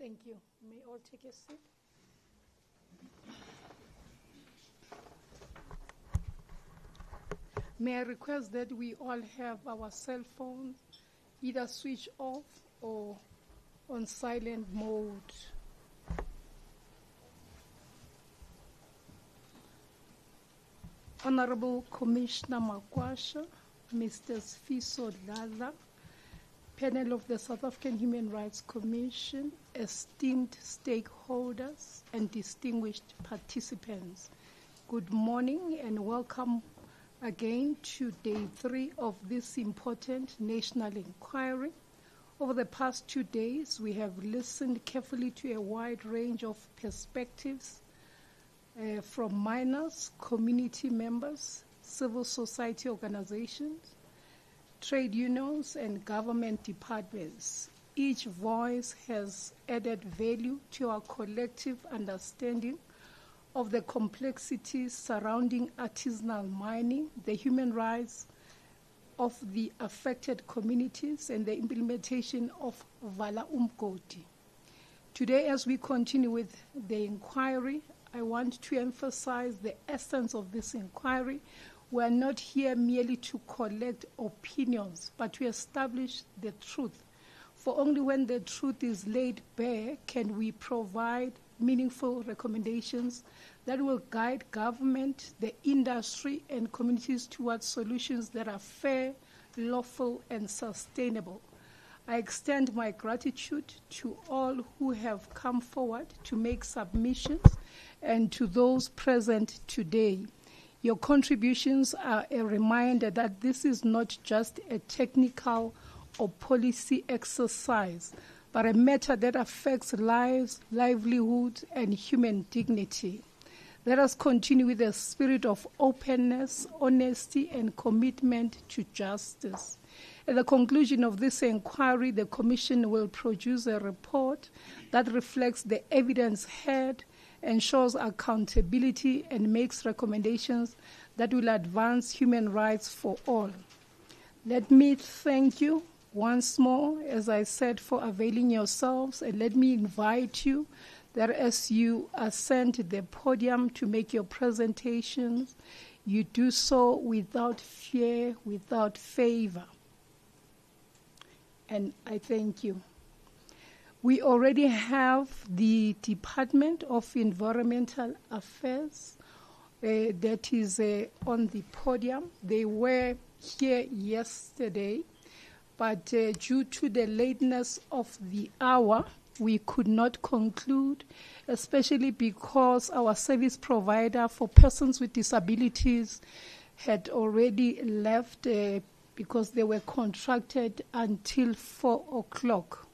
Thank you. May all take a seat. May I request that we all have our cell phones either switched off or on silent mode. Honorable Commissioner Makwasha, Mr. Sfiso Dladla, panel of the South African Human Rights Commission, esteemed stakeholders and distinguished participants, good morning and welcome again to day 3 of this important national inquiry. Over the past 2 days, we have listened carefully to a wide range of perspectives from minors, community members, civil society organizations, trade unions, and government departments. Each voice has added value to our collective understanding of the complexities surrounding artisanal mining, the human rights of the affected communities, and the implementation of Vala Umgodi. Today, as we continue with the inquiry, I want to emphasize the essence of this inquiry. We are not here merely to collect opinions, but to establish the truth. For only when the truth is laid bare can we provide meaningful recommendations that will guide government, the industry, and communities towards solutions that are fair, lawful, and sustainable. I extend my gratitude to all who have come forward to make submissions and to those present today. Your contributions are a reminder that this is not just a technical or policy exercise, but a matter that affects lives, livelihoods, and human dignity. Let us continue with a spirit of openness, honesty, and commitment to justice. At the conclusion of this inquiry, the Commission will produce a report that reflects the evidence heard, ensures accountability, and makes recommendations that will advance human rights for all. Let me thank you once more, as I said, for availing yourselves, and let me invite you that as you ascend the podium to make your presentations, you do so without fear, without favor. And I thank you. We already have the Department of Environmental Affairs that is on the podium. They were here yesterday, but due to the lateness of the hour, we could not conclude, especially because our service provider for persons with disabilities had already left because they were contracted until 4 o'clock.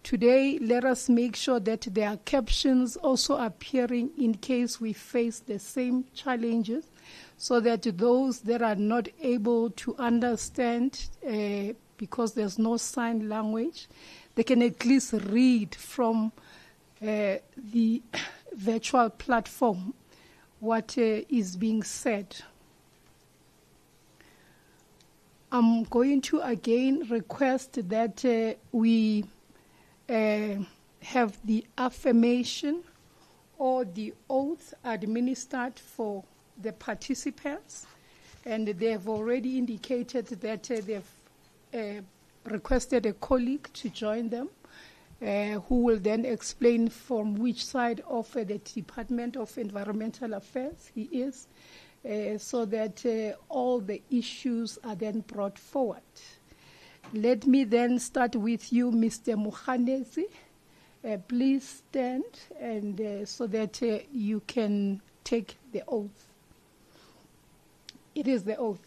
Today, let us make sure that there are captions also appearing in case we face the same challenges, so that those that are not able to understand because there's no sign language, they can at least read from the virtual platform what is being said. I'm going to again request that we have the affirmation or the oath administered for the participants, and they have already indicated that they've requested a colleague to join them, who will then explain from which side of the Department of Environmental Affairs he is, so that all the issues are then brought forward. Let me then start with you, Mr. Mukhanezi. Please stand and so that you can take the oath. It is the oath.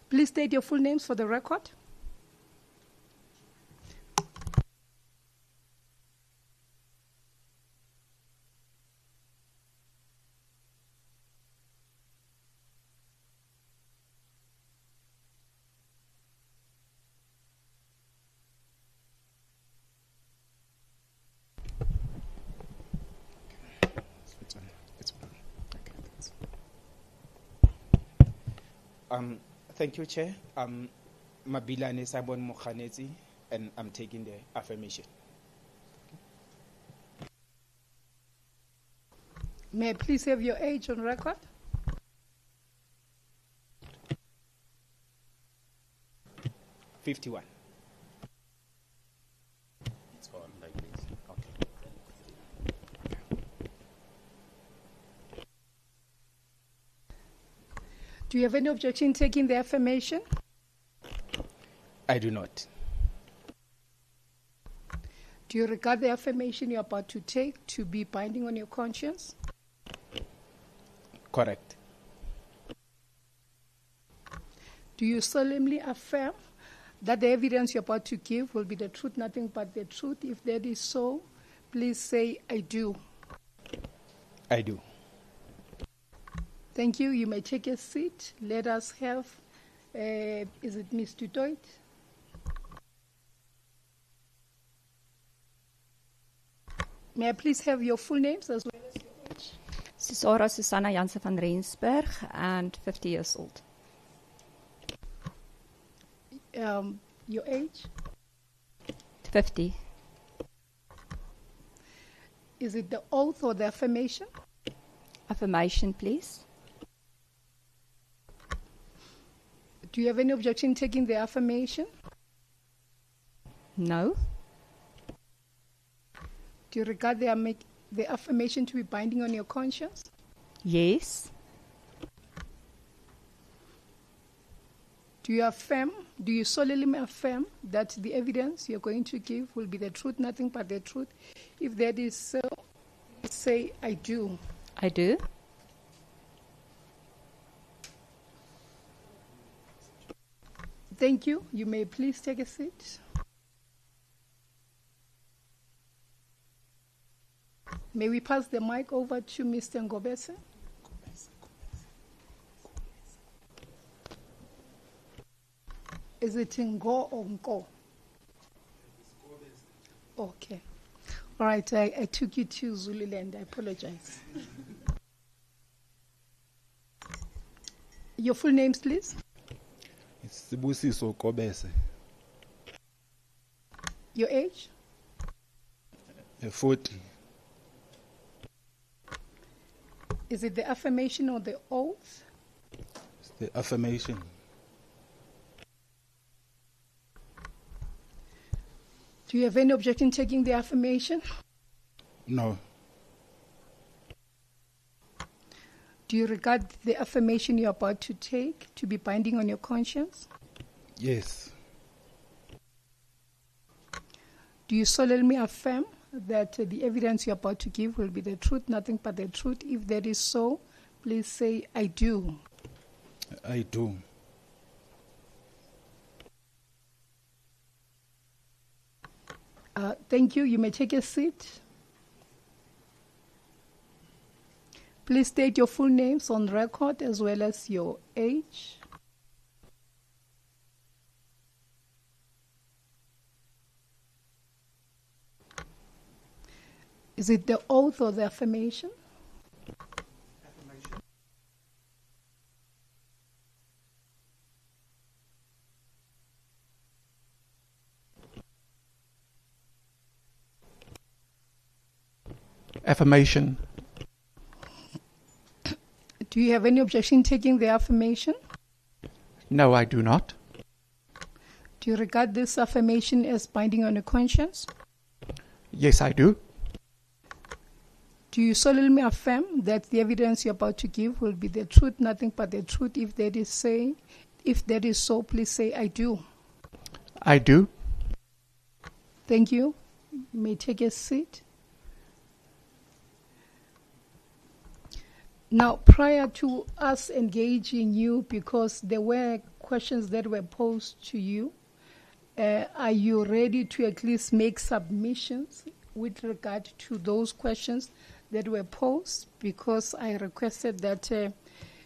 Please state your full names for the record. Thank you, Chair. Mabilane Sabon Mukhanezi, and I'm taking the affirmation. May I please have your age on record? $51. It's on like this. Okay. Do you have any objection in taking the affirmation? I do not. Do you regard the affirmation you're about to take to be binding on your conscience? Correct. Do you solemnly affirm that the evidence you're about to give will be the truth, nothing but the truth? If that is so, please say, I do. I do. Thank you. You may take a seat. Let us have, is it Ms. Dutoit? May I please have your full names as well as your age? Sarah Susanna Jansen van Rensburg and 50 years old. Your age? 50. Is it the oath or the affirmation? Affirmation, please. Do you have any objection in taking the affirmation? No. Do you regard the affirmation to be binding on your conscience? Yes. Do you solemnly affirm that the evidence you're going to give will be the truth, nothing but the truth? If that is so, say, I do. I do. Thank you. You may please take a seat. May we pass the mic over to Mr. Ngobese? Is it Ngo or Nko? Okay. All right, I took you to Zululand. I apologize. Your full names, please. It's Sibusiso Kobese. Your age? 40. Is it the affirmation or the oath? It's the affirmation. Do you have any objection in taking the affirmation? No. Do you regard the affirmation you're about to take to be binding on your conscience? Yes. Do you solemnly affirm that the evidence you're about to give will be the truth, nothing but the truth? If that is so, please say, I do. I do. Thank you. You may take a seat. Please state your full names on record as well as your age. Is it the oath or the affirmation? Affirmation. Affirmation. Do you have any objection in taking the affirmation? No, I do not. Do you regard this affirmation as binding on your conscience? Yes, I do. Do you solemnly affirm that the evidence you're about to give will be the truth, nothing but the truth? If that is so, please say, I do. I do. Thank you. You may take a seat. Now, prior to us engaging you, because there were questions that were posed to you, are you ready to at least make submissions with regard to those questions that were posed? Because I requested that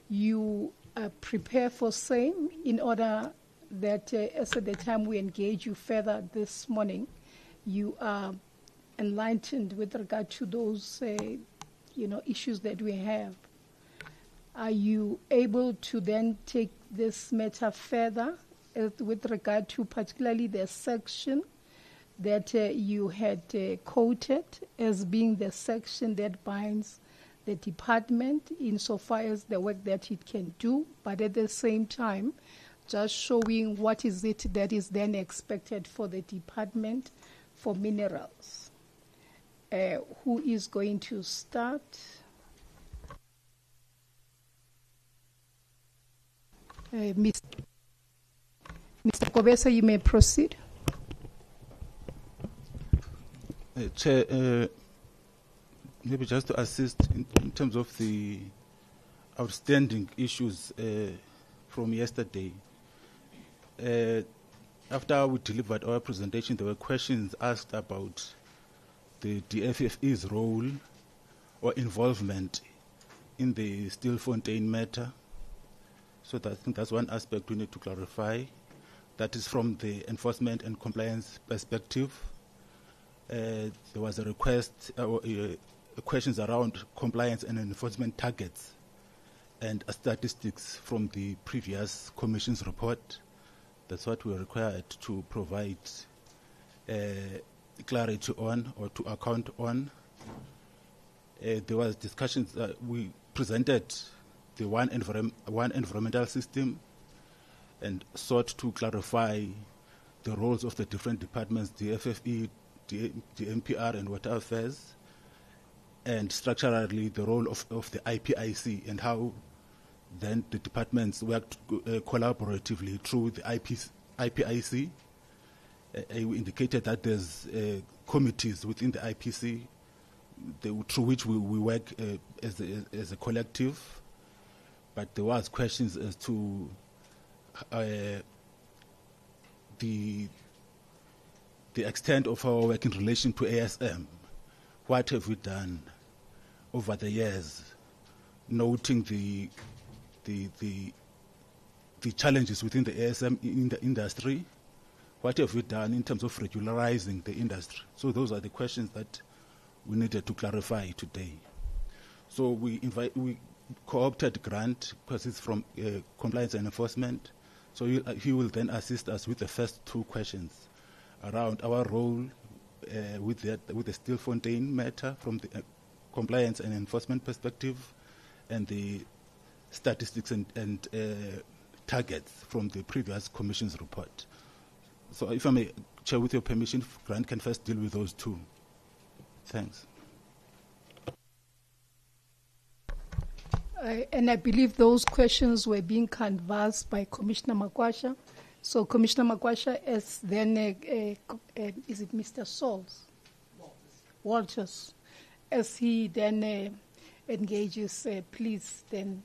you prepare for same in order that as at the time we engage you further this morning, you are enlightened with regard to those issues that we have. Are you able to then take this matter further with regard to particularly the section that you had quoted as being the section that binds the department insofar as the work that it can do, but at the same time, just showing what is it that is then expected for the department for minerals. Who is going to start? Mr. Kobesa, you may proceed. Chair, maybe just to assist in terms of the outstanding issues from yesterday. After we delivered our presentation, there were questions asked about the DFFE's role or involvement in the Stilfontein matter. So I think that's one aspect we need to clarify. That is from the enforcement and compliance perspective. There was a request, questions around compliance and enforcement targets and statistics from the previous Commission's report. That's what we are required to provide clarity on or to account on. There was discussions, we presented the one environmental system and sought to clarify the roles of the different departments, the FFE, the MPR and Water Affairs, and structurally the role of the IPIC and how then the departments worked collaboratively through the IPIC. We indicated that there's committees within the IPC through which we work as a collective, but there was questions as to the extent of our work in relation to ASM. What have we done over the years, noting the challenges within the ASM in the industry? What have we done in terms of regularizing the industry? So those are the questions that we needed to clarify today. So we co-opted Grant because it's from compliance and enforcement. So he will then assist us with the first two questions around our role with the Stilfontein matter from the compliance and enforcement perspective, and the statistics and targets from the previous Commission's report. So if I may, Chair, with your permission, Grant can first deal with those two. Thanks. And I believe those questions were being canvassed by Commissioner Makwasha. So Commissioner Makwasha, as then, is it Mr. Sauls? Walters. As he then engages, please then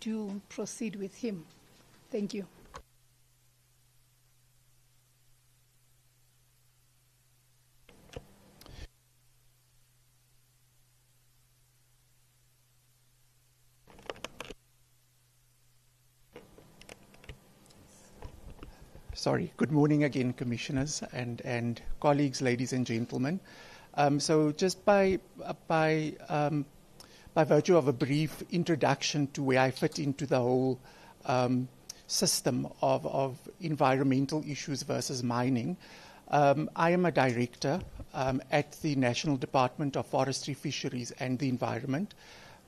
do proceed with him. Thank you. Sorry. Good morning again, Commissioners and colleagues, ladies and gentlemen. So just by virtue of a brief introduction to where I fit into the whole system of environmental issues versus mining, I am a director at the National Department of Forestry, Fisheries and the Environment.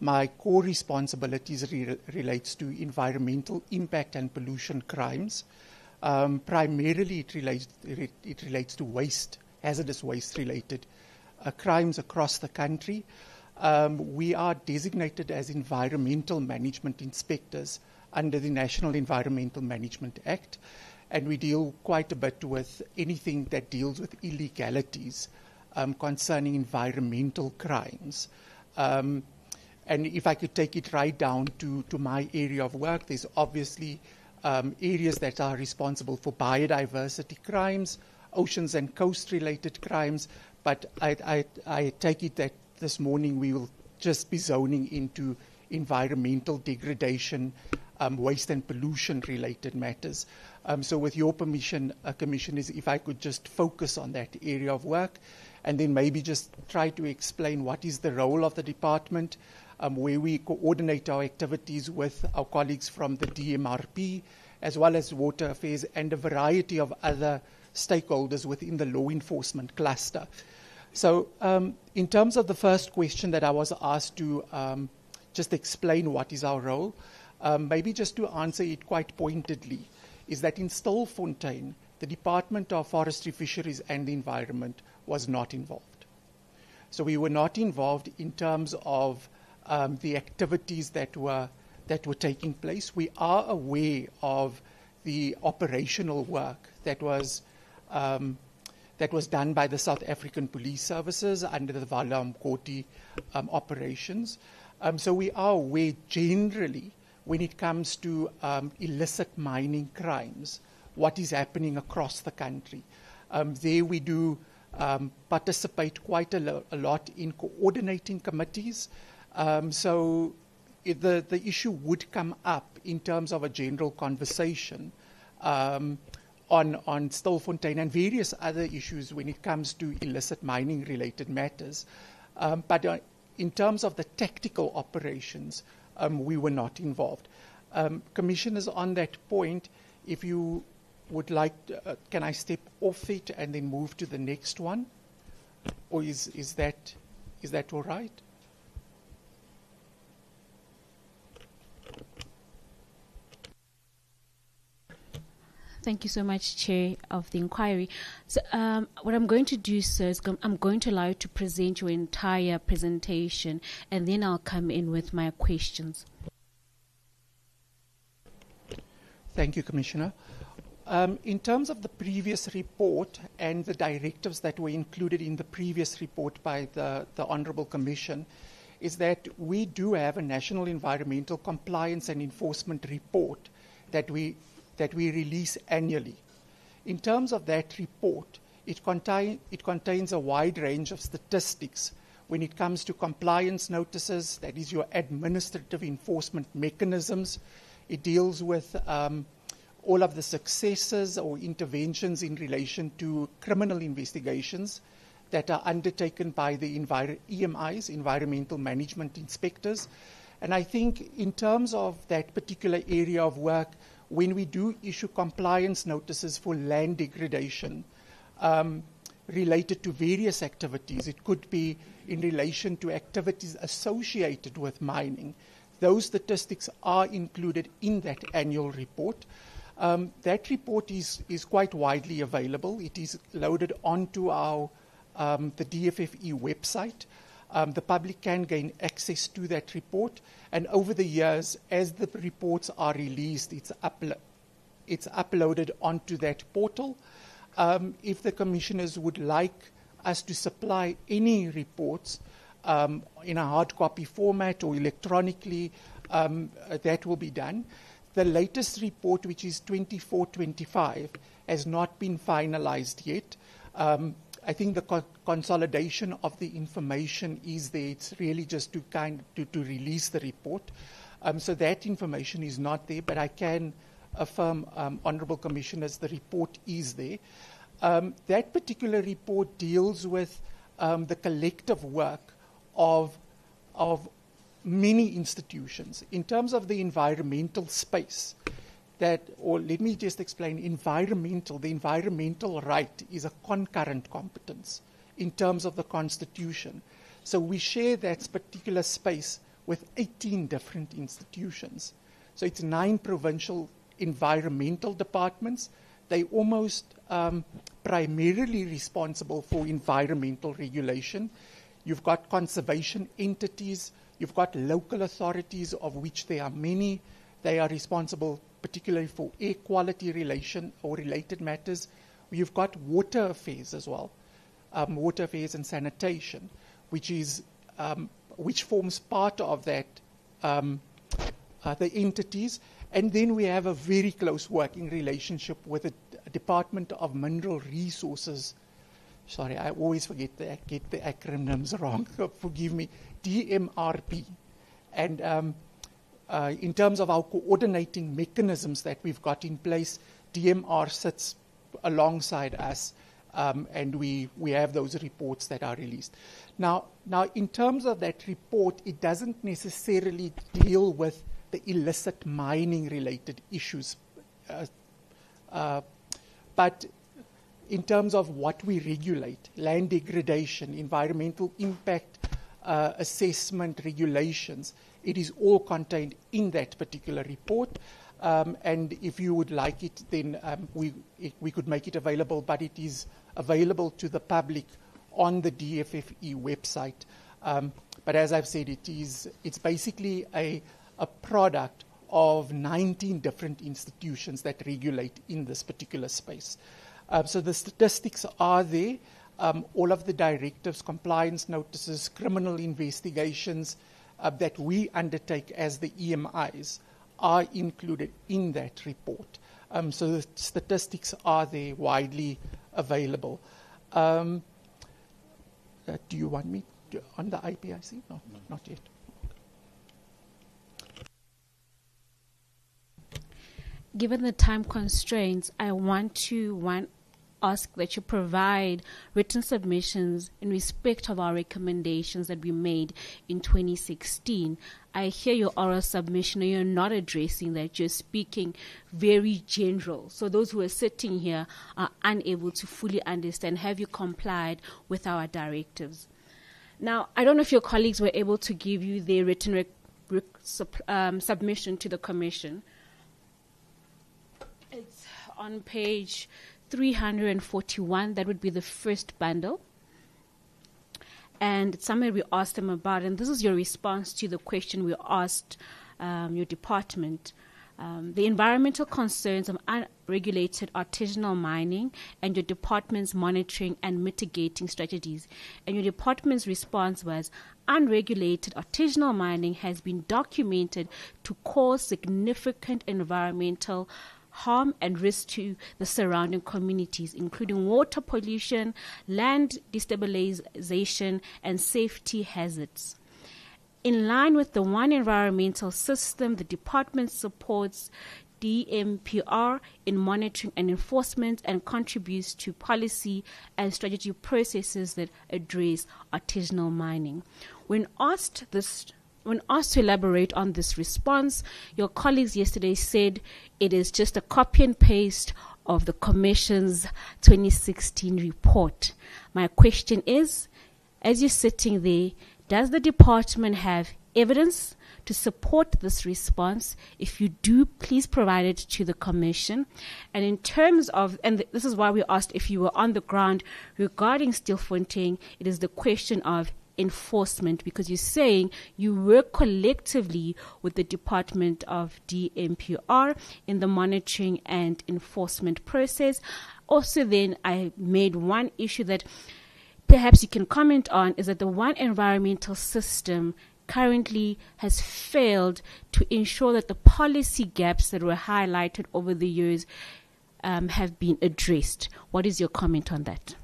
My core responsibilities relates to environmental impact and pollution crimes. Primarily, it relates to waste, hazardous waste-related crimes across the country. We are designated as environmental management inspectors under the National Environmental Management Act, and we deal quite a bit with anything that deals with illegalities concerning environmental crimes. And if I could take it right down to my area of work, there's obviously areas that are responsible for biodiversity crimes, oceans and coast-related crimes, but I take it that this morning we will just be zoning into environmental degradation, waste and pollution-related matters. So with your permission, Commissioners, if I could just focus on that area of work, and then maybe just try to explain what is the role of the department, where we coordinate our activities with our colleagues from the DMRP, as well as Water Affairs and a variety of other stakeholders within the law enforcement cluster. So in terms of the first question that I was asked to just explain what is our role, maybe just to answer it quite pointedly, is that in Stilfontein, the Department of Forestry, Fisheries and the Environment was not involved. So we were not involved in terms of the activities that were taking place. We are aware of the operational work that was done by the South African Police Services under the Vala Umgodi operations. So we are aware generally when it comes to illicit mining crimes, what is happening across the country. There we do participate quite a lot in coordinating committees. So the issue would come up in terms of a general conversation on Stilfontein and various other issues when it comes to illicit mining related matters. But in terms of the tactical operations, we were not involved. Commissioners, on that point, if you would like, can I step off it and then move to the next one? Or is that all right? Thank you so much, Chair of the Inquiry. So, what I'm going to do, sir, is I'm going to allow you to present your entire presentation, and then I'll come in with my questions. Thank you, Commissioner. In terms of the previous report and the directives that were included in the previous report by the Honourable Commission, is that we do have a National Environmental Compliance and Enforcement report that we release annually. In terms of that report, it contains a wide range of statistics when it comes to compliance notices, that is your administrative enforcement mechanisms. It deals with all of the successes or interventions in relation to criminal investigations that are undertaken by the EMIs, Environmental Management Inspectors. And I think in terms of that particular area of work, when we do issue compliance notices for land degradation related to various activities, it could be in relation to activities associated with mining. Those statistics are included in that annual report. That report is quite widely available. It is loaded onto our the DFFE website. The public can gain access to that report, and over the years, as the reports are released, it's uploaded onto that portal. If the commissioners would like us to supply any reports in a hard copy format or electronically, that will be done. The latest report, which is 24-25, has not been finalized yet. I think the consolidation of the information is there. It's really just to release the report. So that information is not there, but I can affirm, Honourable Commissioners, the report is there. That particular report deals with the collective work of many institutions. In terms of the environmental space, let me just explain, the environmental right is a concurrent competence in terms of the Constitution. So we share that particular space with 18 different institutions. So it's 9 provincial environmental departments. They're almost primarily responsible for environmental regulation. You've got conservation entities. You've got local authorities, of which there are many. They are responsible particularly for air quality relation or related matters. You've got water affairs as well, water affairs and sanitation, which forms part of that, the entities. And then we have a very close working relationship with the Department of Mineral Resources. Sorry, I always get the acronyms wrong. Forgive me. DMRP. And in terms of our coordinating mechanisms that we've got in place, DMR sits alongside us, and we have those reports that are released. Now, in terms of that report, it doesn't necessarily deal with the illicit mining related issues, but in terms of what we regulate, land degradation, environmental impact assessment regulations, it is all contained in that particular report. And if you would like it, then we could make it available, but it is available to the public on the DFFE website. But as I've said, it's basically a product of 19 different institutions that regulate in this particular space. So the statistics are there. All of the directives, compliance notices, criminal investigations that we undertake as the EMIs are included in that report. So the statistics are there, widely available. Do you want me to, on the IPIC? No, not yet. Given the time constraints, I want to ask that you provide written submissions in respect of our recommendations that we made in 2016. I hear your oral submission, and you're not addressing that. You're speaking very general. So those who are sitting here are unable to fully understand. Have you complied with our directives? Now, I don't know if your colleagues were able to give you their written submission to the Commission. It's on page 341. That would be the first bundle. And it's somewhere we asked them about, and this is your response to the question we asked your department. The environmental concerns of unregulated artisanal mining and your department's monitoring and mitigating strategies. And your department's response was, unregulated artisanal mining has been documented to cause significant environmental harm and risk to the surrounding communities, including water pollution, land destabilization, and safety hazards. In line with the One Environmental System, the department supports DMPR in monitoring and enforcement and contributes to policy and strategy processes that address artisanal mining. When asked to elaborate on this response, your colleagues yesterday said it is just a copy and paste of the Commission's 2016 report. My question is, as you're sitting there, does the department have evidence to support this response? If you do, please provide it to the Commission. And in terms of, and this is why we asked if you were on the ground regarding Stilfontein, it is the question of enforcement, because you're saying you work collectively with the Department of DMPR in the monitoring and enforcement process. Also, then I made one issue that perhaps you can comment on, is that the One Environmental System currently has failed to ensure that the policy gaps that were highlighted over the years have been addressed. What is your comment on that?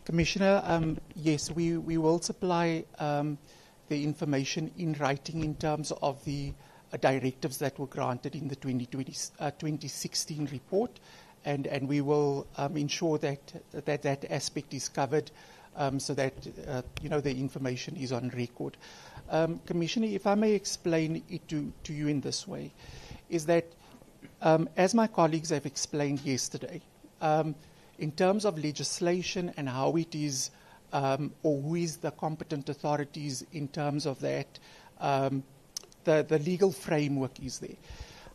Commissioner, yes, we will supply the information in writing in terms of the directives that were granted in the 2016 report, and we will ensure that aspect is covered so that the information is on record. Commissioner, if I may explain it to you in this way, is that as my colleagues have explained yesterday, in terms of legislation and how it is, or who is the competent authorities in terms of that, the legal framework is there.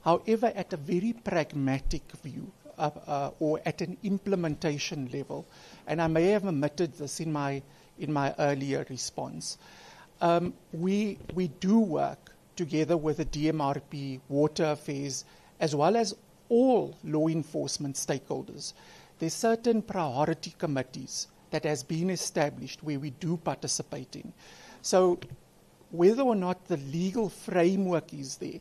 However, at a very pragmatic view, or at an implementation level, and I may have omitted this in my earlier response, we do work together with the DMRP, Water Affairs, as well as all law enforcement stakeholders. There's certain priority committees that has been established where we do participate in. So whether or not the legal framework is there,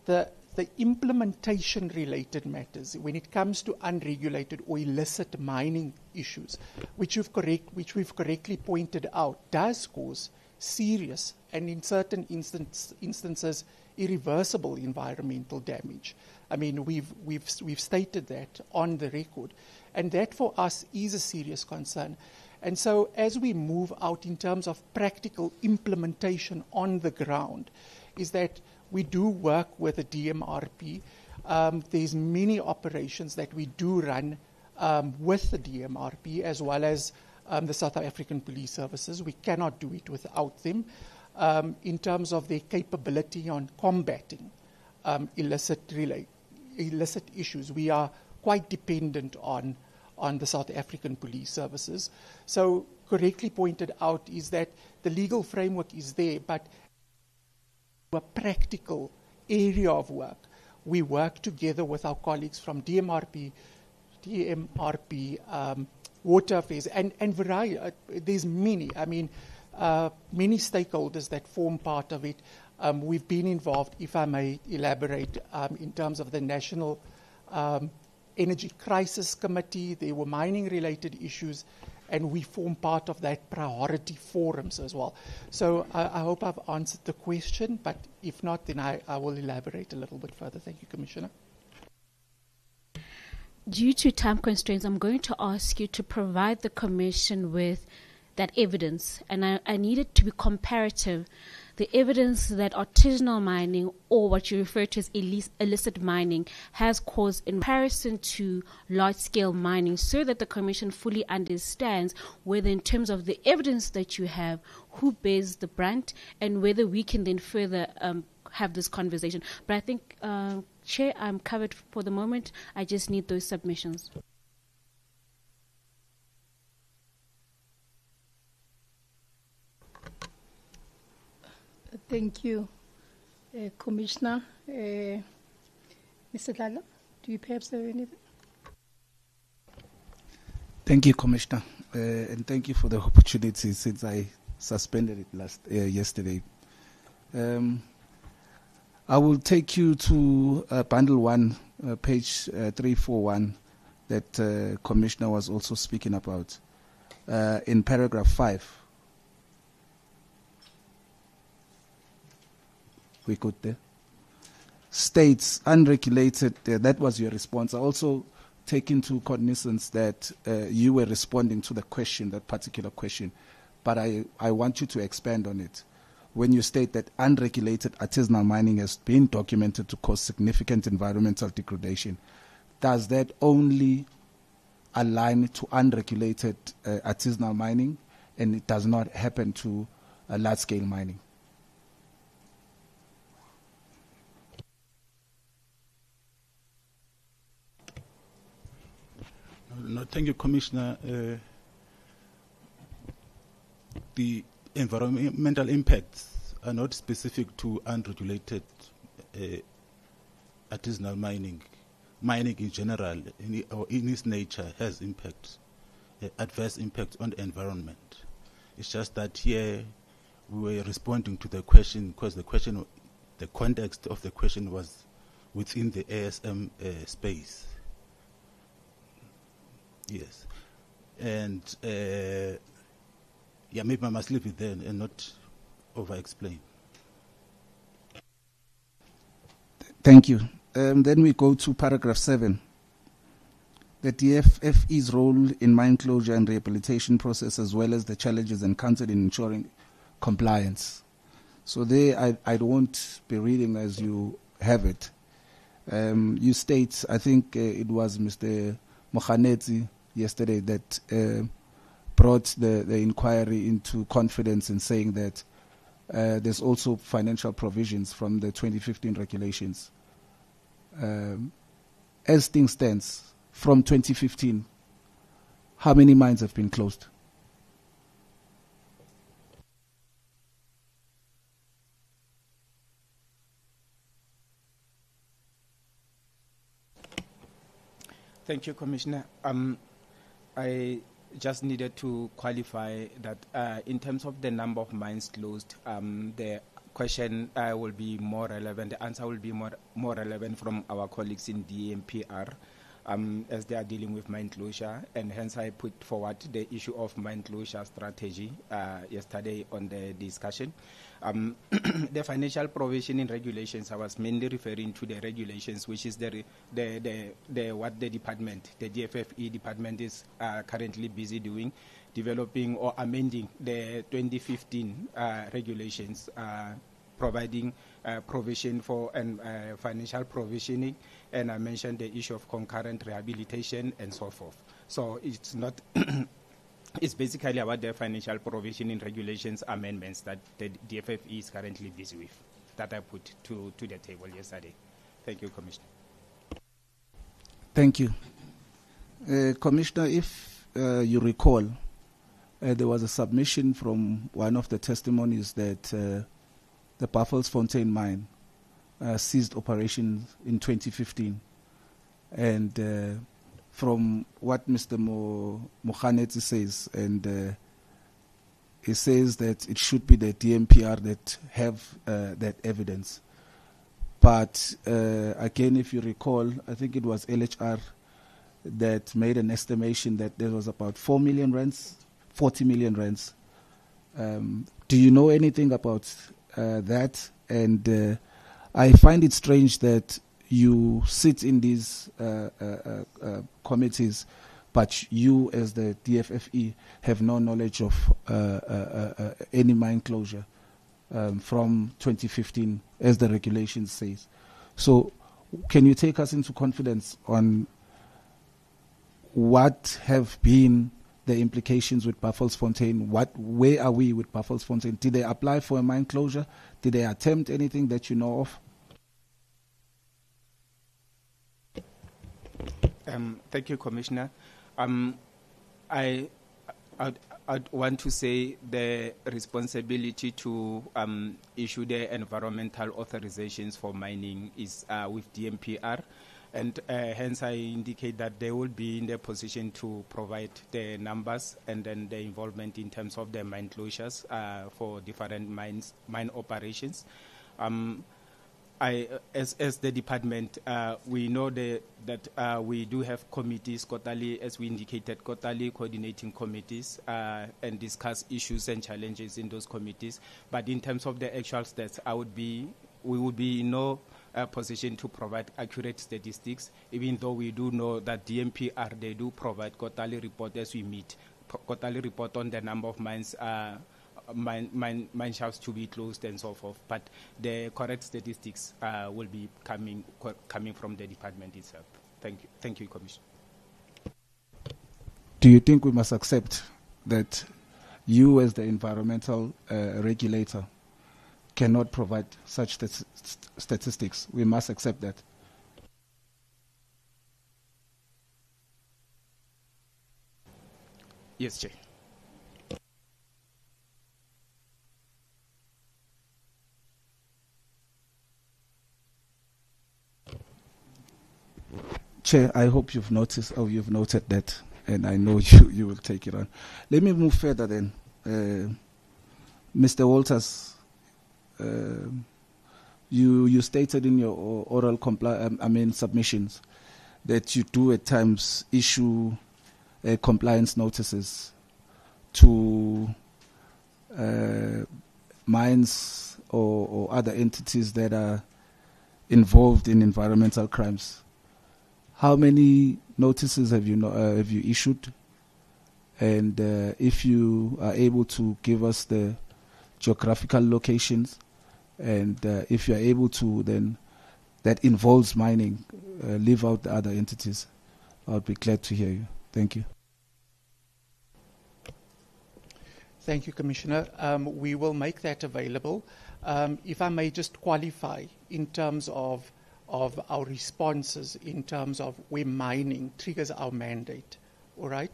the implementation related matters, when it comes to unregulated or illicit mining issues, which we've correctly pointed out, does cause serious and in certain instances irreversible environmental damage. I mean, we've stated that on the record, and that for us is a serious concern. And so as we move out in terms of practical implementation on the ground, is that we do work with the DMRP. There's many operations that we do run with the DMRP as well as the South African Police Services. We cannot do it without them. In terms of their capability on combating illicit issues, we are quite dependent on the South African Police Services. So correctly pointed out is that the legal framework is there, but a practical area of work, we work together with our colleagues from DMRP, Water Affairs, and variety. There's many. I mean, many stakeholders that form part of it. We've been involved, if I may elaborate, in terms of the National Energy Crisis Committee. There were mining-related issues, and we form part of that priority forums as well. So I hope I've answered the question, but if not, then I will elaborate a little bit further. Thank you, Commissioner. Due to time constraints, I'm going to ask you to provide the Commission with that evidence, and I need it to be comparative. The evidence that artisanal mining, or what you refer to as illicit mining, has caused in comparison to large-scale mining, so that the Commission fully understands whether, in terms of the evidence that you have, who bears the brunt, and whether we can then further have this conversation. But I think, Chair, I'm covered for the moment. I just need those submissions. Thank you, Commissioner. Mr. Vala, do you perhaps have anything? Thank you, Commissioner, and thank you for the opportunity since I suspended it yesterday. I will take you to Bundle 1, page 341, that Commissioner was also speaking about, in paragraph 5. We good there? States unregulated, that was your response. I also take into cognizance that you were responding to the question, that particular question, but I want you to expand on it. When you state that unregulated artisanal mining has been documented to cause significant environmental degradation, does that only align to unregulated artisanal mining, and it does not happen to large-scale mining? No, thank you, Commissioner. The environmental impacts are not specific to unregulated artisanal mining. Mining in general, in its nature, has impacts, adverse impacts on the environment. It's just that here we were responding to the question because the context of the question was within the ASM space. Yes, and maybe I must leave it there and not over-explain. Thank you. Then we go to paragraph 7. The DFFE's role in mine closure and rehabilitation process, as well as the challenges encountered in ensuring compliance. So there, I won't be reading as you have it. You state, I think it was Mr. Mohanetsi yesterday that brought the inquiry into confidence in saying that there's also financial provisions from the 2015 regulations. As things stands, from 2015, how many mines have been closed? Thank you, Commissioner. I just needed to qualify that in terms of the number of mines closed, the question will be more relevant, the answer will be more relevant from our colleagues in DMPR as they are dealing with mine closure, and hence I put forward the issue of mine closure strategy yesterday on the discussion. The financial provision in regulations, I was mainly referring to the regulations, which is what the department, the DFFE department, is currently busy doing, developing or amending the 2015 regulations providing provision for and financial provisioning, and I mentioned the issue of concurrent rehabilitation and so forth. So it's not. It's basically about the financial provisioning regulations amendments that the DFFE is currently busy with, that I put to the table yesterday. Thank you, Commissioner. Thank you. Commissioner, if you recall, there was a submission from one of the testimonies that the Buffelsfontein mine ceased operations in 2015. And from what Mr. Mokhanetsi says, and he says that it should be the DMPR that have that evidence. But again, if you recall, I think it was LHR that made an estimation that there was about 4 million rands, 40 million rands. Do you know anything about that? And I find it strange that you sit in these committees, but you as the DFFE have no knowledge of any mine closure from 2015, as the regulation says. So can you take us into confidence on what have been the implications with Buffelsfontein? Where are we with Buffelsfontein? Did they apply for a mine closure? Did they attempt anything that you know of? Thank you, Commissioner. I'd want to say the responsibility to issue the environmental authorizations for mining is with DMPR, and hence I indicate that they will be in the position to provide the numbers and then the involvement in terms of the mine closures for different mine operations. As the department, we know that we do have committees quarterly, as we indicated, quarterly coordinating committees, and discuss issues and challenges in those committees. But in terms of the actual stats, we would be in no position to provide accurate statistics, even though we do know that DMPR, they do provide quarterly report as we meet, quarterly report on the number of mines, mine shafts to be closed and so forth, but the correct statistics will be coming from the department itself. Thank you, Commissioner. Do you think we must accept that you, as the environmental regulator, cannot provide such statistics? We must accept that. Yes, Chair. Chair, I hope you've noticed, or you've noted that, and I know you will take it on. Let me move further then. Mr. Walters, you stated in your oral submissions that you do at times issue compliance notices to mines or other entities that are involved in environmental crimes. How many notices have you issued? And if you are able to give us the geographical locations, and if you are able to, then that involves mining, leave out the other entities, I would be glad to hear you. Thank you. Thank you, Commissioner. We will make that available. If I may just qualify in terms of our responses, in terms of where mining triggers our mandate, all right?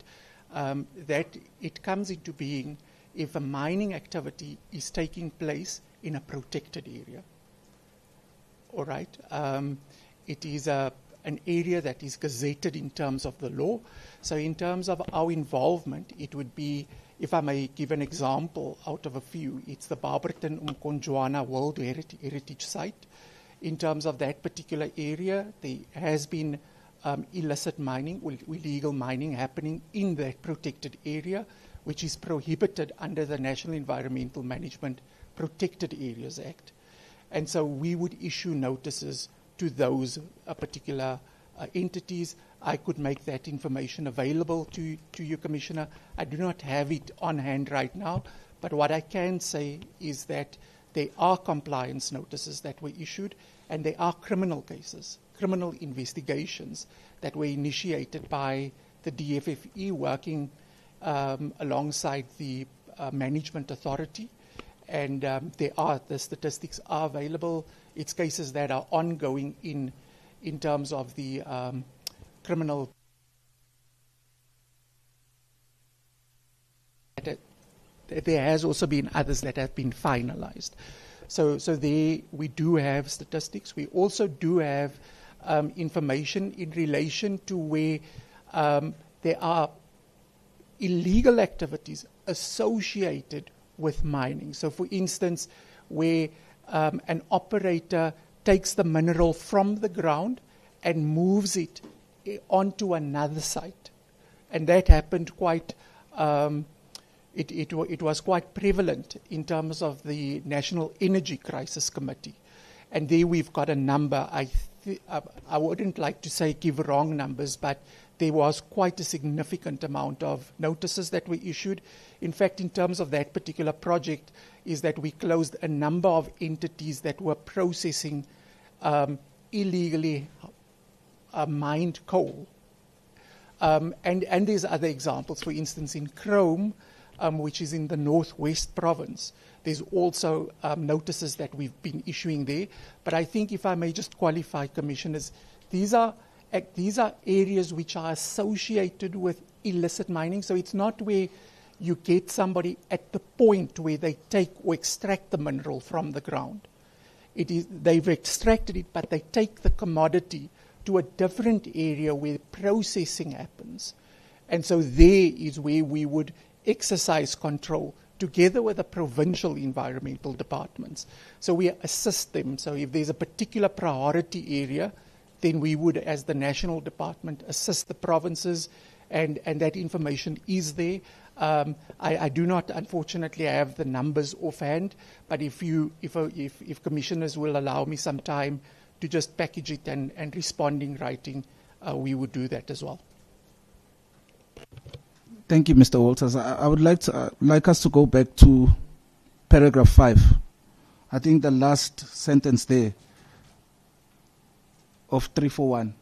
That it comes into being if a mining activity is taking place in a protected area, all right? It is an area that is gazetted in terms of the law. So in terms of our involvement, it would be, if I may give an example out of a few, it's the Barberton Umkonjwana World Heritage Site. In terms of that particular area, there has been illicit mining, or illegal mining happening in that protected area, which is prohibited under the National Environmental Management Protected Areas Act. And so we would issue notices to those particular entities. I could make that information available to you, Commissioner. I do not have it on hand right now, but what I can say is that there are compliance notices that were issued, and there are criminal cases, criminal investigations that were initiated by the DFFE working alongside the management authority. And the statistics are available. It's cases that are ongoing in terms of the criminal. There has also been others that have been finalized. So there we do have statistics. We also do have information in relation to where there are illegal activities associated with mining. So for instance, where an operator takes the mineral from the ground and moves it onto another site. And that happened quite, it was quite prevalent in terms of the National Energy Crisis Committee. And there we've got a number, I wouldn't like to say give wrong numbers, but there was quite a significant amount of notices that were issued. In fact, in terms of that particular project, is that we closed a number of entities that were processing illegally mined coal. And there's other examples. For instance, in Chrome, which is in the Northwest Province, there's also notices that we've been issuing there. But I think if I may just qualify, Commissioners, these are areas which are associated with illicit mining. So it's not where you get somebody at the point where they take or extract the mineral from the ground. They've extracted it, but they take the commodity to a different area where processing happens. And so there is where we would exercise control together with the provincial environmental departments. So we assist them. So if there's a particular priority area, then we would, as the national department, assist the provinces, and that information is there. I do not, unfortunately, have the numbers offhand, but if commissioners will allow me some time to just package it and respond in writing, we would do that as well. Thank you, Mr. Walters. I would like us to go back to paragraph 5. I think the last sentence there of 341.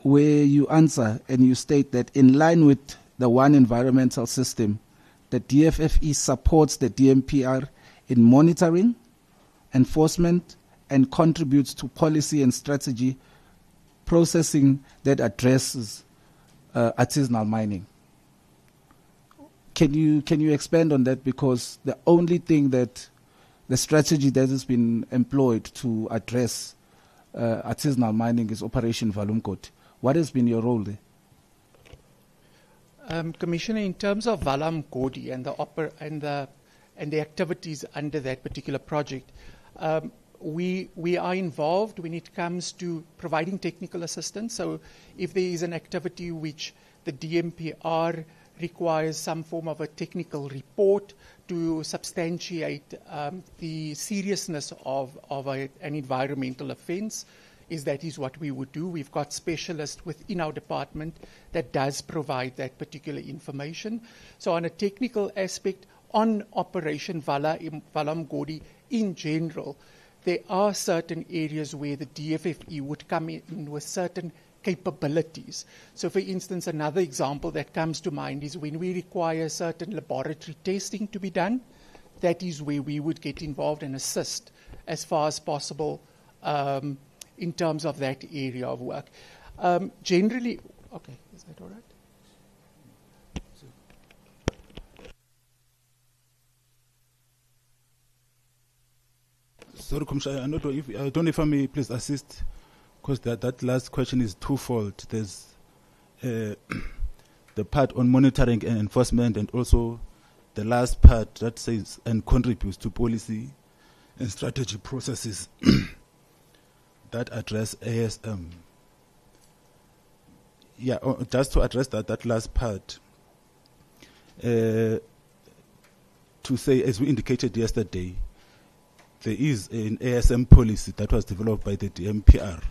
Where you answer and you state that in line with the one environmental system, the DFFE supports the DMPR in monitoring, enforcement, and contributes to policy and strategy processing that addresses artisanal mining. Can you expand on that? Because the only thing that the strategy that has been employed to address artisanal mining is Operation Umgodi. What has been your role there? Commissioner, in terms of Vala Umgodi and the activities under that particular project, we are involved when it comes to providing technical assistance. So if there is an activity which the DMPR requires some form of a technical report to substantiate the seriousness of an environmental offence, that is what we would do. We've got specialists within our department that does provide that particular information. So on a technical aspect, on Operation Vala Umgodi in general, there are certain areas where the DFFE would come in with certain capabilities. So for instance, another example that comes to mind is when we require certain laboratory testing to be done, that is where we would get involved and assist as far as possible in terms of that area of work. Generally, okay, is that all right? Sorry, Commissioner, I don't know if I may please assist, because that last question is twofold. There's the part on monitoring and enforcement, and also the last part that says and contributes to policy and strategy processes that address ASM. Yeah, just to address that last part, to say, as we indicated yesterday, there is an ASM policy that was developed by the DMPR,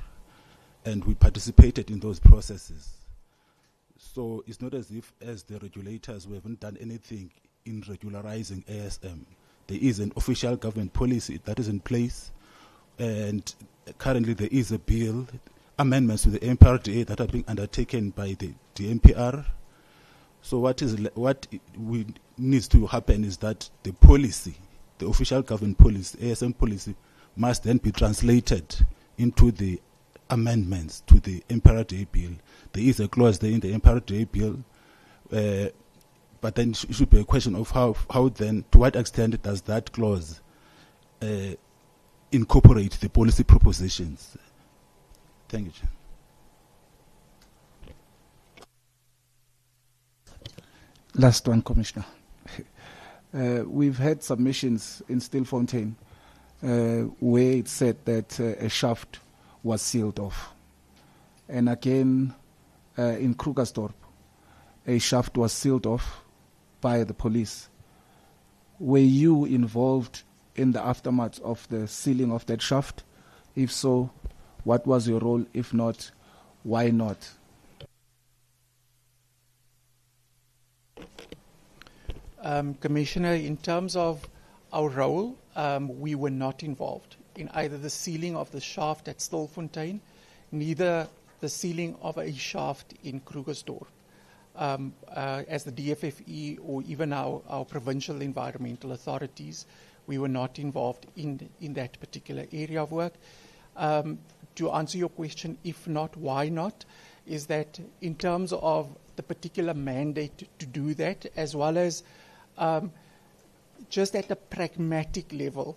and we participated in those processes. So it's not as if, as the regulators, we haven't done anything in regularizing ASM. There is an official government policy that is in place, and currently there is a bill, amendments to the MPRDA that are being undertaken by the DMPR. So what needs to happen is that the policy, the official government policy, ASM policy, must then be translated into the amendments to the MPRDA bill. There is a clause there in the MPRDA bill, but then it should be a question of how then, to what extent does that clause incorporate the policy propositions? Thank you, Chair. Last one, Commissioner. We've had submissions in Stilfontein where it said that a shaft was sealed off. And again, in Krugersdorp, a shaft was sealed off by the police. Were you involved in the aftermath of the sealing of that shaft? If so, what was your role? If not, why not? Commissioner, in terms of our role, we were not involved in either the sealing of the shaft at Stilfontein, neither the sealing of a shaft in Krugersdorp. As the DFFE or even our provincial environmental authorities, we were not involved in that particular area of work. To answer your question, if not, why not, is that in terms of the particular mandate to do that, as well as just at a pragmatic level,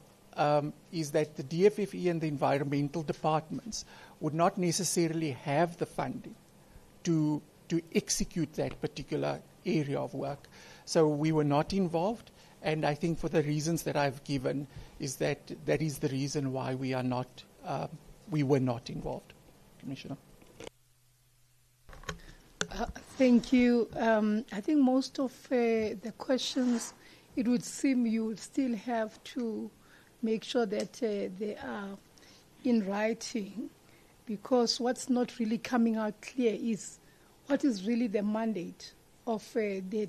is that the DFFE and the environmental departments would not necessarily have the funding to execute that particular area of work. So we were not involved, and I think for the reasons that I've given, is that is the reason why we were not involved. Commissioner. Thank you. I think most of the questions, it would seem you would still have to make sure that they are in writing, because what's not really coming out clear is what is really the mandate of the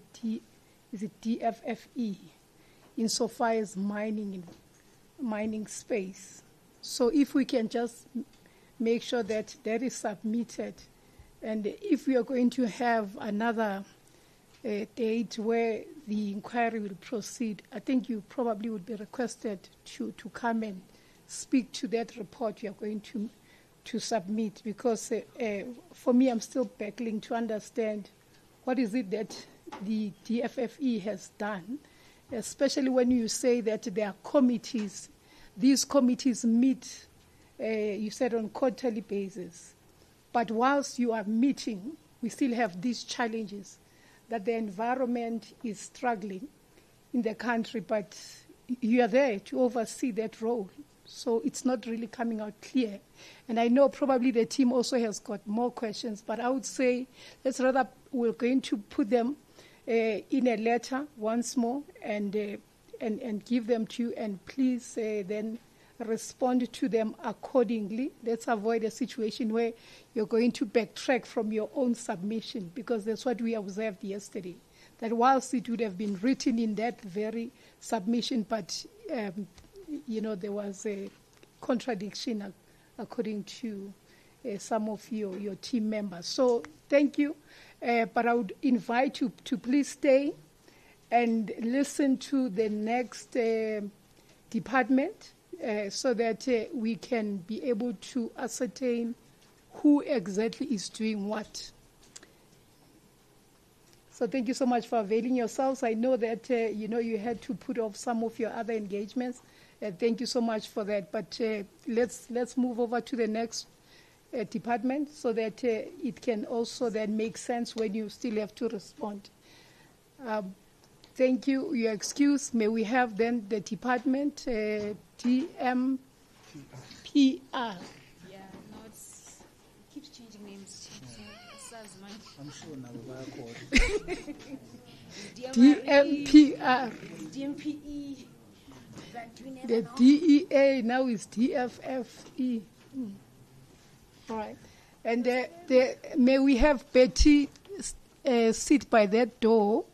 DFFE insofar as mining space. So if we can just make sure that that is submitted, and if we are going to have another date where the inquiry will proceed, I think you probably would be requested to come and speak to that report you are going to submit, because for me, I'm still battling to understand what is it that the DFFE has done, especially when you say that there are committees. These committees meet, you said, on quarterly basis. But whilst you are meeting, we still have these challenges that the environment is struggling in the country, but you are there to oversee that role. So it's not really coming out clear. And I know probably the team also has got more questions, but I would say we're going to put them in a letter once more and give them to you, and please then respond to them accordingly. Let's avoid a situation where you're going to backtrack from your own submission, because that's what we observed yesterday, that whilst it would have been written in that very submission, but there was a contradiction according to some of your team members. So thank you, but I would invite you to please stay and listen to the next department, so that we can be able to ascertain who exactly is doing what. So thank you so much for availing yourselves. I know that you had to put off some of your other engagements. Thank you so much for that. But let's move over to the next department, so that it can also then make sense when you still have to respond. Thank you. Your excuse. May we have then the department, DMPR. Yeah, no, it keeps changing names. I'm sure now DMPR. DMPE. But we never The know. DEA now is DFFE. All right. And may we have Betty sit by that door.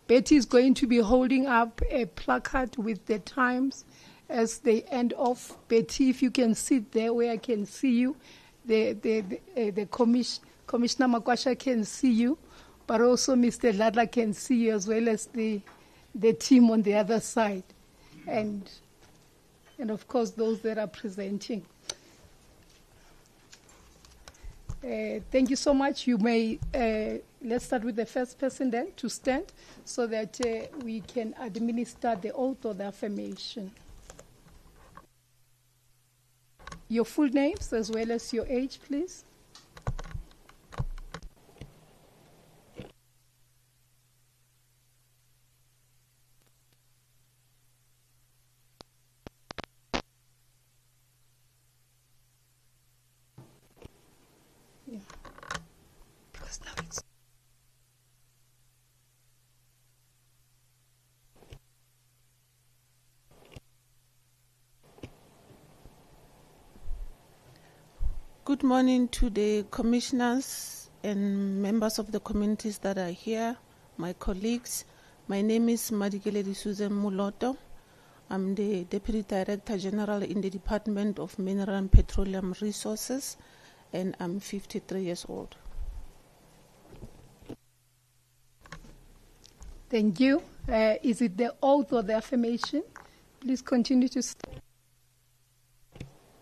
Betty is going to be holding up a placard with the times as they end off. Betty, if you can sit there where I can see you, the Commissioner Makwasha can see you, but also Mr. Ladla can see you as well as the team on the other side, and of course those that are presenting. Thank you so much. You may, let's start with the first person then to stand so that we can administer the oath or the affirmation. Your full names as well as your age, please. Yeah. Because now it's Good morning to the commissioners and members of the communities that are here, my colleagues. My name is Madikeledi Susan Muloto. I'm the Deputy Director General in the Department of Mineral and Petroleum Resources, and I'm 53 years old. Thank you. Is it the oath or the affirmation? Please continue to stay.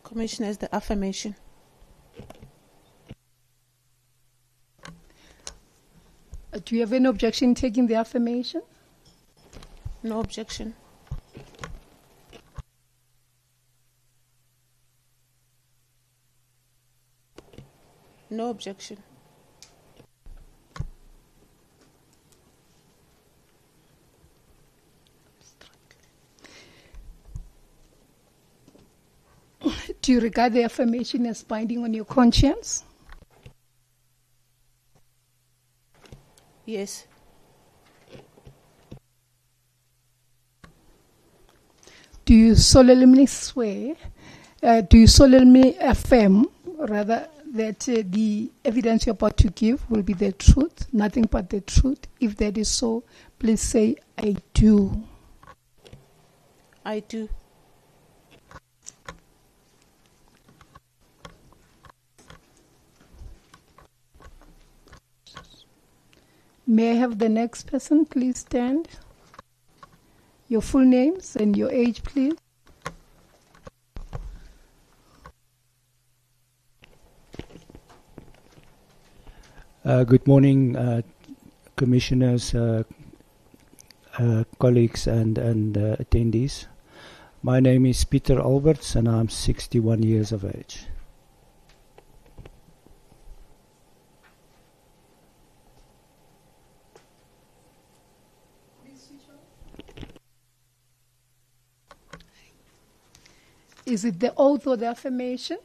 Commissioner, is the affirmation. Do you have any objection taking the affirmation? No objection. No objection. Do you regard the affirmation as binding on your conscience? Yes. Do you solemnly swear, do you solemnly affirm, rather, that the evidence you're about to give will be the truth, nothing but the truth? If that is so, please say, I do. I do. May I have the next person please stand? Your full names and your age, please. Good morning, commissioners, colleagues and attendees. My name is Peter Alberts and I'm 61 years of age. Is it the oath or the affirmation?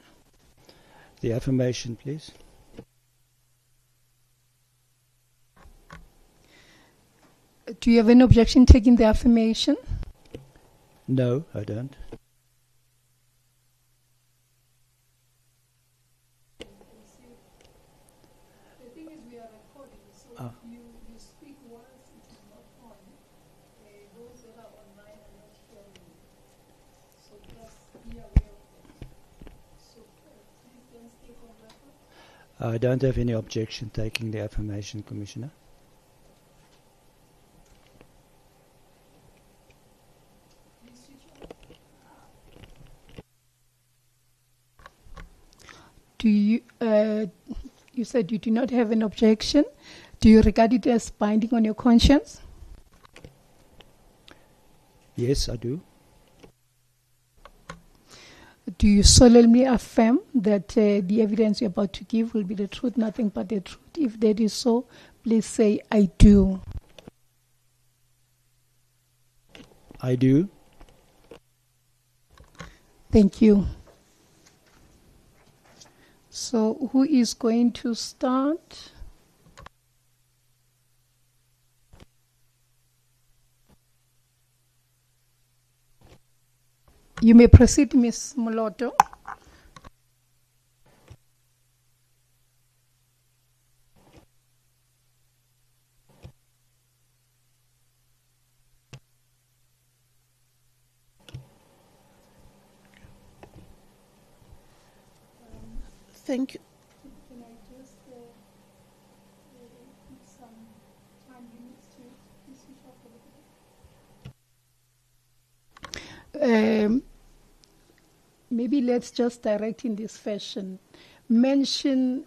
The affirmation, please. Do you have any objection taking the affirmation? No, I don't. The thing is, we are recording, so if you speak once, it is not on. Those that are online are not hearing. So just be aware of that. So please don't speak on record. I don't have any objection taking the affirmation, Commissioner. Do you, you said you do not have an objection. Do you regard it as binding on your conscience? Yes, I do. Do you solemnly affirm that the evidence you're about to give will be the truth, nothing but the truth? If that is so, please say, I do. I do. Thank you. So who is going to start? You may proceed, Ms. Moloto. Thank you. Can I just put some time limits to switch off? Maybe let's just direct in this fashion. Mention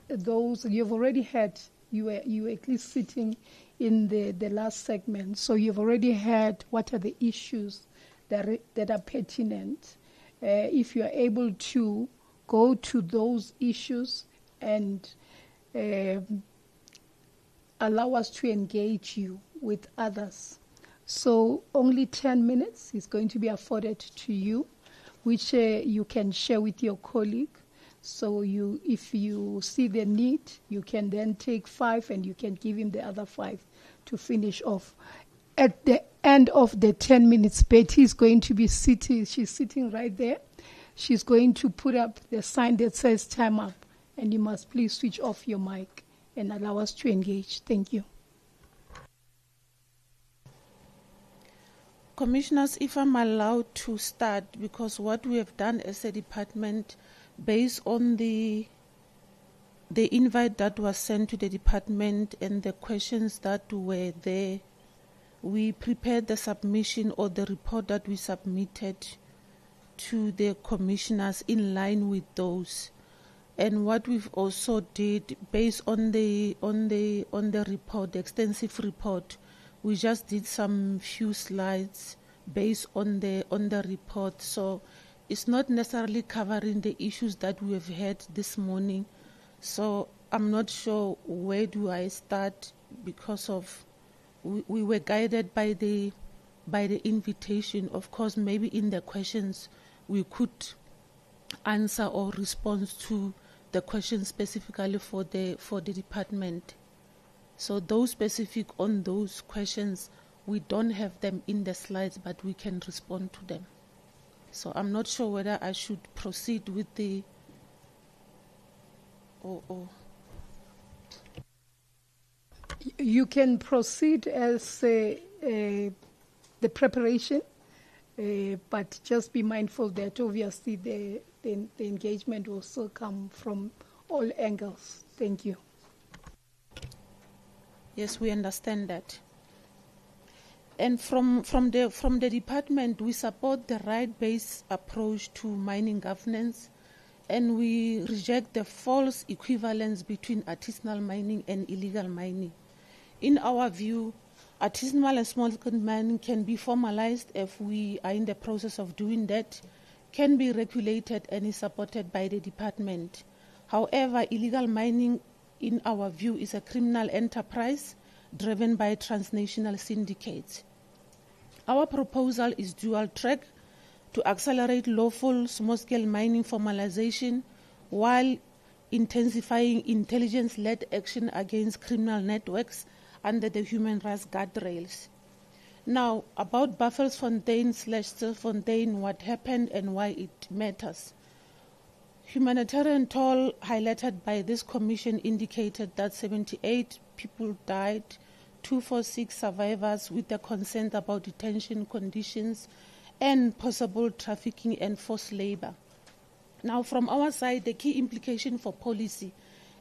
those you've already had. You were at least sitting in the last segment, so you've already had what are the issues that are pertinent. If you are able to go to those issues and allow us to engage you with others. So only 10 minutes is going to be afforded to you, which you can share with your colleague. So if you see the need, you can then take 5 and you can give him the other 5 to finish off. At the end of the 10 minutes, Betty is going to be sitting. She's sitting right there. She's going to put up the sign that says time up, and you must please switch off your mic and allow us to engage. Thank you. Commissioners, if I'm allowed to start, because what we have done as a department, based on the invite that was sent to the department and the questions that were there, we prepared the submission or the report that we submitted to the commissioners in line with those. And what we've also did, based on the report, the extensive report, we just did some few slides based on the report. So it's not necessarily covering the issues that we have had this morning. So I'm not sure where do I start, because of we were guided by the invitation. Of course, maybe in the questions we could answer or respond to the question specifically for the department. So those specific on those questions, we don't have them in the slides, but we can respond to them. So I'm not sure whether I should proceed with the You can proceed as the preparation, but just be mindful that obviously the engagement will still come from all angles. Thank you. Yes, we understand that. And from the department, we support the right-based approach to mining governance, and we reject the false equivalence between artisanal mining and illegal mining. In our view, artisanal and small-scale mining can be formalized if we are in the process of doing that, can be regulated and is supported by the department. However, illegal mining, in our view, is a criminal enterprise driven by transnational syndicates. Our proposal is dual track to accelerate lawful small-scale mining formalization while intensifying intelligence-led action against criminal networks under the human rights guardrails. Now, about Buffelsfontein/Stilfontein, what happened and why it matters. Humanitarian toll highlighted by this commission indicated that 78 people died, 246 survivors with the consent about detention conditions and possible trafficking and forced labor. Now, from our side, the key implication for policy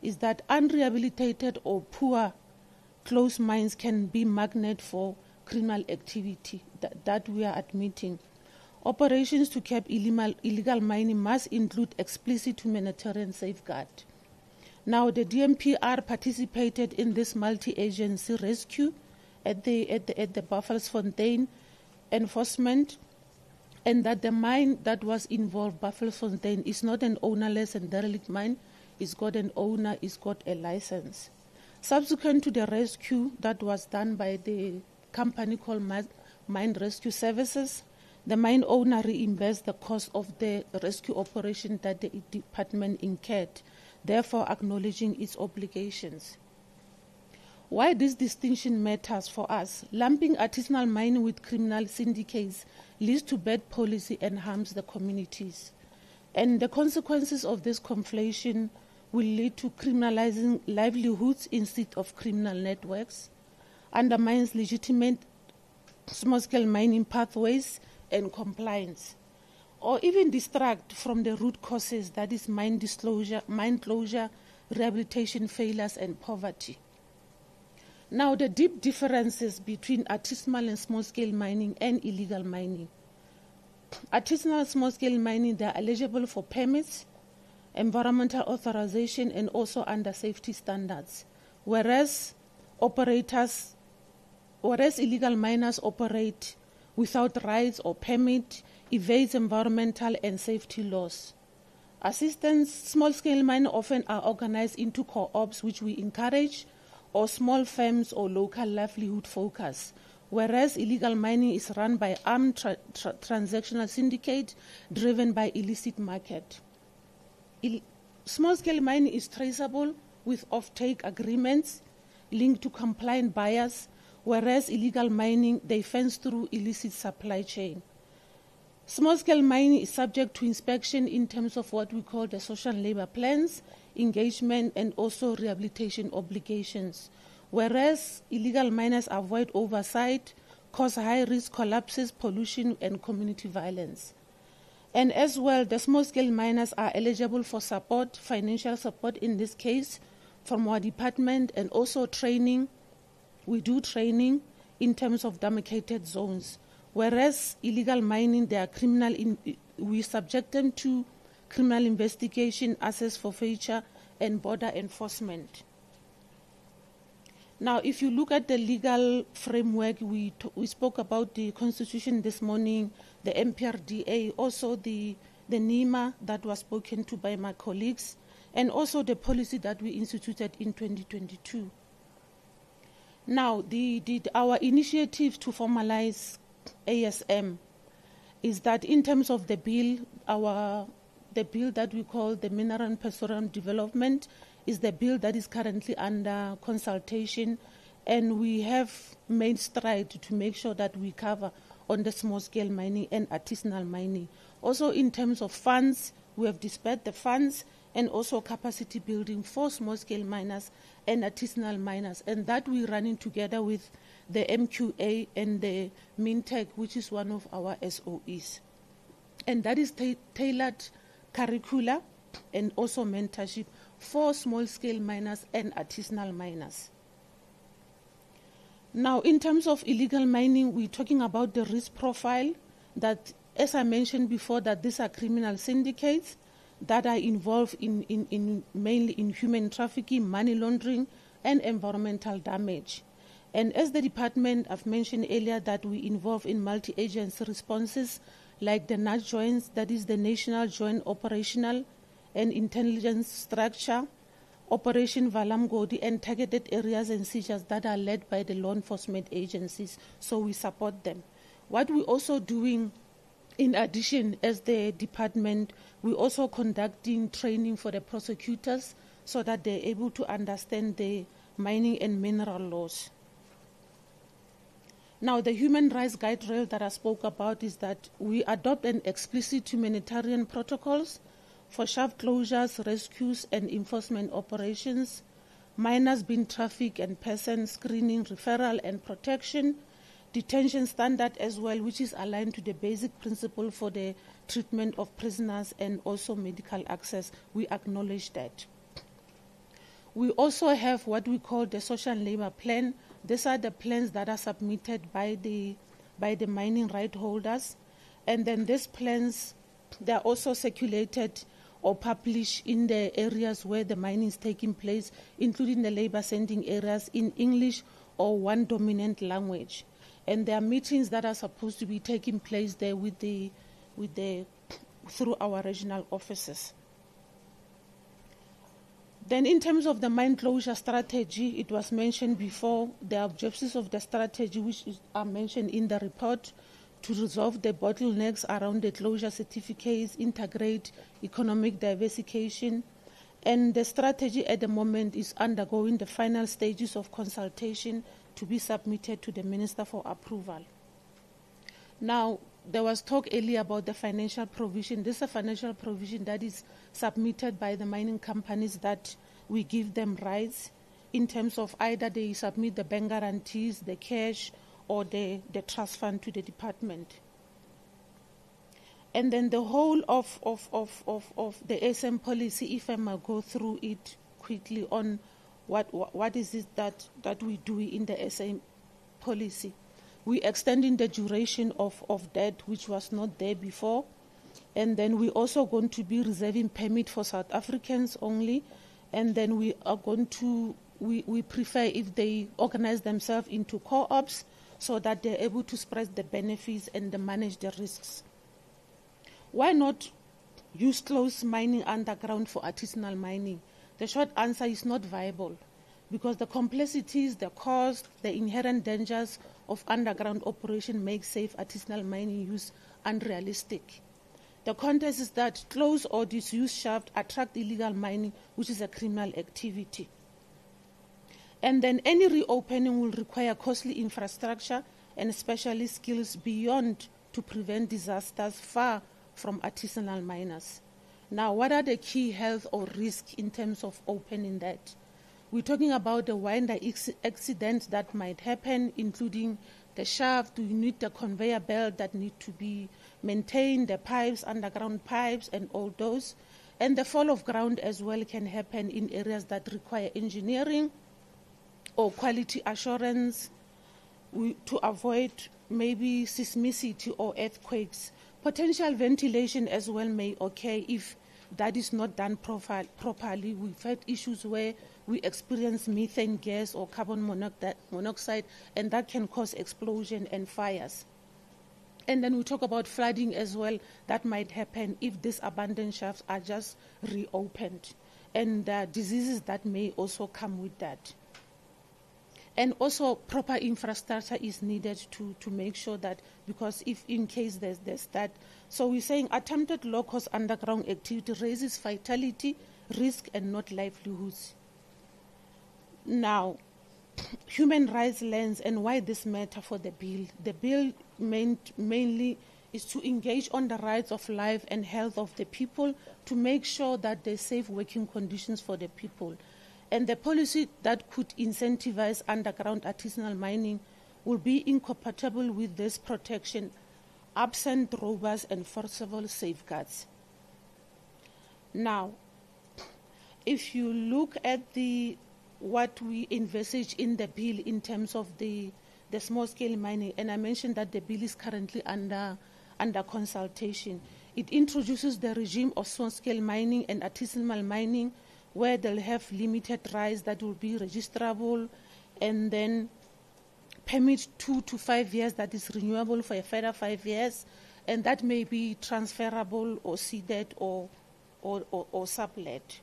is that unrehabilitated or poor closed mines can be magnet for criminal activity that we are admitting. Operations to curb illegal mining must include explicit humanitarian safeguard. Now, the DMPR participated in this multi-agency rescue at the Buffelsfontein enforcement, and that the mine that was involved, Buffelsfontein, is not an ownerless and derelict mine. It's got an owner, it's got a license. Subsequent to the rescue that was done by the company called Mine Rescue Services, the mine owner reimbursed the cost of the rescue operation that the department incurred, therefore acknowledging its obligations. Why this distinction matters for us: lumping artisanal mining with criminal syndicates leads to bad policy and harms the communities. And the consequences of this conflation will lead to criminalizing livelihoods instead of criminal networks, undermines legitimate small-scale mining pathways and compliance, or even distract from the root causes, that is mine closure, rehabilitation failures, and poverty. Now, the deep differences between artisanal and small-scale mining and illegal mining. Artisanal small-scale mining, they are eligible for permits, environmental authorization, and also under safety standards, whereas illegal miners operate without rights or permit, evades environmental and safety laws. Assistance small-scale miners often are organized into co-ops, which we encourage, or small firms or local livelihood focus, whereas illegal mining is run by armed transactional syndicate driven by illicit market. Small-scale mining is traceable with off-take agreements linked to compliant buyers, whereas illegal mining, they fence through illicit supply chain. Small-scale mining is subject to inspection in terms of what we call the social labor plans, engagement, and also rehabilitation obligations, whereas illegal miners avoid oversight, cause high-risk collapses, pollution, and community violence. And as well, the small-scale miners are eligible for support, financial support in this case, from our department, and also training. We do training in terms of demarcated zones, whereas illegal mining, they are criminal. We subject them to criminal investigation, access forfeiture, and border enforcement. Now, if you look at the legal framework, we spoke about the Constitution this morning, the MPRDA, also the NEMA that was spoken to by my colleagues, and also the policy that we instituted in 2022. Now, our initiative to formalize ASM is that in terms of the bill, the bill that we call the Mineral and Petroleum Development is the bill that is currently under consultation, and we have made stride to make sure that we cover on the small-scale mining and artisanal mining. Also, in terms of funds, we have dispersed the funds and also capacity building for small-scale miners and artisanal miners, and that we're running together with the MQA and the MinTech, which is one of our SOEs. And that is tailored curricula and also mentorship for small-scale miners and artisanal miners. Now, in terms of illegal mining, we're talking about the risk profile that, as I mentioned before, that these are criminal syndicates that are involved in mainly in human trafficking, money laundering, and environmental damage. And as the department, I've mentioned earlier that we involve in multi-agency responses like the NAT joints, that is the National Joint Operational and Intelligence Structure, Operation Vala, Umgodi, and targeted areas and seizures that are led by the law enforcement agencies, so we support them. What we're also doing, in addition, as the department, we're also conducting training for the prosecutors so that they're able to understand the mining and mineral laws. Now, the human rights guide rail that I spoke about is that we adopt an explicit humanitarian protocols for shaft closures, rescues, and enforcement operations, miners being trafficked and person screening, referral, and protection, detention standard as well, which is aligned to the basic principle for the treatment of prisoners and also medical access. We acknowledge that. We also have what we call the social labor plan. These are the plans that are submitted by the mining right holders. And then these plans, they are also circulated or published in the areas where the mining is taking place, including the labor sending areas, in English or one dominant language. And there are meetings that are supposed to be taking place there through our regional offices. Then in terms of the mine closure strategy, it was mentioned before, the objectives of the strategy, which are mentioned in the report, to resolve the bottlenecks around the closure certificates, integrate economic diversification, And the strategy at the moment is undergoing the final stages of consultation to be submitted to the Minister for approval. Now, there was talk earlier about the financial provision. This is a financial provision that is submitted by the mining companies that we give them rights in terms of either they submit the bank guarantees, the cash, or the trust fund to the department. And then the whole of the SM policy, if I might go through it quickly on what is it that we do in the SM policy. We extending the duration of debt, which was not there before. And then we're also going to be reserving permit for South Africans only. And then we are going to, we prefer if they organize themselves into co-ops so that they're able to spread the benefits and manage the risks. Why not use closed mining underground for artisanal mining? The short answer is not viable because the complexities, the cost, the inherent dangers of underground operation make safe artisanal mining use unrealistic. The context is that closed or disused shafts attract illegal mining, which is a criminal activity. And then any reopening will require costly infrastructure and specialist skills beyond to prevent disasters far from artisanal miners. Now, what are the key health or risks in terms of opening that? We're talking about the winder accidents that might happen, including the shaft, we need the conveyor belt that need to be maintained, the pipes, underground pipes, and all those. And the fall of ground as well can happen in areas that require engineering or quality assurance to avoid maybe seismicity or earthquakes. Potential ventilation as well may occur if that is not done properly. We've had issues where we experience methane gas or carbon monoxide, and that can cause explosion and fires. And then we talk about flooding as well. That might happen if these abandoned shafts are just reopened, and diseases that may also come with that. And also proper infrastructure is needed to make sure that, because if in case there's that. So we're saying attempted low-cost underground activity raises fatality, risk, and not livelihoods. Now, human rights lens and why this matter for the bill. The bill mainly is to engage on the rights of life and health of the people to make sure that there's safe working conditions for the people. And the policy that could incentivize underground artisanal mining will be incompatible with this protection, absent robust and enforceable safeguards. Now, if you look at what we envisage in the bill in terms of the small-scale mining, and I mentioned that the bill is currently under consultation. It introduces the regime of small-scale mining and artisanal mining, where they'll have limited rights that will be registrable, and then permit 2 to 5 years that is renewable for a further 5 years, and that may be transferable or ceded or sublet.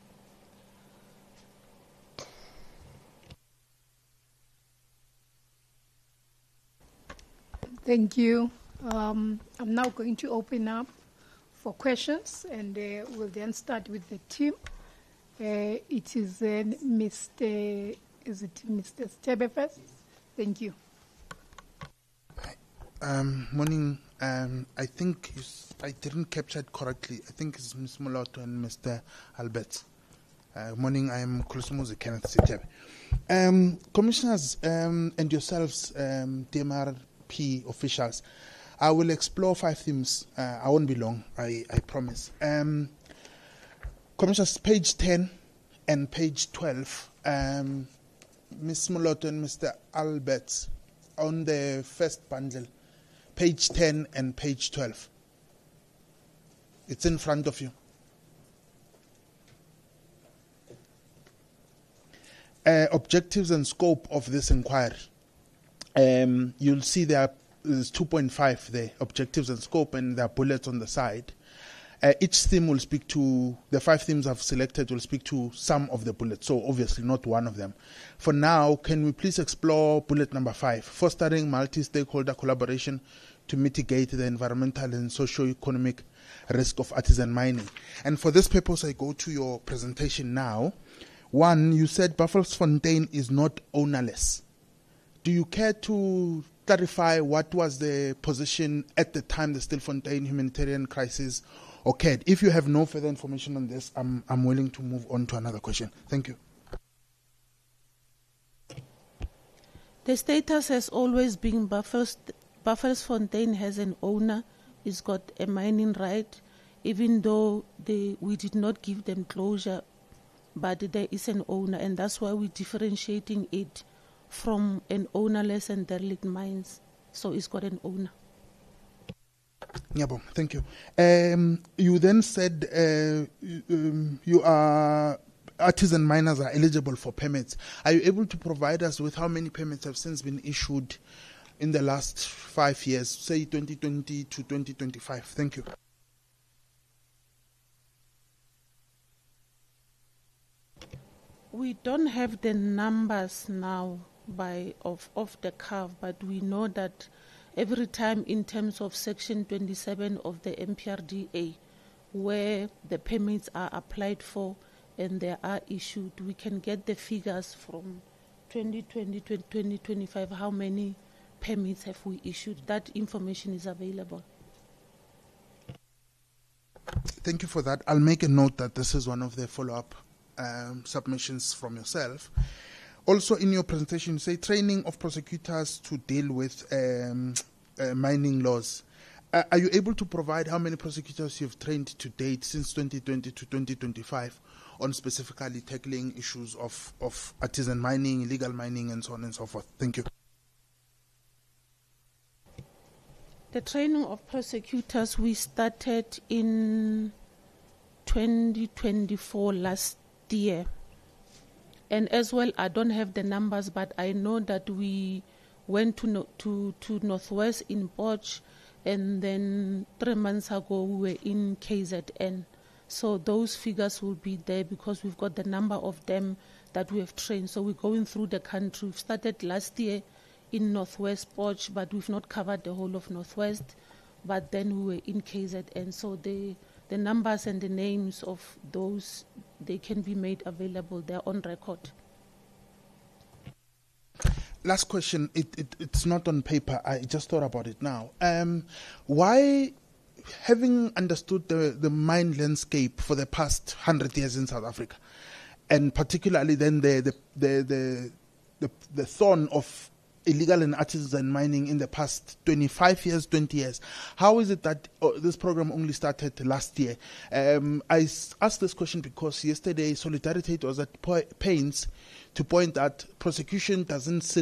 Thank you. I'm now going to open up for questions, and we'll then start with the team. It is Mr. Stebe first? Thank you. Morning. I think I didn't capture it correctly. I think it's Ms. Moloto and Mr. Albert. Morning. I am Kulusumuzi Kenneth Sitebe. Commissioners and yourselves, DMRP officials, I will explore 5 themes. I won't be long, I promise. Commissioners, page 10 and page 12, Ms. Moloto and Mr. Albert, on the first bundle, page 10 and page 12. It's in front of you. Objectives and scope of this inquiry. You'll see there's 2.5 there, objectives and scope, and there are bullets on the side. Each theme will speak to, the 5 themes I've selected will speak to some of the bullets, so obviously not one of them. For now, can we please explore bullet number 5, fostering multi-stakeholder collaboration to mitigate the environmental and socio-economic risk of artisan mining. And for this purpose, I go to your presentation now. One, you said Buffelsfontein is not ownerless. Do you care to clarify what was the position at the time the Stilfontein humanitarian crisis occurred? If you have no further information on this, I'm willing to move on to another question. Thank you. The status has always been Buffelsfontein has an owner. It's got a mining right, even though we did not give them closure, but there is an owner, and that's why we're differentiating it from an ownerless and derelict mines. So it's got an owner. Nyabo, thank you. You then said you are artisan miners are eligible for permits. Are you able to provide us with how many permits have since been issued in the last 5 years, say 2020 to 2025? Thank you. We don't have the numbers now off the cuff, but we know that every time in terms of Section 27 of the MPRDA, where the permits are applied for and they are issued, we can get the figures from 2020 to 2025, how many permits have we issued. That information is available. Thank you for that. I'll make a note that this is one of the follow-up submissions from yourself. Also, in your presentation, you say training of prosecutors to deal with mining laws. Are you able to provide how many prosecutors you've trained to date since 2020 to 2025 on specifically tackling issues of artisan mining, illegal mining, and so on and so forth? Thank you. The training of prosecutors, we started in 2024 last year. And as well, I don't have the numbers, but I know that we went to Northwest in Potch, and then 3 months ago we were in KZN. So those figures will be there because we've got the number of them that we have trained. So we're going through the country. We've started last year in Northwest Potch, but we've not covered the whole of Northwest. But then we were in KZN. So the numbers and the names of those, they can be made available. They're on record. Last question. It's not on paper. I just thought about it now. Why, having understood the mine landscape for the past 100 years in South Africa, and particularly then the thorn of illegal and artisan mining in the past 25 years, 20 years. How is it that this program only started last year? I asked this question because yesterday Solidarity was at pains to point that prosecution doesn't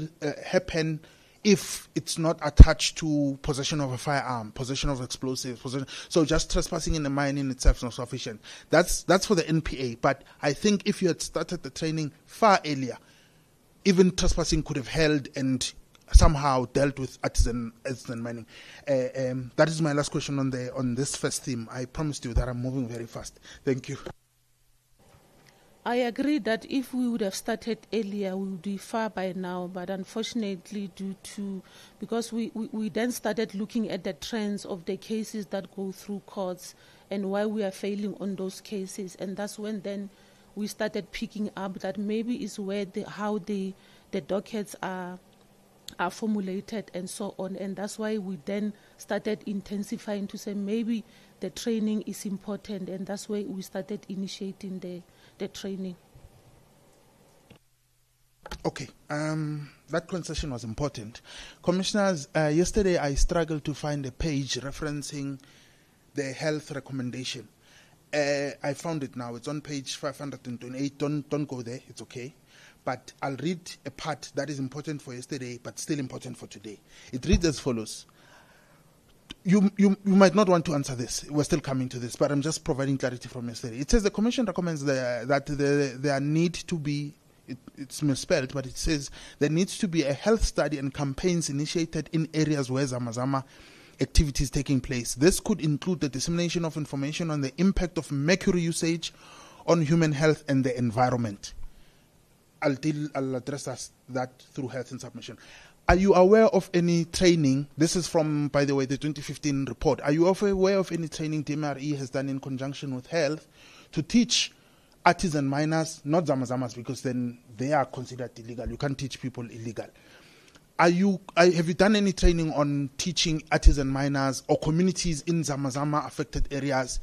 happen if it's not attached to possession of a firearm, possession of explosives, so just trespassing in the mine in itself is not sufficient. That's for the NPA. But I think if you had started the training far earlier, even trespassing could have held and somehow dealt with artisan mining. That is my last question on this first theme. I promised you that I'm moving very fast. Thank you. I agree that if we would have started earlier, we would be far by now. But unfortunately, because we then started looking at the trends of the cases that go through courts and why we are failing on those cases, and that's when then we started picking up that maybe it's where how the dockets are formulated and so on, and that's why we then started intensifying to say maybe the training is important, and that's why we started initiating the training. Okay, that concession was important. Commissioners, yesterday I struggled to find a page referencing the health recommendation. I found it now. It's on page 528. Don't go there. It's okay. But I'll read a part that is important for yesterday, but still important for today. It reads as follows. You might not want to answer this. We're still coming to this, but I'm just providing clarity from yesterday. It says the Commission recommends that there need to be, it's misspelled, but it says there needs to be a health study and campaigns initiated in areas where Zamazama activities taking place. This could include the dissemination of information on the impact of mercury usage on human health and the environment. I'll address that through health and submission. Are you aware of any training? This is from, by the way, the 2015 report. Are you aware of any training DMRE has done in conjunction with health to teach artisan miners, not zamazamas, because then they are considered illegal. You can't teach people illegal. Have you done any training on teaching artisan miners or communities in zamazama affected areas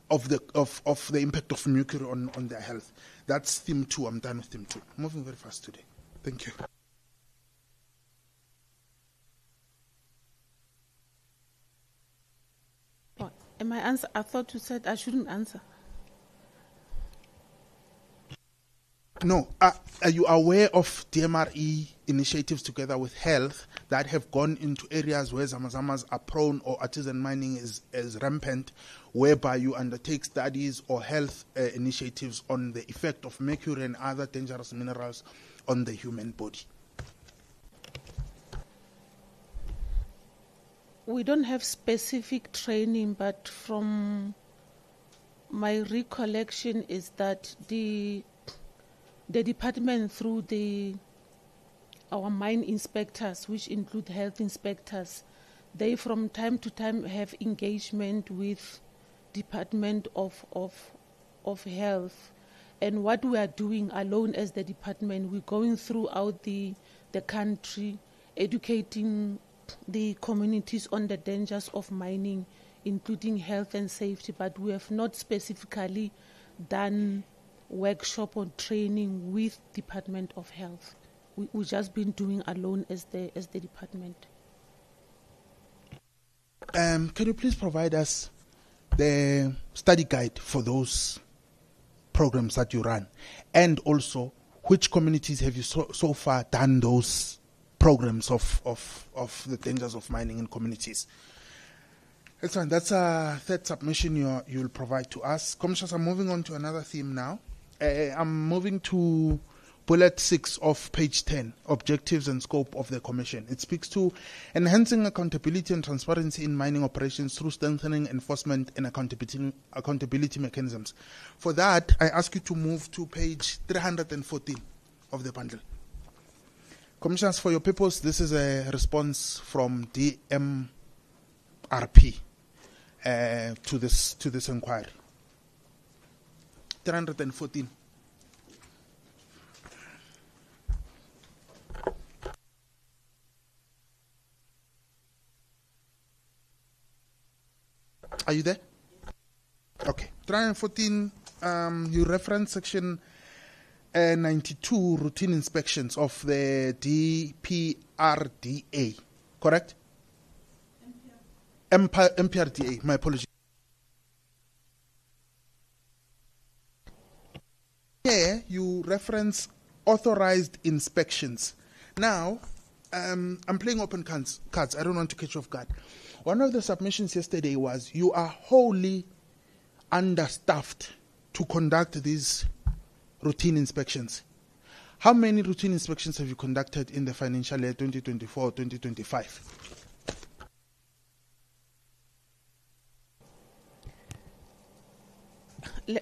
of the impact of mercury on their health? That's theme 2. I'm done with theme 2. Moving very fast today. Thank you. Am I answer? I thought you said I shouldn't answer. No. Are you aware of DMRE initiatives together with health that have gone into areas where zamazamas are prone or artisan mining is rampant, whereby you undertake studies or health initiatives on the effect of mercury and other dangerous minerals on the human body? We don't have specific training, but from my recollection is that the department, through our mine inspectors, which include health inspectors, they from time to time have engagement with Department of Health. And what we are doing alone as the department, we're going throughout the country, educating the communities on the dangers of mining, including health and safety, but we have not specifically done workshop or training with Department of Health. We've just been doing alone as the department. Can you please provide us the study guide for those programs that you run, and also which communities have you so far done those programs of the dangers of mining in communities? Excellent. That's a third submission you'll provide to us. Commissioners, I'm moving on to another theme now. I'm moving to bullet 6 of page 10, objectives and scope of the commission. It speaks to enhancing accountability and transparency in mining operations through strengthening enforcement and accountability mechanisms. For that, I ask you to move to page 314 of the bundle. Commissioners, for your purpose, this is a response from DMRP to this inquiry. 314. Are you there? Okay. 314, you reference section 92, routine inspections of the DPRDA, correct? MPRDA, my apologies. Here, you reference authorized inspections. Now, I'm playing open cards. I don't want to catch you off guard. One of the submissions yesterday was you are wholly understaffed to conduct these routine inspections. How many routine inspections have you conducted in the financial year 2024-2025?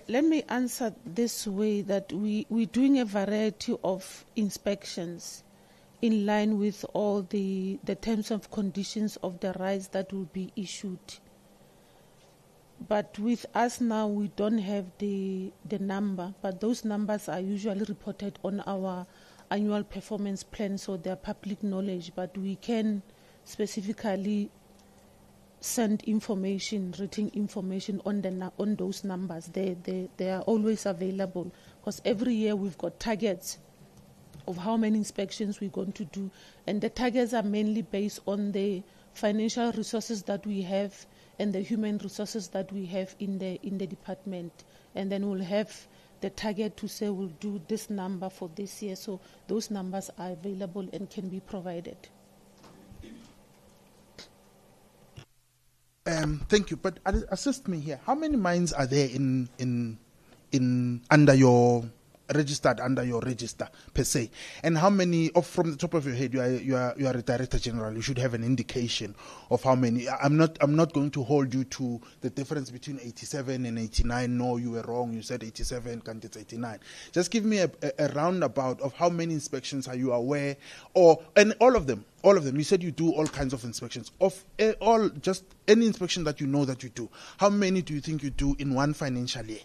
Let me answer this way, that we're doing a variety of inspections in line with all the terms and conditions of the rights that will be issued. But with us now, we don't have the number, but those numbers are usually reported on our annual performance plan, so they're public knowledge, but we can specifically send information, written information on those numbers. They are always available, because every year we've got targets of how many inspections we're going to do, and the targets are mainly based on the financial resources that we have and the human resources that we have in the department, and then we'll have the target to say we'll do this number for this year. So those numbers are available and can be provided. Thank you, but assist me here. How many mines are there in under your registered under your register per se, and how many from the top of your head you are a director general. You should have an indication of how many. I'm not going to hold you to the difference between 87 and 89. No, you were wrong. You said 87, can't it's 89. Just give me a roundabout of how many inspections are you aware, and all of them. All of them. You said you do all kinds of inspections. Of all, just any inspection that you know that you do. How many do you think you do in one financial year?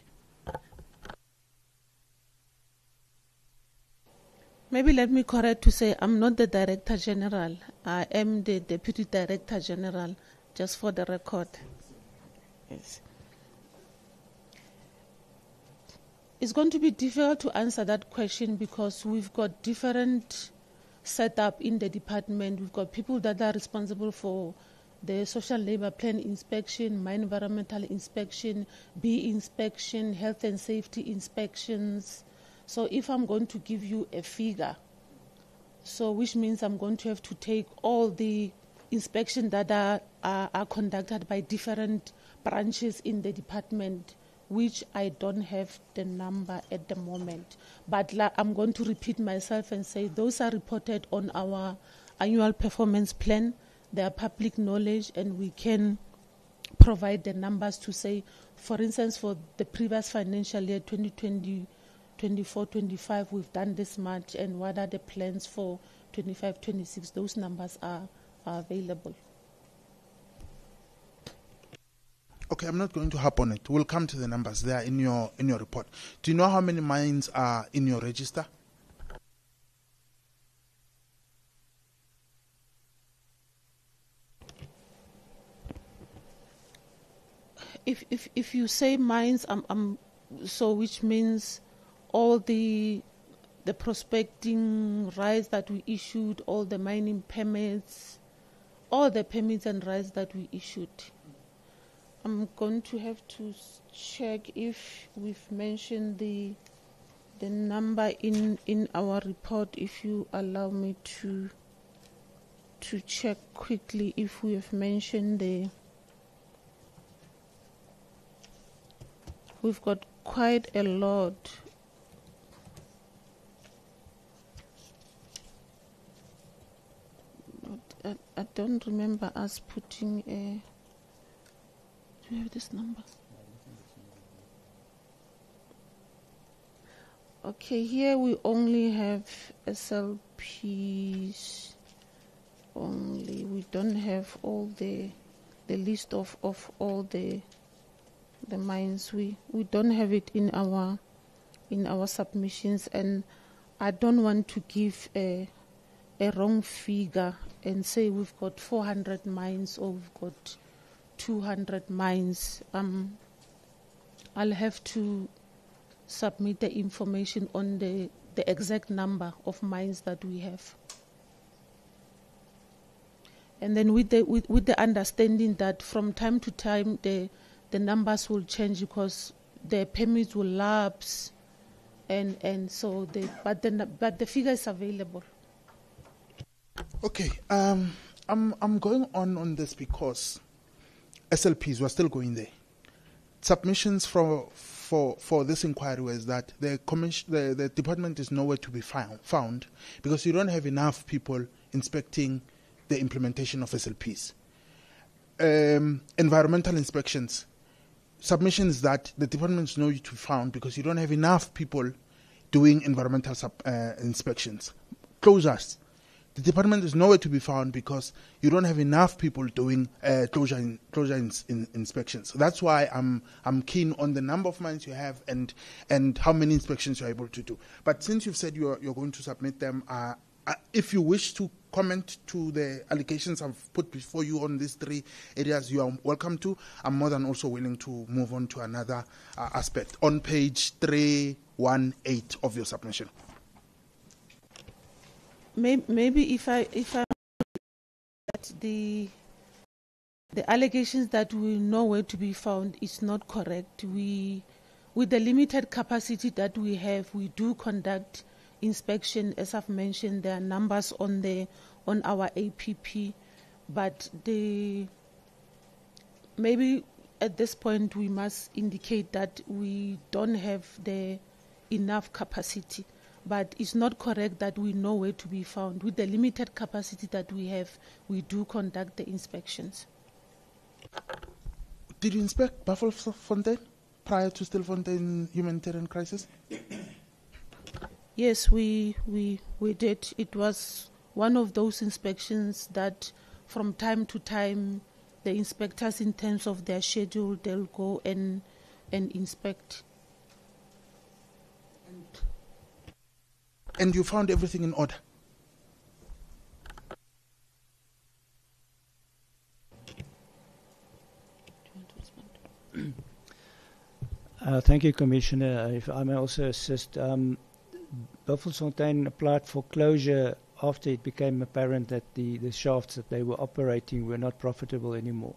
Maybe let me correct to say I'm not the Director General. I am the Deputy Director General, just for the record. Yes. It's going to be difficult to answer that question because we've got different setup in the department. We've got people that are responsible for the social labor plan inspection, mine environmental inspection, bee inspection, health and safety inspections. So if I'm going to give you a figure, so which means I'm going to have to take all the inspections that are conducted by different branches in the department, which I don't have the number at the moment. But I'm going to repeat myself and say those are reported on our annual performance plan. They are public knowledge, and we can provide the numbers to say, for instance, for the previous financial year, 2020, 24-25, we've done this much, and what are the plans for 25-26? Those numbers are available. Okay, I'm not going to harp on it. We'll come to the numbers there in your report. Do you know how many mines are in your register? If you say mines, so which means all the prospecting rights that we issued, all the mining permits, all the permits and rights that we issued. I'm going to have to check if we've mentioned the number in our report, if you allow me to check quickly if we have mentioned we've got quite a lot. I don't remember us putting a... Do you have this number? Okay, here we only have SLPs only. We don't have all the list of all the mines. We don't have it in our submissions, and I don't want to give a wrong figure and say we've got 400 mines or we've got 200 mines. I'll have to submit the information on the exact number of mines that we have. And then with the understanding that from time to time the numbers will change because the permits will lapse, and so but the figure is available. Okay, I'm going on this because SLPs were still going there. Submissions for this inquiry was that the department is nowhere to be found because you don't have enough people inspecting the implementation of SLPs. Environmental inspections, submissions that the department is nowhere to be found because you don't have enough people doing environmental inspections. Closures. The department is nowhere to be found because you don't have enough people doing closure inspections. That's why I'm keen on the number of mines you have and how many inspections you're able to do. But since you've said you're going to submit them, if you wish to comment to the allegations I've put before you on these three areas, you are welcome to. I'm more than also willing to move on to another aspect on page 318 of your submission. Maybe if I that the allegations that we know where to be found is not correct. With the limited capacity that we have, we do conduct inspection. As I've mentioned, there are numbers on our APP, but maybe at this point we must indicate that we don't have the enough capacity. But it's not correct that we know where to be found. With the limited capacity that we have, we do conduct the inspections. Did you inspect Buffelsfontein prior to Stilfontein humanitarian crisis? Yes, we did. It was one of those inspections that from time to time the inspectors, in terms of their schedule, they'll go and inspect. And you found everything in order? Thank you, Commissioner. If I may also assist, Buffelsfontein applied for closure after it became apparent that the shafts that they were operating were not profitable anymore.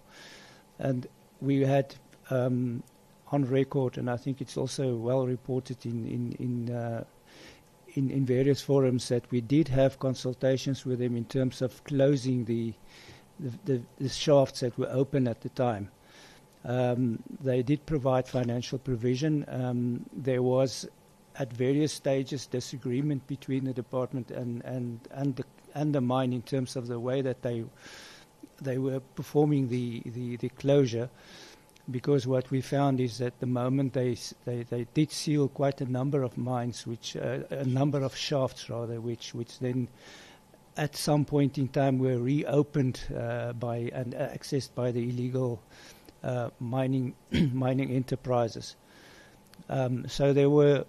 And we had on record, and I think it's also well reported in various forums, that we did have consultations with them in terms of closing the shafts that were open at the time. They did provide financial provision. There was, at various stages, disagreement between the department and the mine in terms of the way that they were performing the closure. Because what we found is that the moment they did seal quite a number of mines, a number of shafts rather, which then at some point in time were reopened and accessed by the illegal mining enterprises. So there were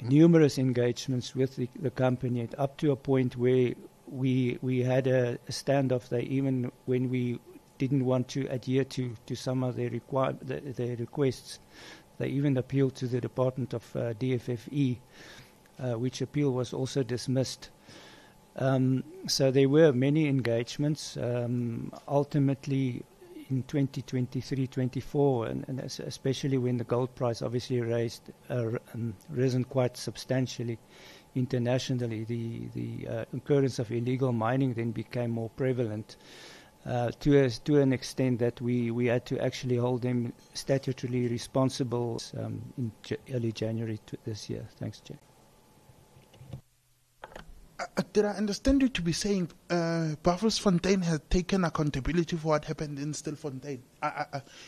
numerous engagements with the company up to a point where we had a standoff there, even when we didn't want to adhere to some of their requests. They even appealed to the Department of DFFE, which appeal was also dismissed. So there were many engagements. Ultimately, in 2023-24, and especially when the gold price obviously risen quite substantially internationally, the occurrence of illegal mining then became more prevalent. To an extent that we had to actually hold them statutorily responsible in early January this year. Thanks, Chair. Did I understand you to be saying Buffelsfontein has taken accountability for what happened in Stilfontein?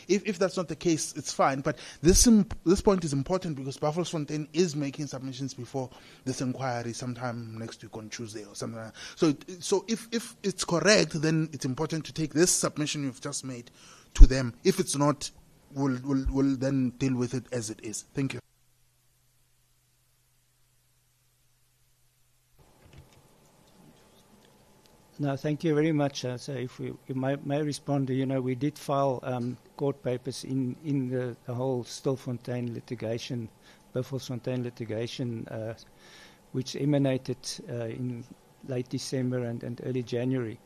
If that's not the case, it's fine. But this point is important because Buffelsfontein is making submissions before this inquiry sometime next week on Tuesday or something like that. So if it's correct, then it's important to take this submission you've just made to them. If it's not, we'll then deal with it as it is. Thank you. No, thank you very much. So if we may respond, we did file court papers in the whole Stilfontein litigation, Buffelsfontein litigation, which emanated in late December and early January.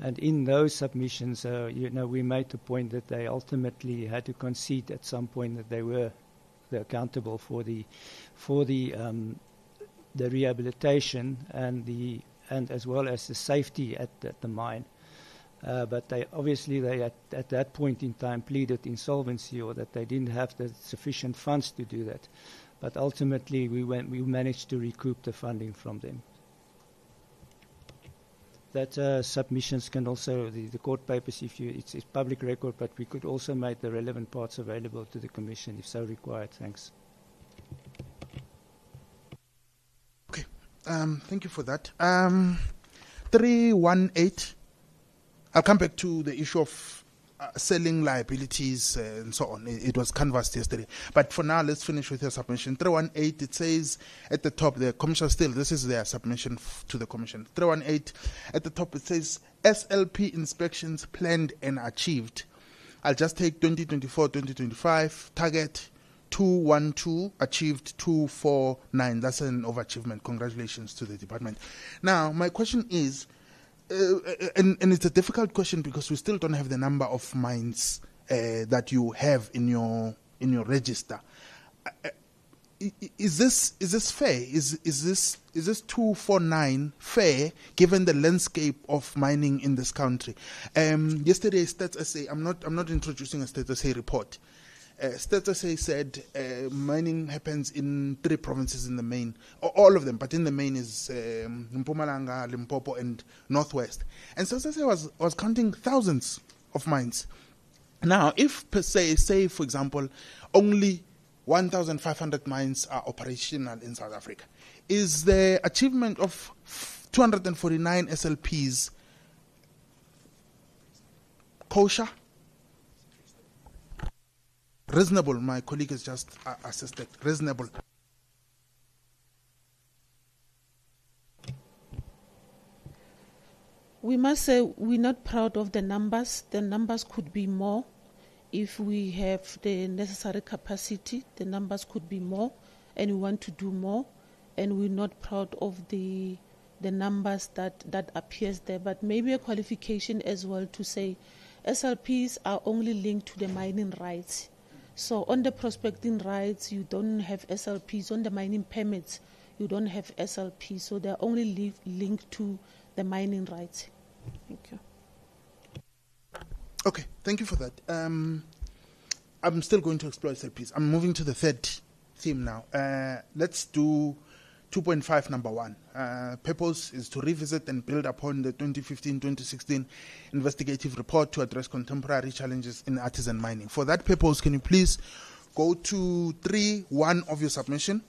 And in those submissions, we made the point that they ultimately had to concede at some point that they were accountable for the rehabilitation and as well as the safety at the mine. But they at that point in time pleaded insolvency, or that they didn't have the sufficient funds to do that. But ultimately we managed to recoup the funding from them. That submissions can also, the court papers, it's public record, but we could also make the relevant parts available to the Commission if so required. Thanks. Thank you for that. 318. I'll come back to the issue of selling liabilities and so on. It was canvassed yesterday. But for now, let's finish with your submission. 318, it says at the top, the Commission still, this is their submission to the Commission. 318, at the top, it says SLP inspections planned and achieved. I'll just take 2024-2025 target. 212, achieved 249. That's an overachievement. Congratulations to the department. Now, my question is, and it's a difficult question because we still don't have the number of mines that you have in your register. Is this fair? Is this 249 fair given the landscape of mining in this country? Yesterday, Stats SA. I'm not introducing a Stats SA report. Stats said mining happens in 3 provinces in the main, all of them, but in the main is Mpumalanga, Limpopo, and Northwest. And Stats was counting thousands of mines. Now, if per se, say for example, only 1,500 mines are operational in South Africa, is the achievement of 249 SLPs kosher? Reasonable, my colleague has just assisted. Reasonable. We must say we're not proud of the numbers. The numbers could be more. If we have the necessary capacity, the numbers could be more, and we want to do more. And we're not proud of the numbers that appears there. But maybe a qualification as well to say SLPs are only linked to the mining rights. So on the prospecting rights, you don't have SLPs. On the mining permits, you don't have SLPs. So they're only linked to the mining rights. Thank you. Okay, thank you for that. I'm still going to explore SLPs. I'm moving to the third theme now. Let's do 2.5, number 1. Purpose is to revisit and build upon the 2015-2016 investigative report to address contemporary challenges in artisan mining. For that purpose, can you please go to 3.1 of your submission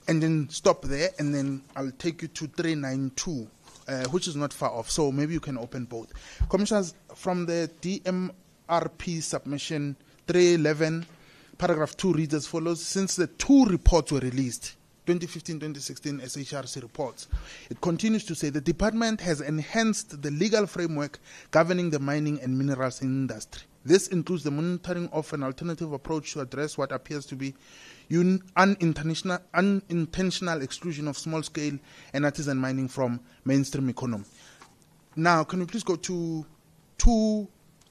and then stop there, and then I'll take you to 3.92, which is not far off. So maybe you can open both. Commissioners, from the DMRP submission 3.11, paragraph 2 reads as follows. Since the 2 reports were released, 2015-2016 SHRC reports, it continues to say the department has enhanced the legal framework governing the mining and minerals industry. This includes the monitoring of an alternative approach to address what appears to be unintentional exclusion of small-scale and artisan mining from mainstream economy. Now, can you please go to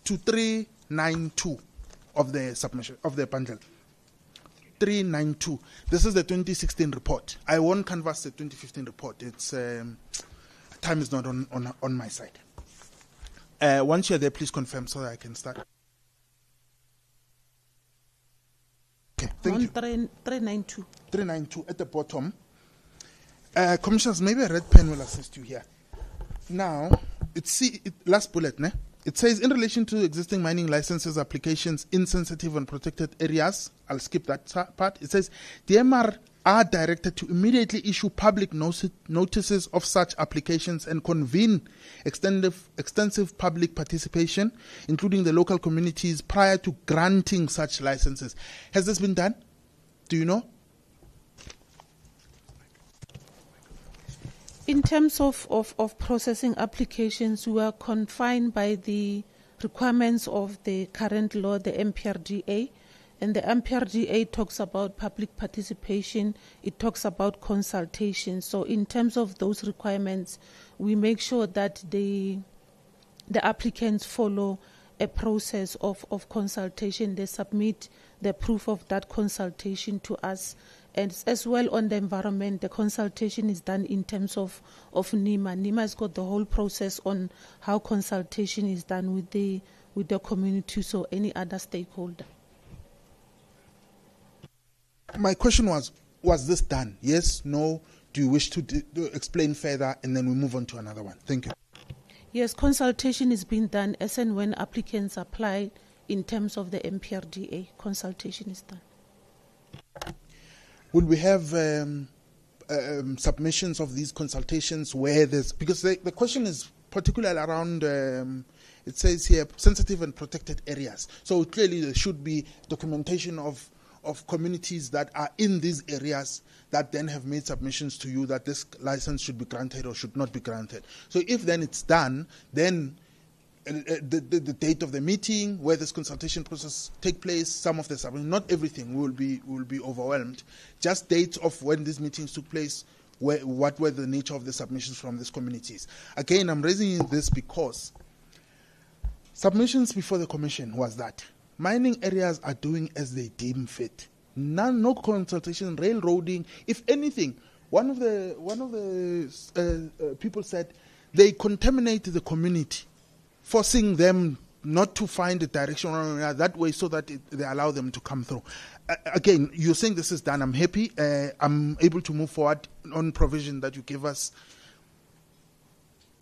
392 of the submission of the bundle? 392. This is the 2016 report. I won't canvass the 2015 report. It's time is not on my side. Once you're there, please confirm so that I can start. Okay, thank you. 392. 392 at the bottom. Commissioners, maybe a red pen will assist you here. Now, last bullet, ne? It says, in relation to existing mining licenses applications in sensitive and protected areas, I'll skip that part. It says, the MR are directed to immediately issue public notices of such applications and convene extensive public participation, including the local communities, prior to granting such licenses. Has this been done? Do you know? In terms of processing applications, we are confined by the requirements of the current law, the MPRDA. And the MPRDA talks about public participation, it talks about consultation. So in terms of those requirements, we make sure that the applicants follow a process of consultation. They submit the proof of that consultation to us. And as well on the environment, the consultation is done in terms of NEMA. NEMA has got the whole process on how consultation is done with the community, or any other stakeholder. My question was this done? Yes, no? Do you wish to explain further, and then we move on to another one? Thank you. Yes, consultation is being done as and when applicants apply in terms of the MPRDA. Consultation is done. Will we have submissions of these consultations where there's, because the question is particularly around, it says here, sensitive and protected areas. So clearly there should be documentation of communities that are in these areas that then have made submissions to you that this license should be granted or should not be granted. So if then it's done, then the date of the meeting, where this consultation process take place, some of the submissions, not everything will be overwhelmed, just dates of when these meetings took place, what were the nature of the submissions from these communities. Again, I'm raising this because submissions before the commission was that mining areas are doing as they deem fit. No consultation, railroading. If anything, one of the people said they contaminate the community, forcing them not to find a direction that way so that they allow them to come through. Again, you're saying this is done. I'm happy. I'm able to move forward on provision that you give us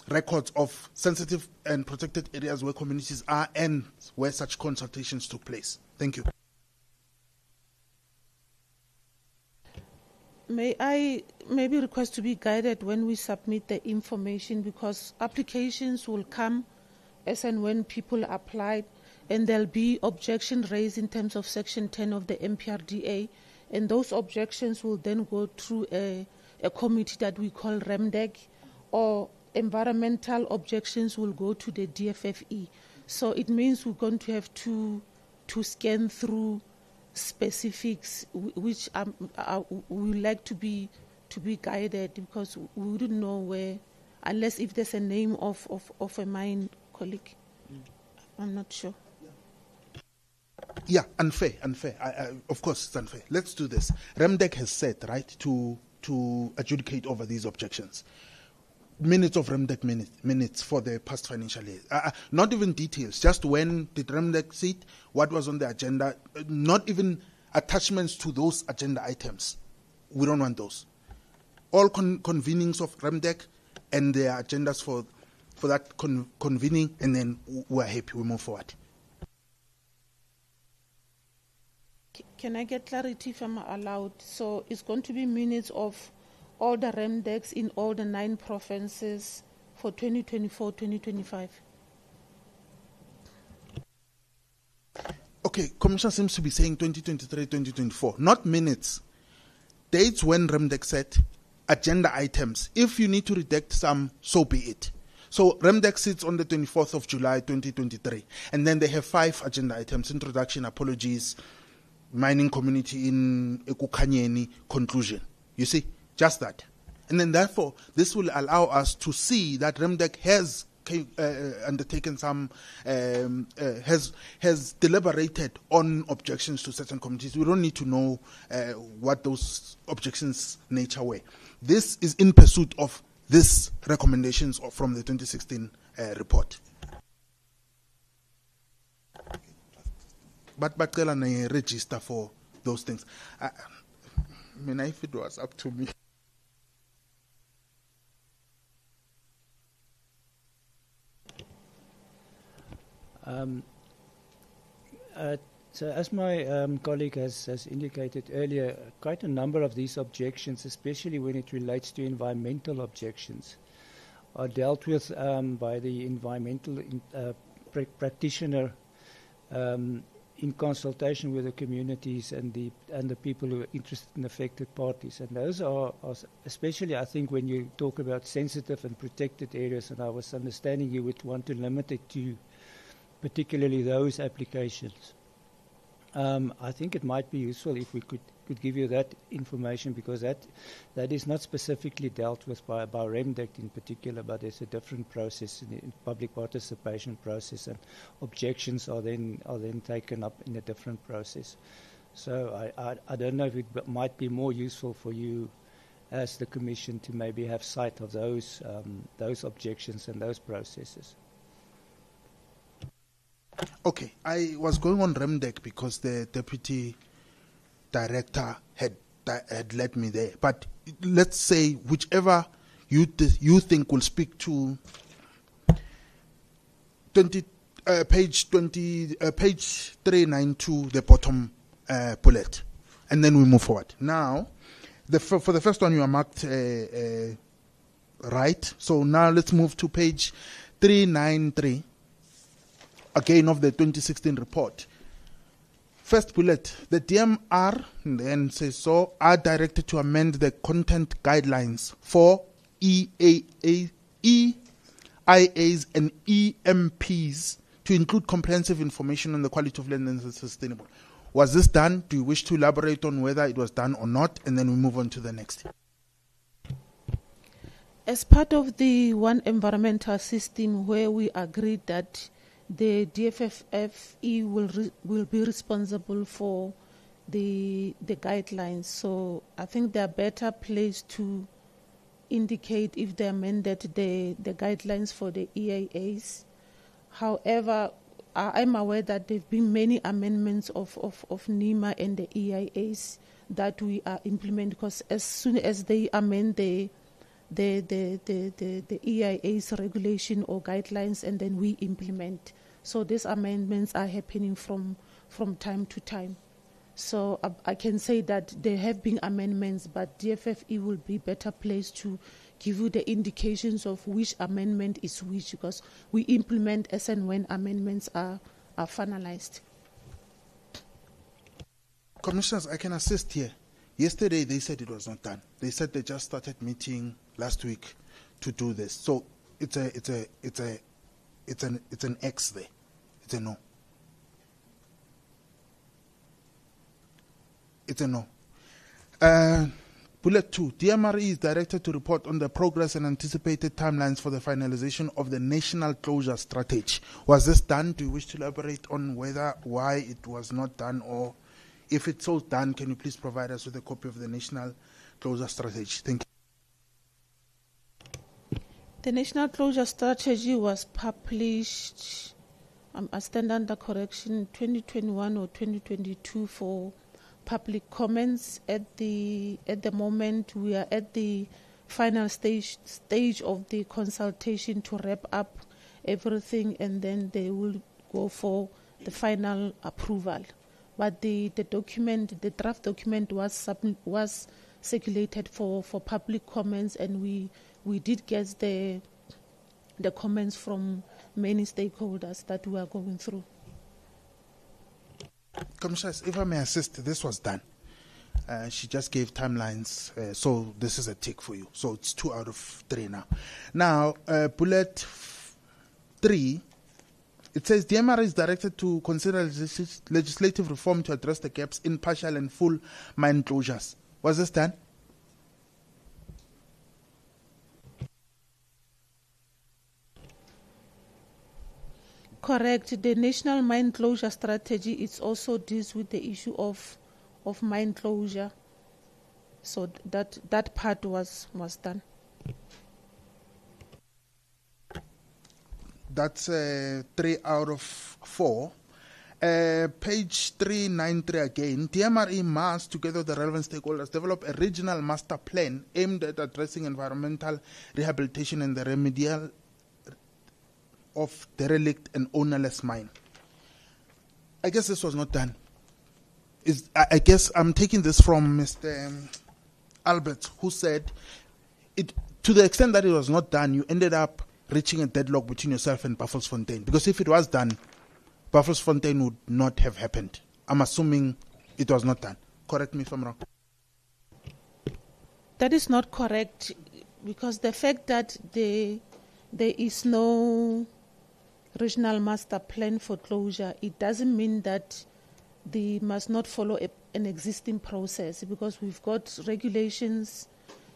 records of sensitive and protected areas where communities are and where such consultations took place. Thank you. May I maybe request to be guided when we submit the information, because applications will come as and when people applied, and there'll be objection raised in terms of Section 10 of the MPRDA, and those objections will then go through a committee that we call REMDEC, or environmental objections will go to the DFFE. So it means we're going to have to scan through specifics, which we would like to be guided, because we wouldn't know where, unless if there's a name of a mine colleague. I'm not sure. Yeah, unfair. Of course, it's unfair. Let's do this. REMDEC has said, right, to adjudicate over these objections. Minutes of REMDEC minutes for the past financial year. Not even details, just when did REMDEC sit, what was on the agenda, not even attachments to those agenda items. We don't want those. All convenings of REMDEC and their agendas for that convening, and then we're happy, we move forward. Can I get clarity if I'm allowed? So it's going to be minutes of all the REMDECs in all the 9 provinces for 2024-2025. Okay, Commissioner seems to be saying 2023-2024, not minutes. Dates when REMDEC said, agenda items. If you need to redact some, so be it. So REMDEC sits on the 24th of July 2023, and then they have 5 agenda items: introduction, apologies, mining community in Ekukanyeni, conclusion. You see? Just that. And then therefore, this will allow us to see that REMDEC has undertaken some, has deliberated on objections to certain communities. We don't need to know what those objections nature were. This is in pursuit of these recommendations from the 2016 report. But tell a register for those things. I mean, if it was up to me. So as my colleague has indicated earlier, quite a number of these objections, especially when it relates to environmental objections, are dealt with by the environmental practitioner in consultation with the communities and the people who are interested in affected parties. And those are especially, I think, when you talk about sensitive and protected areas, and I was understanding you would want to limit it to particularly those applications. I think it might be useful if we could give you that information, because that is not specifically dealt with by REMDEC in particular, but there's a different process in public participation process, and objections are then taken up in a different process. So I don't know if it might be more useful for you as the Commission to maybe have sight of those objections and those processes. Okay, I was going on REMDEC because the deputy director had led me there. But let's say whichever you think will speak to page 392, the bottom bullet, and then we move forward. Now, for the first one you are marked right. So now let's move to page 393. Again, of the 2016 report. First bullet, the DMR then says so are directed to amend the content guidelines for EIAs and EMPs to include comprehensive information on the quality of land and sustainable. Was this done? Do you wish to elaborate on whether it was done or not? And then we move on to the next. As part of the one environmental system where we agreed that the DFFE will be responsible for the guidelines. So I think they are better placed to indicate if they amended the guidelines for the EIAs. However, I'm aware that there have been many amendments of NEMA and the EIAs that we are implementing, because as soon as they amend the EIA's regulation or guidelines, and then we implement. So these amendments are happening from time to time. So I can say that there have been amendments, but DFFE will be better placed to give you the indications of which amendment is which, because we implement as and when amendments are finalized. Commissioners, I can assist here. Yesterday they said it was not done. They said they just started meeting last week to do this. So it's an X there. It's a no. It's a no. Bullet 2. DMRE is directed to report on the progress and anticipated timelines for the finalization of the national closure strategy. Was this done? Do you wish to elaborate on why it was not done, or if it's so done, can you please provide us with a copy of the national closure strategy? Thank you. The national closure strategy was published, I stand under correction, 2021 or 2022 for public comments. At the moment, we are at the final stage of the consultation to wrap up everything, and then they will go for the final approval. But the document, the draft document was circulated for public comments, and we did get the comments from many stakeholders that we are going through. Commissioners, if I may assist, this was done. She just gave timelines, so this is a tick for you. So it's 2 out of 3 now. Now, bullet 3, it says DMRE is directed to consider legislative reform to address the gaps in partial and full mine closures. Was this done? Correct. The national mine closure strategy is also deals with the issue of mine closure. So that part was done. That's 3 out of 4. Page 393 again. DMRE must, together with the relevant stakeholders, develop a regional master plan aimed at addressing environmental rehabilitation and the remedial of derelict and ownerless mine. I guess this was not done. I guess I'm taking this from Mr. Albert, who said it to the extent that it was not done, you ended up reaching a deadlock between yourself and Buffelsfontein. Because if it was done, Buffelsfontein would not have happened. I'm assuming it was not done. Correct me if I'm wrong. That is not correct, because the fact that there is no regional master plan for closure, it doesn't mean that they must not follow an existing process, because we've got regulations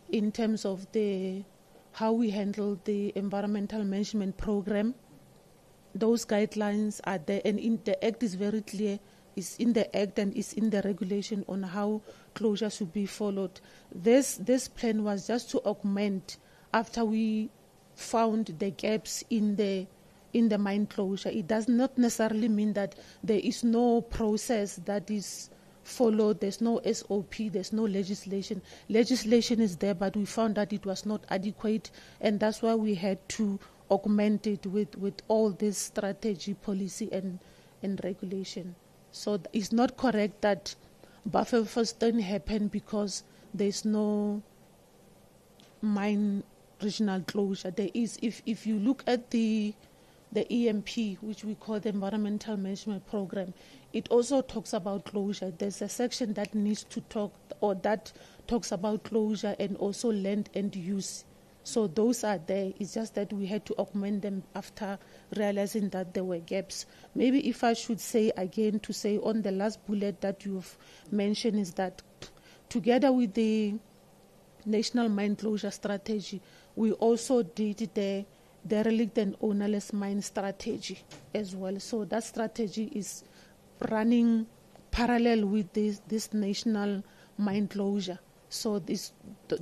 in terms of how we handle the environmental management program. Those guidelines are there, and the Act is very clear. It's in the Act and it's in the regulation on how closure should be followed. This plan was just to augment after we found the gaps in the mine closure. It does not necessarily mean that there is no process that is followed, there's no SOP, there's no legislation. Legislation is there, but we found that it was not adequate, and that's why we had to augment it with all this strategy, policy, and regulation. So it's not correct that Buffelsfontein happened because there's no mine regional closure. There is, if you look at the EMP, which we call the Environmental Management Program, it also talks about closure. There's a section that needs to talk, or that talks about closure and also land and use. So those are there. It's just that we had to augment them after realizing that there were gaps. Maybe if I should say again, to say on the last bullet that you've mentioned, is that together with the National Mine Closure Strategy, we also did the derelict and ownerless mine strategy as well. So that strategy is running parallel with this national mine closure. So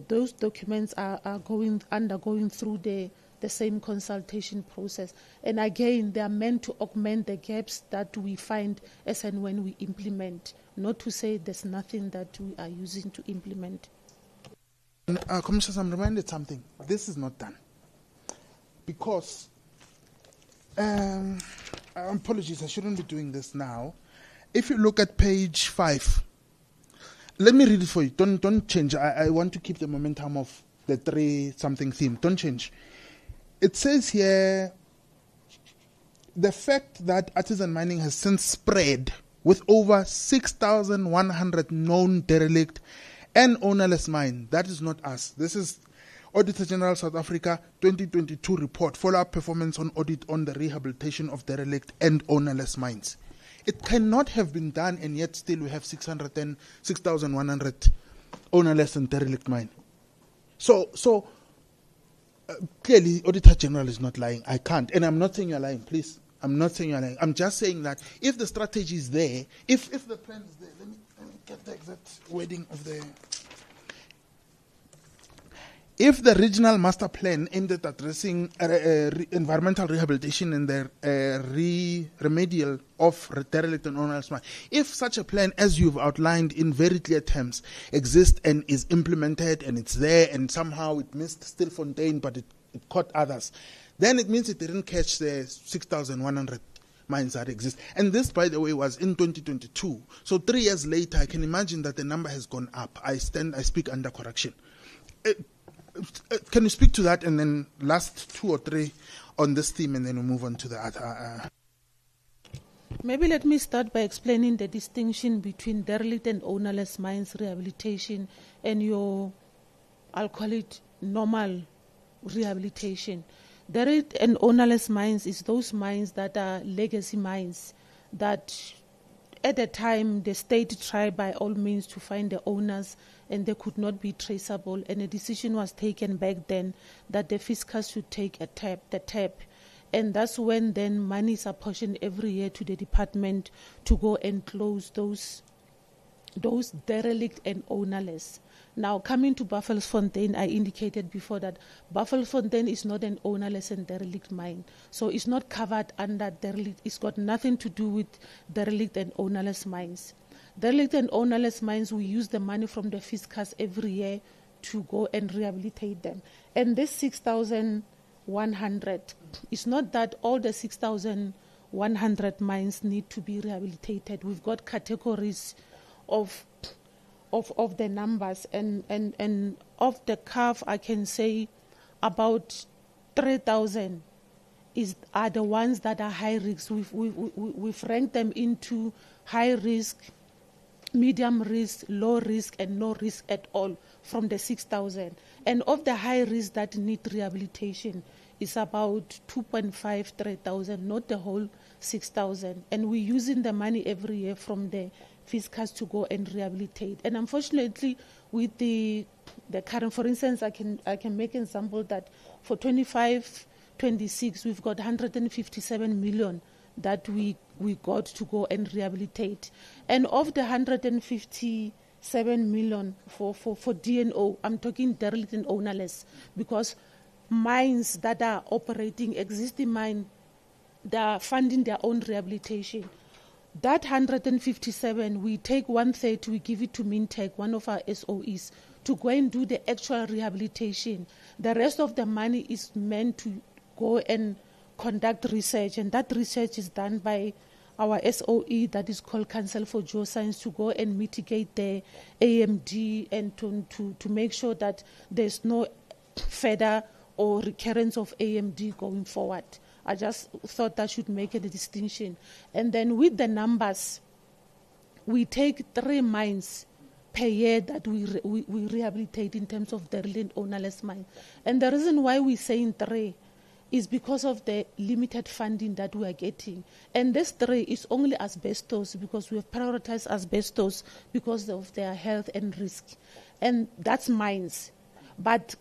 those documents are undergoing through the the same consultation process. And again, they are meant to augment the gaps that we find as and when we implement, not to say there's nothing that we are using to implement. Commissioners, I'm reminded something. This is not done. Because, apologies, I shouldn't be doing this now. If you look at page 5, let me read it for you. Don't change. I want to keep the momentum of the 3-something theme. Don't change. It says here, the fact that artisan mining has since spread with over 6,100 known derelict and ownerless mine. That is not us. This is Auditor General South Africa 2022 report, follow-up performance on audit on the rehabilitation of derelict and ownerless mines. It cannot have been done, and yet still we have 6,100 ownerless and derelict mine. So clearly, Auditor General is not lying. I can't, and I'm not saying you're lying, please. I'm not saying you're lying. I'm just saying that if the strategy is there, if the plan is there, let me get the exact wording of the... If the regional master plan aimed at addressing environmental rehabilitation and the remedial of derelict and ownerless mine, if such a plan, as you've outlined in very clear terms, exists and is implemented and it's there and somehow it missed Stilfontein but it caught others, then it means it didn't catch the 6,100 mines that exist. And this, by the way, was in 2022. So 3 years later, I can imagine that the number has gone up. I speak under correction. Can you speak to that, and then last 2 or 3 on this theme, and then we'll move on to the other? Maybe let me start by explaining the distinction between derelict and ownerless mines rehabilitation and your, I'll call it, normal rehabilitation. Derelict and ownerless mines is those mines that are legacy mines that at the time the state tried by all means to find the owners and they could not be traceable, and a decision was taken back then that the fiscus should take the tap. And that's when then money is apportioned every year to the department to go and close those derelict and ownerless. Now, coming to Buffelsfontein, I indicated before that Buffelsfontein is not an ownerless and derelict mine. So it's not covered under derelict. It's got nothing to do with derelict and ownerless mines. Derelict and ownerless mines, we use the money from the fiscus every year to go and rehabilitate them. And this 6,100, it's not that all the 6,100 mines need to be rehabilitated. We've got categories of the numbers, and off the cuff I can say about 3,000 are the ones that are high risk. We've ranked them into high risk, medium risk, low risk, and no risk at all from the 6,000. And of the high risk that need rehabilitation is about 2.5, 3,000, not the whole 6,000. And we're using the money every year from the fiscus to go and rehabilitate. And unfortunately, with the current, for instance, I can make an example that for 25-26, we've got 157 million that we got to go and rehabilitate. And of the 157 million for DNO, I'm talking derelict and ownerless, because mines that are operating, existing mine, they are funding their own rehabilitation. That 157, we take 1/3, we give it to Mintech, one of our SOEs, to go and do the actual rehabilitation. The rest of the money is meant to go and conduct research, and that research is done by our SOE that is called Council for Geoscience, to go and mitigate the AMD and to make sure that there's no further or recurrence of AMD going forward. I just thought that should make a distinction. And then with the numbers, we take 3 mines per year that we rehabilitate in terms of derelict ownerless mine. And the reason why we're saying 3 is because of the limited funding that we are getting. And this 3 is only asbestos, because we have prioritized asbestos because of their health and risk. And that's mines. But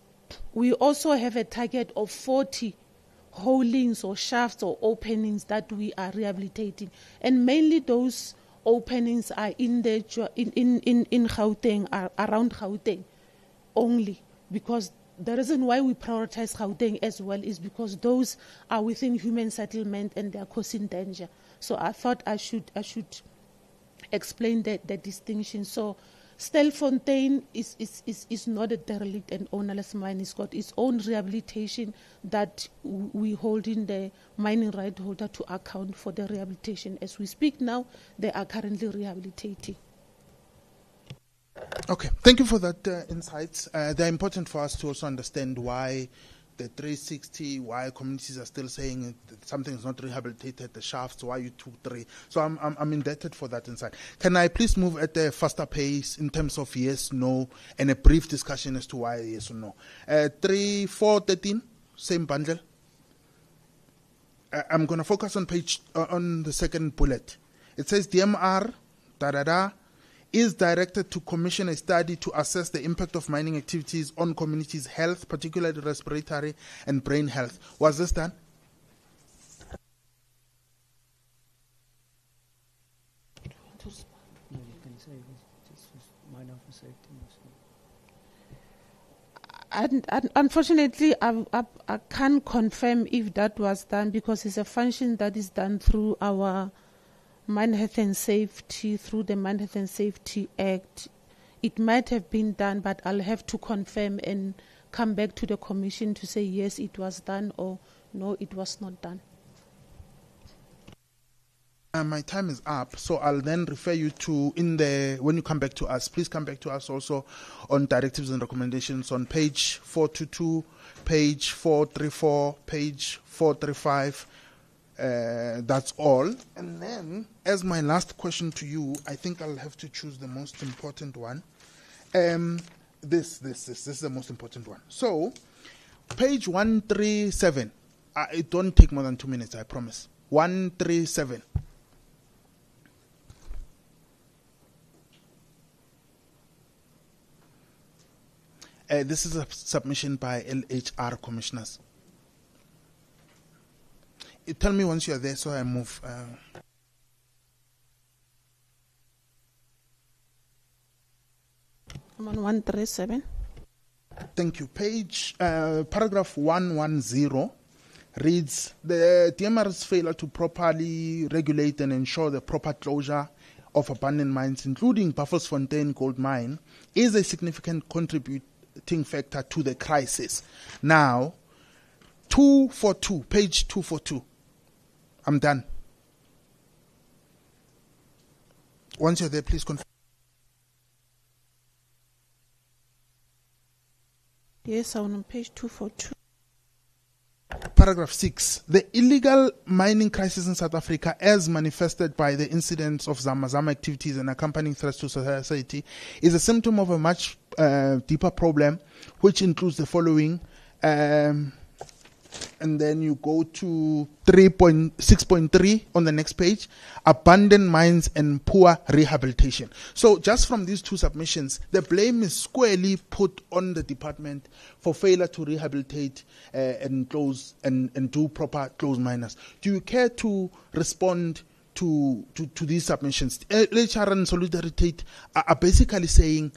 we also have a target of 40 holings or shafts or openings that we are rehabilitating, and mainly those openings are in Gauteng, around Gauteng only, because the reason why we prioritize Gauteng as well is because those are within human settlement and they are causing danger. So I thought I should explain the distinction. So Stelfontein is not a derelict and ownerless mine. It's got its own rehabilitation that we hold in the mining right holder to account for the rehabilitation. As we speak now, they are currently rehabilitating. Okay, thank you for that insights. They're important for us to also understand why the 360, why communities are still saying that something is not rehabilitated, the shafts, why you took 3. So I'm indebted for that insight. Can I please move at a faster pace in terms of yes, no, and a brief discussion as to why yes or no? 3, 4, 13, same bundle. I'm going to focus on on the second bullet. It says DMR, is directed to commission a study to assess the impact of mining activities on communities' health, particularly respiratory and brain health. Was this done? No, you can say this was mine for safety. Unfortunately, I can't confirm if that was done because it's a function that is done through our Mine Health and Safety, through the Mine Health and Safety Act. It might have been done, but I'll have to confirm and come back to the Commission to say yes, it was done, or no, it was not done. My time is up, so I'll then refer you to, when you come back to us, please come back to us also on directives and recommendations on page 422, page 434, page 435. That's all. And then, as my last question to you, I think I'll have to choose the most important one. This is the most important one. So, page 137. It don't take more than 2 minutes, I promise. 137. This is a submission by LHR commissioners. Tell me once you are there, so I move. I'm on 137. Thank you. Paragraph 110 reads, the DMR's failure to properly regulate and ensure the proper closure of abandoned mines, including Buffelsfontein Gold Mine, is a significant contributing factor to the crisis. Now, 242, page 242. I'm done. Once you're there, please confirm. Yes, I'm on page 242. Paragraph 6. The illegal mining crisis in South Africa, as manifested by the incidents of Zama activities and accompanying threats to society, is a symptom of a much deeper problem, which includes the following. And then you go to 6.3 on the next page, abandoned mines and poor rehabilitation. So just from these two submissions, the blame is squarely put on the department for failure to rehabilitate and close and do proper closed miners. Do you care to respond to these submissions? LHR and Solidarity are basically saying,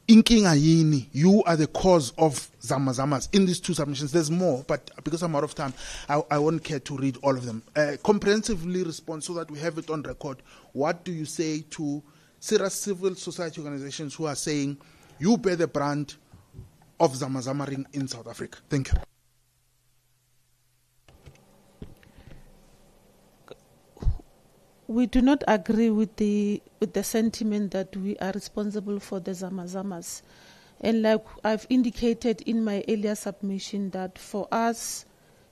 Inkinga yini, you are the cause of Zamas in these two submissions. There's more, but because I'm out of time, I won't care to read all of them. Comprehensively respond so that we have it on record. What do you say to serious civil society organizations who are saying, you bear the brand of Zamazamaring in South Africa? Thank you. We do not agree with the sentiment that we are responsible for the Zamazamas. And like I've indicated in my earlier submission, that for us,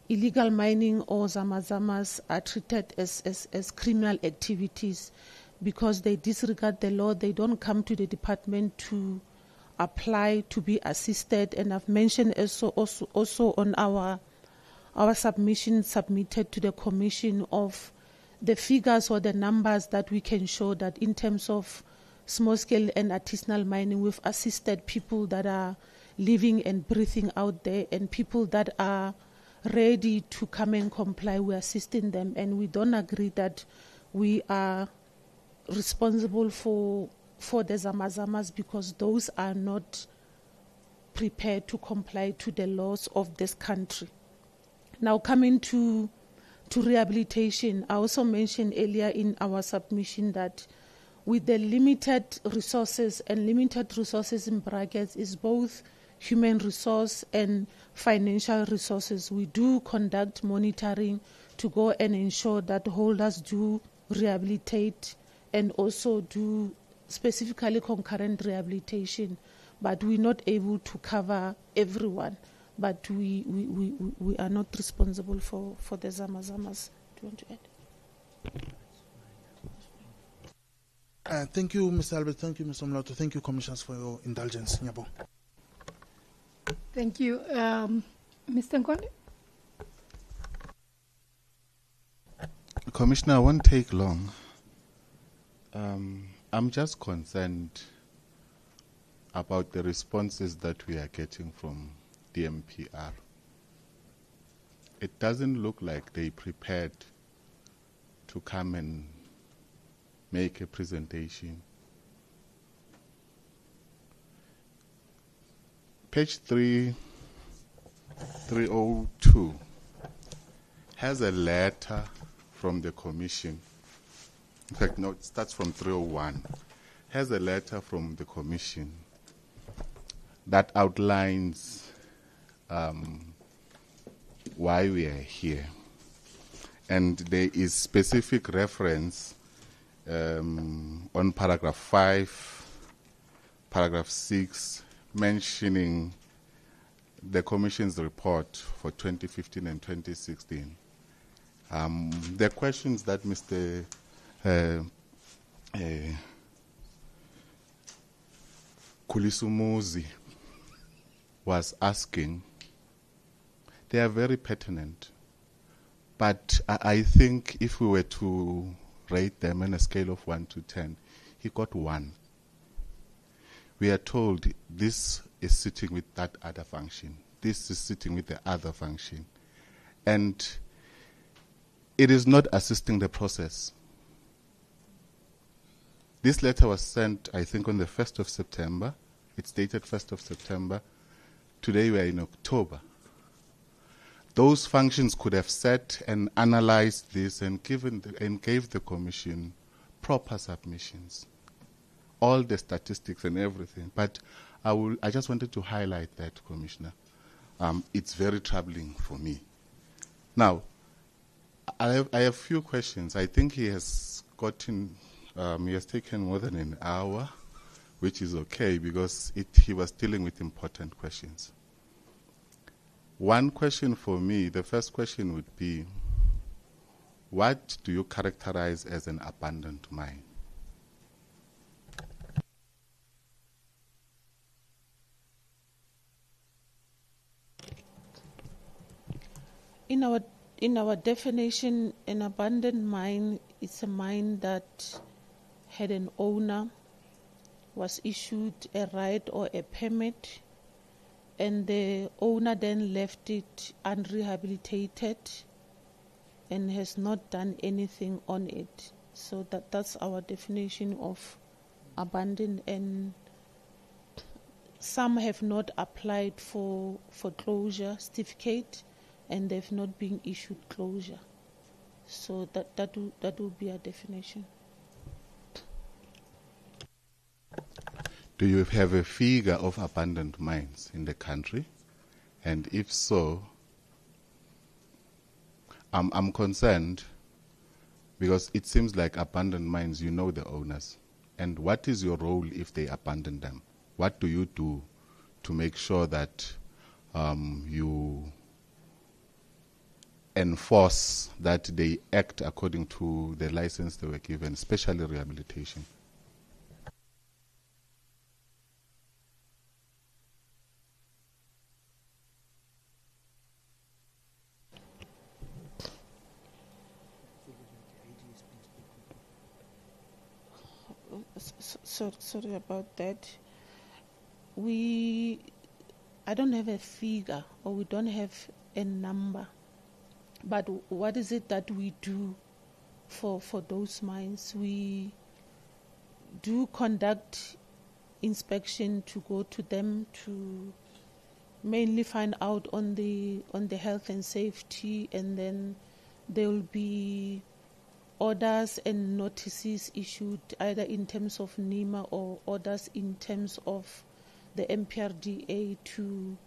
illegal mining or Zamazamas are treated as criminal activities because they disregard the law. They don't come to the department to apply to be assisted. And I've mentioned also on our submission submitted to the Commission of the figures or the numbers that we can show that in terms of small-scale and artisanal mining, we've assisted people that are living and breathing out there, and people that are ready to come and comply, we're assisting them. And we don't agree that we are responsible for the Zamazamas because those are not prepared to comply to the laws of this country. Now, coming to rehabilitation, I also mentioned earlier in our submission that with the limited resources, and limited resources in brackets is both human resource and financial resources, we do conduct monitoring to go and ensure that holders do rehabilitate and also do specifically concurrent rehabilitation. But we're not able to cover everyone. But we are not responsible for the Zamazamas. Do you want to add? Thank you, Mr. Albert. Thank you, Mr. Mlato. Thank you, Commissioners, for your indulgence. Nyabo. Thank you. Mr. Nkonde? Commissioner, I won't take long. I'm just concerned about the responses that we are getting from DMPR. It doesn't look like they prepared to come and make a presentation. Page 302 has a letter from the Commission. In fact, no, it starts from 301. Has a letter from the Commission that outlines why we are here. And there is specific reference on paragraph 5, paragraph 6, mentioning the Commission's report for 2015 and 2016. The questions that Mr. Kulisumuzi was asking, they are very pertinent. But I think if we were to rate them on a scale of 1 to 10, he got 1. We are told this is sitting with that other function. This is sitting with the other function. And it is not assisting the process. This letter was sent, I think, on the 1st of September. It's dated 1st of September. Today we are in October. Those functions could have sat and analyzed this and gave the Commission proper submissions, all the statistics and everything. But I just wanted to highlight that, Commissioner. It's very troubling for me. Now, I have a few questions. I think he has taken more than an hour, which is okay because he was dealing with important questions. One question for me, the first question would be, what do you characterize as an abandoned mine? In our definition, an abandoned mine is a mine that had an owner, was issued a right or a permit, and the owner then left it unrehabilitated and has not done anything on it. So that's our definition of abandoned, and some have not applied for closure certificate and they've not been issued closure. So that will be our definition. Do you have a figure of abandoned mines in the country? And if so, I'm concerned because it seems like abandoned mines, you know the owners. And what is your role if they abandon them? What do you do to make sure that you enforce that they act according to the license they were given, especially rehabilitation? Sorry about that. I don't have a figure, or we don't have a number. But what is it that we do for those mines? We do conduct inspection to go to them to mainly find out on the health and safety, and then there will be orders and notices issued either in terms of NEMA or orders in terms of the MPRDA to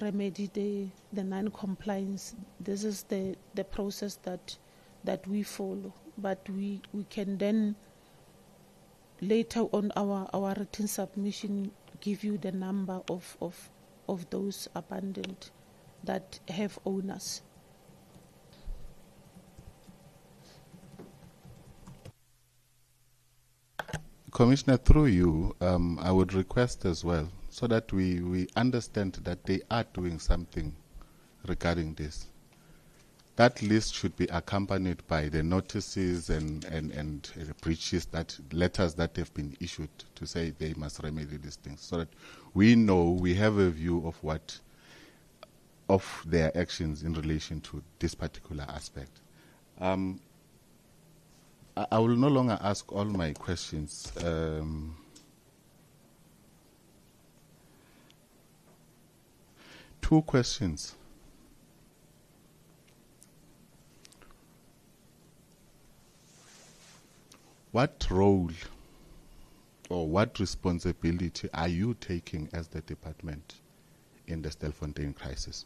remedy the non-compliance. This is the process that we follow. But we can then later on our written submission give you the number of those abandoned that have owners. Commissioner, through you, I would request as well, so that we understand that they are doing something regarding this. That list should be accompanied by the notices and breaches, that letters that have been issued to say they must remedy these things, so that we know, we have a view of their actions in relation to this particular aspect. I will no longer ask all my questions. Two questions. What role or what responsibility are you taking as the department in the Stelfontein crisis?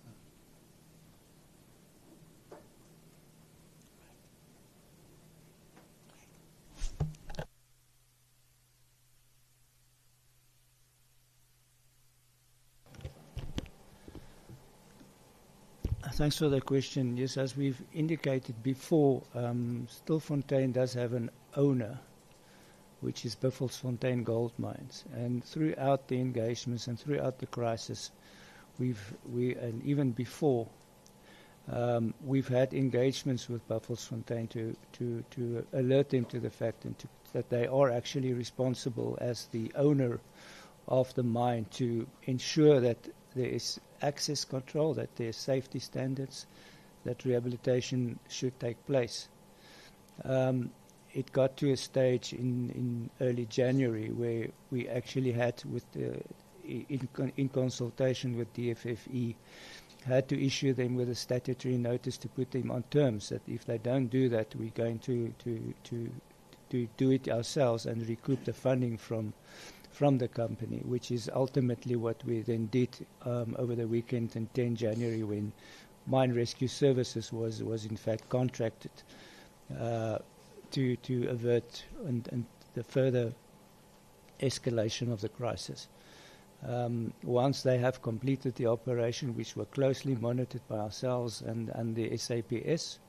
Thanks for the question. Yes, as we've indicated before, Stilfontein does have an owner, which is Buffelsfontein Gold Mines. And throughout the engagements and throughout the crisis, and even before, we've had engagements with Buffelsfontein to alert them to the fact that they are actually responsible as the owner of the mine to ensure that there is access control, that there are safety standards, that rehabilitation should take place. It got to a stage in early January where we actually had, in consultation with DFFE, had to issue them with a statutory notice to put them on terms that if they don't do that, we're going to do it ourselves and recoup the funding from the company, which is ultimately what we then did over the weekend in 10 January when Mine Rescue Services was in fact contracted to avert and the further escalation of the crisis. Once they have completed the operation, which were closely monitored by ourselves and the SAPS,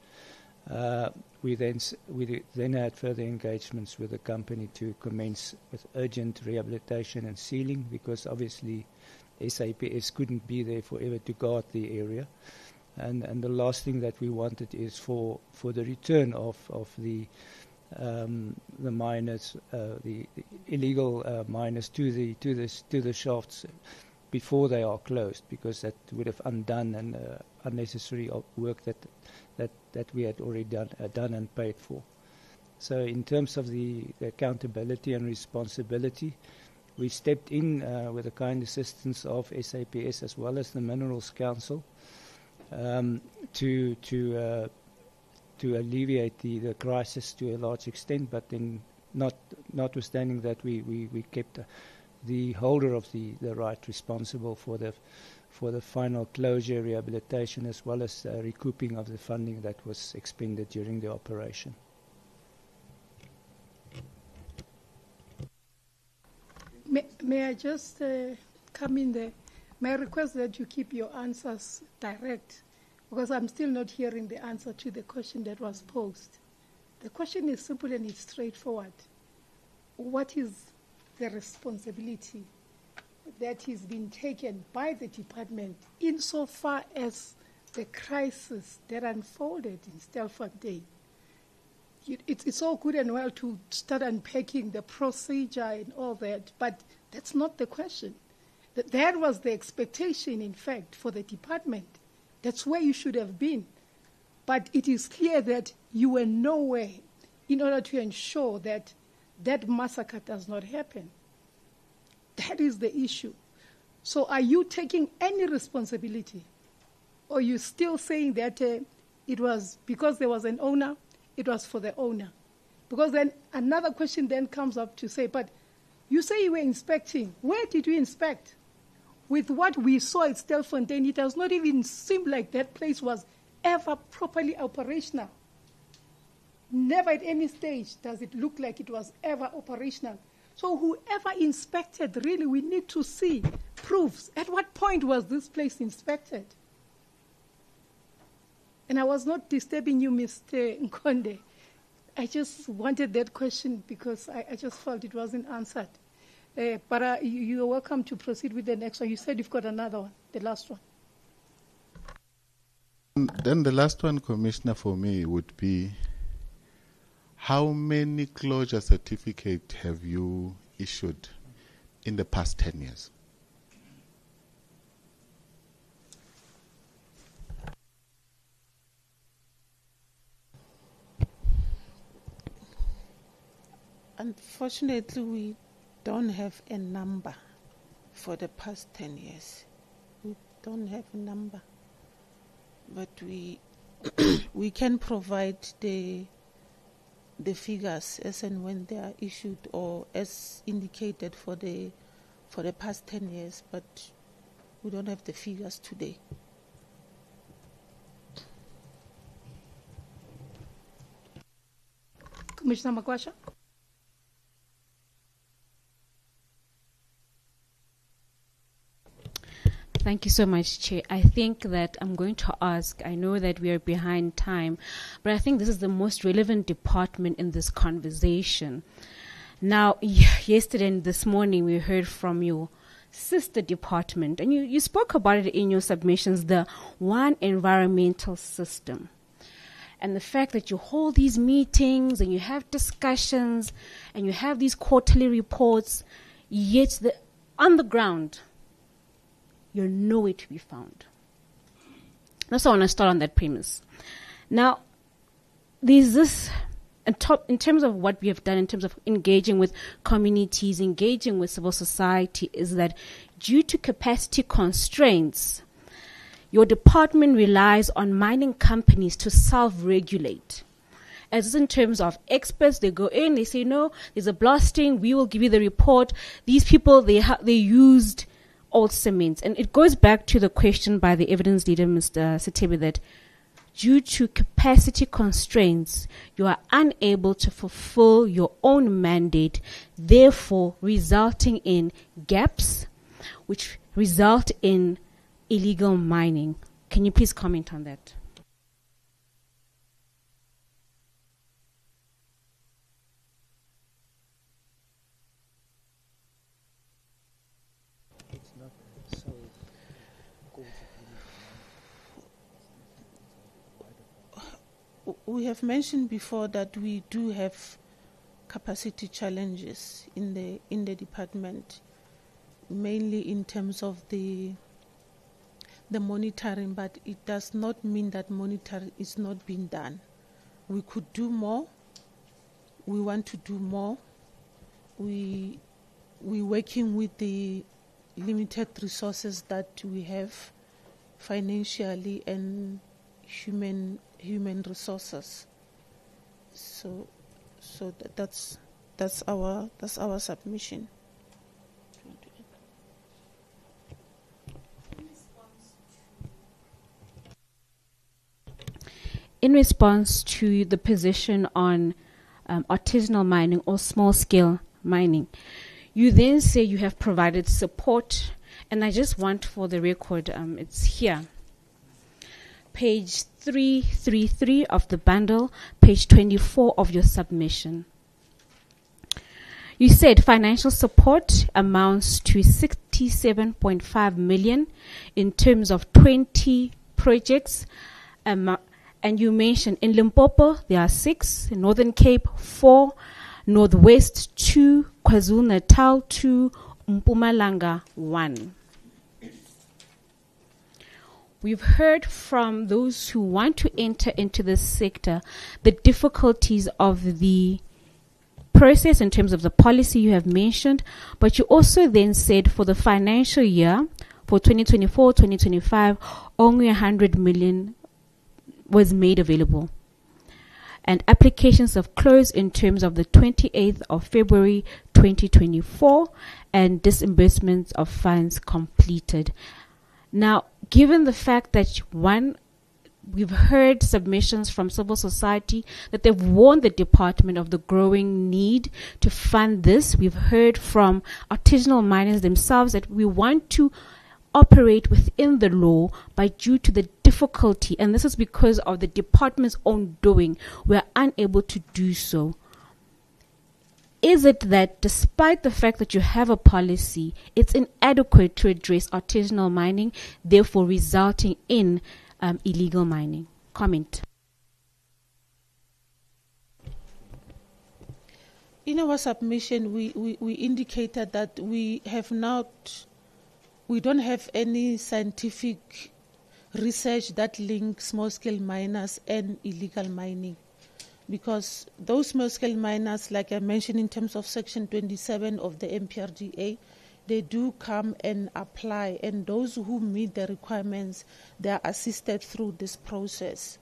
we then had further engagements with the company to commence with urgent rehabilitation and sealing, because obviously SAPS couldn't be there forever to guard the area. And the last thing that we wanted is for the return of the miners, the illegal miners to the shafts before they are closed, because that would have undone unnecessary work that we had already done and paid for. So in terms of the accountability and responsibility, we stepped in with the kind assistance of SAPS as well as the Minerals Council to alleviate the crisis to a large extent, but then notwithstanding that we kept the holder of the right responsible for the final closure, rehabilitation, as well as recouping of the funding that was expended during the operation. May I just come in there? May I request that you keep your answers direct, because I'm still not hearing the answer to the question that was posed. The question is simple and it's straightforward. What is the responsibility that is being taken by the department insofar as the crisis that unfolded in Stelfontein? It's all good and well to start unpacking the procedure and all that, but that's not the question. That was the expectation, in fact, for the department. That's where you should have been. But it is clear that you were nowhere in order to ensure that massacre does not happen. That is the issue. So are you taking any responsibility? Or are you still saying that it was because there was an owner, it was for the owner? Because then another question then comes up to say, but you say you were inspecting. Where did you inspect? With what we saw at Stelfontein, it does not even seem like that place was ever properly operational. Never at any stage does it look like it was ever operational. So whoever inspected, really, we need to see proofs. At what point was this place inspected? And I was not disturbing you, Mr. Nkonde. I just wanted that question because I just felt it wasn't answered. But you're welcome to proceed with the next one. You said you've got another one, the last one. Then the last one, Commissioner, for me would be, how many closure certificates have you issued in the past 10 years? Unfortunately, we don't have a number for the past 10 years. We don't have a number. But we we can provide the figures as and when they are issued or as indicated for the past 10 years, but we don't have the figures today. Commissioner Makwasha? Thank you so much, Chair. I think that I'm going to ask, I know that we are behind time, but I think this is the most relevant department in this conversation. Now, yesterday and this morning, we heard from your sister department, and you spoke about it in your submissions, the one environmental system. And the fact that you hold these meetings and you have discussions and you have these quarterly reports, yet on the ground, you're nowhere to be found. That's why I want to start on that premise. Now, there's this, in terms of what we have done, in terms of engaging with communities, engaging with civil society, is that due to capacity constraints, your department relies on mining companies to self-regulate. As in terms of experts, they go in, they say, no, there's a blasting, we will give you the report. These people, they used old cements. And it goes back to the question by the evidence leader, Mr. Sitebe, that due to capacity constraints, you are unable to fulfill your own mandate, therefore resulting in gaps, which result in illegal mining. Can you please comment on that? We have mentioned before that we do have capacity challenges in the department, mainly in terms of the monitoring, but it does not mean that monitoring is not being done. We could do more. We want to do more. We're working with the limited resources that we have, financially and human resources. So that's our submission. In response to the position on artisanal mining or small-scale mining, you then say you have provided support, and I just want for the record, it's here. Page 333 of the bundle, page 24 of your submission. You said financial support amounts to 67.5 million in terms of 20 projects, and you mentioned in Limpopo there are 6, in Northern Cape 4, Northwest 2, KwaZulu-Natal 2, Mpumalanga 1. We've heard from those who want to enter into this sector the difficulties of the process, in terms of the policy you have mentioned, but you also then said for the financial year, for 2024, 2025, only 100 million was made available. And applications have closed in terms of the 28th of February 2024, and disbursements of funds completed. Now, given the fact that we've heard submissions from civil society that they've warned the department of the growing need to fund this. We've heard from artisanal miners themselves that we want to operate within the law, but due to the difficulty, and this is because of the department's own doing, we're unable to do so. Is it that despite the fact that you have a policy, it's inadequate to address artisanal mining, therefore resulting in illegal mining? Comment. In our submission, we indicated that we don't have any scientific research that links small-scale miners and illegal mining. Because those small-scale miners, like I mentioned in terms of Section 27 of the MPRDA, they do come and apply, and those who meet the requirements, they are assisted through this process.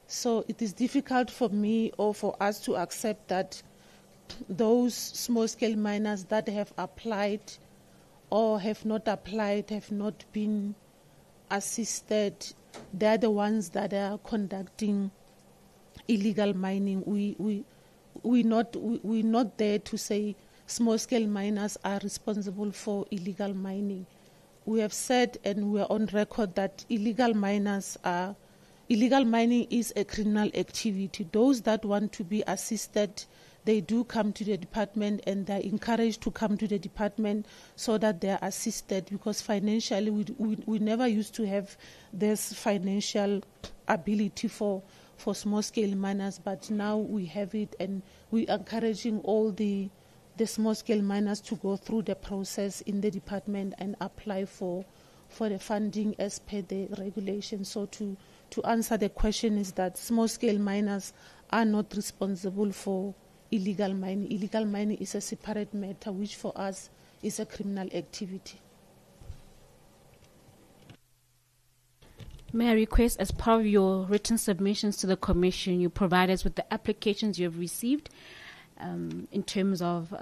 So it is difficult for me or for us to accept that those small-scale miners that have applied or have not applied, have not been assisted, they're the ones that are conducting illegal mining. We're not there to say small-scale miners are responsible for illegal mining. We have said, and we are on record, that illegal mining is a criminal activity. Those that want to be assisted, they do come to the department, and they're encouraged to come to the department so that they're assisted, because financially we never used to have this financial ability for small-scale miners, but now we have it, and we're encouraging all the small-scale miners to go through the process in the department and apply for the funding as per the regulations. So to answer the question is that small-scale miners are not responsible for illegal mining. Illegal mining is a separate matter, which for us is a criminal activity. May I request, as part of your written submissions to the Commission, you provide us with the applications you have received in terms of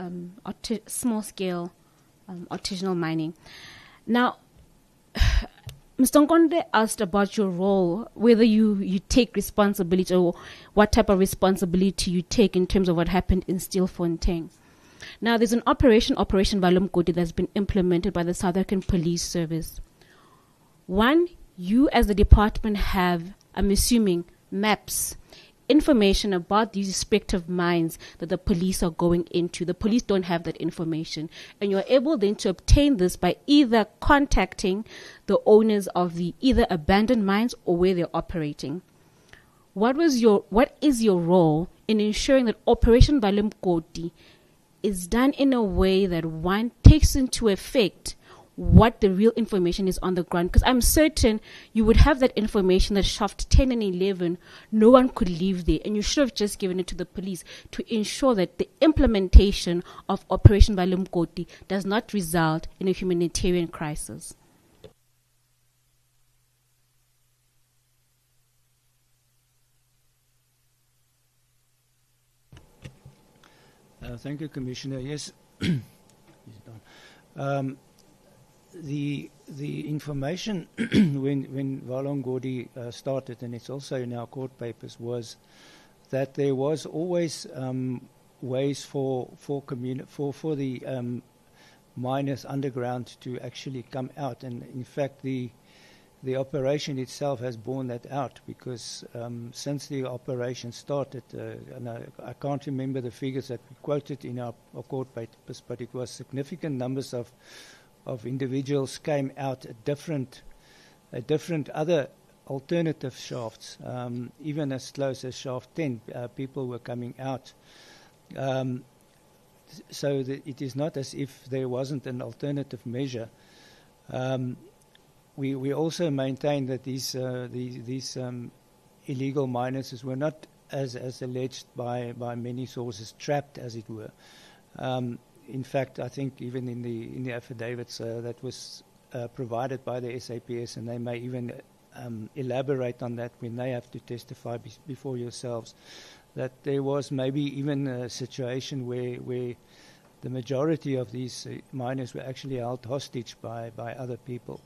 small-scale artisanal mining. Now, Mr. Nkonde asked about your role, whether you take responsibility or what type of responsibility you take in terms of what happened in Stilfontein. Now, there's an Operation Vala Umgodi that's been implemented by the South African Police Service. One, you as the department have, I'm assuming, maps, information about these respective mines that the police are going into. The police don't have that information. And you're able then to obtain this by either contacting the owners of the either abandoned mines or where they're operating. What is your role in ensuring that Operation Vala Umgodi is done in a way that one takes into effect what the real information is on the ground? Because I'm certain you would have that information that shaft 10 and 11, no one could leave there, and you should have just given it to the police to ensure that the implementation of Operation Vala Umgodi does not result in a humanitarian crisis. Thank you, Commissioner. Yes, the information when Vala Umgodi started, and it's also in our court papers, was that there was always ways for the miners underground to actually come out, and in fact the operation itself has borne that out, because since the operation started, and I can't remember the figures that we quoted in our court papers, but it was significant numbers of individuals came out at different other alternative shafts, even as close as shaft 10, people were coming out. So it is not as if there wasn't an alternative measure. We also maintain that these illegal miners were not as alleged by many sources, trapped, as it were. In fact, I think even in the affidavits that was provided by the SAPS, and they may even elaborate on that when they have to testify before yourselves, that there was maybe even a situation where the majority of these miners were actually held hostage by other people,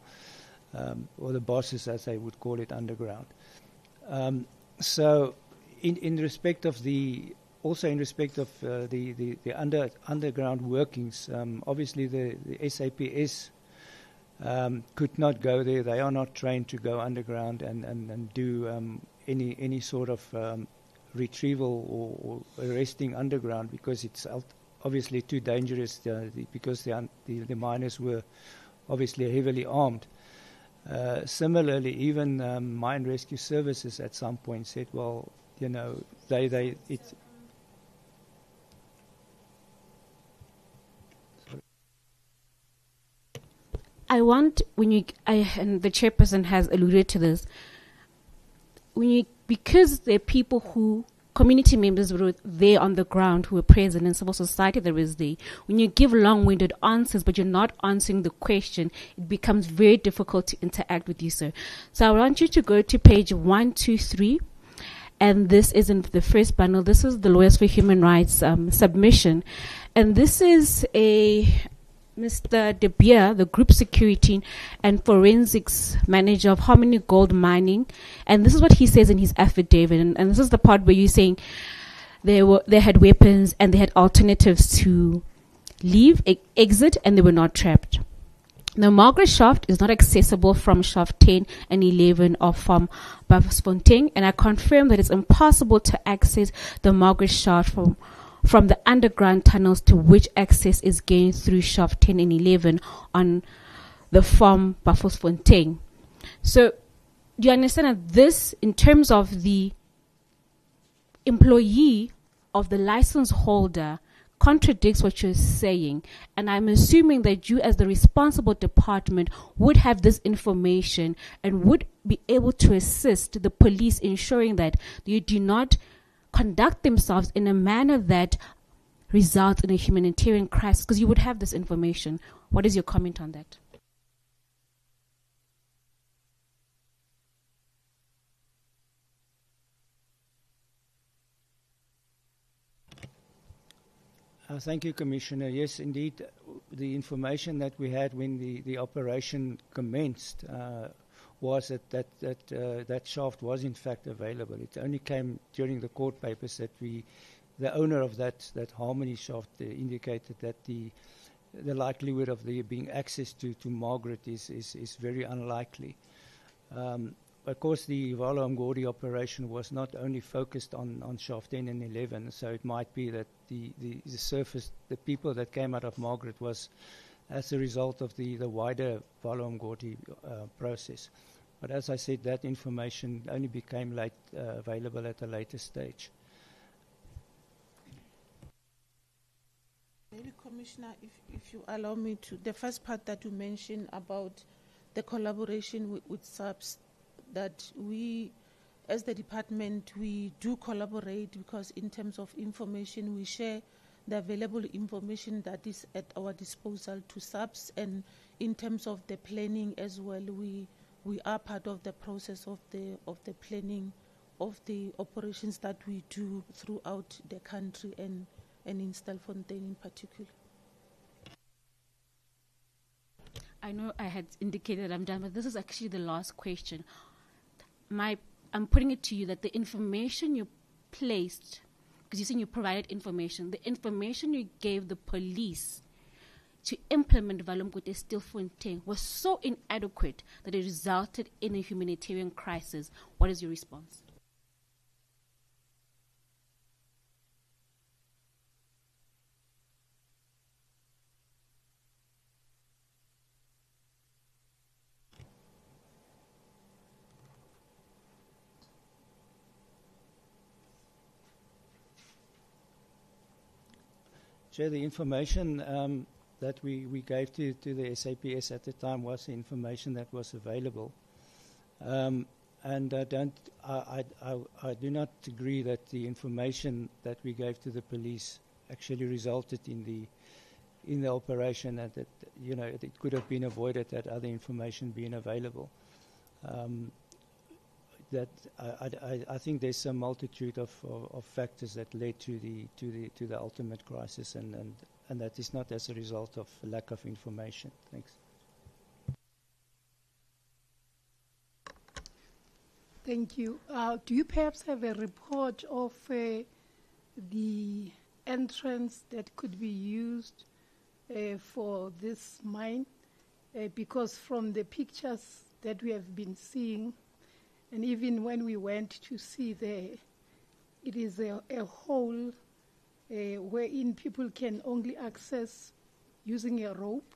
or the bosses, as they would call it, underground. So in respect of the underground workings, obviously the SAPS could not go there. They are not trained to go underground and do any sort of retrieval or arresting underground, because it's obviously too dangerous, because the miners were obviously heavily armed. Similarly, even mine rescue services at some point said, well, you know, it's I want, and the chairperson has alluded to this, because there are people who, community members were there on the ground, who were present, in civil society that was there, when you give long-winded answers but you're not answering the question, it becomes very difficult to interact with you, sir. So I want you to go to page 123, and this is in the first bundle. This is the Lawyers for Human Rights submission, and this is Mr. De Beer, the Group Security and Forensics Manager of Harmony Gold Mining, and this is what he says in his affidavit, and this is the part where you're saying they had weapons and they had alternatives to leave, exit, and they were not trapped. The Margaret shaft is not accessible from shaft 10 and 11 or from Baffontein, and I confirm that it's impossible to access the Margaret shaft from the underground tunnels to which access is gained through shaft 10 and 11 on the farm Baffontein. So do you understand that this, in terms of the employee of the license holder, contradicts what you're saying? And I'm assuming that you, as the responsible department, would have this information and would be able to assist the police, ensuring that you do not conduct themselves in a manner that results in a humanitarian crisis, because you would have this information. What is your comment on that? Thank you, Commissioner. Yes, indeed, the information that we had when the operation commenced was that shaft was in fact available. It only came during the court papers that the owner of that Harmony shaft indicated that the likelihood of there being access to Margaret is very unlikely. Of course, the Vala Umgodi operation was not only focused on shaft 10 and 11, so it might be that the surface, the people that came out of Margaret was as a result of the wider Vala Umgodi process. But as I said, that information only became available at a later stage. Maybe, Commissioner, if you allow me to, the first part that you mentioned about the collaboration with SAPS, that we, as the department, we do collaborate, because in terms of information, we share the available information that is at our disposal to SAPS, and in terms of the planning as well, we are part of the process of the planning of the operations that we do throughout the country and in Stilfontein in particular. I know I had indicated I'm done, but this is actually the last question. I'm putting it to you that the information you placed, because you're saying you provided information, the information you gave the police to implement Vala Umgodi Stilfontein was so inadequate that it resulted in a humanitarian crisis. What is your response? Chair, the information that we gave to the SAPS at the time was the information that was available. And I do not agree that the information that we gave to the police actually resulted in the operation, and that it could have been avoided had other information been available. That I think there's a multitude of factors that led to the ultimate crisis, and that is not as a result of lack of information. Thanks. Thank you. Do you perhaps have a report of the entrance that could be used for this mine? Because from the pictures that we have been seeing, and even when we went to see there, it is a hole wherein people can only access using a rope.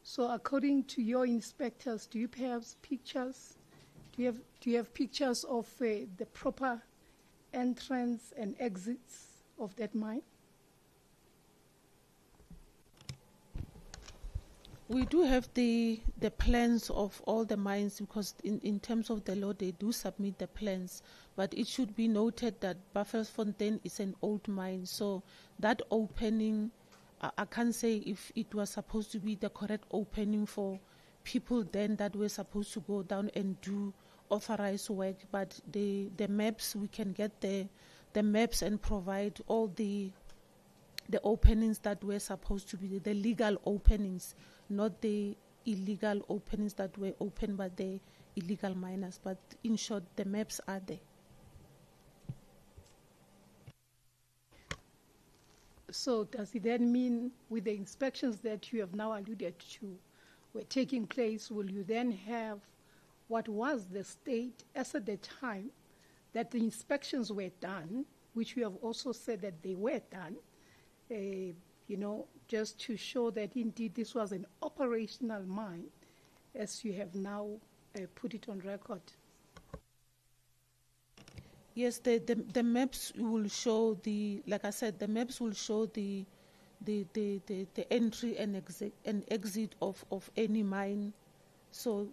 So according to your inspectors, do you perhaps pictures? Do you have pictures of the proper entrance and exits of that mine? We do have the plans of all the mines, because in terms of the law they do submit the plans, but it should be noted that Buffelsfontein is an old mine, so that opening, I can't say if it was supposed to be the correct opening for people then that were supposed to go down and do authorized work, but the maps, we can get the maps and provide all the openings that were supposed to be the legal openings, not the illegal openings that were opened by the illegal miners. But in short, the maps are there. So does it then mean, with the inspections that you have now alluded to were taking place, will you then have what was the state as at the time that the inspections were done, which we have also said that they were done, just to show that indeed this was an operational mine, as you have now put it on record? Yes, the maps will show like I said, the maps will show the entry and exit of any mine. So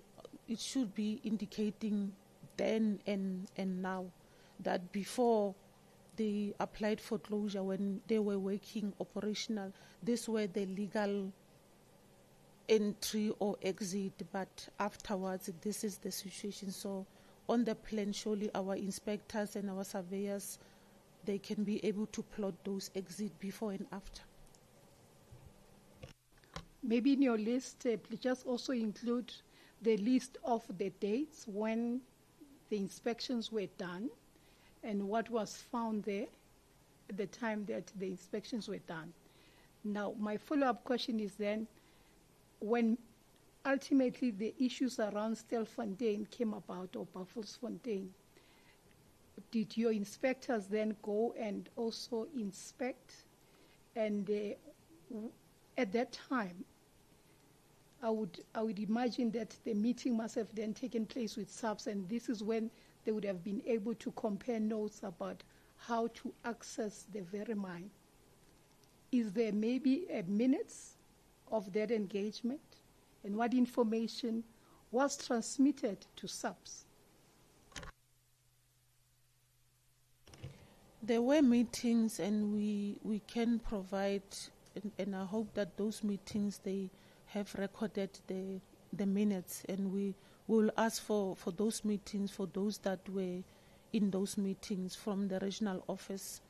it should be indicating then and now that before they applied for closure, when they were working operational, this were the legal entry or exit, but afterwards this is the situation. So on the plan, surely our inspectors and our surveyors, they can be able to plot those exits before and after. Maybe in your list, please just also include the list of the dates when the inspections were done and what was found there at the time that the inspections were done. Now, my follow-up question is then, when ultimately the issues around Stelfontein came about, or Buffelsfontein, did your inspectors then go and also inspect? And at that time, I would imagine that the meeting must have then taken place with SAPS, and this is when they would have been able to compare notes about how to access the very mine. Is there maybe a minutes of that engagement, and what information was transmitted to SAPS? There were meetings, and we can provide, and I hope that those meetings, they have recorded the minutes, and we will ask for those meetings, for those that were in those meetings from the regional office,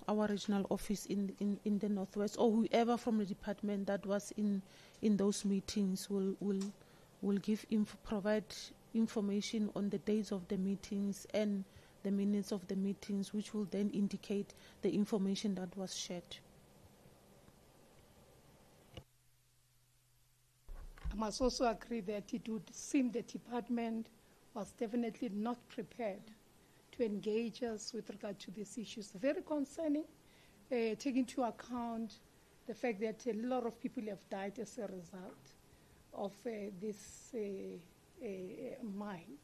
our regional office in the Northwest, or whoever from the department that was in those meetings will provide information on the dates of the meetings and the minutes of the meetings, which will then indicate the information that was shared. I must also agree that it would seem the department was definitely not prepared to engage us with regard to these issues. Very concerning, taking into account the fact that a lot of people have died as a result of this mine.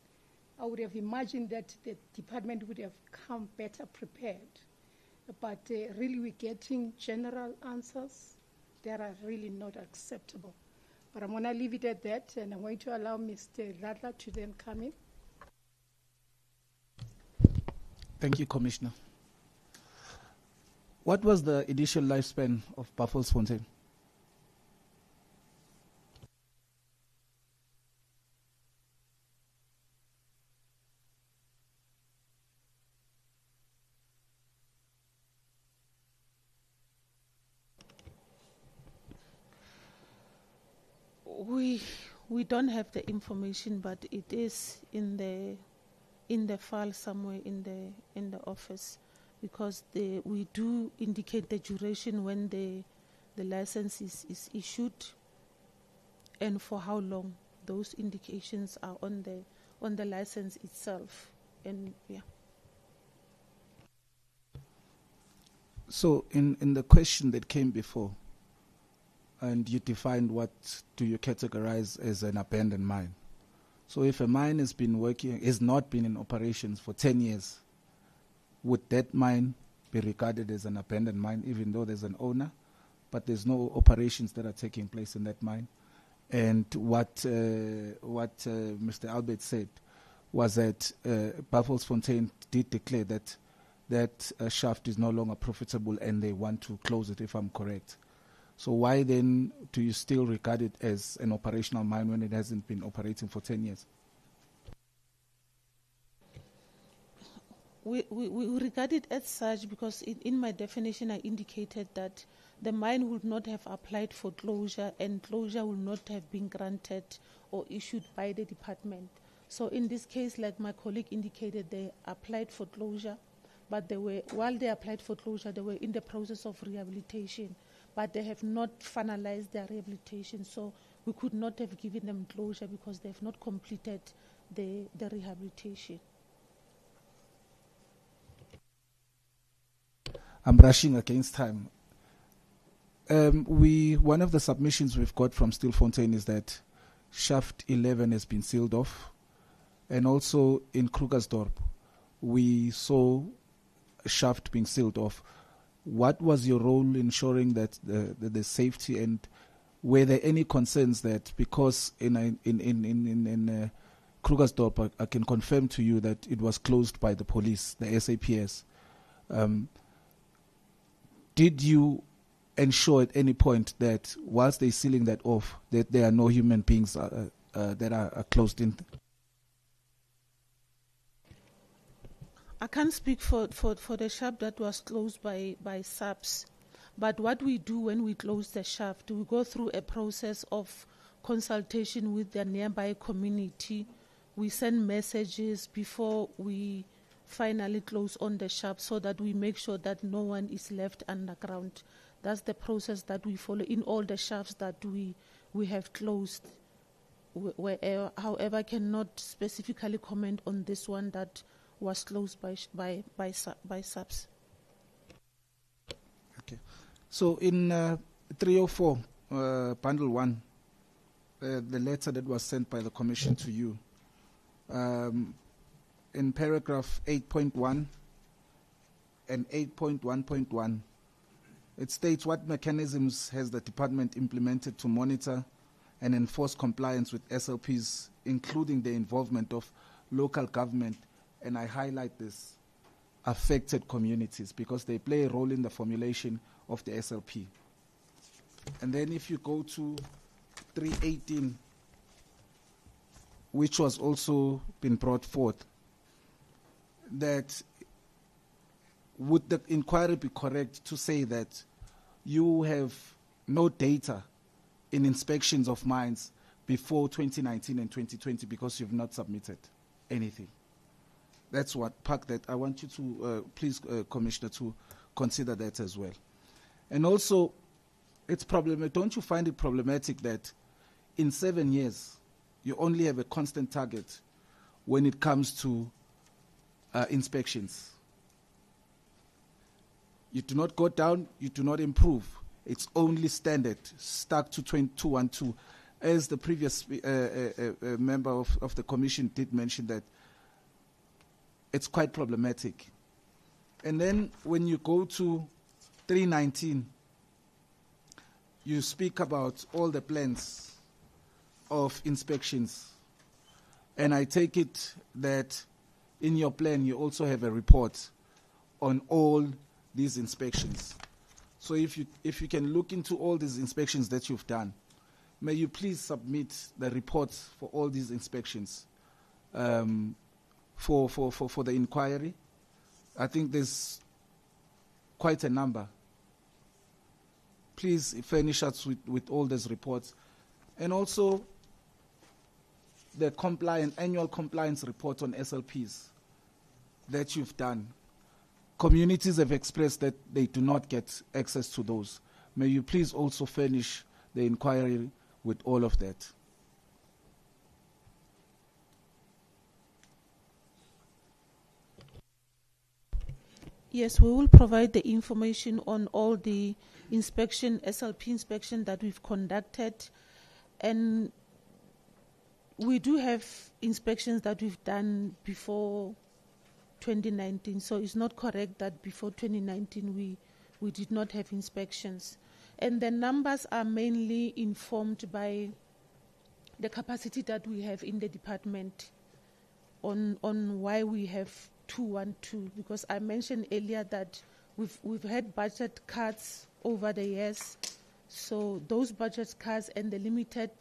I would have imagined that the department would have come better prepared. But really we're getting general answers that are really not acceptable. But I'm going to leave it at that, and I'm going to allow Mr. Vala to then come in. Thank you, Commissioner. What was the initial lifespan of Buffelsfontein? We don't have the information, but it is in the file somewhere in the office, because we do indicate the duration when the license is issued and for how long. Those indications are on the license itself, and yeah. So in the question that came before, and you defined what do you categorize as an abandoned mine. So if a mine has not been in operations for 10 years, would that mine be regarded as an abandoned mine, even though there's an owner, but there's no operations that are taking place in that mine? And what Mr. Albert said was that Buffelsfontein did declare that shaft is no longer profitable and they want to close it, if I'm correct. So why then do you still regard it as an operational mine when it hasn't been operating for 10 years? We regard it as such because in my definition I indicated that the mine would not have applied for closure and closure would not have been granted or issued by the department. So in this case, like my colleague indicated, they applied for closure, but while they applied for closure, they were in the process of rehabilitation, but they have not finalized their rehabilitation. So we could not have given them closure because they have not completed the rehabilitation. I'm rushing against time. One of the submissions we've got from Stilfontein is that shaft 11 has been sealed off, and also in Krugersdorp we saw a shaft being sealed off. What was your role in ensuring that the safety, and were there any concerns that because in Krugersdorp I can confirm to you that it was closed by the police, the SAPS? Did you ensure at any point that whilst they're sealing that off, that there are no human beings that are closed in? I can't speak for the shaft that was closed by SAPS, but what we do when we close the shaft, we go through a process of consultation with the nearby community. We send messages before we finally close on the shaft so that we make sure that no one is left underground. That's the process that we follow in all the shafts that we have closed. However, I cannot specifically comment on this one that was closed by SAPS. Okay. So in 304, bundle 1, the letter that was sent by the Commission to you, in paragraph 8.1 and 8.1.1, it states what mechanisms has the department implemented to monitor and enforce compliance with SLPs, including the involvement of local government, and I highlight this, affected communities, because they play a role in the formulation of the SLP. And then if you go to 318, which was also been brought forth, that would the inquiry be correct to say that you have no data in inspections of mines before 2019 and 2020 because you've not submitted anything? That's what, Park, that I want you to, please, Commissioner, to consider that as well. And also, it's problematic. Don't you find it problematic that in 7 years, you only have a constant target when it comes to inspections? You do not go down, you do not improve. It's only standard, stuck to 212. As the previous member of the Commission did mention, that it's quite problematic. And then when you go to 319, you speak about all the plans of inspections. And I take it that in your plan, you also have a report on all these inspections. So if you can look into all these inspections that you've done, may you please submit the reports for all these inspections for the inquiry. I think there's quite a number. Please furnish us with all these reports. And also the annual compliance report on SLPs that you've done. Communities have expressed that they do not get access to those. May you please also furnish the inquiry with all of that. Yes, we will provide the information on all the SLP inspection that we've conducted. And we do have inspections that we've done before 2019. So it's not correct that before 2019 we did not have inspections. And the numbers are mainly informed by the capacity that we have in the department on why we have 212, because I mentioned earlier that we've had budget cuts over the years. So those budget cuts and the limited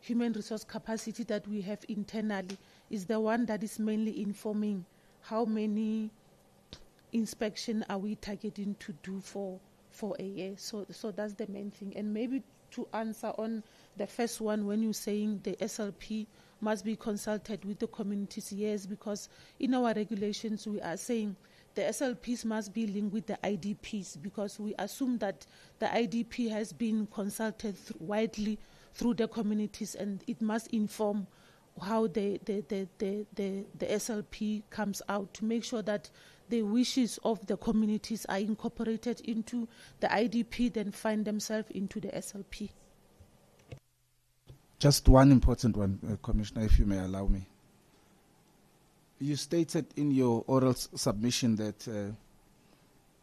human resource capacity that we have internally is the one that is mainly informing how many inspection are we targeting to do for a year. So that's the main thing. And maybe to answer on the first one, when you're saying the SLP must be consulted with the communities, yes, because in our regulations we are saying the SLPs must be linked with the IDPs, because we assume that the IDP has been consulted widely through the communities, and it must inform how the SLP comes out, to make sure that the wishes of the communities are incorporated into the IDP, then find themselves into the SLP. Just one important one, Commissioner, if you may allow me. You stated in your oral submission that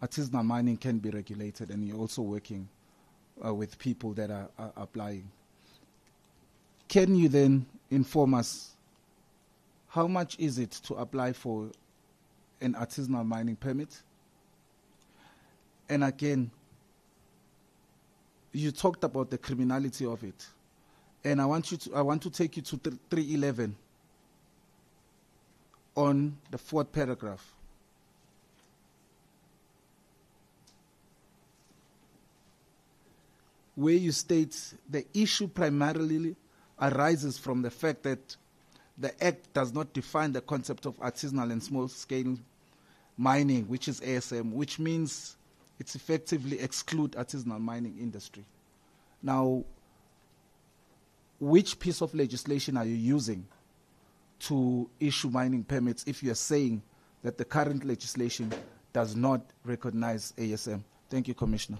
artisanal mining can be regulated, and you're also working with people that are applying. Can you then inform us how much is it to apply for an artisanal mining permit? And again, you talked about the criminality of it. And I want to take you to 311 on the fourth paragraph. Where you state the issue primarily arises from the fact that the Act does not define the concept of artisanal and small-scale mining, which is ASM, which means it's effectively exclude artisanal mining industry. Now, which piece of legislation are you using to issue mining permits if you are saying that the current legislation does not recognize ASM? Thank you, Commissioner.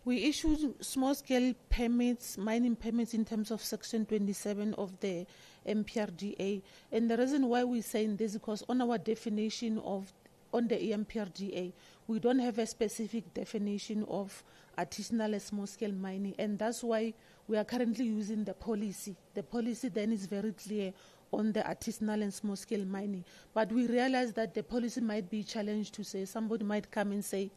We issued small-scale permits, mining permits, in terms of Section 27 of the MPRDA. And the reason why we're saying this is because on our definition on the MPRDA, we don't have a specific definition of artisanal and small-scale mining. And that's why we are currently using the policy. The policy then is very clear on the artisanal and small-scale mining. But we realize that the policy might be challenged to say, somebody might come and say,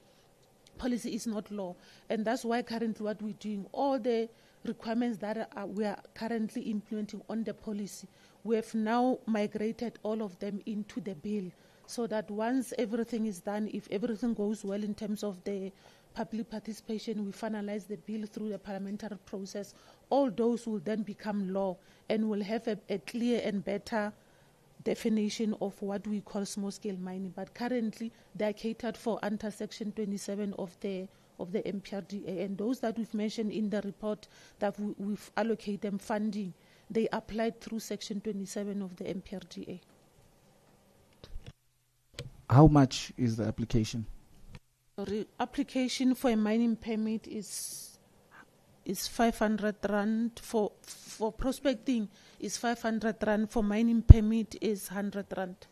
policy is not law. And that's why currently what we're doing, all the requirements that we are currently implementing on the policy, we have now migrated all of them into the bill, so that once everything is done, if everything goes well in terms of the public participation, we finalize the bill through the parliamentary process, all those will then become law and will have a clear and better definition of what we call small-scale mining. But currently, they are catered for under Section 27 of the MPRDA, and those that we've mentioned in the report that we've allocated them funding, they applied through Section 27 of the MPRDA. How much is the application? Application for a mining permit is 500 rand. For prospecting is 500 rand. For mining permit is 100 rand.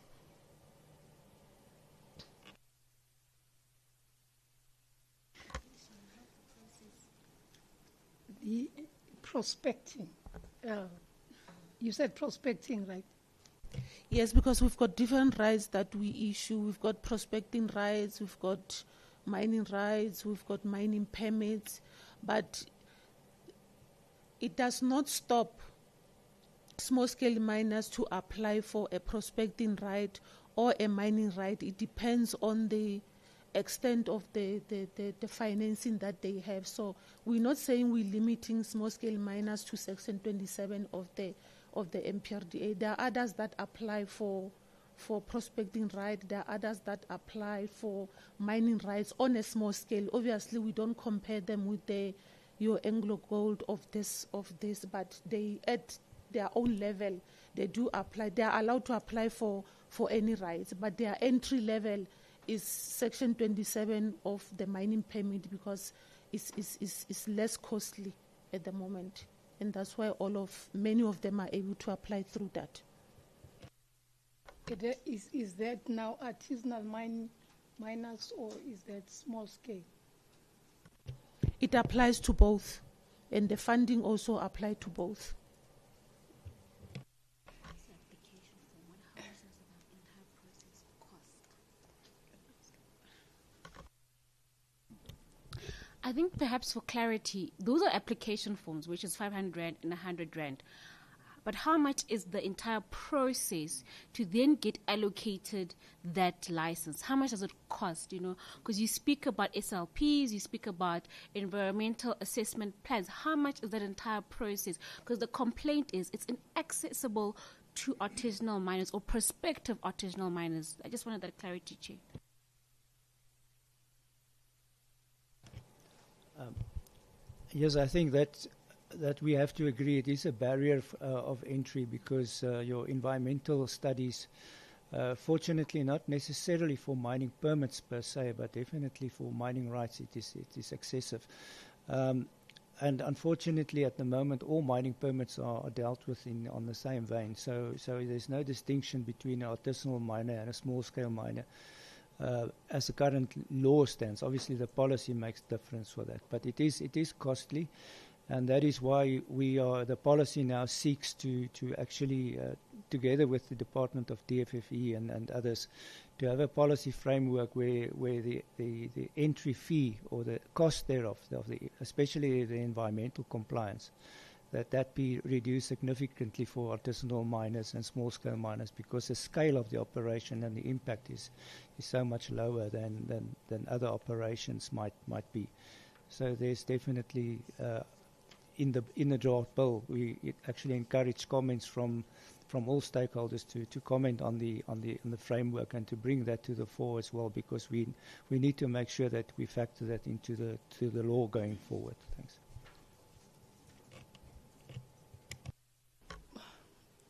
The prospecting. You said prospecting, right? Yes, because we've got different rights that we issue. We've got prospecting rights, we've got mining rights, we've got mining permits, but it does not stop small-scale miners to apply for a prospecting right or a mining right. It depends on the extent of the financing that they have. So we're not saying we're limiting small-scale miners to Section 27 of the MPRDA. There are others that apply for prospecting right. There are others that apply for mining rights on a small scale. Obviously, we don't compare them with your Anglo Gold of this, but they at their own level, they do apply. They are allowed to apply for any rights, but their entry level is Section 27 of the mining permit because it's less costly at the moment, and that's why many of them are able to apply through that. Is that now artisanal miners or is that small scale? It applies to both, and the funding also applies to both. I think perhaps for clarity, those are application forms, which is 500 Rand and 100 Rand. But how much is the entire process to then get allocated that license? How much does it cost, Because you speak about SLPs, you speak about environmental assessment plans. How much is that entire process? Because the complaint is it's inaccessible to artisanal miners or prospective artisanal miners. I just wanted that clarity, Chair. Yes, I think that we have to agree it is a barrier of entry because your environmental studies, fortunately not necessarily for mining permits per se, but definitely for mining rights it is excessive. And unfortunately at the moment all mining permits are dealt with on the same vein. So there's no distinction between an artisanal miner and a small-scale miner. As the current law stands, obviously the policy makes difference for that, but it is costly, and that is why the policy now seeks to actually, together with the Department of DFFE and others, to have a policy framework where the entry fee or the cost thereof, especially the environmental compliance, that be reduced significantly for artisanal miners and small-scale miners because the scale of the operation and the impact is so much lower than other operations might be. So there's definitely in the draft bill we actually encourage comments from all stakeholders to comment on the framework and to bring that to the fore as well because we need to make sure that we factor that into the law going forward. Thanks.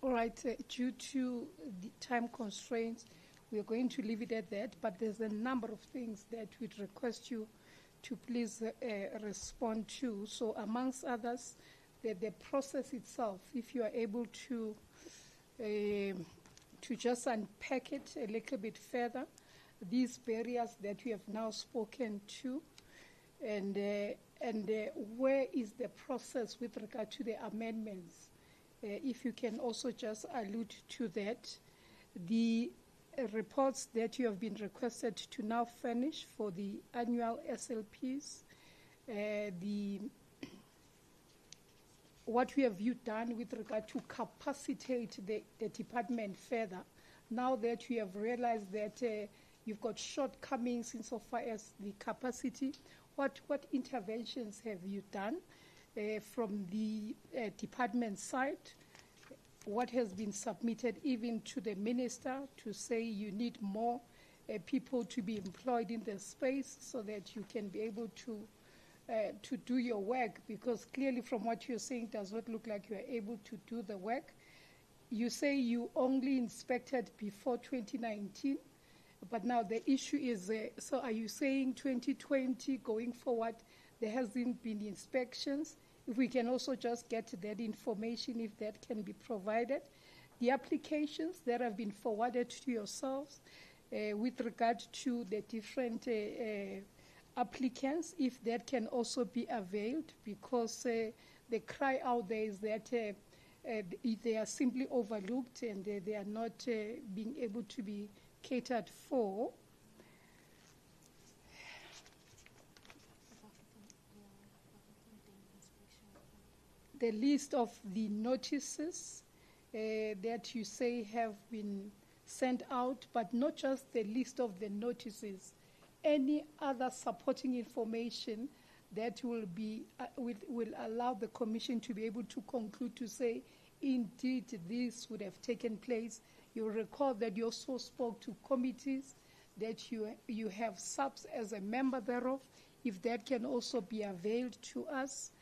All right, due to the time constraints, we are going to leave it at that, but there's a number of things that we'd request you to please respond to. So amongst others, the process itself, if you are able to just unpack it a little bit further, these barriers that we have now spoken to, and where is the process with regard to the amendments? If you can also just allude to that. The reports that you have been requested to now furnish for the annual SLPs, what we have you done with regard to capacitate the department further, now that you have realized that you've got shortcomings insofar as the capacity, what interventions have you done from the department side? What has been submitted even to the minister to say you need more people to be employed in the space so that you can be able to do your work? Because clearly from what you're saying, it does not look like you are able to do the work. You say you only inspected before 2019, but now the issue is, so are you saying 2020 going forward, there hasn't been inspections? If we can also just get that information, if that can be provided. The applications that have been forwarded to yourselves with regard to the different applicants, if that can also be availed, because the cry out there is that they are simply overlooked and they are not being able to be catered for. The list of the notices that you say have been sent out, but not just the list of the notices, any other supporting information that will be will allow the commission to be able to conclude to say, indeed, this would have taken place. You'll recall that you also spoke to committees, that you have subs as a member thereof, if that can also be availed to us.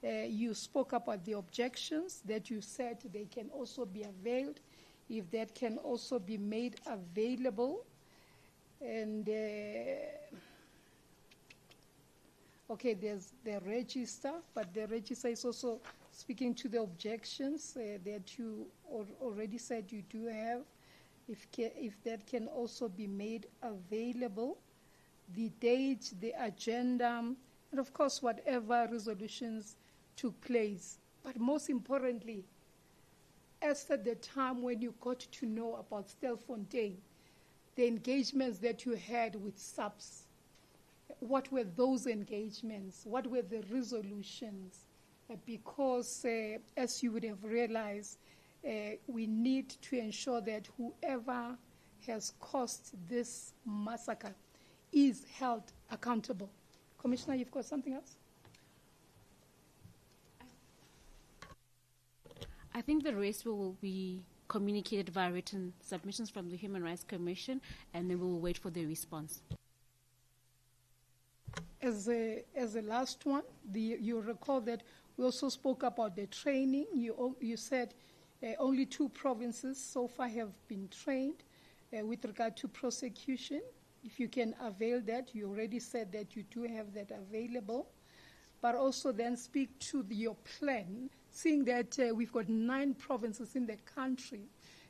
You spoke about the objections, that you said they can also be availed, if that can also be made available. And okay, there's the register, but the register is also speaking to the objections that you already said you do have. If that can also be made available, the date, the agenda, and of course whatever resolutions took place. But most importantly, as at the time when you got to know about Stelfontein, the engagements that you had with subs, what were those engagements? What were the resolutions? Because as you would have realized, we need to ensure that whoever has caused this massacre is held accountable. Commissioner, you've got something else? I think the rest will be communicated via written submissions from the Human Rights Commission, and then we will wait for the response. As a last one, you recall that we also spoke about the training. You said only 2 provinces so far have been trained with regard to prosecution. If you can avail that, you already said that you do have that available. But also then speak to your plan, seeing that we've got 9 provinces in the country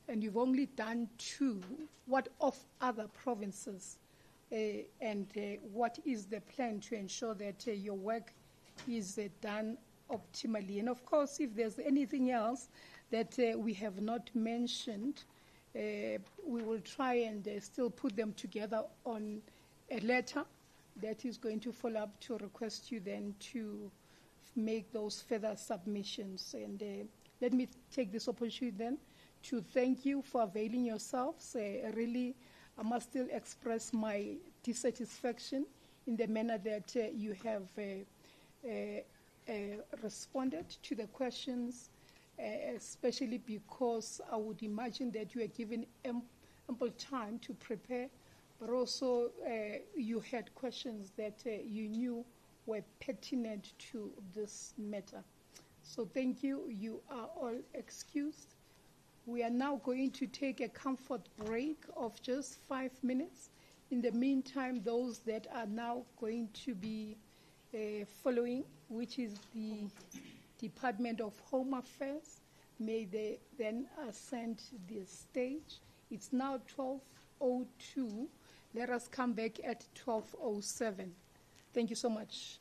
and you've only done 2. What of other provinces? And what is the plan to ensure that your work is done optimally? And of course, if there's anything else that we have not mentioned, we will try and still put them together on a letter that is going to follow up to request you then to make those further submissions. And let me take this opportunity then to thank you for availing yourselves. Really, I must still express my dissatisfaction in the manner that you have responded to the questions, especially because I would imagine that you are given ample time to prepare, but also you had questions that you knew were pertinent to this matter. So thank you. You are all excused. We are now going to take a comfort break of just 5 minutes. In the meantime, those that are now going to be following, which is the Department of Home Affairs, may they then ascend the stage. It's now 12:02. Let us come back at 12:07. Thank you so much.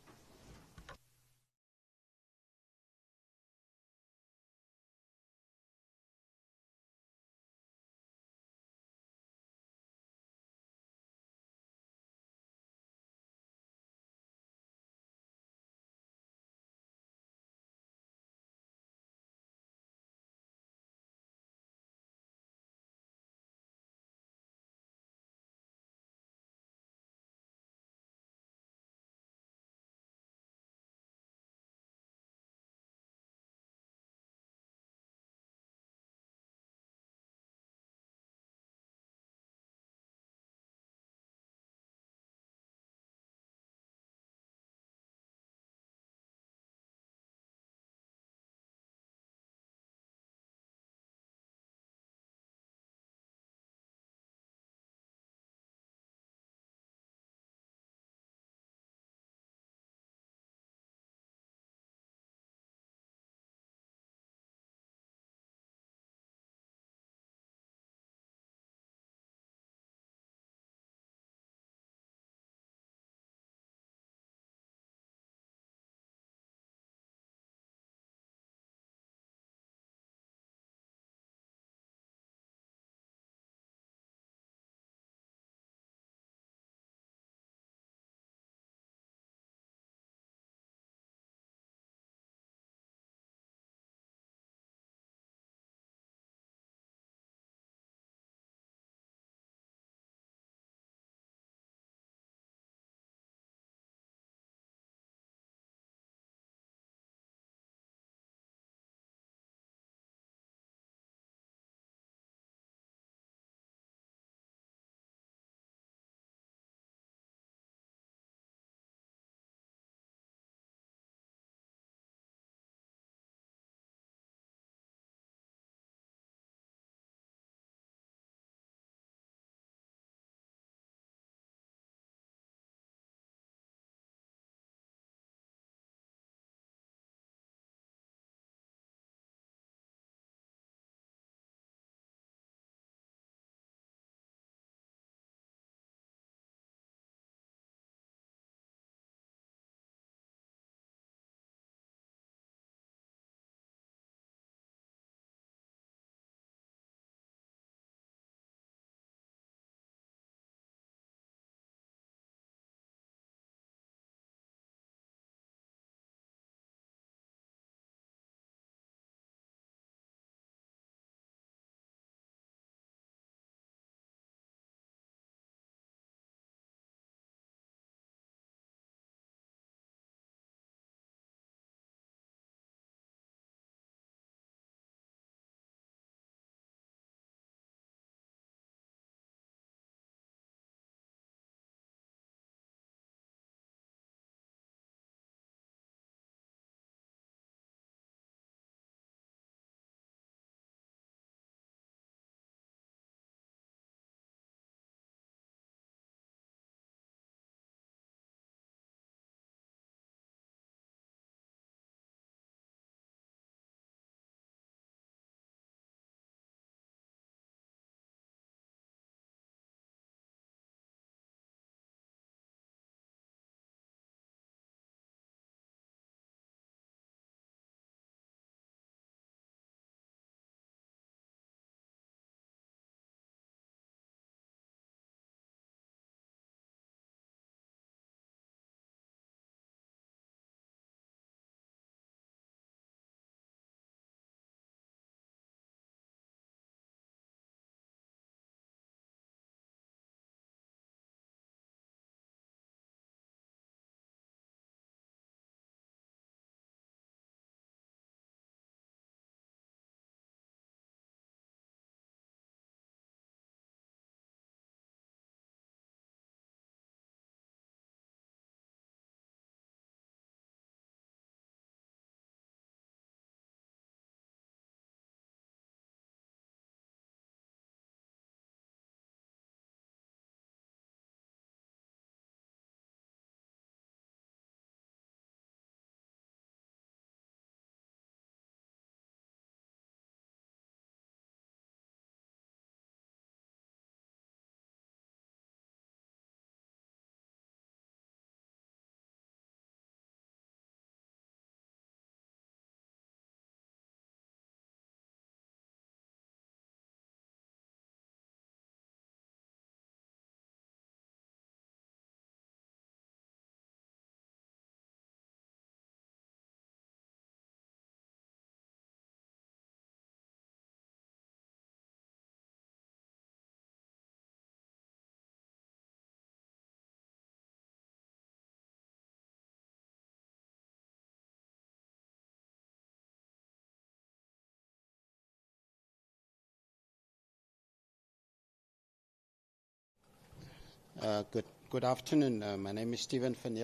Good afternoon. My name is Stephen Van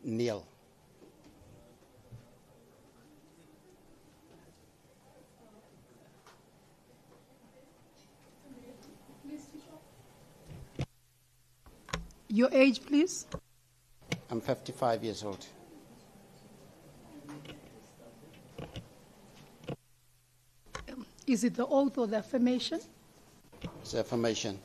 Neel. Your age, please? I'm 55 years old. Is it the oath or the affirmation? It's affirmation.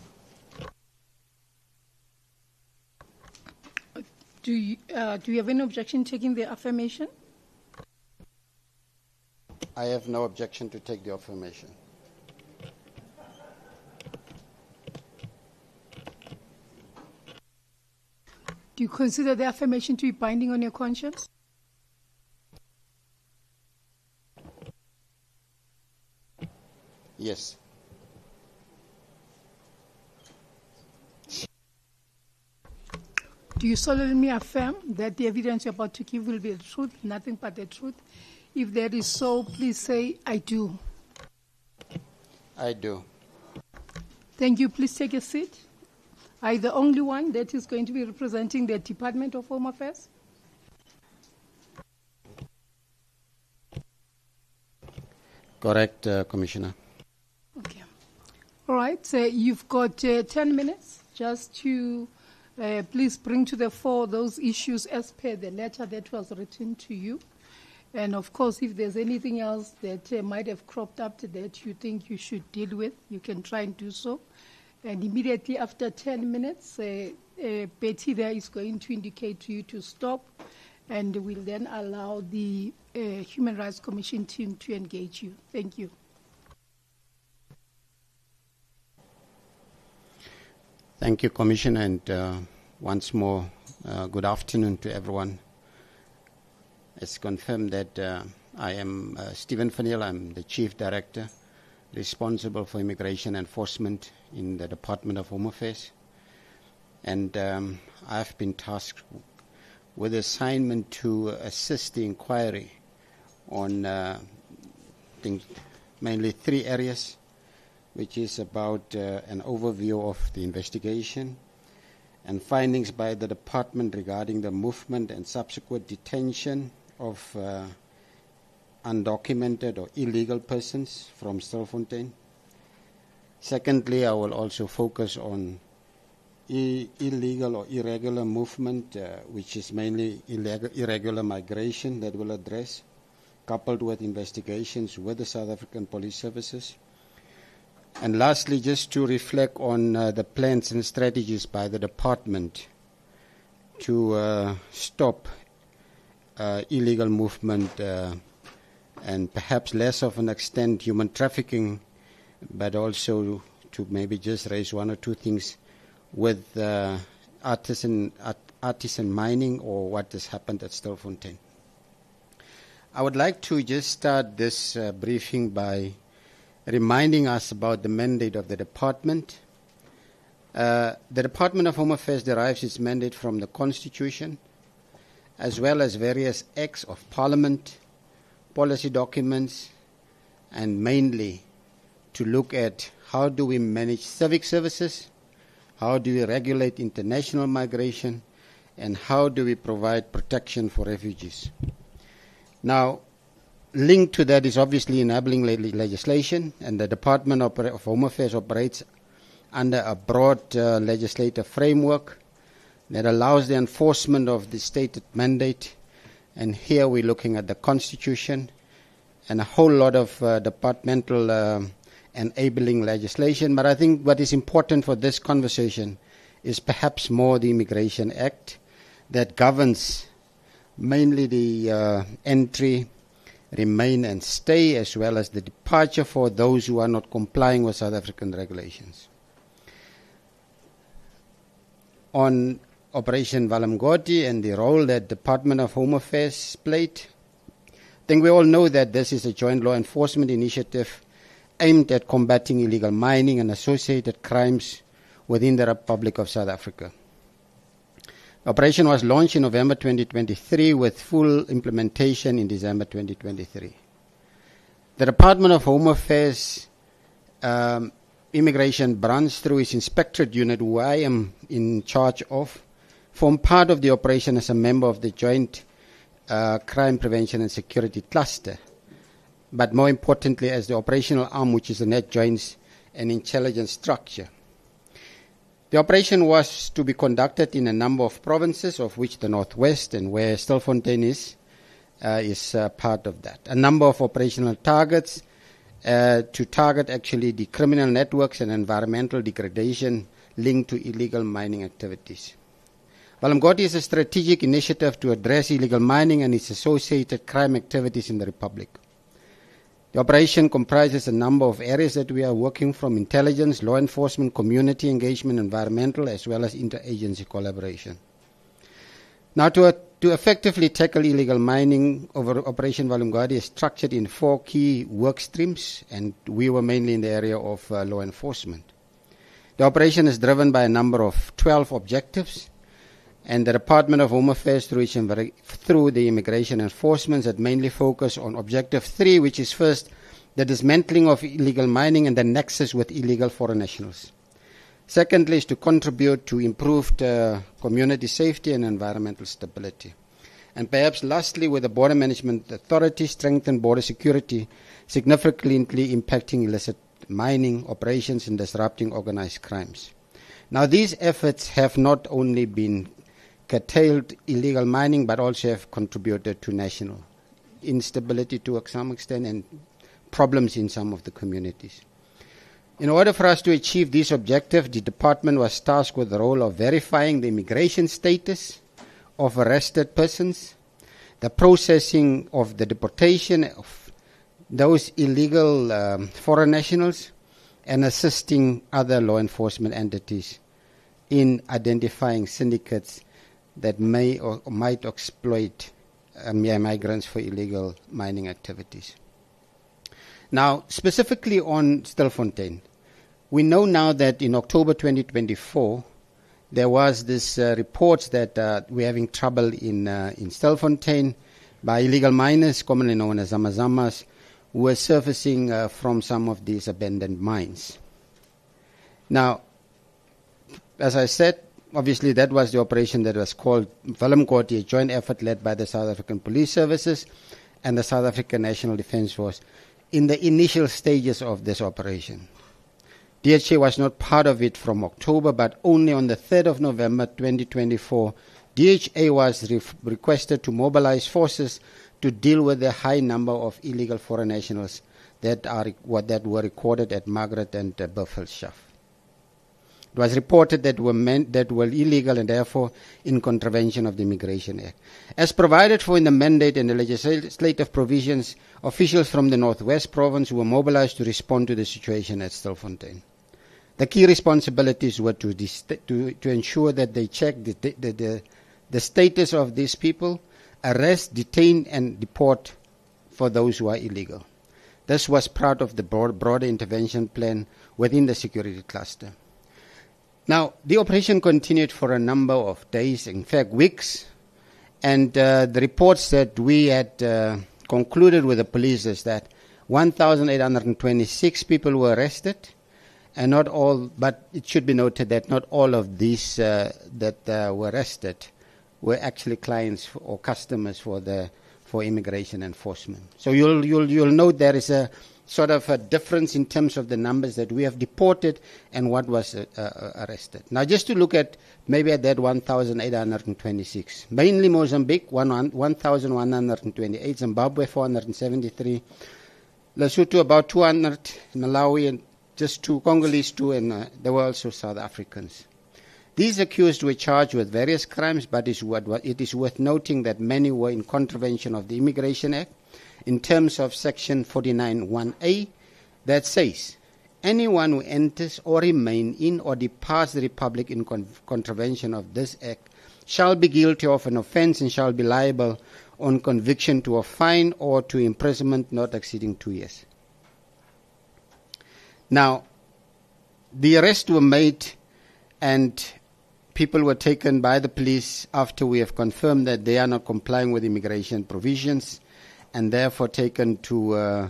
Do you have any objection taking the affirmation? I have no objection to take the affirmation. Do you consider the affirmation to be binding on your conscience? Yes. Do you solemnly affirm that the evidence you're about to give will be the truth, nothing but the truth? If that is so, please say, I do. I do. Thank you. Please take a seat. Are you the only one that is going to be representing the Department of Home Affairs? Correct, Commissioner. Okay. All right. You've got 10 minutes just to please bring to the fore those issues as per the letter that was written to you. And of course, if there's anything else that might have cropped up that you think you should deal with, you can try and do so. And immediately after 10 minutes, Betty there is going to indicate to you to stop, and will then allow the Human Rights Commission team to engage you. Thank you. Thank you, Commissioner, and once more, good afternoon to everyone. It's confirmed that I am Stephen Van Neel. I'm the Chief Director responsible for immigration enforcement in the Department of Home Affairs. And I've been tasked with the assignment to assist the inquiry on mainly 3 areas, which is about an overview of the investigation and findings by the department regarding the movement and subsequent detention of undocumented or illegal persons from Stilfontein. Secondly, I will also focus on illegal or irregular movement, which is mainly irregular migration that we'll address, coupled with investigations with the South African Police Services. And lastly, just to reflect on the plans and strategies by the department to stop illegal movement and perhaps less of an extent human trafficking, but also to maybe just raise 1 or 2 things with artisan mining or what has happened at Stilfontein. I would like to just start this briefing by reminding us about the mandate of the department. The Department of Home Affairs derives its mandate from the Constitution, as well as various acts of Parliament, policy documents, and mainly to look at how do we manage civic services, how do we regulate international migration, and how do we provide protection for refugees. Now, linked to that is obviously enabling legislation, and the Department of Home Affairs operates under a broad legislative framework that allows the enforcement of the stated mandate. And here we're looking at the Constitution and a whole lot of departmental enabling legislation. But I think what is important for this conversation is perhaps more the Immigration Act that governs mainly the entry, remain and stay, as well as the departure for those who are not complying with South African regulations. On Operation Umgodi and the role that Department of Home Affairs played, I think we all know that this is a joint law enforcement initiative aimed at combating illegal mining and associated crimes within the Republic of South Africa. The operation was launched in November 2023 with full implementation in December 2023. The Department of Home Affairs immigration branch through its inspectorate unit, who I am in charge of, form part of the operation as a member of the Joint Crime Prevention and Security Cluster, but more importantly as the operational arm, which is the net joints and intelligence structure. The operation was to be conducted in a number of provinces, of which the Northwest, and where Stilfontein is part of that. A number of operational targets to target actually the criminal networks and environmental degradation linked to illegal mining activities. Umgodi is a strategic initiative to address illegal mining and its associated crime activities in the Republic. The operation comprises a number of areas that we are working from: intelligence, law enforcement, community engagement, environmental, as well as interagency collaboration. Now, to effectively tackle illegal mining, Operation Umgodi is structured in 4 key work streams, and we were mainly in the area of law enforcement. The operation is driven by a number of 12 objectives, and the Department of Home Affairs through the immigration enforcement that mainly focus on Objective 3, which is first the dismantling of illegal mining and the nexus with illegal foreign nationals. Secondly is to contribute to improved community safety and environmental stability. And perhaps lastly, with the Border Management Authority, strengthen border security, significantly impacting illicit mining operations and disrupting organized crimes. Now, these efforts have not only been curtailed illegal mining, but also have contributed to national instability to some extent and problems in some of the communities. In order for us to achieve these objectives, the department was tasked with the role of verifying the immigration status of arrested persons, the processing of the deportation of those illegal foreign nationals, and assisting other law enforcement entities in identifying syndicates that may or might exploit migrants for illegal mining activities. Now, specifically on Stilfontein, we know now that in October 2024, there was this reports that we're having trouble in Stilfontein by illegal miners, commonly known as Zamazamas, who were surfacing from some of these abandoned mines. Now, as I said, obviously that was the operation that was called Vala Umgodi, a joint effort led by the South African Police Services and the South African National Defence Force in the initial stages of this operation. DHA was not part of it from October, but only on the 3rd of November 2024, DHA was requested to mobilize forces to deal with the high number of illegal foreign nationals that were recorded at Margaret and Buffalo Shaft. It was reported that were illegal and therefore in contravention of the Immigration Act. As provided for in the mandate and the legislative provisions, officials from the Northwest Province were mobilized to respond to the situation at Stilfontein. The key responsibilities were to ensure that they check the status of these people, arrest, detain, and deport for those who are illegal. This was part of the broader intervention plan within the security cluster. Now, the operation continued for a number of days, in fact weeks, and the reports that we had concluded with the police is that 1,826 people were arrested, and not all, but it should be noted that not all of these that were arrested were actually clients or customers for immigration enforcement. So you'll note there is a sort of a difference in terms of the numbers that we have deported and what was arrested. Now, just to look at maybe at that 1,826, mainly Mozambique, 1,128, Zimbabwe, 473, Lesotho, about 200, Malawi, and just 2, Congolese 2, and there were also South Africans. These accused were charged with various crimes, but it is worth noting that many were in contravention of the Immigration Act, in terms of Section 49(1)(a) that says, anyone who enters or remain in or departs the Republic in contravention of this Act shall be guilty of an offence and shall be liable on conviction to a fine or to imprisonment not exceeding 2 years. Now, the arrests were made and people were taken by the police after we have confirmed that they are not complying with immigration provisions, and therefore taken to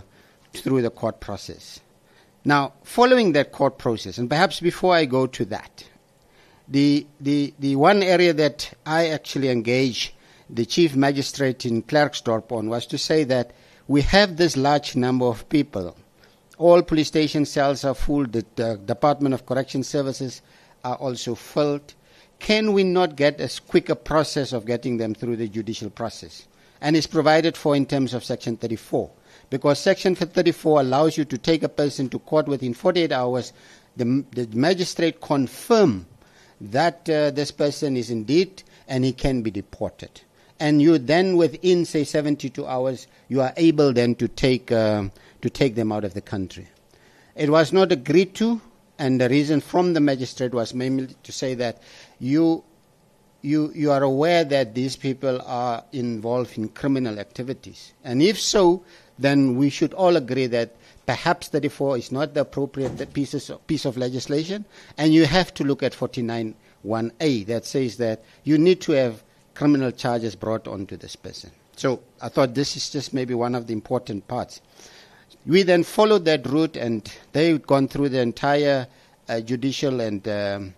through the court process. Now, following that court process, and perhaps before I go to that, the one area that I actually engaged the chief magistrate in Klerksdorp on was to say that we have this large number of people. All police station cells are full. The Department of Correction Services are also filled. Can we not get a quicker process of getting them through the judicial process? And it's provided for in terms of Section 34. Because Section 34 allows you to take a person to court within 48 hours. The magistrate confirm that this person is indeed, and he can be deported. And you then, within, say, 72 hours, you are able then to take them out of the country. It was not agreed to, and the reason from the magistrate was mainly to say that you are aware that these people are involved in criminal activities. And if so, then we should all agree that perhaps 34 is not the appropriate piece of legislation, and you have to look at 49(1)(a) that says that you need to have criminal charges brought onto this person. So I thought this is just maybe one of the important parts. We then followed that route, and they've gone through the entire judicial and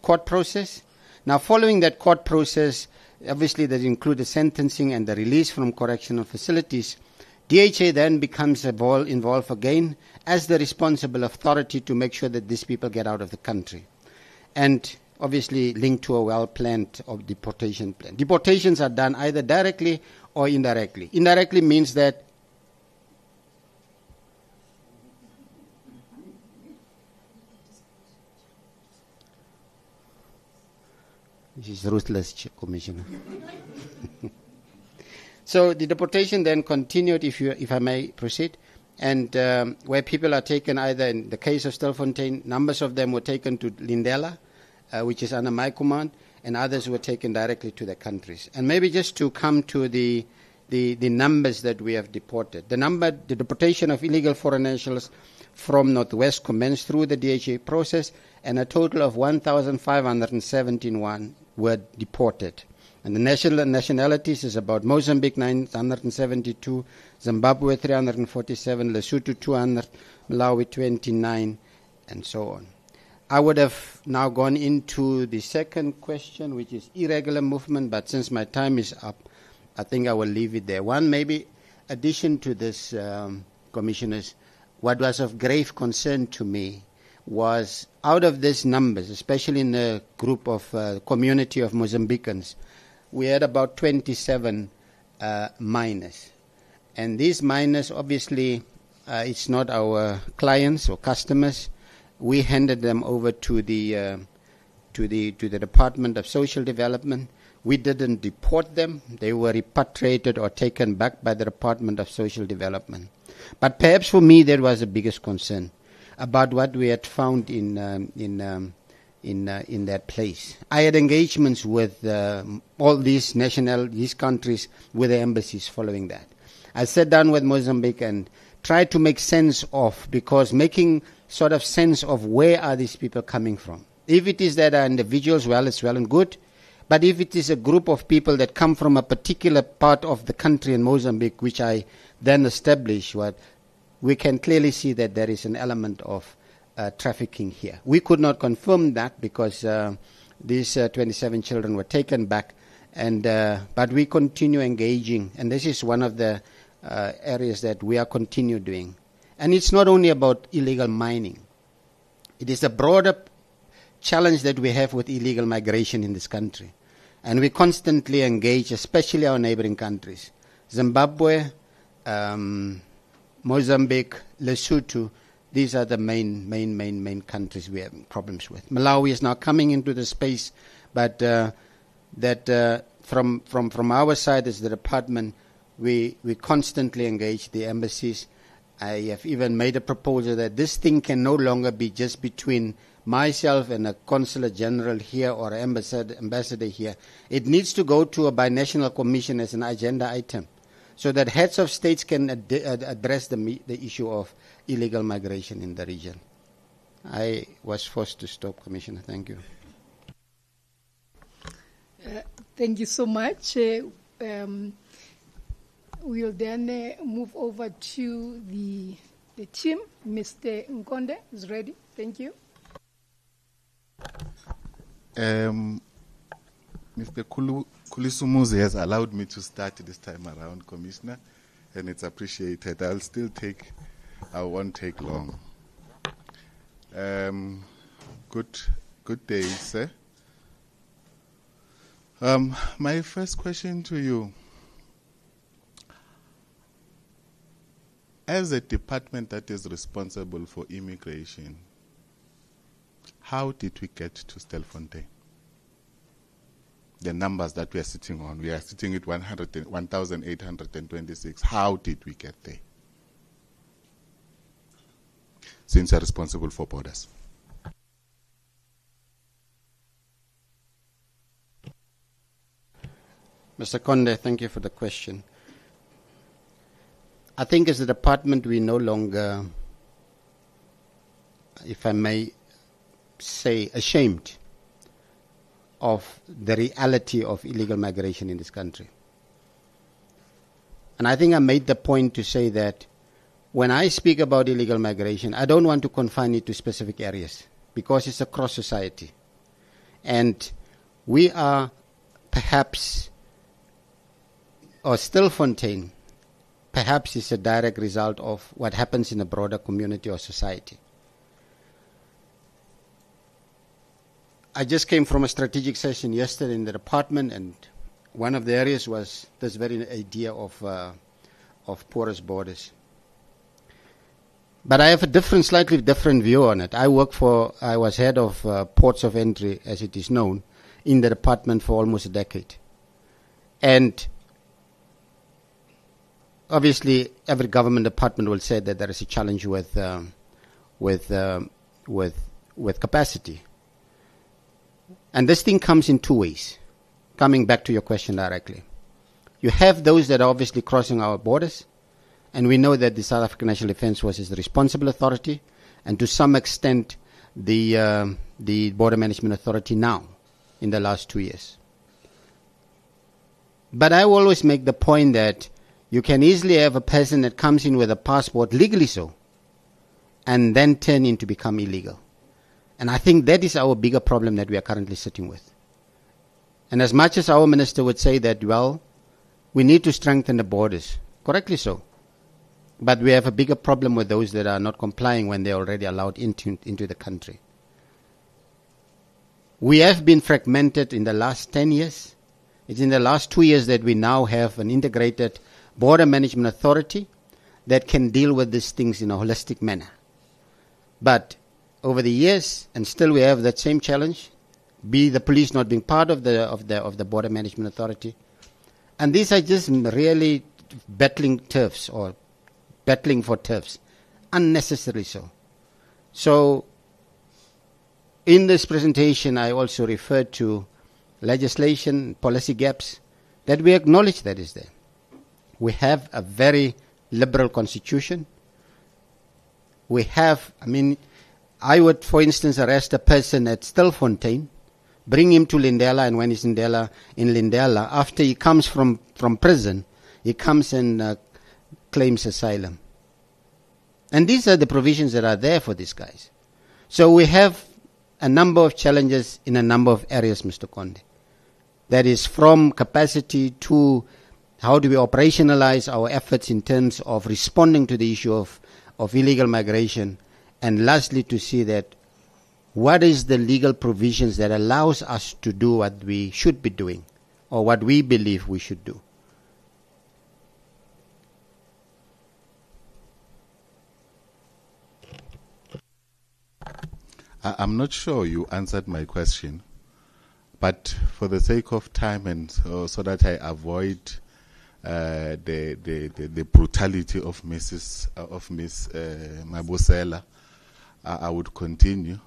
court process. Now, following that court process, obviously that included sentencing and the release from correctional facilities, DHA then becomes involved again as the responsible authority to make sure that these people get out of the country. And obviously linked to a well-planned deportation plan. Deportations are done either directly or indirectly. Indirectly means that this is ruthless, Commissioner. So the deportation then continued, if I may proceed, and where people are taken either, in the case of Stilfontein, numbers of them were taken to Lindela, which is under my command, and others were taken directly to their countries. And maybe just to come to the numbers that we have deported. The deportation of illegal foreign nationals from Northwest commenced through the DHA process, and a total of 1,571 were deported. And the nationalities is about Mozambique 972, Zimbabwe 347, Lesotho 200, Malawi 29, and so on. I would have now gone into the second question, which is irregular movement, but since my time is up, I think I will leave it there. One maybe addition to this, Commissioners, what was of grave concern to me was out of these numbers, especially in the group of community of Mozambicans, we had about 27 minors. And these minors, obviously, it's not our clients or customers. We handed them over to the Department of Social Development. We didn't deport them. They were repatriated or taken back by the Department of Social Development. But perhaps for me, that was the biggest concern about what we had found in that place. I had engagements with all these countries with the embassies following that. I sat down with Mozambique and tried to make sense of, because making sort of sense of where are these people coming from. If it is that are individuals, well, it's well and good. But if it is a group of people that come from a particular part of the country in Mozambique, which I then established, we can clearly see that there is an element of trafficking here. We could not confirm that because these 27 children were taken back, but we continue engaging, and this is one of the areas that we are continue doing. And it's not only about illegal mining. It is a broader challenge that we have with illegal migration in this country. And we constantly engage, especially our neighboring countries. Zimbabwe, Mozambique, Lesotho, these are the main countries we have problems with. Malawi is now coming into the space, but from our side as the department, we constantly engage the embassies. I have even made a proposal that this thing can no longer be just between myself and a consular general here or an ambassador here. It needs to go to a binational commission as an agenda item so that heads of states can address the issue of illegal migration in the region. I was forced to stop, Commissioner. Thank you. Thank you so much. We'll then move over to the The team, Mr. Nkonde, is ready. Thank you. Mr. Kulisumuzi has allowed me to start this time around, Commissioner, and it's appreciated. I won't take long. Good day, sir. My first question to you, as a department that is responsible for immigration, how did we get to Stelfontein? The numbers that we are sitting on, we are sitting at 1,826. How did we get there? Since you are responsible for borders. Mr. Konde, thank you for the question. I think as a department we no longer, if I may say, ashamed of the reality of illegal migration in this country. And I think I made the point to say that when I speak about illegal migration, I don't want to confine it to specific areas because it's across society. And we are perhaps, or Stilfontein, perhaps is a direct result of what happens in a broader community or society. I just came from a strategic session yesterday in the department, and one of the areas was this very idea of porous borders. But I have a slightly different view on it. I was head of ports of entry, as it is known, in the department for almost a decade. And obviously, every government department will say that there is a challenge with capacity. And this thing comes in two ways, coming back to your question directly. You have those that are obviously crossing our borders, and we know that the South African National Defence Force is the responsible authority, and to some extent the Border Management Authority now, in the last 2 years. But I will always make the point that you can easily have a person that comes in with a passport, legally so, and then turn in to become illegal. And I think that is our bigger problem that we are currently sitting with. And as much as our minister would say that, well, we need to strengthen the borders, correctly so, but we have a bigger problem with those that are not complying when they're already allowed into the country. We have been fragmented in the last 10 years. It's in the last 2 years that we now have an integrated Border Management Authority that can deal with these things in a holistic manner. But over the years, and still we have that same challenge, be the police not being part of the Border Management Authority. And these are just really battling turfs or battling for turfs, unnecessarily so. So in this presentation, I also referred to legislation, policy gaps that we acknowledge that is there. We have a very liberal constitution. We have, I would, for instance, arrest a person at Stilfontein, bring him to Lindela, and when he's in Lindela, after he comes from prison, he comes and claims asylum. And these are the provisions that are there for these guys. So we have a number of challenges in a number of areas, Mr. Konde. That is from capacity to how do we operationalize our efforts in terms of responding to the issue of illegal migration, and lastly to see that what is the legal provisions that allows us to do what we should be doing or what we believe we should do. I'm not sure you answered my question, but for the sake of time and so that I avoid the brutality of Miss Mabusela, I would continue.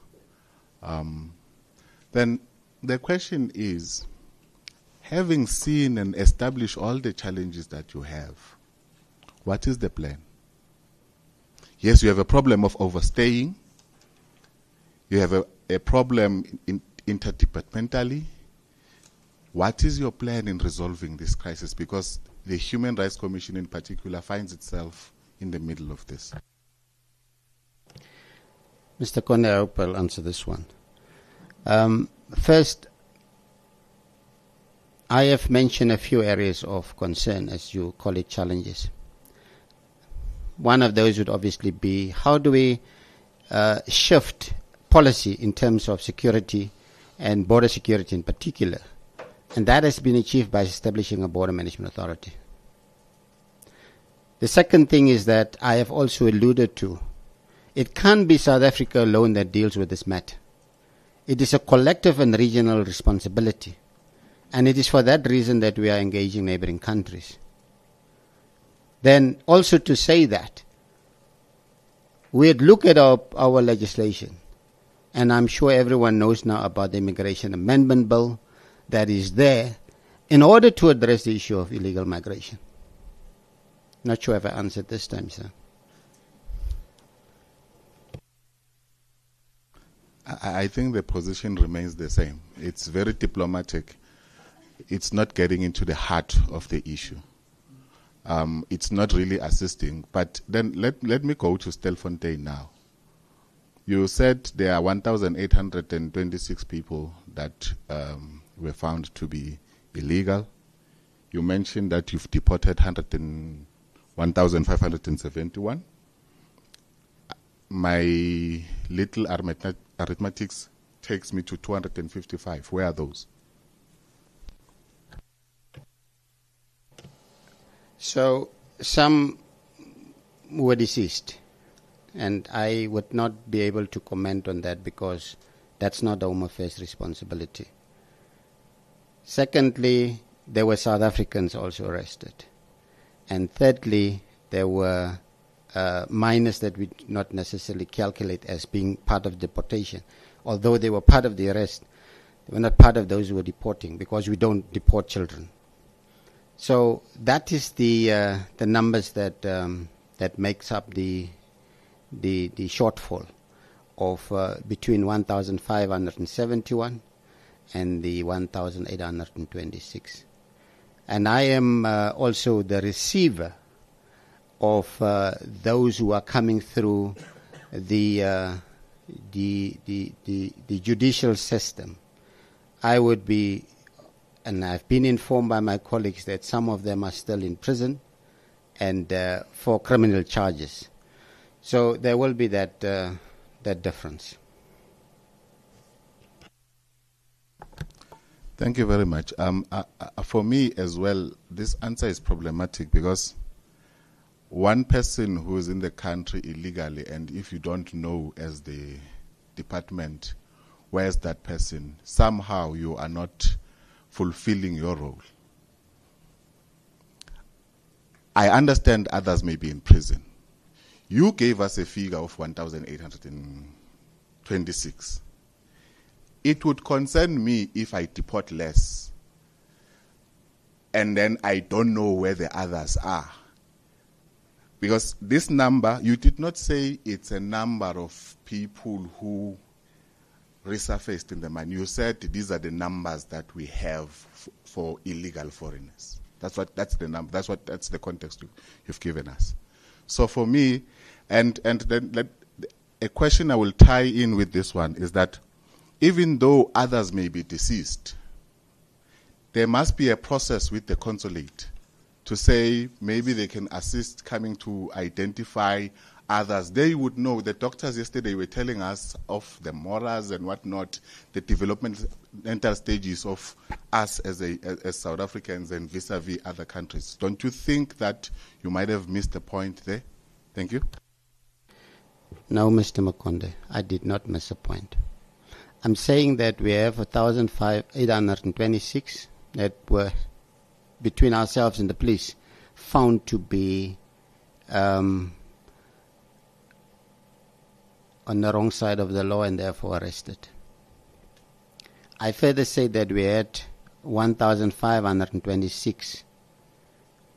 Then the question is, having seen and established all the challenges that you have, what is the plan? Yes, you have a problem of overstaying. You have a problem interdepartmentally. What is your plan in resolving this crisis? Because the Human Rights Commission in particular finds itself in the middle of this. Mr. Konde, I hope I'll answer this one. First, I have mentioned a few areas of concern, as you call it, challenges. One of those would obviously be, how do we shift policy in terms of security and border security in particular? And that has been achieved by establishing a border management authority. The second thing is that I have also alluded to, it can't be South Africa alone that deals with this matter. It is a collective and regional responsibility. And it is for that reason that we are engaging neighboring countries. Then also to say that, we'd look at our legislation, and I'm sure everyone knows now about the Immigration Amendment Bill that is there in order to address the issue of illegal migration. Not sure if I answered this time, sir. I think the position remains the same. It's very diplomatic. It's not getting into the heart of the issue. It's not really assisting. But then let me go to Stelfontein now. You said there are 1,826 people that were found to be illegal. You mentioned that you've deported 1,571. My little arithmetics takes me to 255. Where are those? So some were deceased, and I would not be able to comment on that because that's not the Home Affairs responsibility. Secondly, there were South Africans also arrested. And thirdly, there were minors that we do not necessarily calculate as being part of deportation. Although they were part of the arrest, they were not part of those who were deporting because we don't deport children. So that is the numbers that that makes up the shortfall of between 1,571 and the 1,826. And I am also the receiver of those who are coming through the judicial system. I would be, and I've been informed by my colleagues that some of them are still in prison and for criminal charges. So there will be that difference. Thank you very much. For me as well, this answer is problematic because one person who is in the country illegally, and if you don't know as the department where's that person, somehow you are not fulfilling your role. I understand others may be in prison. You gave us a figure of 1,826. It would concern me if I deport less and then I don't know where the others are. Because this number, you did not say it's a number of people who resurfaced in the mine. You said these are the numbers that we have for illegal foreigners. That's the number. That's the context you've given us. So for me, and then a question I will tie in with this one is that even though others may be deceased, there must be a process with the consulate to say maybe they can assist coming to identify others. They would know. The doctors yesterday were telling us of the morals and whatnot, the developmental stages of us as South Africans and vis-a-vis other countries. Don't you think that you might have missed the point there? Thank you. No, Mr. Makonde, I did not miss a point. I'm saying that we have 1,826 that were, between ourselves and the police, found to be on the wrong side of the law and therefore arrested. I further say that we had 1,526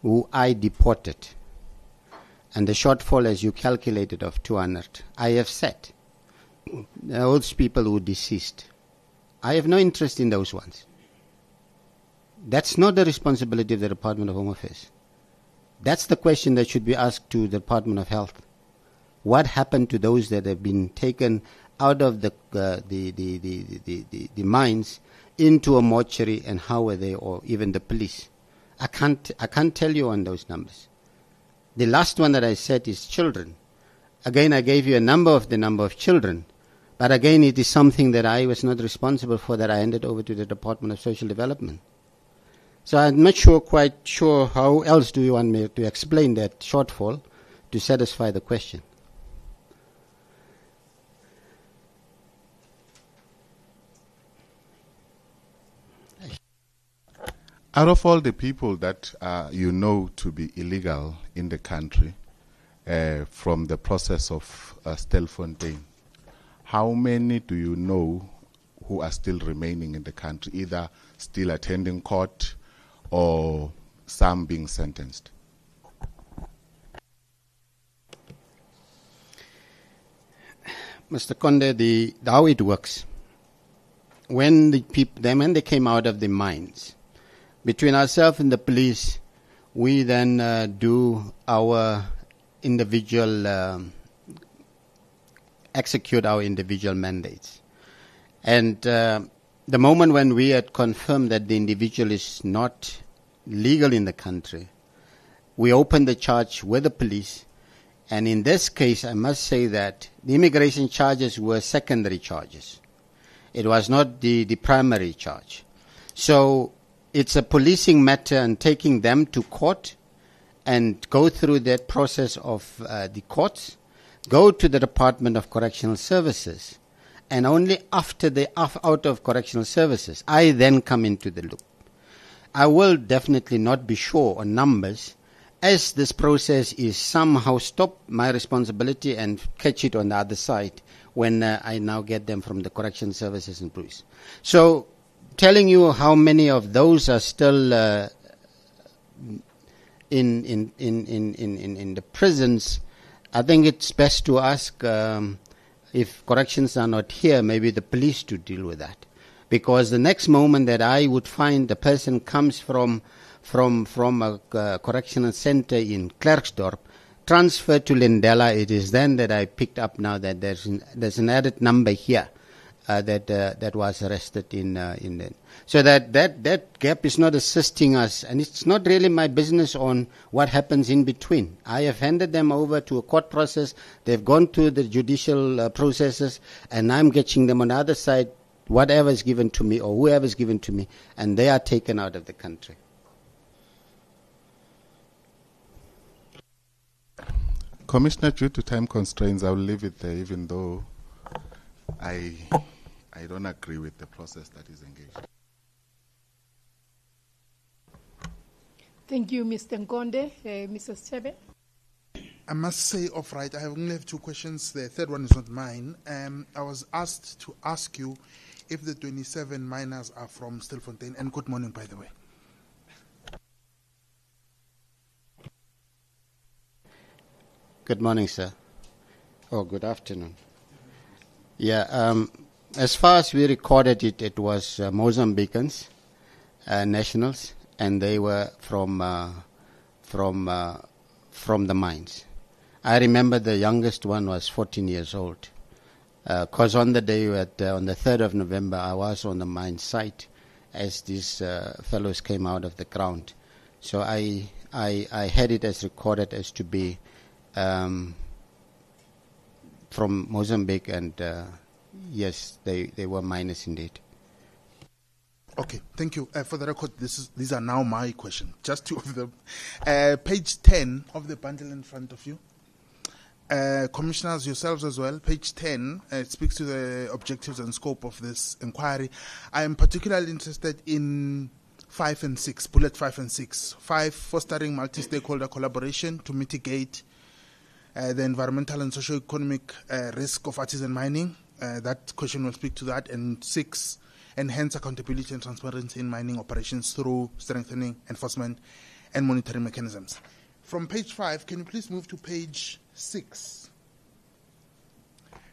who I deported, and the shortfall, as you calculated, of 200. I have said those people who deceased, I have no interest in those ones. That's not the responsibility of the Department of Home Affairs. That's the question that should be asked to the Department of Health. what happened to those that have been taken out of the mines into a mortuary, and how were they, or even the police. I can't tell you on those numbers. The last one that I said is children. Again, I gave you a number of the number of children, but again, it is something that I was not responsible for, that I handed over to the Department of Social Development. So I'm not quite sure how else do you want me to explain that shortfall to satisfy the question. Out of all the people that you know to be illegal in the country from the process of Stelfontein, how many do you know who are still remaining in the country, either still attending court or some being sentenced? Mr. Konde, how it works, when the people, when they came out of the mines, between ourselves and the police, we then do our individual, execute our individual mandates. And the moment when we had confirmed that the individual is not legal in the country, we opened the charge with the police. And in this case, I must say that the immigration charges were secondary charges. It was not the primary charge. So it's a policing matter, and taking them to court and go through that process of the courts, go to the Department of Correctional Services, and only after they are out of correctional services, I then come into the loop. I will definitely not be sure on numbers, as this process is somehow stop my responsibility and catch it on the other side when I now get them from the correction services and police. So telling you how many of those are still in the prisons, I think it's best to ask if corrections are not here, maybe the police to deal with that. Because the next moment that I would find the person comes from a correctional center in Klerksdorp, transferred to Lindella, it is then that I picked up now that there's an added number here that was arrested in the. So that gap is not assisting us, and it's not really my business on what happens in between. I have handed them over to a court process. They've gone through the judicial processes, and I'm getting them on the other side, whatever is given to me or whoever is given to me, and they are taken out of the country. Commissioner, due to time constraints, I will leave it there, even though I don't agree with the process that is engaged. Thank you, Mr. Nkonde. Mrs. Chebe. I must say off right, I only have two questions. The third one is not mine. I was asked to ask you if the 27 miners are from Stilfontein. And good morning, by the way. Good morning, sir. Oh, good afternoon. Yeah, as far as we recorded it, it was Mozambicans, nationals, and they were from the mines. I remember the youngest one was 14 years old. Because on the day, on the 3rd of November, I was on the mine site as these fellows came out of the ground. So I had it as recorded as to be from Mozambique, and yes, they were miners indeed. Okay, thank you. For the record, these are now my questions, just two of them. Page 10 of the bundle in front of you. Commissioners, yourselves as well, page 10 speaks to the objectives and scope of this inquiry. I am particularly interested in 5 and 6, bullet 5 and 6. 5, fostering multi-stakeholder collaboration to mitigate the environmental and socio-economic risk of artisan mining. That question will speak to that. And 6, enhance accountability and transparency in mining operations through strengthening enforcement and monitoring mechanisms. From page 5, can you please move to page 6?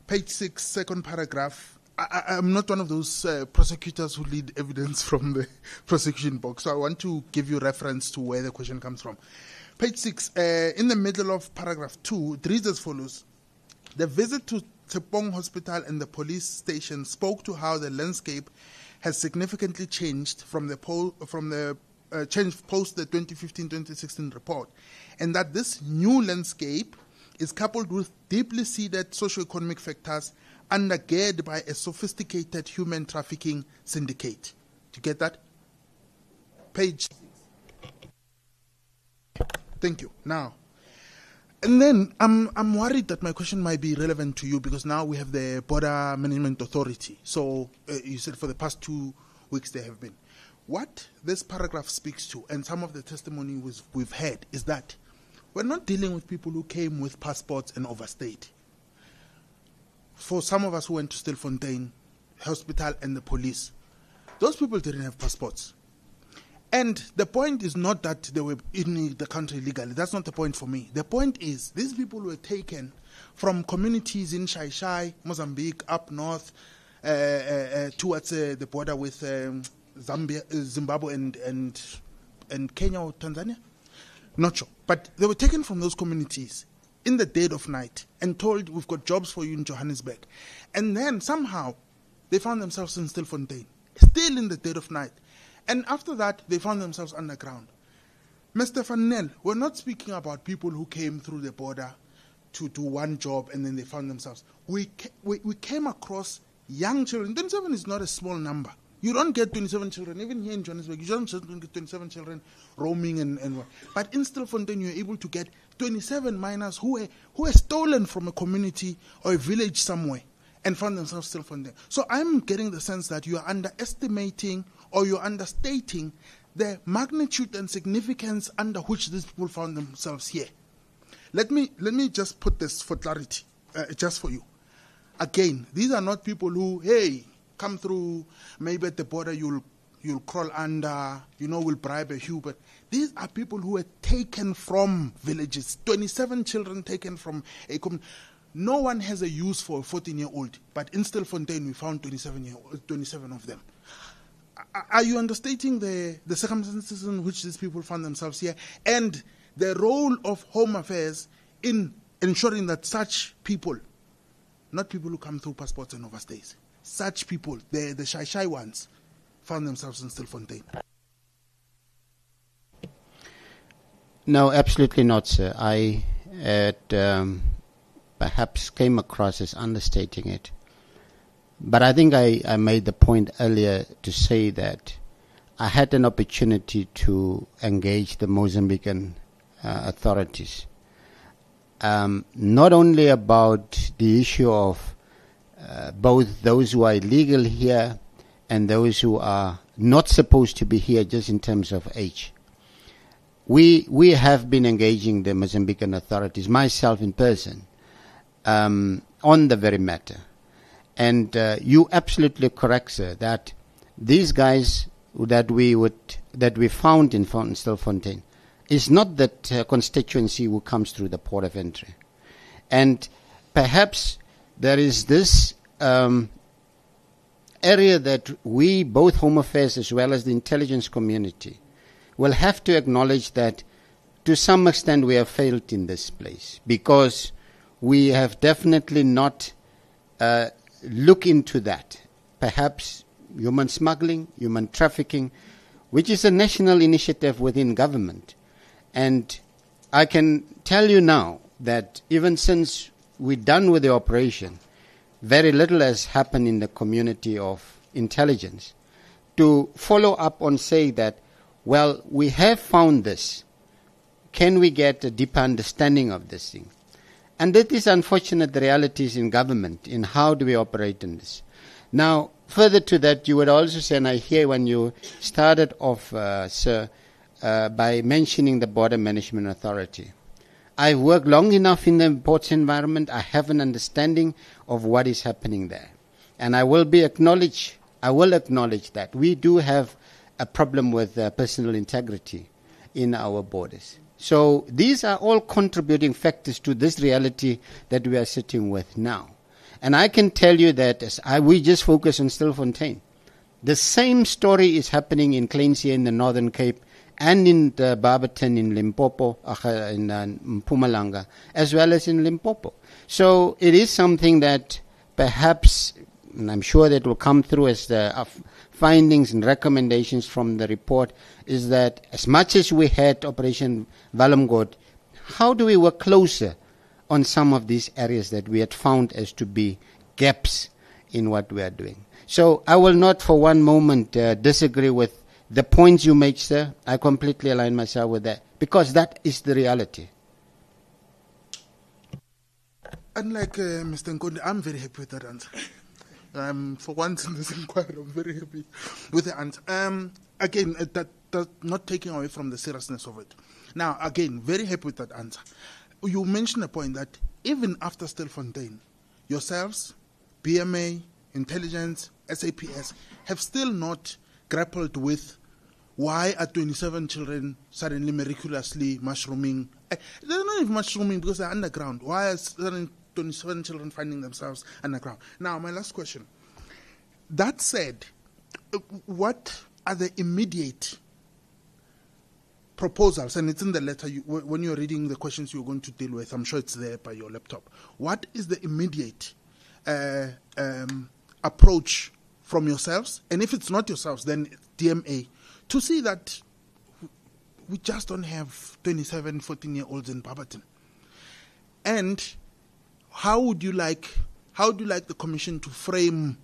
Page 6, second paragraph. I'm not one of those prosecutors who lead evidence from the prosecution box, so I want to give you reference to where the question comes from. Page 6, in the middle of paragraph 2, it reads as follows. The visit to Tshepong Hospital and the police station spoke to how the landscape has significantly changed from the change post the 2015-2016 report, and that this new landscape is coupled with deeply seated socio-economic factors undergirded by a sophisticated human trafficking syndicate. Do you get that? Page 6. Thank you. Now, and then I'm worried that my question might be relevant to you because now we have the Border Management Authority. So you said for the past 2 weeks they have been. What this paragraph speaks to, and some of the testimony we've had, is that we're not dealing with people who came with passports and overstayed. For some of us who went to Stilfontein Hospital and the police, those people didn't have passports. And the point is not that they were in the country legally. That's not the point for me. The point is these people were taken from communities in Shai, Mozambique, up north, towards the border with Zambia, Zimbabwe and Kenya or Tanzania. Not sure. But they were taken from those communities in the dead of night and told, we've got jobs for you in Johannesburg. And then somehow they found themselves in Stilfontein, still in the dead of night. And after that, they found themselves underground. Mr. Van Nel, we're not speaking about people who came through the border to do one job and then they found themselves. We came across young children. 27 is not a small number. You don't get 27 children, even here in Johannesburg. You don't get 27 children roaming and what. But in Stilfontein, you're able to get 27 minors who were stolen from a community or a village somewhere and found themselves Stilfontein. So I'm getting the sense that you are underestimating or you're understating the magnitude and significance under which these people found themselves here. Let me just put this for clarity, just for you. Again, these are not people who, hey, come through, maybe at the border you'll crawl under, we'll bribe a few, but these are people who were taken from villages, 27 children taken from a community. No one has a use for a 14-year-old, but in Stilfontein we found 27 of them. Are you understating the circumstances in which these people found themselves here and the role of Home Affairs in ensuring that such people, not people who come through passports and overstays, such people, the shy ones, found themselves in Stilfontein? No, absolutely not, sir. I perhaps came across as understating it. But I think I made the point earlier to say that I had an opportunity to engage the Mozambican authorities, not only about the issue of both those who are illegal here and those who are not supposed to be here just in terms of age. We have been engaging the Mozambican authorities, myself in person, on the very matter. And you absolutely correct, sir, that these guys that we found in Stilfontein is not that constituency who comes through the port of entry. And perhaps there is this area that we, both Home Affairs as well as the intelligence community, will have to acknowledge that to some extent we have failed in this place because we have definitely not look into that. Perhaps human smuggling, human trafficking, which is a national initiative within government. And I can tell you now that even since we're done with the operation, very little has happened in the community of intelligence to follow up on say that, well, we have found this. Can we get a deeper understanding of this thing? And that is unfortunate realities in government, in how do we operate in this. Now, further to that, you would also say, and I hear when you started off, sir, by mentioning the Border Management Authority. I've worked long enough in the ports environment. I have an understanding of what is happening there. And I will acknowledge that we do have a problem with personal integrity in our borders. So these are all contributing factors to this reality that we are sitting with now. And I can tell you that we just focus on Stilfontein. The same story is happening in Clancy in the Northern Cape and in Barberton, in Limpopo, in Mpumalanga, as well as in Limpopo. So it is something that perhaps, and I'm sure that will come through as the findings and recommendations from the report, is that as much as we had Operation Umgodi, how do we work closer on some of these areas that we had found as to be gaps in what we are doing? So I will not for one moment disagree with the points you make, sir. I completely align myself with that, because that is the reality. Unlike Mr. Nkondi, I'm very happy with that answer. For once in this inquiry, I'm very happy with the answer. Again, that not taking away from the seriousness of it. Now, again, very happy with that answer. You mentioned a point that even after Stilfontein, yourselves, BMA, intelligence, SAPS, have still not grappled with why are 27 children suddenly miraculously mushrooming. They're not even mushrooming because they're underground. Why are suddenly 27 children finding themselves underground? Now, my last question. That said, what are the immediate proposals? And it's in the letter, when you're reading the questions you're going to deal with, I'm sure it's there by your laptop. What is the immediate approach from yourselves? And if it's not yourselves, then DMA, to see that we just don't have 27, 14-year-olds in Barberton. And how would you like the Commission to frame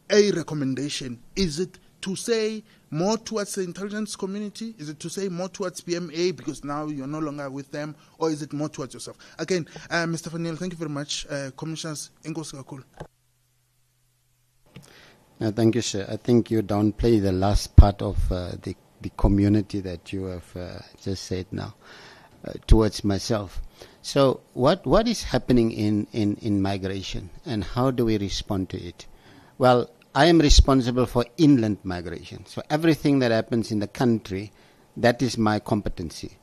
a recommendation? Is it to say more towards the intelligence community? Is it to say more towards BMA because now you're no longer with them? Or is it more towards yourself? Again, Mr. Fanil, thank you very much. Commissioners, Enkosi Kakhulu. Thank you, sir. I think you downplay the last part of the community that you have just said now towards myself. So what is happening in migration, and how do we respond to it? Well, I am responsible for inland migration. So everything that happens in the country, that is my competency.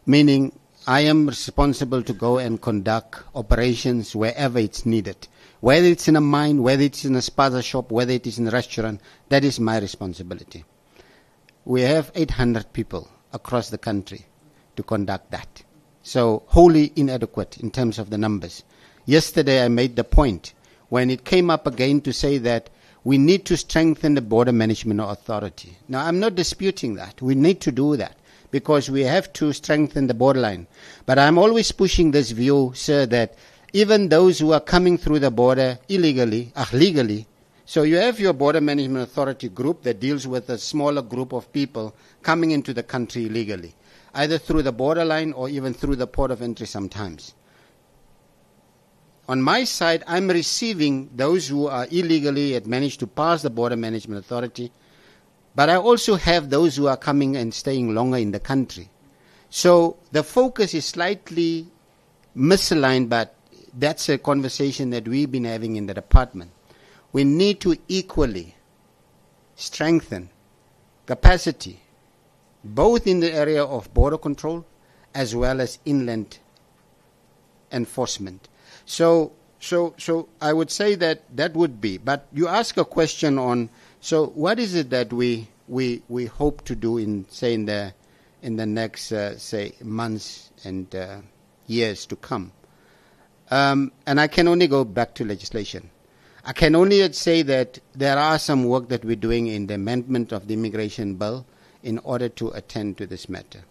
Meaning I am responsible to go and conduct operations wherever it's needed. Whether it's in a mine, whether it's in a spaza shop, whether it is in a restaurant, that is my responsibility. We have 800 people across the country to conduct that. So wholly inadequate in terms of the numbers. Yesterday I made the point when it came up again to say that we need to strengthen the border management authority. Now I'm not disputing that. We need to do that because we have to strengthen the borderline. But I'm always pushing this view, sir, that even those who are coming through the border illegally, legally, so you have your border management authority group that deals with a smaller group of people coming into the country illegally, either through the borderline or even through the port of entry sometimes. On my side, I'm receiving those who are illegally had managed to pass the border management authority, but I also have those who are coming and staying longer in the country. So the focus is slightly misaligned, but that's a conversation that we've been having in the department. We need to equally strengthen capacity, both in the area of border control as well as inland enforcement. So I would say that would be. But you ask a question on, so what is it that we hope to do in the next say months and years to come? And I can only go back to legislation. I can only say that there are some work that we're doing in the amendment of the immigration bill in order to attend to this matter.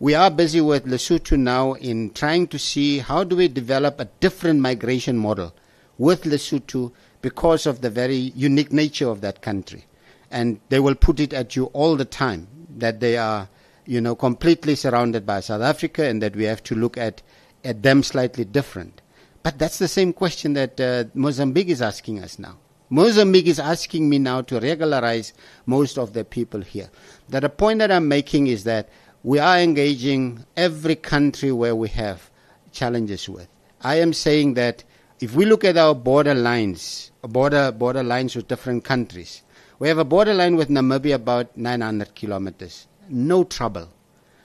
We are busy with Lesotho now in trying to see how do we develop a different migration model with Lesotho because of the very unique nature of that country. And they will put it at you all the time that they are, completely surrounded by South Africa and that we have to look at them slightly different. But that's the same question that Mozambique is asking us now. Mozambique is asking me now to regularize most of the people here. The point that I'm making is that we are engaging every country where we have challenges with. I am saying that if we look at our border lines with different countries, we have a borderline with Namibia about 900 kilometers. No trouble.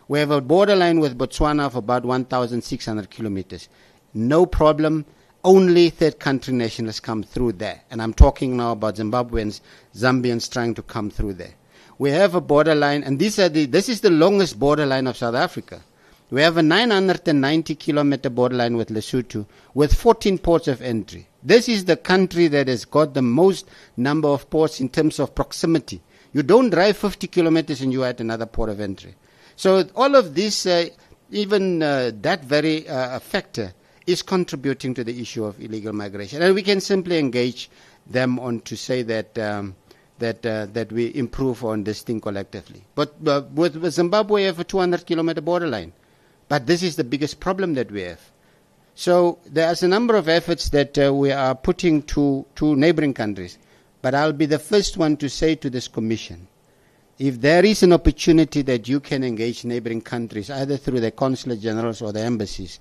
We have a borderline with Botswana of about 1,600 kilometers. No problem. Only third country nationals come through there. And I'm talking now about Zimbabweans, Zambians trying to come through there. We have a borderline, and this is the longest borderline of South Africa. We have a 990-kilometer borderline with Lesotho, with 14 ports of entry. This is the country that has got the most number of ports in terms of proximity. You don't drive 50 kilometers and you're at another port of entry. So all of this, even that very factor, is contributing to the issue of illegal migration. And we can simply engage them on to say that that we improve on this thing collectively. But with Zimbabwe, we have a 200-kilometer borderline. But this is the biggest problem that we have. So there's a number of efforts that we are putting to neighboring countries. But I'll be the first one to say to this Commission, if there is an opportunity that you can engage neighboring countries, either through the consulate generals or the embassies,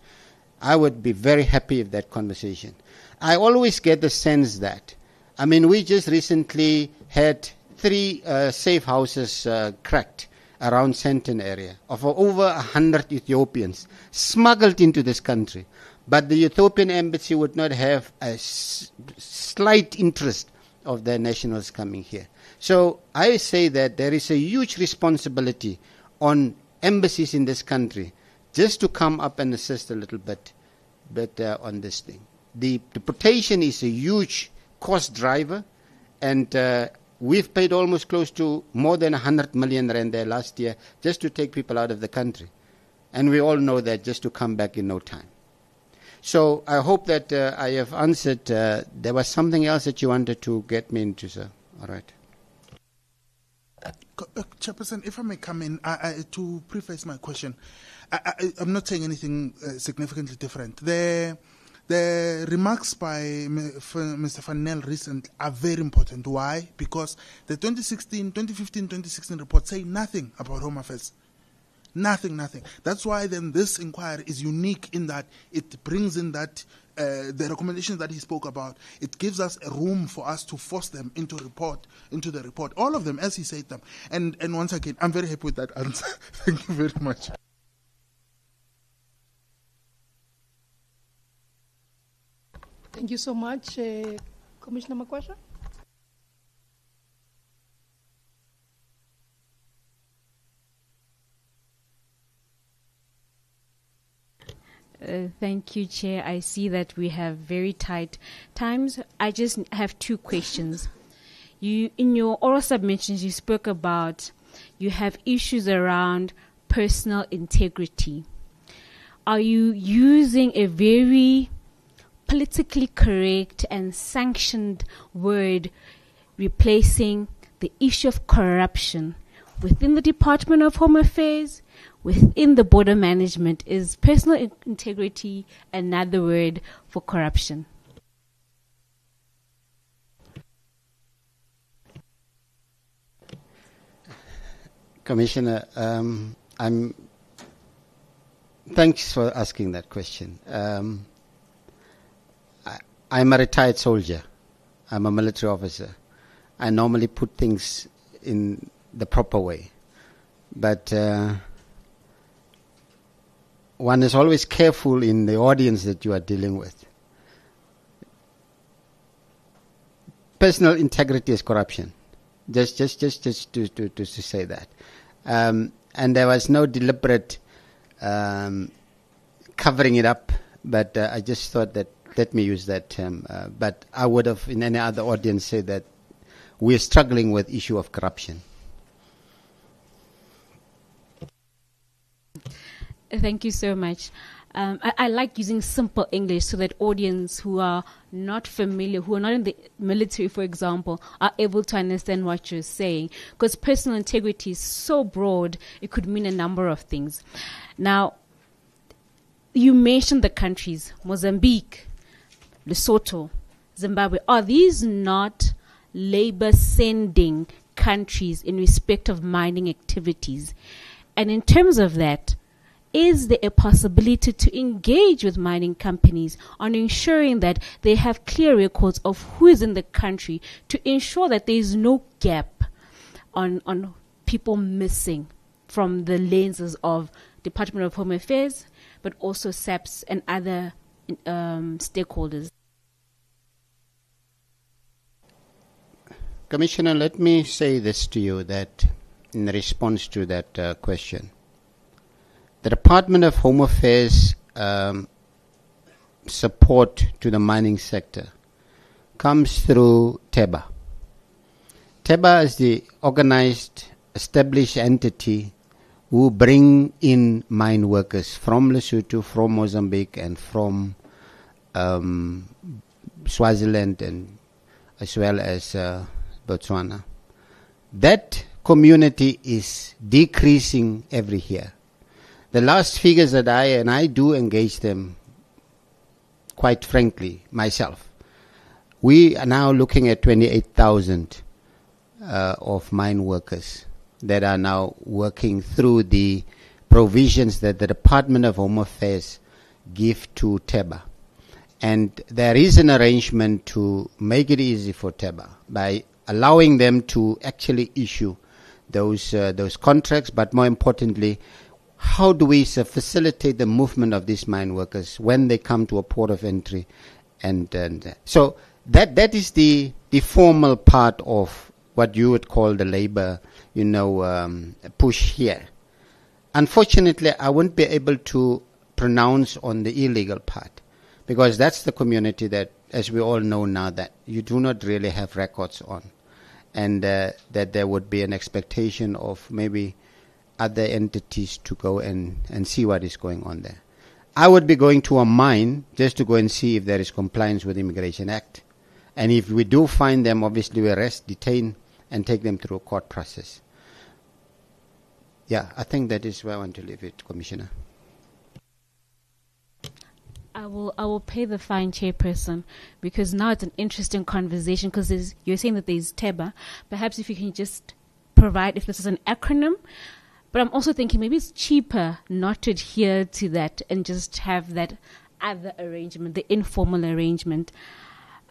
I would be very happy with that conversation. I always get the sense that, I mean, we just recently had 3 safe houses cracked around Sandton area of over 100 Ethiopians smuggled into this country. But the Ethiopian embassy would not have a slight interest of their nationals coming here. So I say that there is a huge responsibility on embassies in this country just to come up and assist a little bit on this thing. The deportation is a huge cost driver, and we've paid almost close to more than 100 million rand there last year just to take people out of the country. And we all know that just to come back in no time. So I hope that I have answered. There was something else that you wanted to get me into, sir. All right. Chairperson, if I may come in, to preface my question, I'm not saying anything significantly different. The remarks by Mr. Van Nel recently are very important. Why? Because the 2015-2016 report say nothing about Home Affairs. Nothing. That's why then this inquiry is unique in that it brings in that the recommendations that he spoke about. It gives us a room for us to force them into the report. All of them, as he said them. And once again, I'm very happy with that answer. Thank you very much. Thank you so much, Commissioner Makwasha. Thank you, Chair. I see that we have very tight times. I just have 2 questions. In your oral submissions, you spoke about you have issues around personal integrity. Are you using a very politically correct and sanctioned word replacing the issue of corruption within the Department of Home Affairs, within the border management? Is personal integrity another word for corruption? Commissioner, thanks for asking that question. I'm a retired soldier. I'm a military officer. I normally put things in the proper way. But one is always careful in the audience that you are dealing with. Personal integrity is corruption. Just to say that. And there was no deliberate covering it up, but I just thought that let me use that term. But I would have in any other audience said that we're struggling with issue of corruption. Thank you so much. I like using simple English so that audience who are not familiar, who are not in the military, for example, are able to understand what you're saying. Because personal integrity is so broad, it could mean a number of things. Now, you mentioned the countries, Mozambique, Lesotho, Zimbabwe. Are these not labor-sending countries in respect of mining activities? And in terms of that, is there a possibility to engage with mining companies on ensuring that they have clear records of who is in the country to ensure that there is no gap on people missing from the lenses of Department of Home Affairs, but also SAPS and other stakeholders? Commissioner, let me say this to you, that in response to that question. The Department of Home Affairs support to the mining sector comes through TEBA. TEBA is the organized, established entity who bring in mine workers from Lesotho, from Mozambique, and from Swaziland, and as well as Botswana. That community is decreasing every year. The last figures that I do engage them, quite frankly, myself. We are now looking at 28,000 of mine workers that are now working through the provisions that the Department of Home Affairs give to TEBA. And there is an arrangement to make it easy for TEBA by allowing them to actually issue those contracts, but more importantly, how do we facilitate the movement of these mine workers when they come to a port of entry? And so that is the formal part of what you would call the labor, push here. Unfortunately, I won't be able to pronounce on the illegal part, because that's the community that, as we all know now, that you do not really have records on, and that there would be an expectation of maybe other entities to go and see what is going on there. I would be going to a mine just to go and see if there is compliance with the Immigration Act. And if we do find them, obviously we arrest, detain, and take them through a court process. Yeah, I think that is where I want to leave it, Commissioner. I will pay the fine, Chairperson, because now it's an interesting conversation, because you're saying that there's TEBA. Perhaps if you can just provide, if this is an acronym. But I'm also thinking maybe it's cheaper not to adhere to that and just have that other arrangement, the informal arrangement.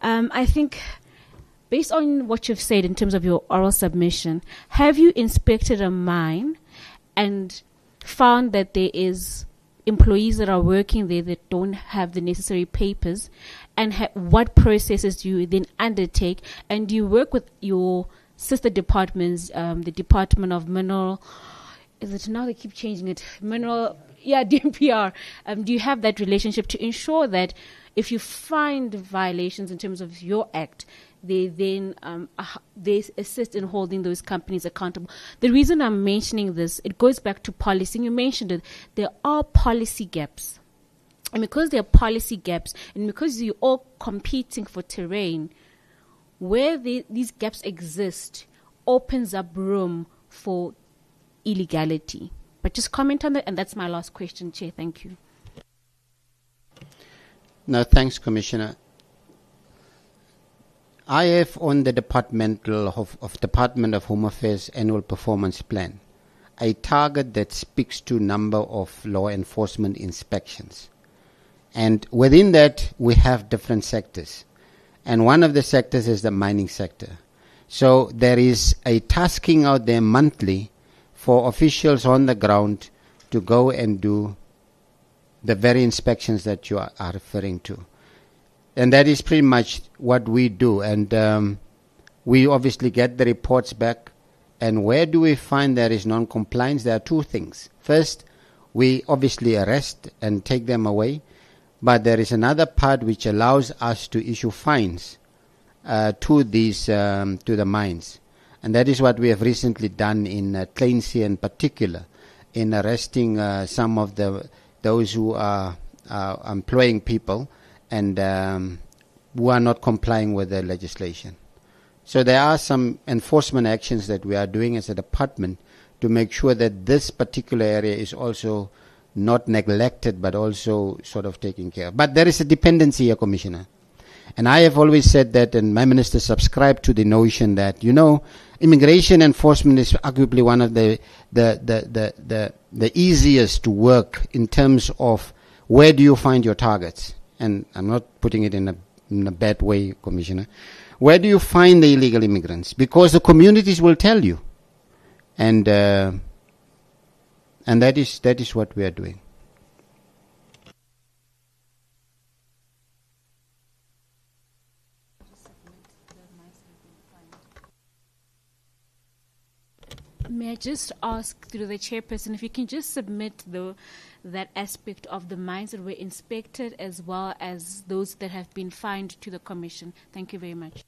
I think, based on what you've said in terms of your oral submission, have you inspected a mine and found that there is employees that are working there that don't have the necessary papers? And what processes do you then undertake? And do you work with your sister departments, the Department of Mineral... Is it now they keep changing it? Mineral, yeah, DMPR. Do you have that relationship to ensure that if you find violations in terms of your act, they then they assist in holding those companies accountable? The reason I'm mentioning this, it goes back to policy. You mentioned it. There are policy gaps. And because there are policy gaps, and because you're all competing for terrain, where these gaps exist opens up room for illegality. But just comment on that, and that's my last question, Chair. Thank you. No, thanks, Commissioner. I have on the Department of Home Affairs annual performance plan a target that speaks to number of law enforcement inspections. And within that, we have different sectors. And one of the sectors is the mining sector. So there is a tasking out there monthly for officials on the ground to go and do the very inspections that you are referring to. And that is pretty much what we do. And we obviously get the reports back. And where do we find there is non-compliance? There are two things. First, we obviously arrest and take them away. But there is another part which allows us to issue fines to the mines. And that is what we have recently done in Kleinsie in particular, in arresting some of those who are employing people and who are not complying with the legislation. So there are some enforcement actions that we are doing as a department to make sure that this particular area is also not neglected but also sort of taken care of. But there is a dependency here, Commissioner. And I have always said that, and my minister subscribed to the notion that, immigration enforcement is arguably one of the easiest to work in terms of where do you find your targets. And I'm not putting it in a bad way, Commissioner. Where do you find the illegal immigrants? Because the communities will tell you. And that is what we are doing. May I just ask through the chairperson if you can just submit that aspect of the mines that were inspected as well as those that have been fined to the commission. Thank you very much.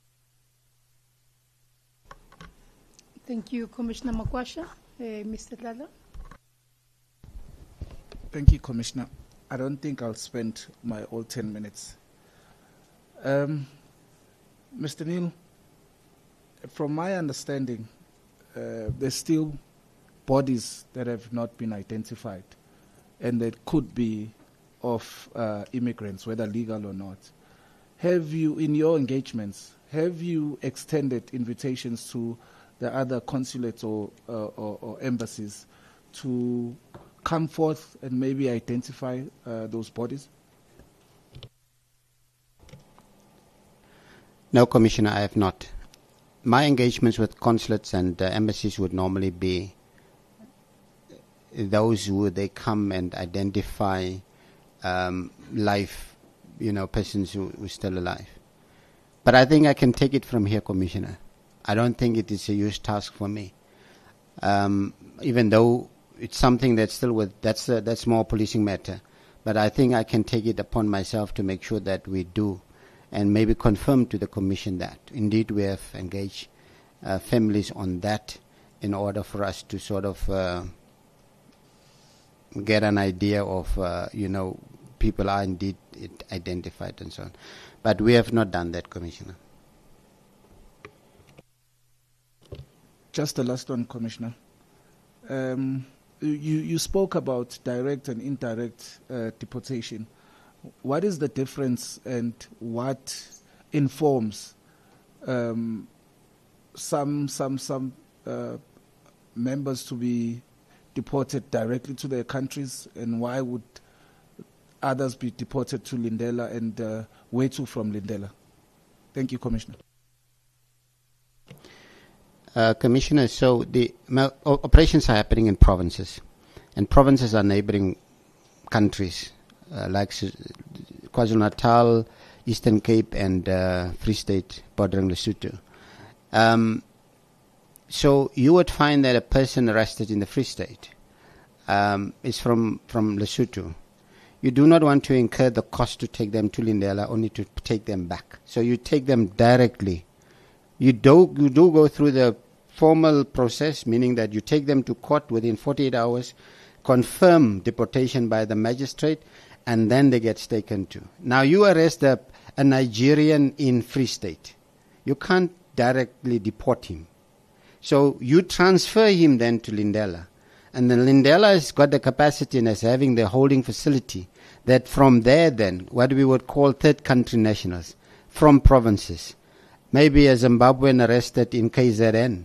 Thank you, Commissioner Makwasha. Mr. Lala. Thank you, Commissioner. I don't think I'll spend my all 10 minutes. Mr. Neil, from my understanding, there's still bodies that have not been identified and that could be of immigrants, whether legal or not. Have you, in your engagements, have you extended invitations to the other consulates or embassies to come forth and maybe identify those bodies? No, Commissioner, I have not. My engagements with consulates and embassies would normally be those who they come and identify live, persons who are still alive. But I think I can take it from here, Commissioner. I don't think it is a huge task for me. Even though it's something that's still that's more policing matter. But I think I can take it upon myself to make sure that we do, and maybe confirm to the Commission that indeed we have engaged families on that in order for us to sort of get an idea of, people are indeed identified and so on. But we have not done that, Commissioner. Just the last one, Commissioner. You spoke about direct and indirect deportation. What is the difference, and what informs some members to be deported directly to their countries, and why would others be deported to Lindela, and where to from Lindela? Thank you, Commissioner. Commissioner, so the operations are happening in provinces, and provinces are neighboring countries like KwaZulu-Natal, Eastern Cape, and Free State bordering Lesotho. So you would find that a person arrested in the Free State is from Lesotho. You do not want to incur the cost to take them to Lindela, only to take them back. So you take them directly. You do go through the formal process, meaning that you take them to court within 48 hours, confirm deportation by the magistrate, and then they get taken to. Now you arrest a Nigerian in Free State. You can't directly deport him. So you transfer him then to Lindela. And then Lindela has got the capacity and is having the holding facility that from there then, what we would call third country nationals from provinces, maybe a Zimbabwean arrested in KZN,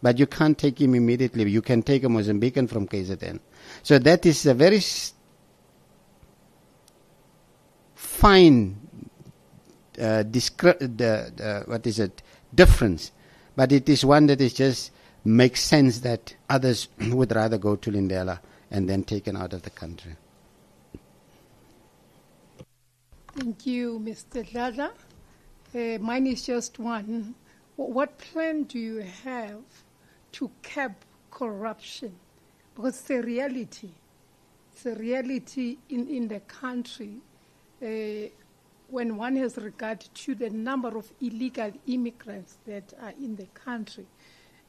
but you can't take him immediately. You can take a Mozambican from KZN. So that is a very fine difference, but it is one that is just makes sense that others would rather go to Lindela and then taken out of the country. Thank you, Mr. Lala. Mine is just one. What plan do you have to cap corruption? Because it's a reality. It's a reality in the country. When one has regard to the number of illegal immigrants that are in the country.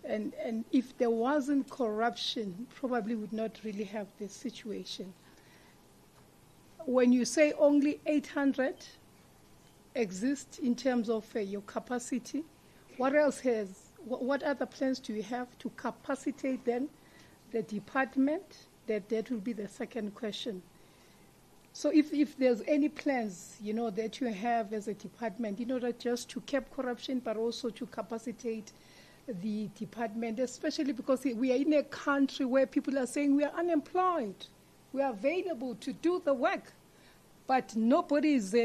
And if there wasn't corruption, probably would not really have this situation. When you say only 800 exist in terms of your capacity, what other plans do you have to capacitate then the department? That will be the second question. So if there's any plans, that you have as a department in order just to curb corruption, but also to capacitate the department, especially because we are in a country where people are saying we are unemployed, we are available to do the work, but nobody is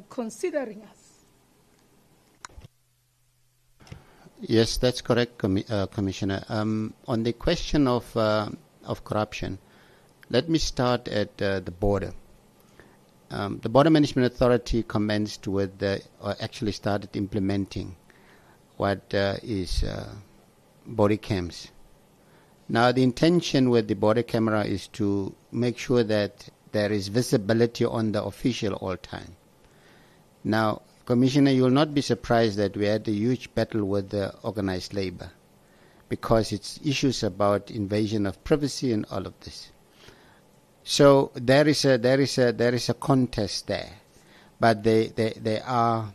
considering us. Yes, that's correct, Commissioner. On the question of corruption, let me start at the border. The Border Management Authority commenced with, or actually started implementing what is body cams. Now, the intention with the border camera is to make sure that there is visibility on the official all time. Now, Commissioner, you will not be surprised that we had a huge battle with the organized labor because it's issues about invasion of privacy and all of this. So there is a contest there, but they are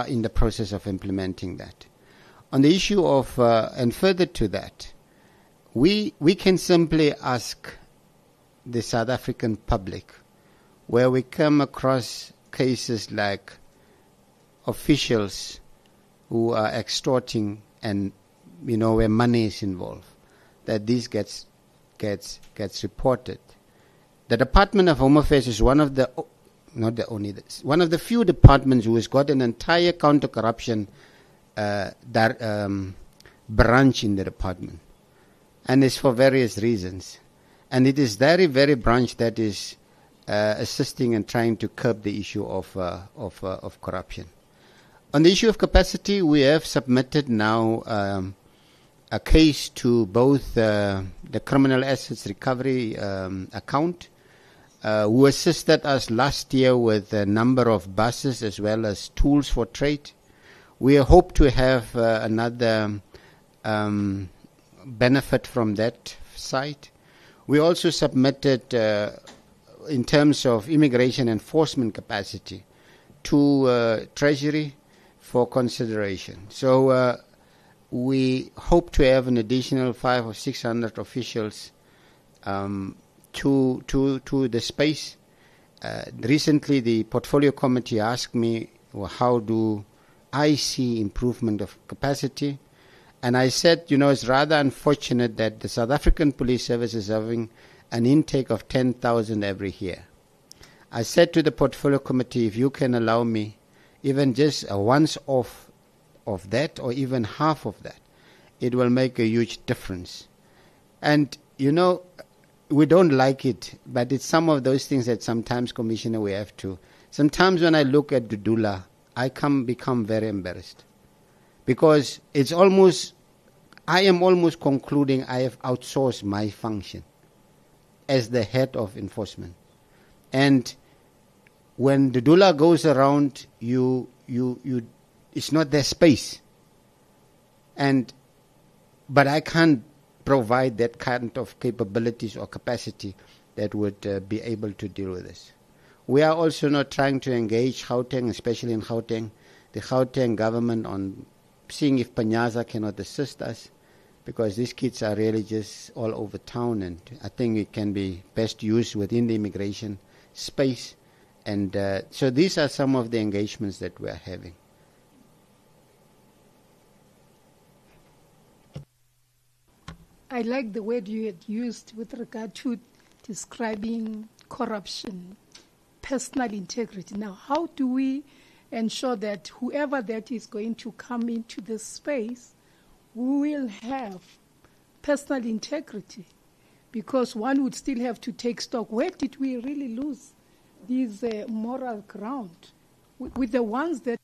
in the process of implementing that. On the issue of and further to that, we can simply ask the South African public, where we come across cases like officials who are extorting and where money is involved, that this gets reported. The Department of Home Affairs is one of the one of the few departments who has got an entire counter-corruption branch in the department, and it's for various reasons. And it is very, very branch that is assisting and trying to curb the issue of corruption. On the issue of capacity, we have submitted now a case to both the Criminal Assets Recovery account, who assisted us last year with a number of buses as well as tools for trade. We hope to have another benefit from that side. We also submitted, in terms of immigration enforcement capacity, to Treasury for consideration. So we hope to have an additional 500 or 600 officials to the space. Recently, the portfolio committee asked me, well, how do I see improvement of capacity? And I said, it's rather unfortunate that the South African Police Service is having an intake of 10,000 every year. I said to the portfolio committee, if you can allow me even just a once off of that or even half of that, it will make a huge difference. And, we don't like it, but it's some of those things that sometimes, Commissioner, we have to. Sometimes when I look at Dudula, I become very embarrassed because I am almost concluding I have outsourced my function as the head of enforcement. And when the Dudula goes around, it's not their space. But I can't provide that kind of capabilities or capacity that would be able to deal with this. We are also not trying to engage Gauteng, especially in Gauteng, the Gauteng government, on seeing if Panyaza cannot assist us, because these kids are really just all over town, and I think it can be best used within the immigration space. And so these are some of the engagements that we are having. I like the word you had used with regard to describing corruption, personal integrity. Now, how do we ensure that whoever that is going to come into this space will have personal integrity? Because one would still have to take stock. Where did we really lose this moral ground with the ones that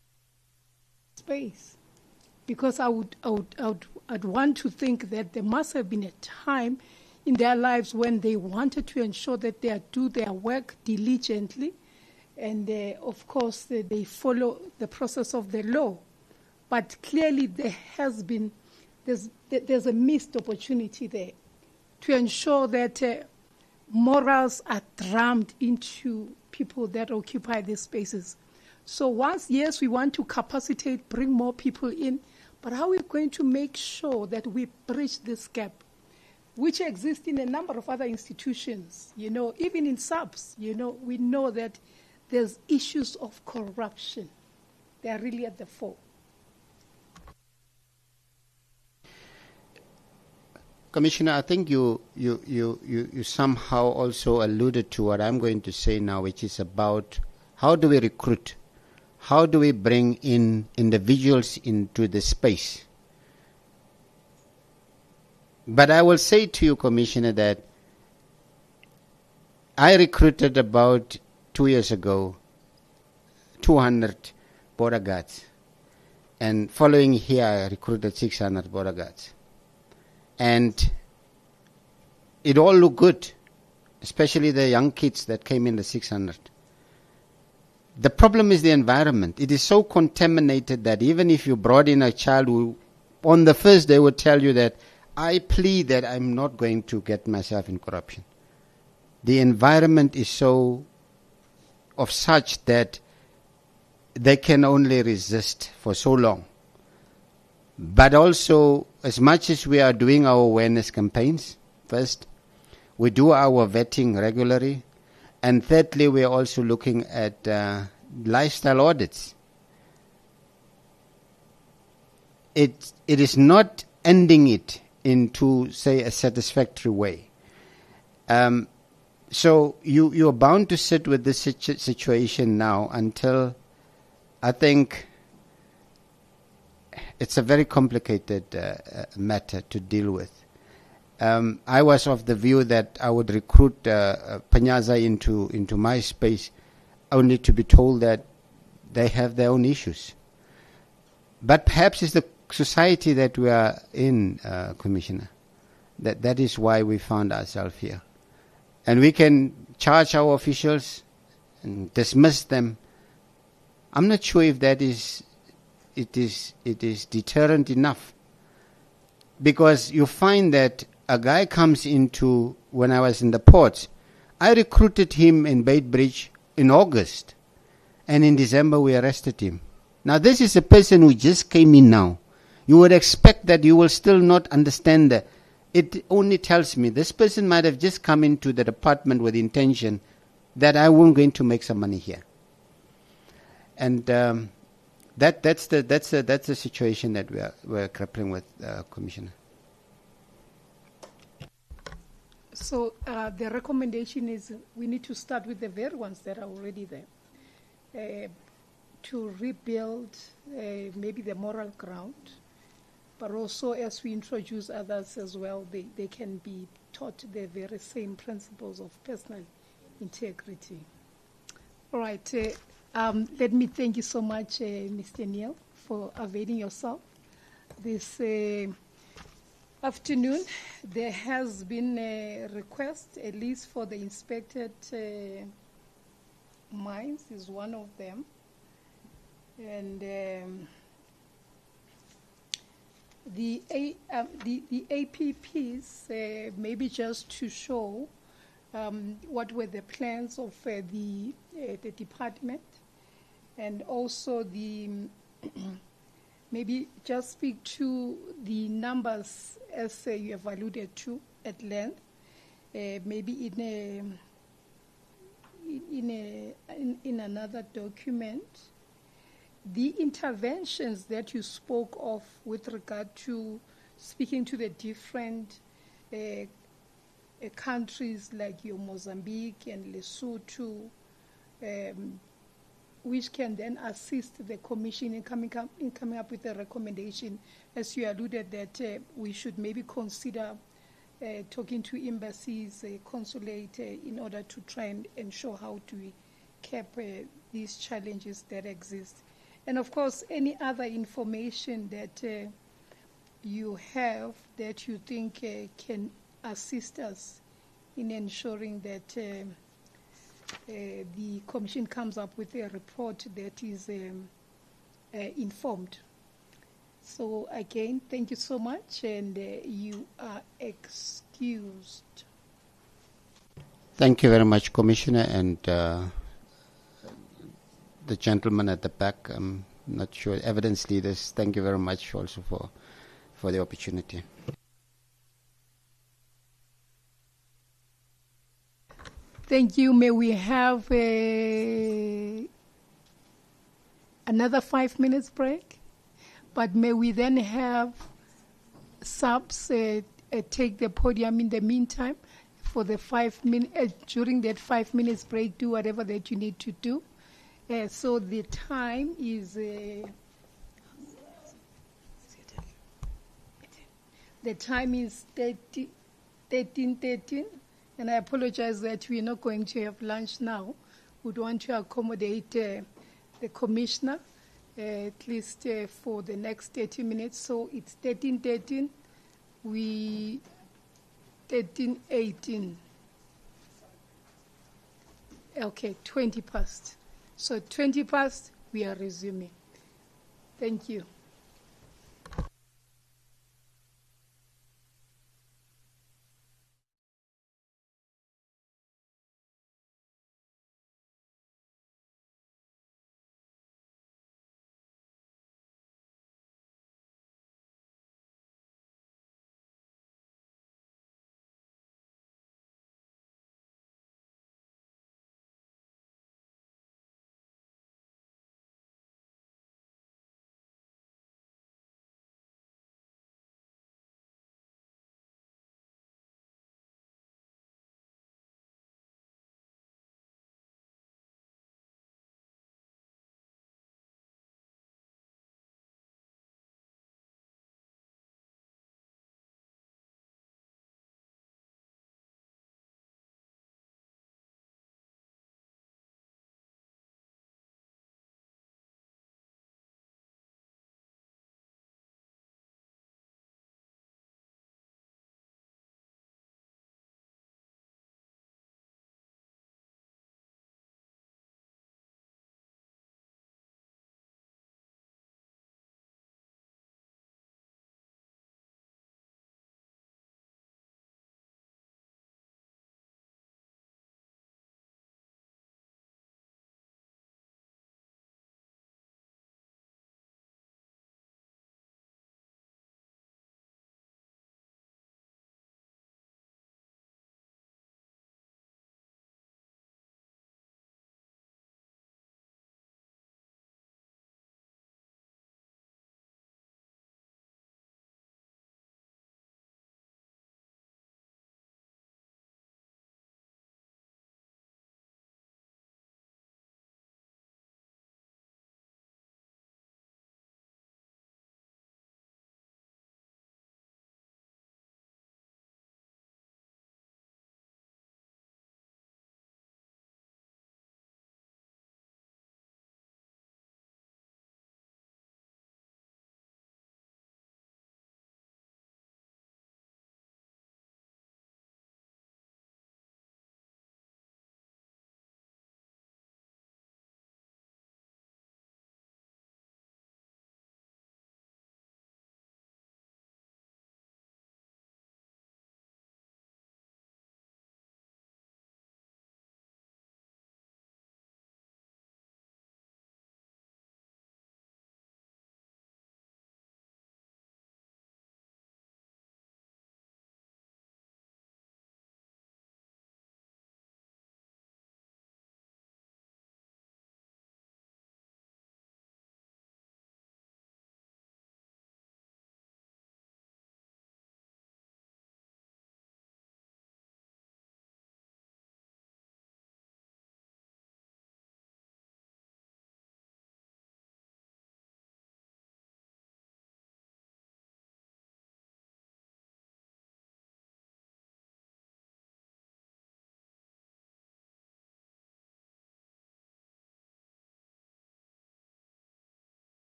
space? Because I'd want to think that there must have been a time in their lives when they wanted to ensure that they do their work diligently, and of course they follow the process of the law. But clearly there's a missed opportunity there to ensure that morals are drummed into people that occupy these spaces. So yes, we want to capacitate, bring more people in, but how are we going to make sure that we bridge this gap, which exists in a number of other institutions, even in SAPS, we know that there's issues of corruption. They are really at the fore. Commissioner, I think you somehow also alluded to what I'm going to say now, which is about how do we recruit? How do we bring in individuals into the space? But I will say to you, Commissioner, that I recruited about 2 years ago 200 border guards. And following here, I recruited 600 border guards. And it all looked good, especially the young kids that came in the 600. The problem is the environment. It is so contaminated that even if you brought in a child who on the first day would tell you that I plead that I'm not going to get myself in corruption. The environment is so of such that they can only resist for so long. But also, as much as we are doing our awareness campaigns, first, we do our vetting regularly, and thirdly, we are also looking at lifestyle audits. It is not ending it into, say, a satisfactory way. So you're bound to sit with this situation now until, I think, it's a very complicated matter to deal with. I was of the view that I would recruit Panyaza into my space only to be told that they have their own issues. But perhaps it's the society that we are in, Commissioner. That is why we found ourselves here. And we can charge our officials and dismiss them. I'm not sure if that is deterrent enough. Because you find that a guy comes into, when I was in the ports, I recruited him in Beitbridge in August. And in December we arrested him. Now this is a person who just came in now. You would expect that you will still not understand that. It only tells me this person might have just come into the department with the intention that I won't going to make some money here. And that's the situation that we're grappling with, Commissioner. So the recommendation is we need to start with the very ones that are already there, to rebuild maybe the moral ground, but also as we introduce others as well, they can be taught the very same principles of personal integrity. All right, let me thank you so much, Mr. Neil, for availing yourself this afternoon. There has been a request, at least for the inspected mines is one of them. And the APPs, maybe just to show what were the plans of the department, and also the maybe just speak to the numbers as you have alluded to at length, maybe in another document. The interventions that you spoke of with regard to speaking to the different countries like your Mozambique and Lesotho, which can then assist the Commission in coming up with a recommendation, as you alluded that we should maybe consider talking to embassies, consulate, in order to try and ensure how to cap these challenges that exist. And of course, any other information that you have that you think can assist us in ensuring that the Commission comes up with a report that is informed. So again, thank you so much, and you are excused. Thank you very much, Commissioner, and the gentleman at the back, I'm not sure, evidence leaders, thank you very much also for the opportunity. Thank you. May we have another 5 minutes break? But may we then have subs take the podium in the meantime for the 5 minutes, during that 5 minutes break, do whatever that you need to do. So the time is 13:13, and I apologize that we're not going to have lunch now. We'd want to accommodate the Commissioner at least for the next 30 minutes. So it's 13:13. we 13:18. Okay, 20 past. So 20 past, we are resuming. Thank you.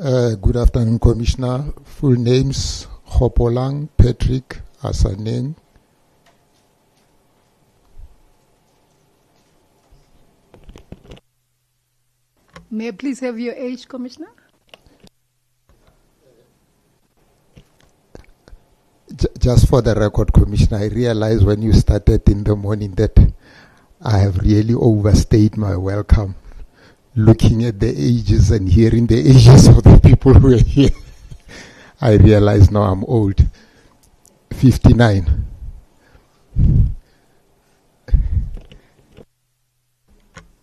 Good afternoon, Commissioner. Full names, Hopolang Patrick Asaneng. May I please have your age, Commissioner? Just for the record, Commissioner, I realized when you started in the morning that I have really overstayed my welcome. Looking at the ages and hearing the ages of the people who are here, I realize now I'm old. 59.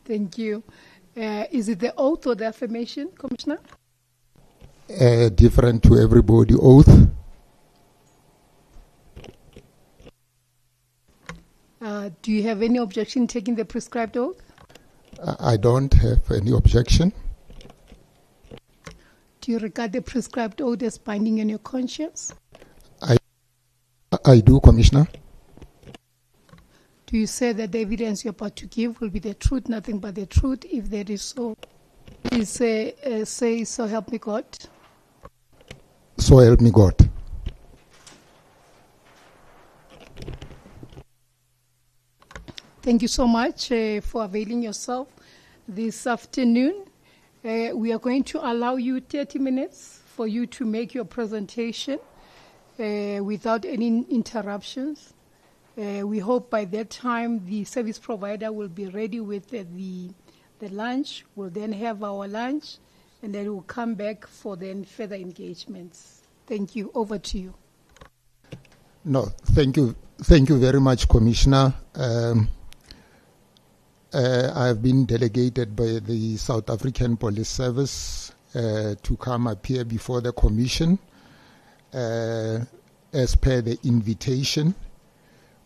Thank you. Is it the oath or the affirmation, Commissioner? Different to everybody, oath. Do you have any objection taking the prescribed oath? I don't have any objection. Do you regard the prescribed oath as binding on your conscience? I do, Commissioner. Do you say that the evidence you're about to give will be the truth, nothing but the truth? If that is so, please say, so help me God. So help me God. Thank you so much for availing yourself this afternoon. We are going to allow you 30 minutes for you to make your presentation without any interruptions. We hope by that time the service provider will be ready with the lunch. We'll then have our lunch, and then we'll come back for then further engagements. Thank you. Over to you. No, thank you. Thank you very much, Commissioner. I've been delegated by the South African Police Service to come appear before the Commission as per the invitation,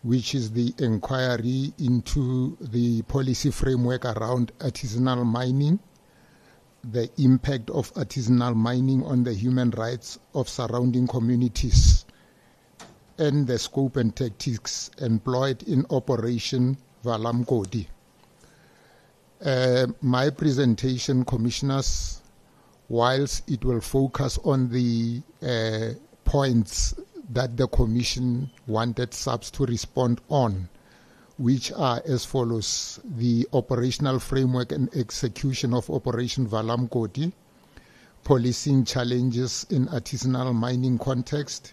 which is the inquiry into the policy framework around artisanal mining, the impact of artisanal mining on the human rights of surrounding communities, and the scope and tactics employed in Operation Vala Umgodi. My presentation, Commissioners, whilst it will focus on the points that the Commission wanted SAPS to respond on, which are as follows: the operational framework and execution of Operation Vala Umgodi, policing challenges in artisanal mining context,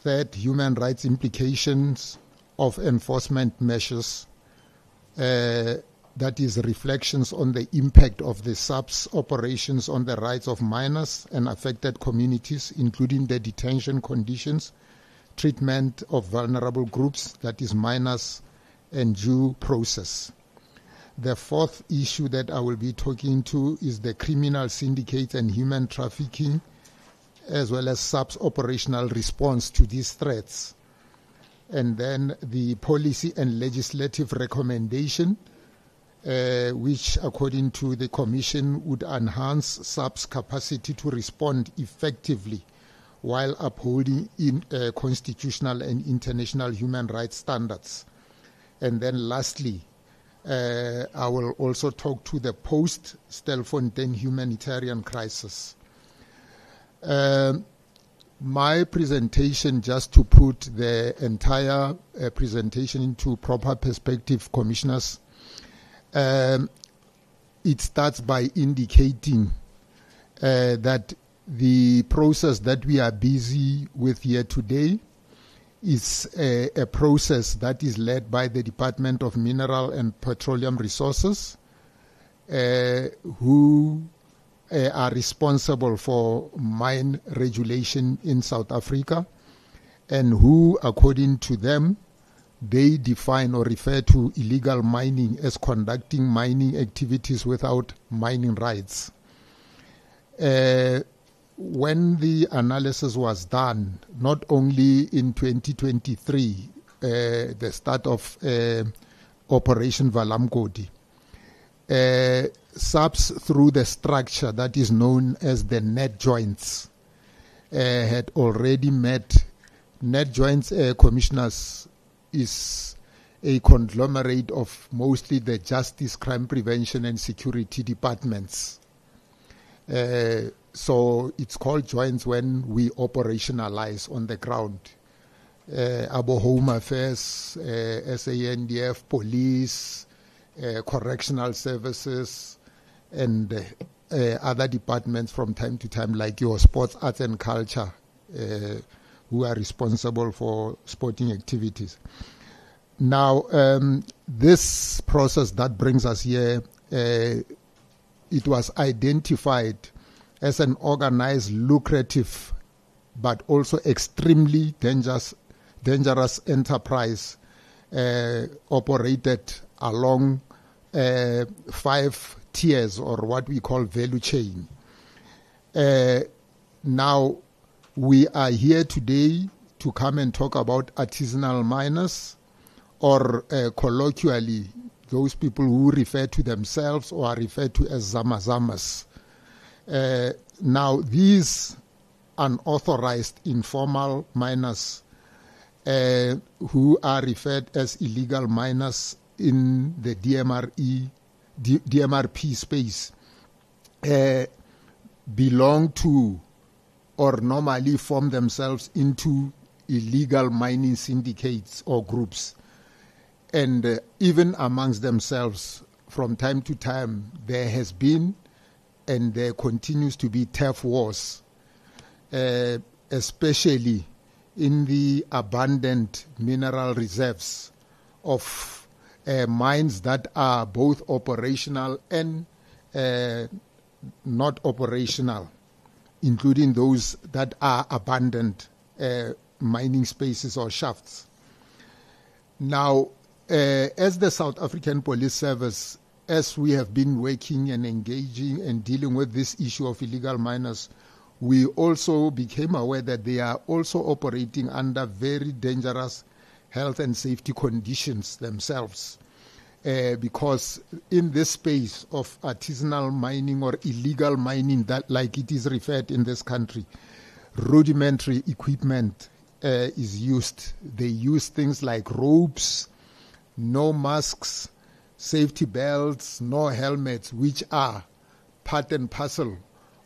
third, human rights implications of enforcement measures, that is reflections on the impact of the SAPS operations on the rights of minors and affected communities, including the detention conditions, treatment of vulnerable groups, that is minors, and due process. The fourth issue that I will be talking to is the criminal syndicates and human trafficking, as well as SAPS operational response to these threats. And then the policy and legislative recommendation, which according to the Commission would enhance SAP's capacity to respond effectively while upholding constitutional and international human rights standards. And then lastly, I will also talk to the post-Stelfontein humanitarian crisis. My presentation, just to put the entire presentation into proper perspective, Commissioners, it starts by indicating that the process that we are busy with here today is a process that is led by the Department of Mineral and Petroleum Resources, who are responsible for mine regulation in South Africa, and who, according to them, they define or refer to illegal mining as conducting mining activities without mining rights. When the analysis was done, not only in 2023, the start of Operation Vala Umgodi, SAPS, through the structure that is known as the net joints, had already met. Net joints, Commissioners, is a conglomerate of mostly the justice, crime prevention and security departments. So it's called joints when we operationalize on the ground. Abo Home Affairs, SANDF, police, correctional services, and other departments from time to time, like your sports, arts and culture, who are responsible for sporting activities. Now, this process that brings us here, it was identified as an organized, lucrative, but also extremely dangerous enterprise operated along 5 tiers, or what we call value chain. Now, we are here today to come and talk about artisanal miners, or colloquially, those people who refer to themselves or are referred to as zamazamas. Now, these unauthorized informal miners who are referred as illegal miners in the DMRP space belong to, or normally form themselves into, illegal mining syndicates or groups. And even amongst themselves, from time to time, there has been and there continues to be turf wars, especially in the abundant mineral reserves of mines that are both operational and not operational, including those that are abandoned mining spaces or shafts. Now, as the South African Police Service, as we have been working and engaging and dealing with this issue of illegal miners, we also became aware that they are also operating under very dangerous health and safety conditions themselves. Because in this space of artisanal mining or illegal mining, that, like it is referred in this country, rudimentary equipment is used. They use things like ropes, no masks, safety belts, no helmets, which are part and parcel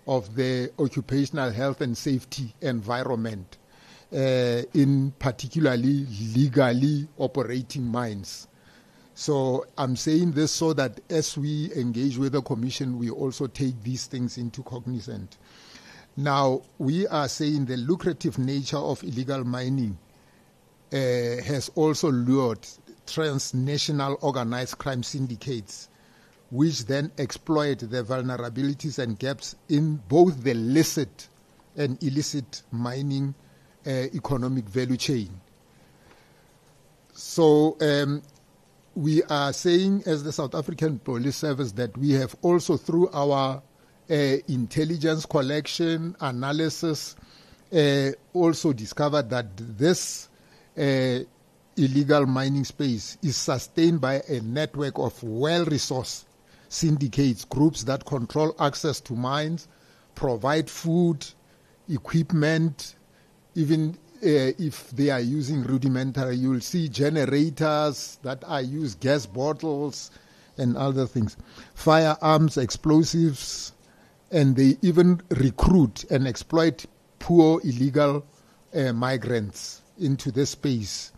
of the occupational health and safety environment, in particularly legally operating mines. So I'm saying this so that as we engage with the Commission, we also take these things into cognizance. Now, we are saying the lucrative nature of illegal mining has also lured transnational organized crime syndicates, which then exploit the vulnerabilities and gaps in both the licit and illicit mining economic value chain. So we are saying, as the South African Police Service, that we have also, through our intelligence collection, analysis, also discovered that this illegal mining space is sustained by a network of well-resourced syndicates, groups that control access to mines, provide food, equipment, even if they are using rudimentary, you will see generators that are used, gas bottles and other things, firearms, explosives, and they even recruit and exploit poor illegal migrants into this space.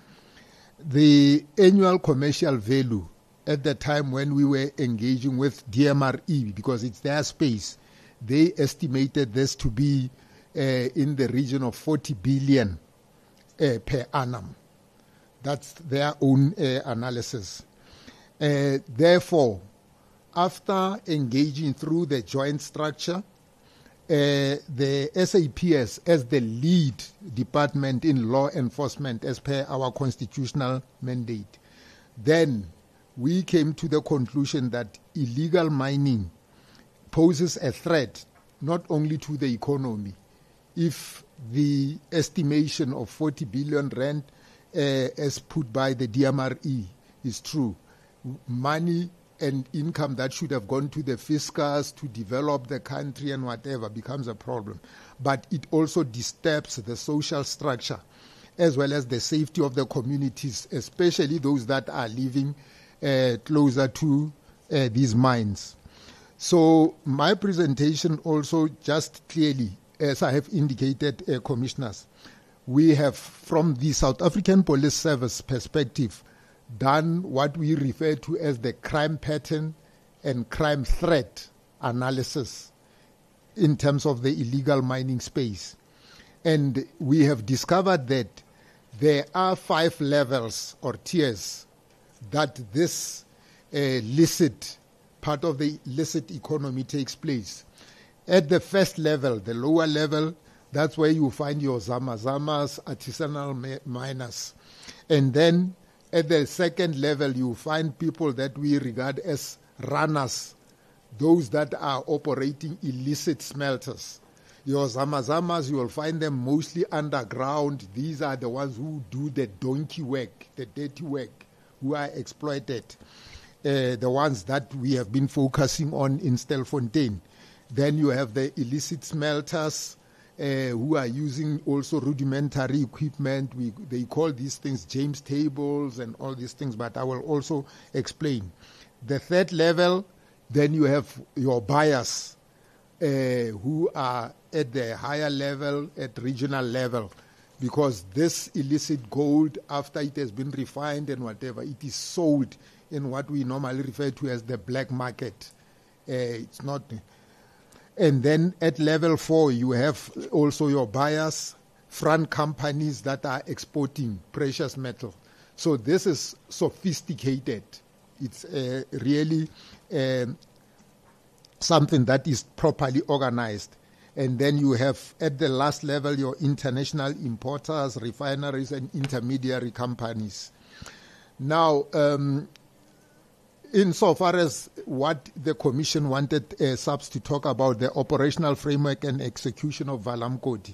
The annual commercial value at the time when we were engaging with DMRE, because it's their space, they estimated this to be in the region of 40 billion per annum. That's their own analysis. Therefore, after engaging through the joint structure, the SAPS as the lead department in law enforcement as per our constitutional mandate, then we came to the conclusion that illegal mining poses a threat not only to the economy. If the estimation of 40 billion rand as put by the DMRE is true, money and income that should have gone to the fiscus to develop the country and whatever becomes a problem. But it also disturbs the social structure as well as the safety of the communities, especially those that are living closer to these mines. So my presentation also just clearly, as I have indicated, commissioners, we have, from the South African Police Service perspective, done what we refer to as the crime pattern and crime threat analysis in terms of the illegal mining space. And we have discovered that there are 5 levels or tiers that this licit, part of the illicit economy takes place. At the first level, the lower level, that's where you find your zama-zamas, artisanal miners. And then at the second level, you find people that we regard as runners, those that are operating illicit smelters. Your zama-zamas, you will find them mostly underground. These are the ones who do the donkey work, the dirty work, who are exploited. The ones that we have been focusing on in Stelfontein. Then you have the illicit smelters who are using also rudimentary equipment. They call these things James tables and all these things, but I will also explain. The third level, then you have your buyers who are at the higher level, at regional level, because this illicit gold, after it has been refined and whatever, it is sold in what we normally refer to as the black market. It's not. And then at level 4, you have also your buyers, front companies that are exporting precious metal. So this is sophisticated. It's really something that is properly organized. And then you have at the last level your international importers, refineries, and intermediary companies. Now, insofar as what the Commission wanted SAPS to talk about, the operational framework and execution of Vala Umgodi.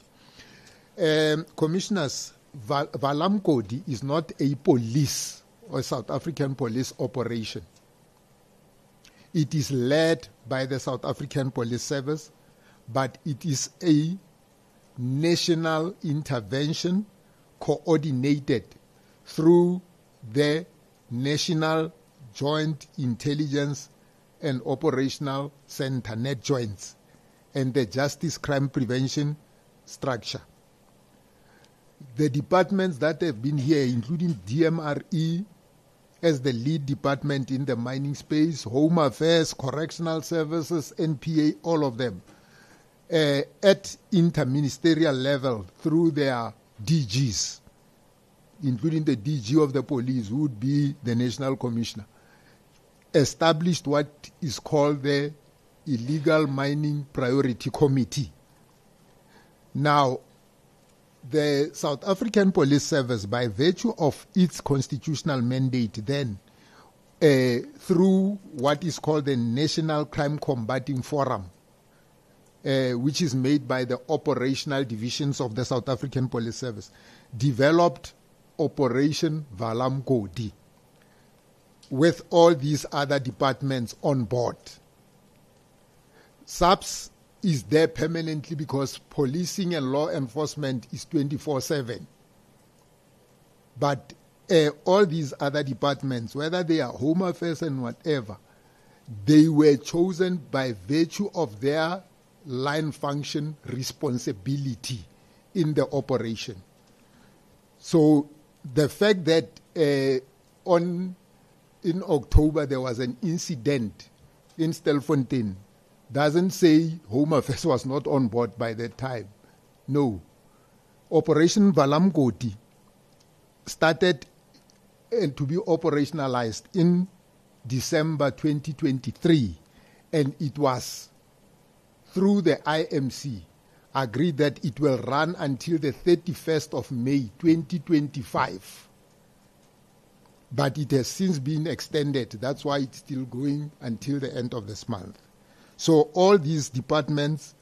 Commissioners, Vala Umgodi is not a police or South African police operation. It is led by the South African Police Service, but it is a national intervention coordinated through the National Joint Intelligence and Operational Center, net joints, and the Justice Crime Prevention Structure. The departments that have been here, including DMRE as the lead department in the mining space, Home Affairs, Correctional Services, NPA, all of them, at interministerial level through their DGs, including the DG of the police, who would be the National Commissioner, established what is called the Illegal Mining Priority Committee. Now, the South African Police Service, by virtue of its constitutional mandate then, through what is called the National Crime Combating Forum, which is made by the operational divisions of the South African Police Service, developed Operation Vala Umgodi with all these other departments on board. SAPS is there permanently because policing and law enforcement is 24/7. But all these other departments, whether they are Home Affairs and whatever, they were chosen by virtue of their line function responsibility in the operation. So the fact that in October there was an incident in Stelfontein doesn't say Home Affairs was not on board by that time. No. Operation Vala Umgodi started to be operationalized in December 2023, and it was through the IMC agreed that it will run until the 31st of May 2025. But it has since been extended. That's why it's still going until the end of this month. So all these departments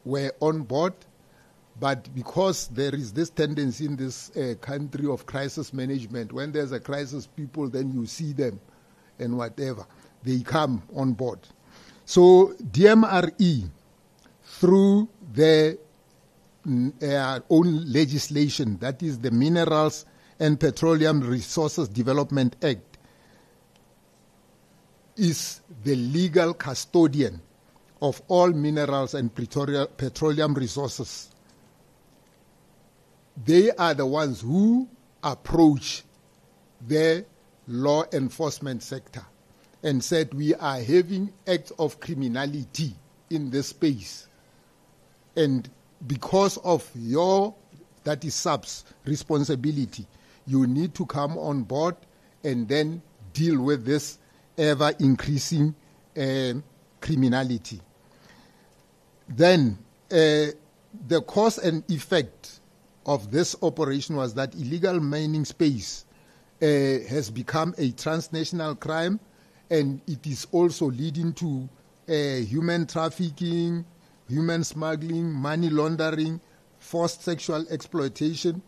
were on board, but because there is this tendency in this country of crisis management, when there's a crisis, people, then you see them and whatever, they come on board. So DMRE, through their own legislation, that is the Minerals and Petroleum Resources Development Act, is the legal custodian of all minerals and petroleum resources. They are the ones who approach the law enforcement sector and said, we are having acts of criminality in this space. And because of your, that is SAP's responsibility, you need to come on board and then deal with this ever-increasing criminality. Then the cause and effect of this operation was that illegal mining space has become a transnational crime, and it is also leading to human trafficking, human smuggling, money laundering, forced sexual exploitation,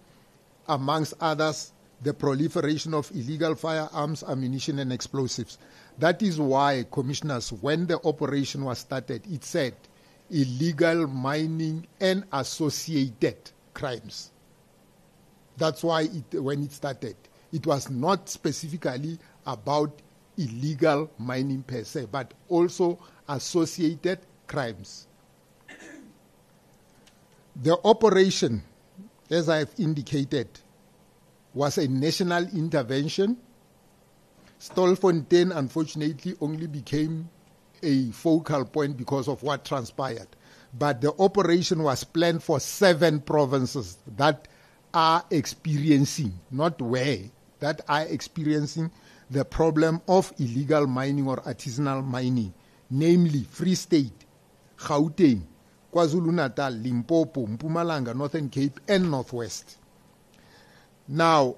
amongst others, the proliferation of illegal firearms, ammunition, and explosives. That is why, commissioners, when the operation was started, it said illegal mining and associated crimes. That's why when it started, it was not specifically about illegal mining per se, but also associated crimes. The operation, as I have indicated, was a national intervention. Stilfontein, unfortunately, only became a focal point because of what transpired. But the operation was planned for 7 provinces that are experiencing, not where, that are experiencing the problem of illegal mining or artisanal mining, namely Free State, Gauteng, KwaZulu-Natal, Limpopo, Mpumalanga, Northern Cape, and Northwest. Now,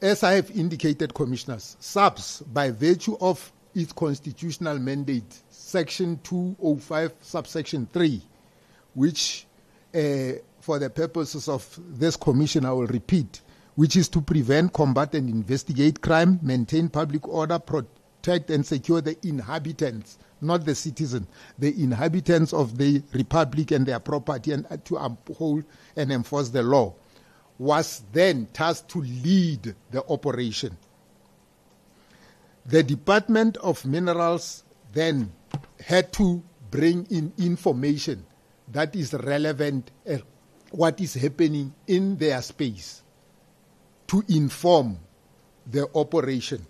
as I have indicated, commissioners, SAPS, by virtue of its constitutional mandate, Section 205, subsection 3, which, for the purposes of this commission, I will repeat, which is to prevent, combat, and investigate crime, maintain public order, protect and secure the inhabitants, not the citizens, the inhabitants of the republic and their property, and to uphold and enforce the law, was then tasked to lead the operation. The Department of Minerals then had to bring in information that is relevant, what is happening in their space, to inform the operation.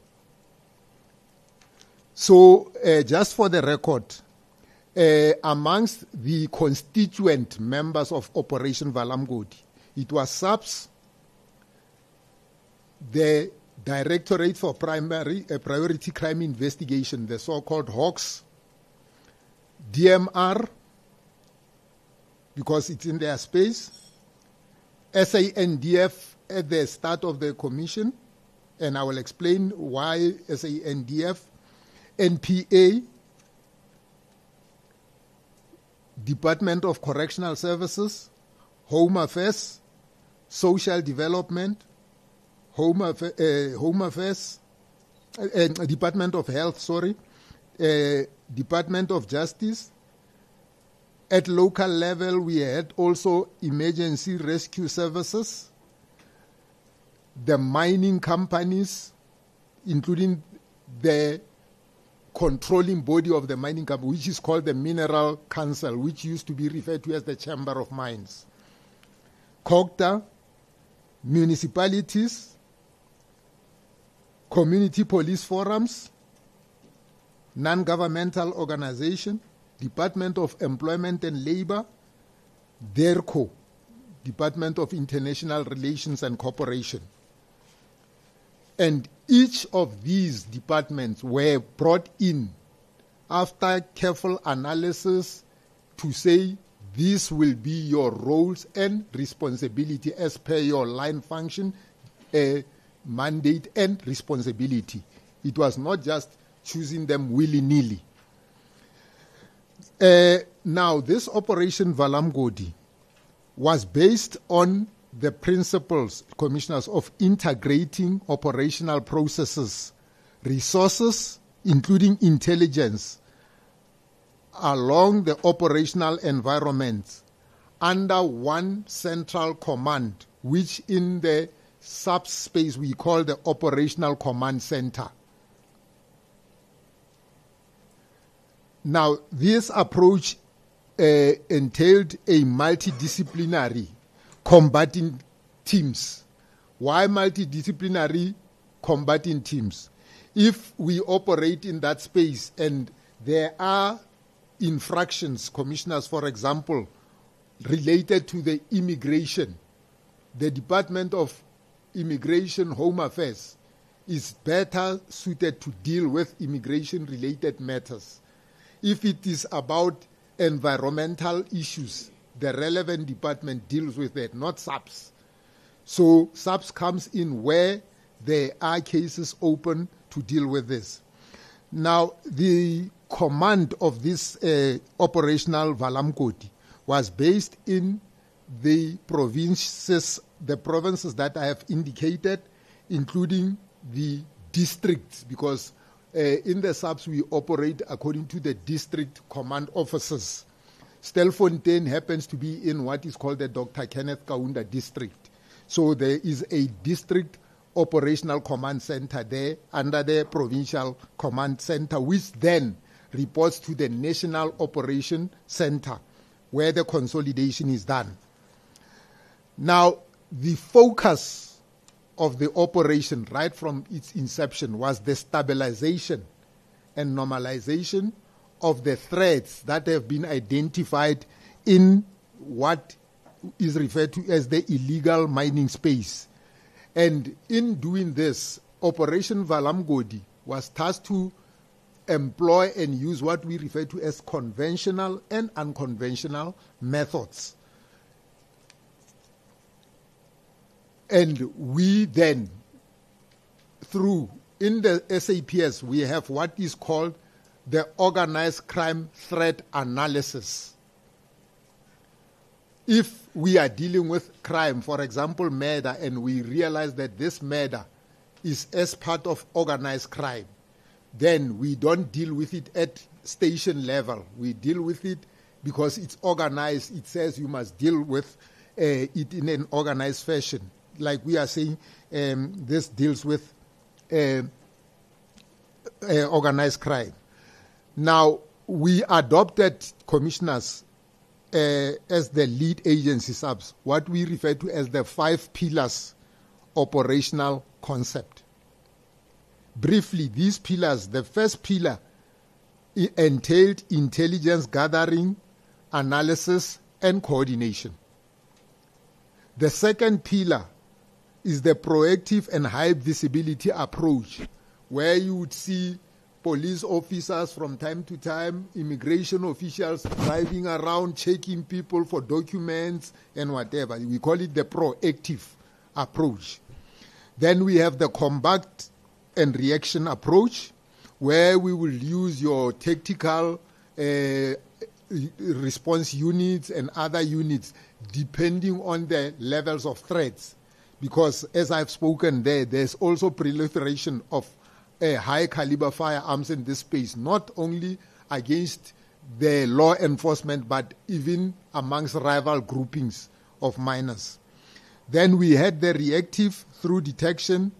So, just for the record, amongst the constituent members of Operation Vala Umgodi, it was SAPS, the Directorate for Priority Crime Investigation, the so-called HAWKS, DMR, because it's in their space, SANDF at the start of the commission, and I will explain why SANDF, NPA, Department of Correctional Services, Home Affairs, Social Development, Home Affairs, Department of Health, Department of Justice. At local level, we had also emergency rescue services, the mining companies, including the controlling body of the mining company, which is called the Mineral Council, which used to be referred to as the Chamber of Mines. COGTA, municipalities, community police forums, non-governmental organization, Department of Employment and Labor, DERCO, Department of International Relations and Cooperation. And each of these departments were brought in after careful analysis to say this will be your roles and responsibility as per your line function, mandate and responsibility. It was not just choosing them willy-nilly. Now, this Operation Vala Umgodi was based on the principles, commissioners, of integrating operational processes, resources, including intelligence, along the operational environment under one central command, which in the subspace we call the Operational Command Center. Now, this approach entailed a multidisciplinary combating teams. Why multidisciplinary combating teams? If we operate in that space and there are infractions, commissioners, for example, related to the immigration, the Department of Immigration Home Affairs is better suited to deal with immigration-related matters. If it is about environmental issues, the relevant department deals with it, not SAPS. So SAPS comes in where there are cases open to deal with this. Now, the command of this operational Vala Umgodi was based in the provinces that I have indicated, including the districts, because in the SAPS we operate according to the district command officers. Stelfontein happens to be in what is called the Dr. Kenneth Kaunda district. So there is a district operational command center there under the provincial command center, which then reports to the national operation center where the consolidation is done. Now, the focus of the operation right from its inception was the stabilization and normalization of the threats that have been identified in what is referred to as the illegal mining space. And in doing this, Operation Vala Umgodi was tasked to employ and use what we refer to as conventional and unconventional methods. And we then, in the SAPS, we have what is called the Organized Crime Threat Analysis. If we are dealing with crime, for example, murder, and we realize that this murder is as part of organized crime, then we don't deal with it at station level. We deal with it because it's organized. It says you must deal with it in an organized fashion. Like we are saying, this deals with organized crime. Now, we adopted, commissioners, as the lead agency SAPS, what we refer to as the 5 pillars operational concept. Briefly, these pillars, the first pillar entailed intelligence gathering, analysis, and coordination. The second pillar is the proactive and high visibility approach, where you would see police officers from time to time, immigration officials driving around, checking people for documents and whatever. We call it the proactive approach. Then we have the combat and reaction approach, where we will use your tactical response units and other units depending on the levels of threats. Because as I've spoken there's also proliferation of high caliber firearms in this space, not only against the law enforcement, but even amongst rival groupings of miners. Then we had the reactive through detection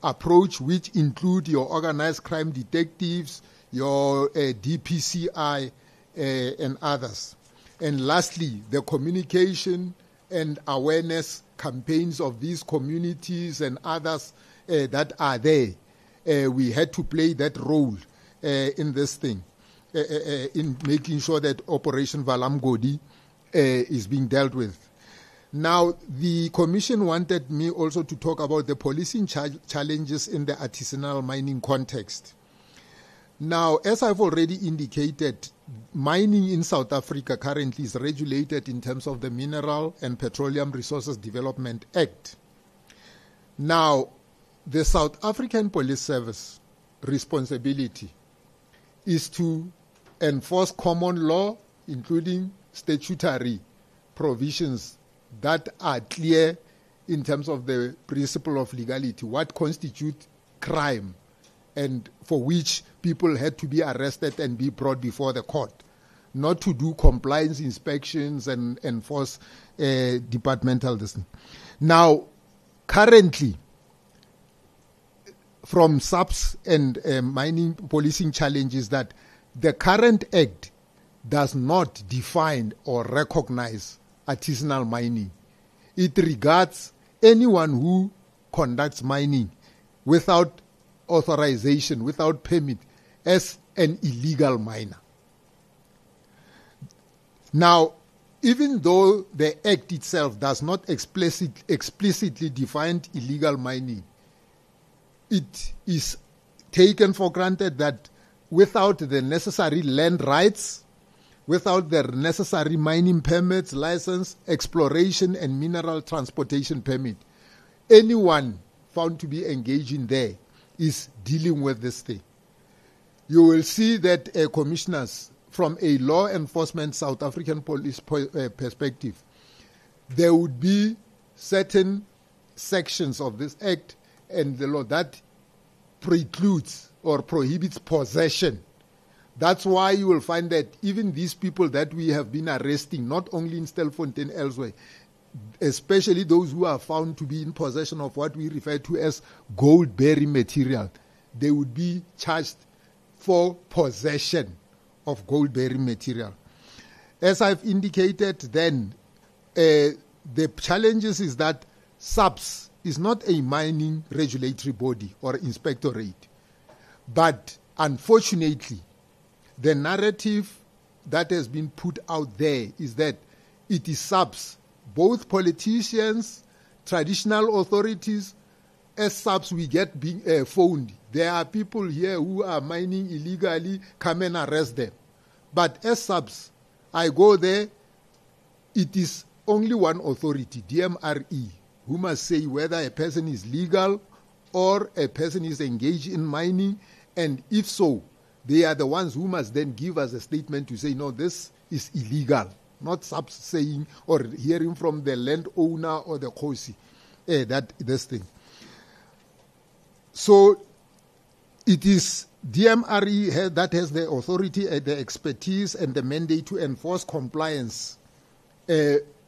approach, which include your organized crime detectives, your DPCI, and others. And lastly, the communication and awareness campaigns of these communities and others that are there. We had to play that role in this thing, in making sure that Operation Vala Umgodi is being dealt with. Now, the Commission wanted me also to talk about the policing challenges in the artisanal mining context. Now, as I've already indicated, mining in South Africa currently is regulated in terms of the Mineral and Petroleum Resources Development Act. Now, the South African Police Service responsibility is to enforce common law, including statutory provisions that are clear in terms of the principle of legality, what constitutes crime, and for which people had to be arrested and be brought before the court, not to do compliance inspections and enforce departmental decisions. Now, currently, from SAPS and mining policing challenges, that the current act does not define or recognize artisanal mining. It regards anyone who conducts mining without authorization, without permit, as an illegal miner. Now, even though the Act itself does not explicitly define illegal mining, it is taken for granted that without the necessary land rights, without the necessary mining permits, license, exploration, and mineral transportation permit, anyone found to be engaged in there is dealing with this thing. You will see that commissioners, from a law enforcement South African police perspective, there would be certain sections of this act and the law that precludes or prohibits possession. That's why you will find that even these people that we have been arresting, not only in Stelfontein, elsewhere, especially those who are found to be in possession of what we refer to as gold-bearing material, they would be charged for possession of gold-bearing material. As I've indicated then, the challenges is that SAPS is not a mining regulatory body or inspectorate. But unfortunately, the narrative that has been put out there is that it is SAPS, both politicians, traditional authorities. As SAPS we get being phoned. There are people here who are mining illegally, come and arrest them. But as SAPS, I go there, it is only one authority, DMRE, who must say whether a person is legal or a person is engaged in mining, and if so, they are the ones who must then give us a statement to say, no, this is illegal. Not SAPS saying or hearing from the landowner or the Khosi that this thing. So it is DMRE that has the authority, the expertise, and the mandate to enforce compliance,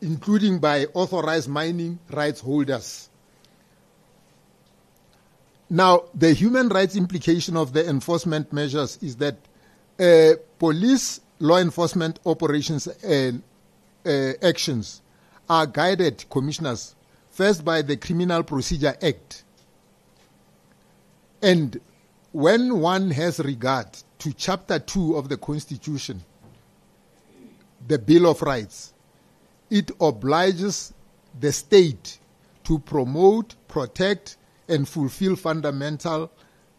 including by authorized mining rights holders. Now, the human rights implication of the enforcement measures is that police law enforcement operations and actions are guided, commissioners, first by the Criminal Procedure Act. And when one has regard to Chapter 2 of the Constitution, the Bill of Rights, it obliges the state to promote, protect, and fulfill fundamental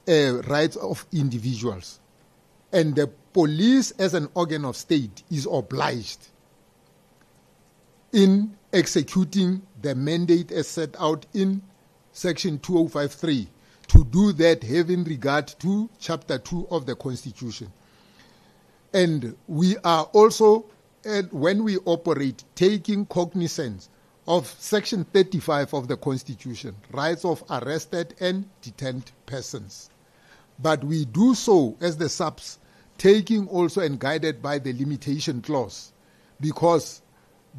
rights of individuals. And the police, as an organ of state, is obliged in executing the mandate as set out in Section 2053 to do that, having regard to Chapter 2 of the Constitution. And we are also, when we operate, taking cognizance of Section 35 of the Constitution, rights of arrested and detained persons. But we do so as the SAPS, taking also and guided by the limitation clause, because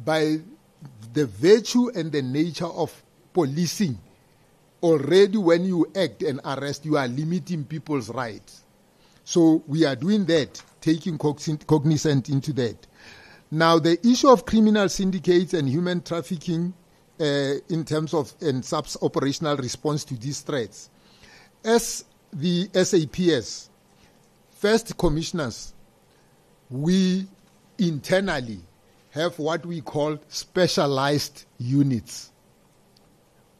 by the virtue and the nature of policing, already when you act and arrest, you are limiting people's rights. So we are doing that, taking cognizance into that. Now, the issue of criminal syndicates and human trafficking in terms of SAP's operational response to these threats. As the SAPS, first commissioners, we internally have what we call specialized units.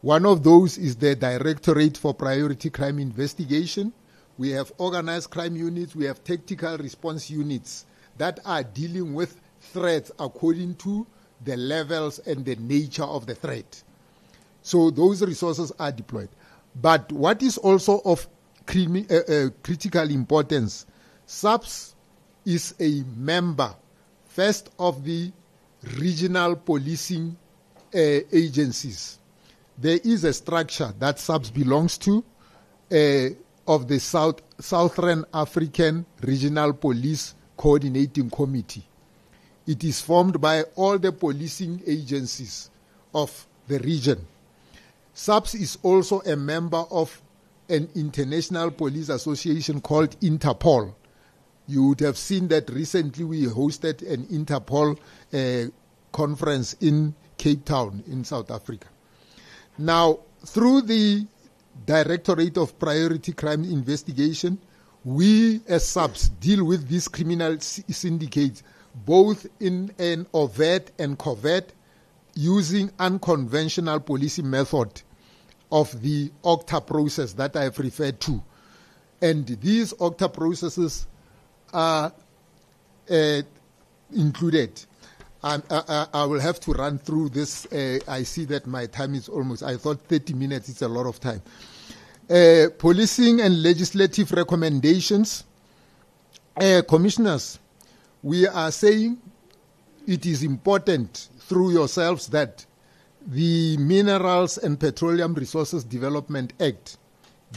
One of those is the Directorate for Priority Crime Investigation. We have organized crime units, we have tactical response units that are dealing with threats according to the levels and the nature of the threat. So those resources are deployed. But what is also of critical importance, SAPS is a member, first of the regional policing agencies. There is a structure that SAPS belongs to of the Southern African Regional Police Coordinating Committee. It is formed by all the policing agencies of the region. SAPS is also a member of an international police association called Interpol, You would have seen that recently we hosted an Interpol conference in Cape Town in South Africa. Now, through the Directorate of Priority Crime Investigation, we as SAPS deal with these criminal syndicates both in an overt and covert, using unconventional policing method of the OCTA process that I have referred to. And these OCTA processes are included. I will have to run through this. I see that my time is almost, I thought 30 minutes is a lot of time. Policing and legislative recommendations. Commissioners, we are saying it is important through yourselves that the Minerals and Petroleum Resources Development Act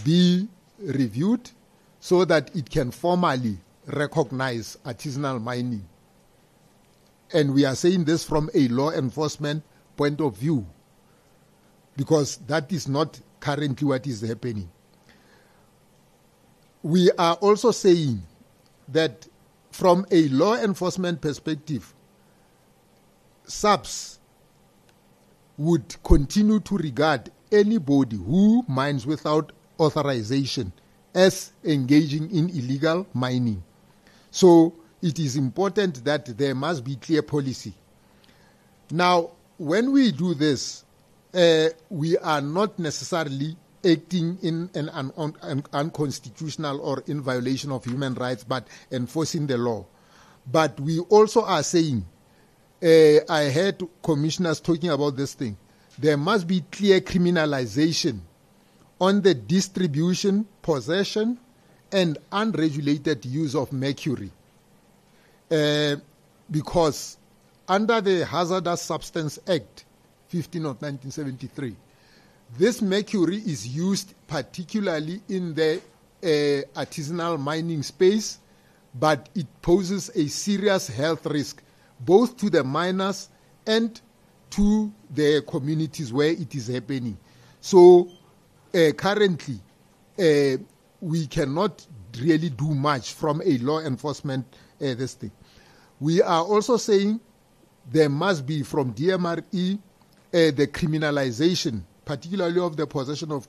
be reviewed so that it can formally recognize artisanal mining. And we are saying this from a law enforcement point of view, because that is not currently what is happening. We are also saying that from a law enforcement perspective, SAPS would continue to regard anybody who mines without authorization as engaging in illegal mining. So it is important that there must be clear policy. Now, when we do this, we are not necessarily acting in an unconstitutional or in violation of human rights, but enforcing the law. But we also are saying, I heard commissioners talking about this thing, there must be clear criminalization on the distribution, possession, and unregulated use of mercury. Because under the Hazardous Substance Act, 15 of 1973, this mercury is used particularly in the artisanal mining space, but it poses a serious health risk both to the miners and to the communities where it is happening. So currently, we cannot really do much from a law enforcement this thing. We are also saying there must be from DMRE the criminalization, particularly of the possession of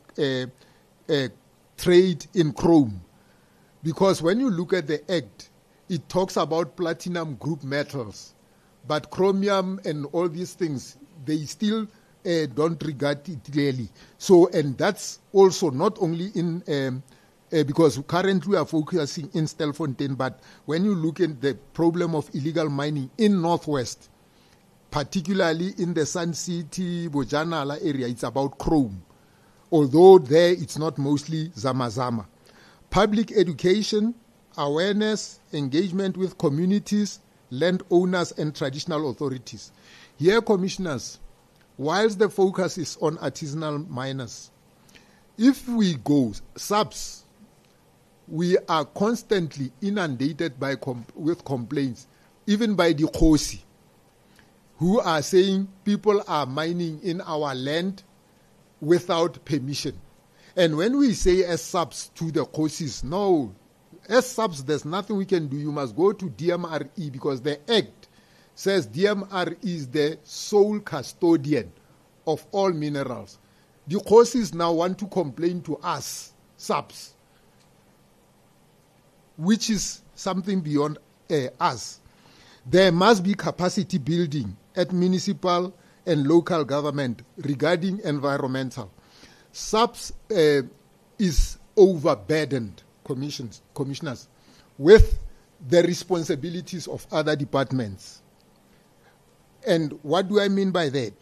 trade in chrome. Because when you look at the Act, it talks about platinum group metals, but chromium and all these things, they still don't regard it clearly. So, and that's also not only in, because currently we are focusing in Stelfontein, but when you look at the problem of illegal mining in Northwest, particularly in the Sun City, Bojanala area, it's about chrome. Although there it's not mostly Zamazama. Public education, awareness, engagement with communities, landowners and traditional authorities. Here, commissioners, whilst the focus is on artisanal miners, if we go SAPS, we are constantly inundated by with complaints, even by the Khosi, who are saying people are mining in our land without permission. And when we say as SAPS to the Khosis, no, as SAPS there's nothing we can do. You must go to DMRE, because the Act says DMRE is the sole custodian of all minerals. The Khosis now want to complain to us, SAPS, which is something beyond us. There must be capacity building at municipal and local government regarding environmental. SAPS is overburdened, commissioners, with the responsibilities of other departments. And what do I mean by that?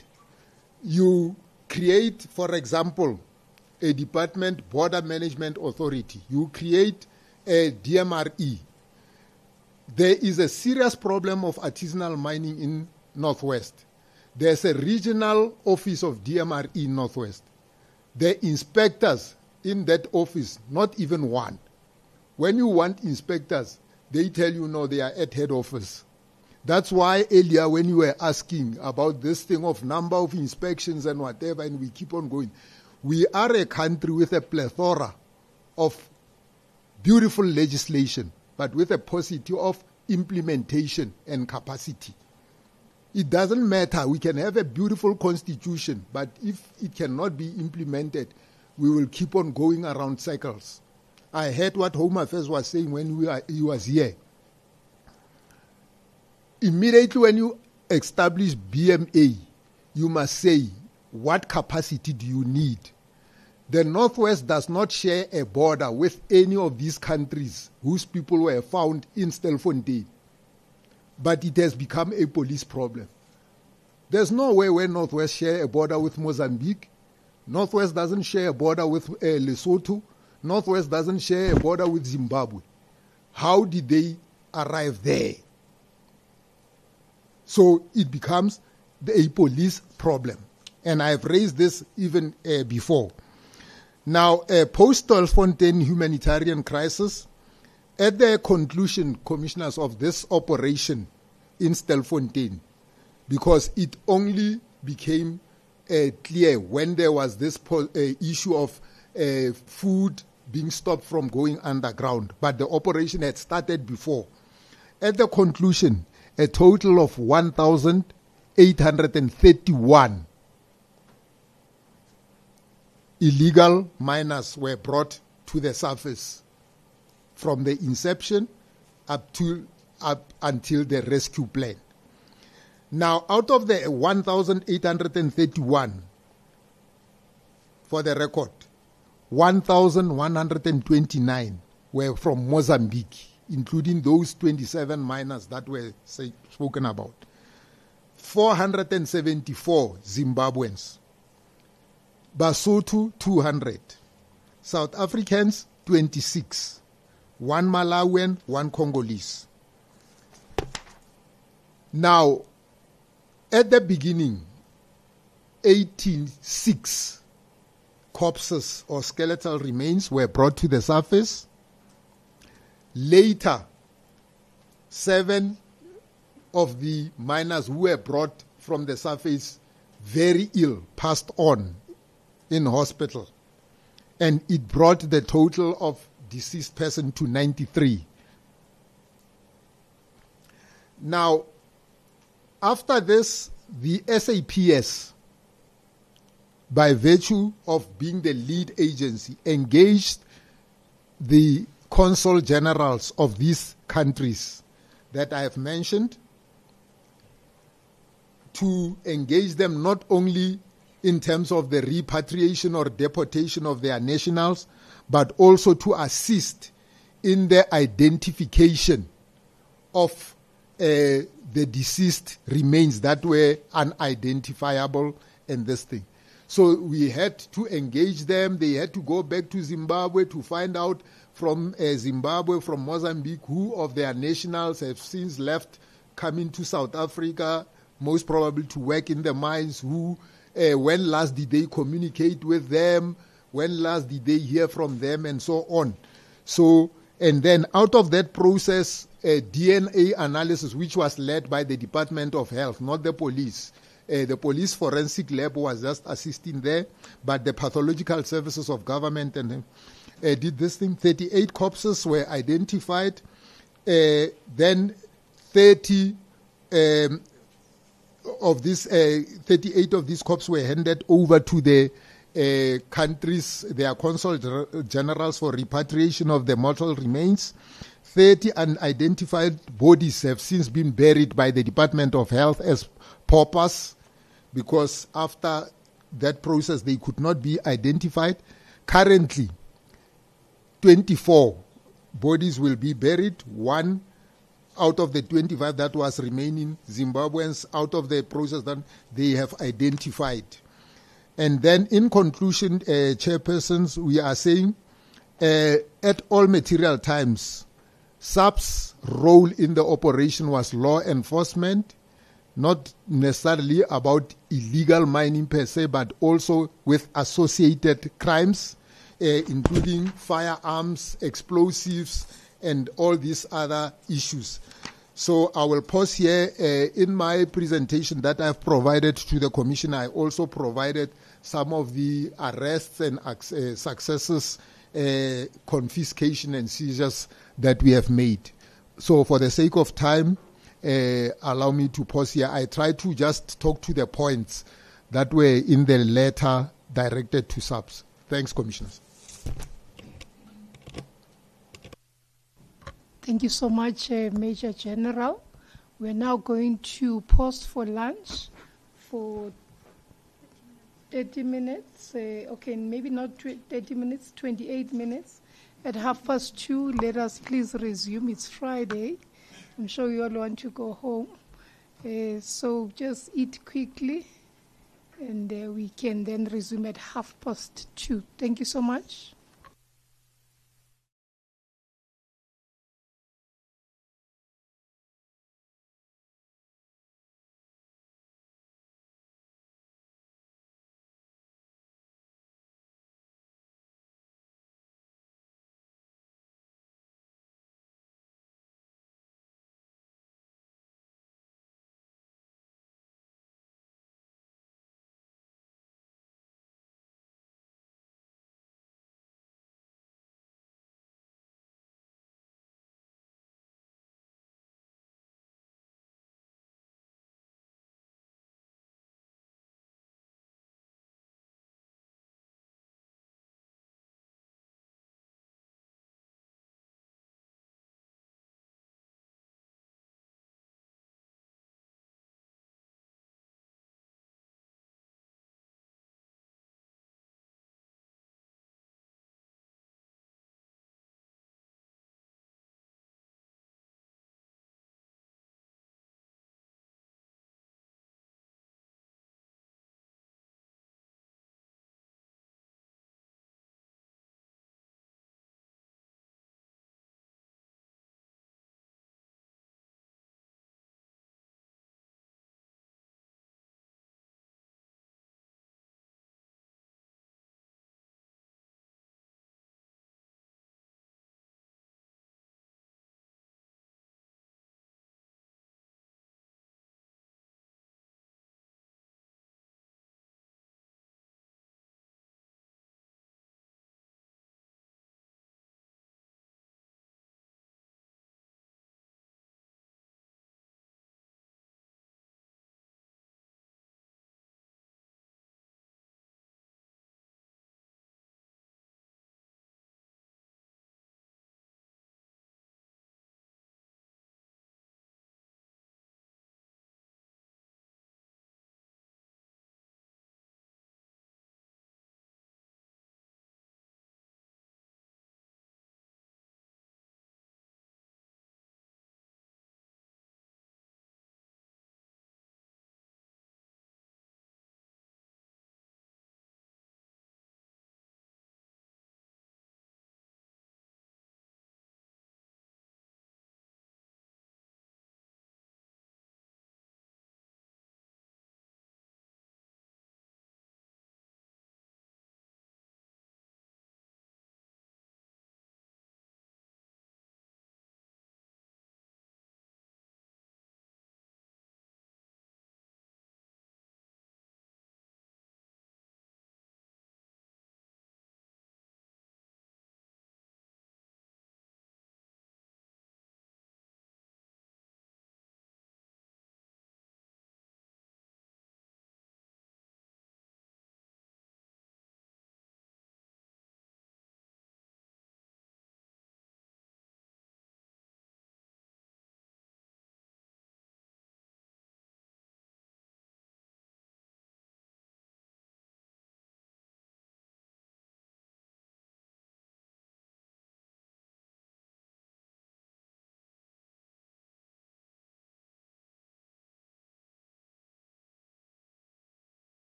You create, for example, a department, border management authority. You create a DMRE. There is a serious problem of artisanal mining in Northwest. There's a regional office of DMRE in Northwest. The inspectors in that office, not even one. When you want inspectors, they tell you no, they are at head office. That's why earlier when you were asking about this thing of number of inspections and whatever, and we keep on going, we are a country with a plethora of beautiful legislation, but with a paucity of implementation and capacity. It doesn't matter. We can have a beautiful constitution, but if it cannot be implemented, we will keep on going around circles. I heard what Home Affairs was saying when he was here. Immediately when you establish BMA, you must say, what capacity do you need? The Northwest does not share a border with any of these countries whose people were found in Stelfontein. But it has become a police problem. There's no way where Northwest share a border with Mozambique. Northwest doesn't share a border with Lesotho. Northwest doesn't share a border with Zimbabwe. How did they arrive there? So it becomes a police problem. And I've raised this even before. Now, post-Stelfontein humanitarian crisis, at the conclusion, commissioners, of this operation in Stelfontein, because it only became clear when there was this issue of food being stopped from going underground, but the operation had started before. At the conclusion, a total of 1,831 illegal miners were brought to the surface from the inception up until the rescue plan. Now, out of the 1,831, for the record, 1,129 were from Mozambique, including those 27 miners that were spoken about. 474 Zimbabweans. Basotho, 200. South Africans, 26. 1 Malawian, 1 Congolese. Now, at the beginning, 86 corpses or skeletal remains were brought to the surface. Later, 7 of the miners who were brought from the surface very ill passed on in hospital. And it brought the total of deceased person to 93. Now, after this, the SAPS, by virtue of being the lead agency, engaged the consul generals of these countries that I have mentioned to engage them not only in terms of the repatriation or deportation of their nationals, but also to assist in the identification of the deceased remains that were unidentifiable in this thing. So we had to engage them. They had to go back to Zimbabwe to find out from Zimbabwe, from Mozambique, who of their nationals have since left, coming to South Africa, most probably to work in the mines, who, when last did they communicate with them, when last did they hear from them, and so on. So, and then out of that process, DNA analysis, which was led by the Department of Health, not the police. The police forensic lab was just assisting there, but the pathological services of government and did this thing. 38 corpses were identified. Then 30 of these, 38 of these corpses were handed over to the countries, their consul generals, for repatriation of the mortal remains. 30 unidentified bodies have since been buried by the Department of Health as paupers, because after that process they could not be identified. Currently, 24 bodies will be buried. 1 out of the 25 that was remaining, Zimbabweans, out of the process that they have identified. And then in conclusion, chairpersons, we are saying at all material times, SAP's role in the operation was law enforcement, not necessarily about illegal mining per se, but also with associated crimes, including firearms, explosives, and all these other issues. So I will pause here. In my presentation that I've provided to the Commission, I also provided some of the arrests and successes confiscation and seizures that we have made. So for the sake of time, allow me to pause here. I try to just talk to the points that were in the letter directed to SAPS. Thanks, Commissioners. Thank you so much, Major General. We're now going to pause for lunch for 30 minutes. Okay, maybe not 30 minutes, 28 minutes. At 2:30, let us please resume. It's Friday. I'm sure you all want to go home. So just eat quickly, and we can then resume at 2:30. Thank you so much.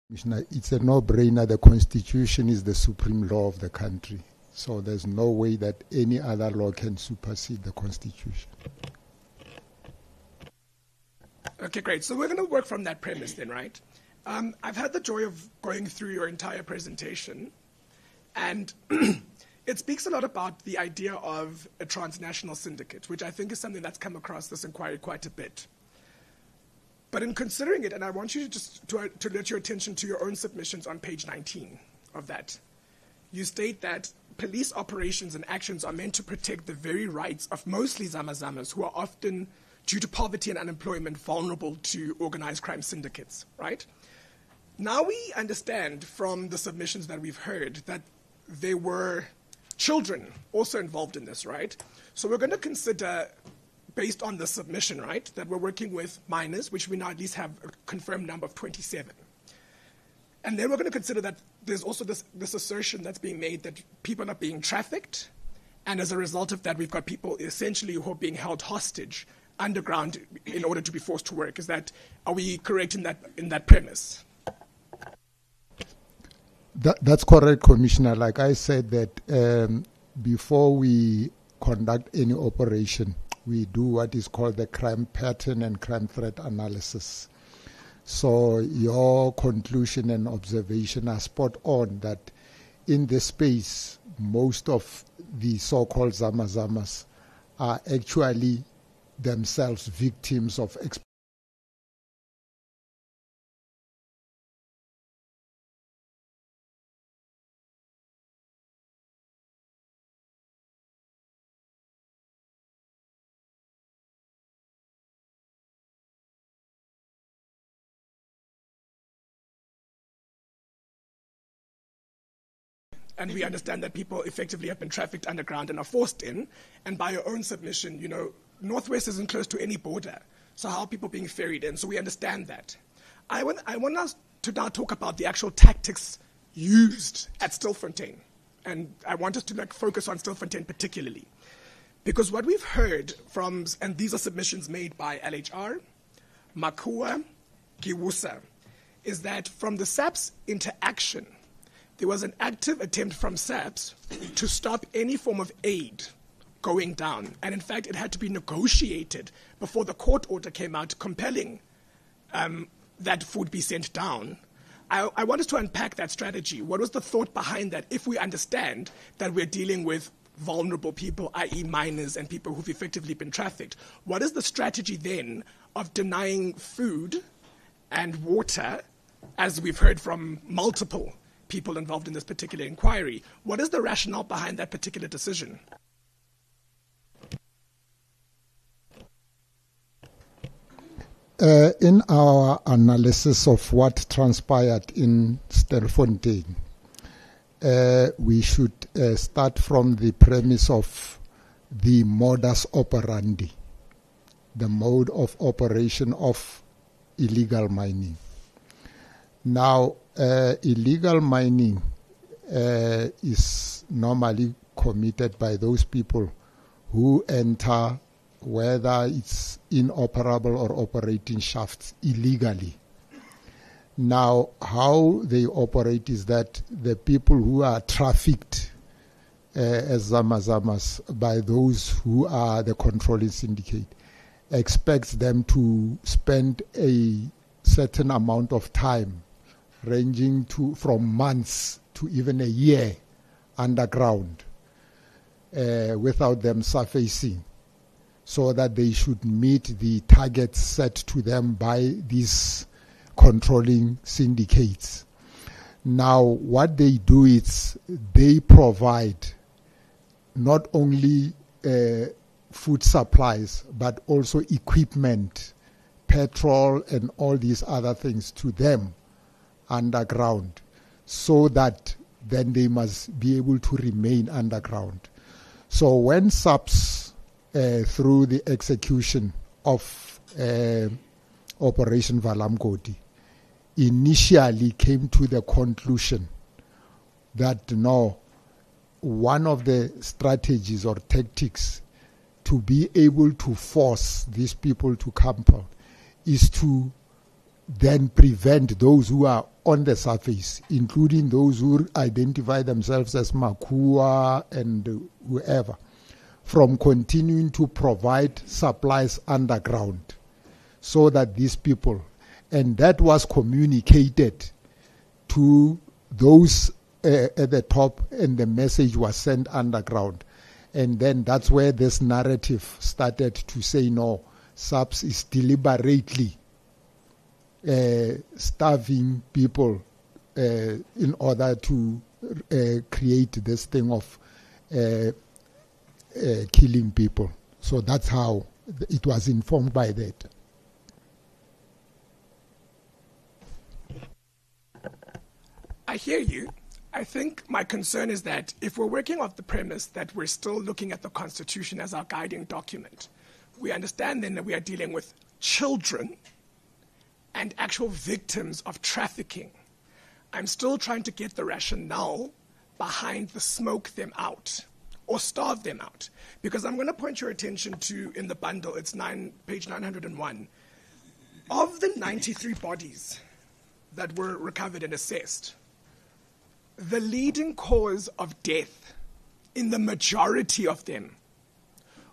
Commissioner, it's a no-brainer. The Constitution is the supreme law of the country. So there's no way that any other law can supersede the Constitution. Okay, great. So we're going to work from that premise then, right? I've had the joy of going through your entire presentation, and it speaks a lot about the idea of a transnational syndicate, which I think is something that's come across this inquiry quite a bit. But in considering it, and I want you to just to alert your attention to your own submissions on page 19 of that, you state that police operations and actions are meant to protect the very rights of mostly Zamazamas who are often, due to poverty and unemployment, vulnerable to organized crime syndicates, right? Now we understand from the submissions that we've heard that there were children also involved in this, right? So we're going to consider, based on the submission, right, that we're working with minors, which we now at least have a confirmed number of 27. And then we're going to consider that there's also this assertion that's being made that people are being trafficked, and as a result of that, we've got people essentially who are being held hostage underground in order to be forced to work. Are we correct in that premise? That's correct, Commissioner. Like I said, that before we conduct any operation, we do what is called the crime pattern and crime threat analysis. So your conclusion and observation are spot on that in this space, most of the so-called Zamazamas are actually themselves victims of and we understand that people effectively have been trafficked underground and are forced in. And by your own submission, Northwest isn't close to any border. So how are people being ferried in? So we understand that. I want us to now talk about the actual tactics used at Stilfontein. And I want us to focus on Stilfontein particularly. Because what we've heard from, and these are submissions made by LHR, Makua, Kiwusa, is that from the SAPS interaction, there was an active attempt from SAPS to stop any form of aid going down. And in fact, it had to be negotiated before the court order came out compelling that food be sent down. I want us to unpack that strategy. What was the thought behind that if we understand that we're dealing with vulnerable people, i.e. minors and people who've effectively been trafficked? What is the strategy then of denying food and water, as we've heard from multiple people involved in this particular inquiry? What is the rationale behind that particular decision? In our analysis of what transpired in Stilfontein, we should start from the premise of the modus operandi, the mode of operation of illegal mining. Now, illegal mining is normally committed by those people who enter, whether it's inoperable or operating shafts, illegally. Now, how they operate is that the people who are trafficked as Zamazamas by those who are the controlling syndicate expects them to spend a certain amount of time, ranging from months to even a year underground, without them surfacing, so that they should meet the targets set to them by these controlling syndicates. Now, what they do is they provide not only food supplies, but also equipment, petrol, and all these other things to them underground, so that then they must be able to remain underground. So when SAPS, through the execution of Operation Vala Umgodi, initially came to the conclusion that no, one of the strategies or tactics to be able to force these people to come out is to then prevent those who are on the surface, including those who identify themselves as Makua and whoever, from continuing to provide supplies underground so that these people, and that was communicated to those at the top, and the message was sent underground. And then that's where this narrative started to say, no, SAPS is deliberately starving people in order to create this thing of killing people. So that's how it was informed by that. I hear you. I think my concern is that if we're working off the premise that we're still looking at the Constitution as our guiding document, we understand then that we are dealing with children and actual victims of trafficking. I'm still trying to get the rationale behind the smoke them out or starve them out. Because I'm going to point your attention to, in the bundle, it's page 901. Of the 93 bodies that were recovered and assessed, the leading cause of death in the majority of them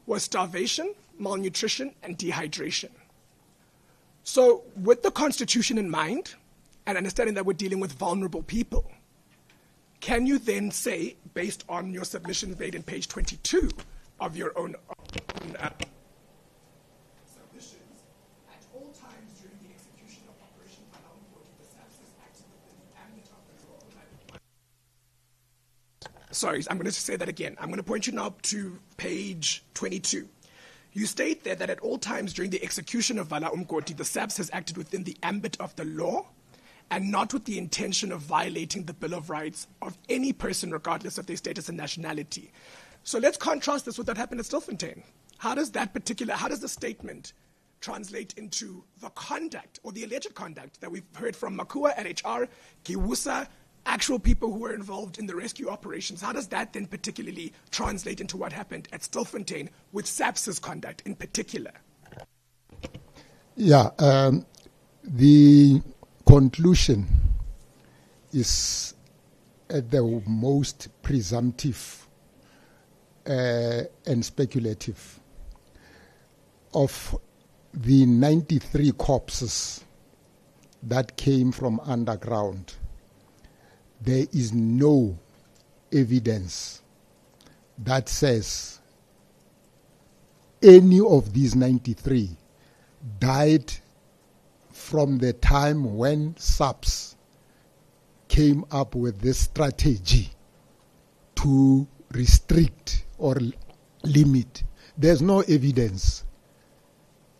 was starvation, malnutrition, and dehydration. So with the Constitution in mind, and understanding that we're dealing with vulnerable people, can you then say, based on your submission made in page 22 of your own submissions, at all times during the execution of Operation Vala, the SAPS has acted within the ambit of the law? Sorry, I'm going to say that again. I'm going to point you now to page 22. You state there that at all times during the execution of Vala Umgodi, the SAPS has acted within the ambit of the law and not with the intention of violating the Bill of Rights of any person, regardless of their status and nationality. So let's contrast this with what happened at Stilfontein. How does the statement translate into the conduct or the alleged conduct that we've heard from Makua, LHR, Kiwusa, actual people who were involved in the rescue operations? How does that then particularly translate into what happened at Stilfontein with SAPS's conduct in particular? Yeah, the conclusion is at the most presumptive and speculative. Of the 93 corpses that came from underground, there is no evidence that says any of these 93 died from the time when SAPS came up with this strategy to restrict or limit. There's no evidence,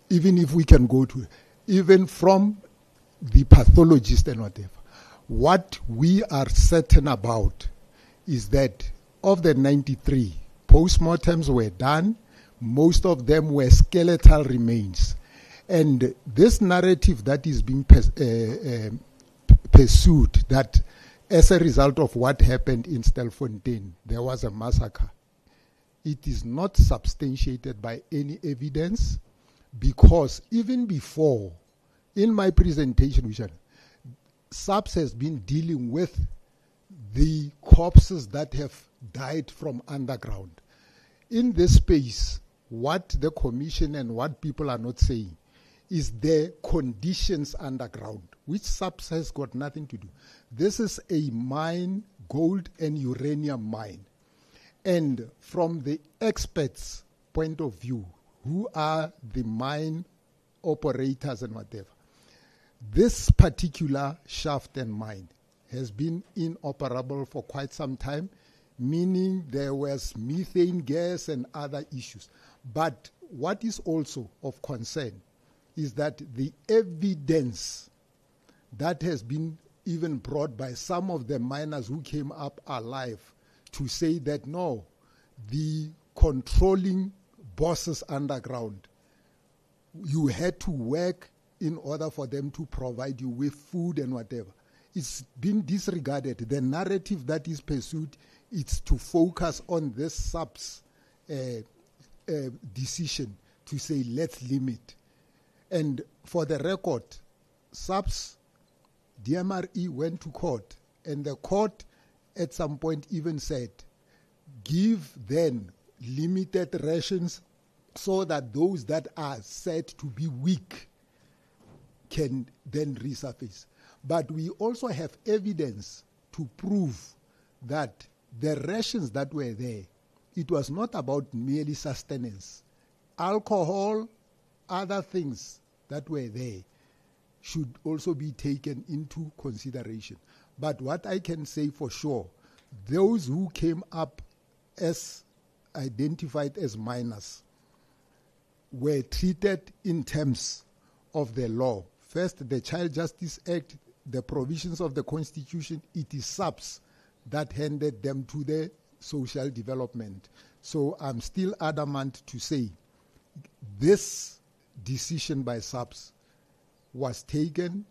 even if we can go to, even from the pathologist and whatever. What we are certain about is that of the 93, postmortems were done. Most of them were skeletal remains. And this narrative that is being pursued, that as a result of what happened in Stilfontein, there was a massacre, it is not substantiated by any evidence, because even before, in my presentation, SAPS has been dealing with the corpses that have died from underground. In this space, what the Commission and what people are not saying is the conditions underground, which SAPS has got nothing to do. This is a mine, gold and uranium mine. And from the experts' point of view, who are the mine operators and whatever, this particular shaft and mine has been inoperable for quite some time, meaning there was methane gas and other issues. But what is also of concern is that the evidence that has been even brought by some of the miners who came up alive to say that no, the controlling bosses underground, you had to work in order for them to provide you with food and whatever. It's been disregarded. The narrative that is pursued is to focus on this SAPS decision to say let's limit. And for the record, SAPS, DMRE went to court, and the court at some point even said, give then limited rations so that those that are said to be weak can then resurface. But we also have evidence to prove that the rations that were there, it was not about merely sustenance. Alcohol, other things that were there should also be taken into consideration. But what I can say for sure, those who came up as identified as minors were treated in terms of the law. First, the Child Justice Act, the provisions of the Constitution, it is SAPS that handed them to the social development. So I'm still adamant to say this decision by SAPS was taken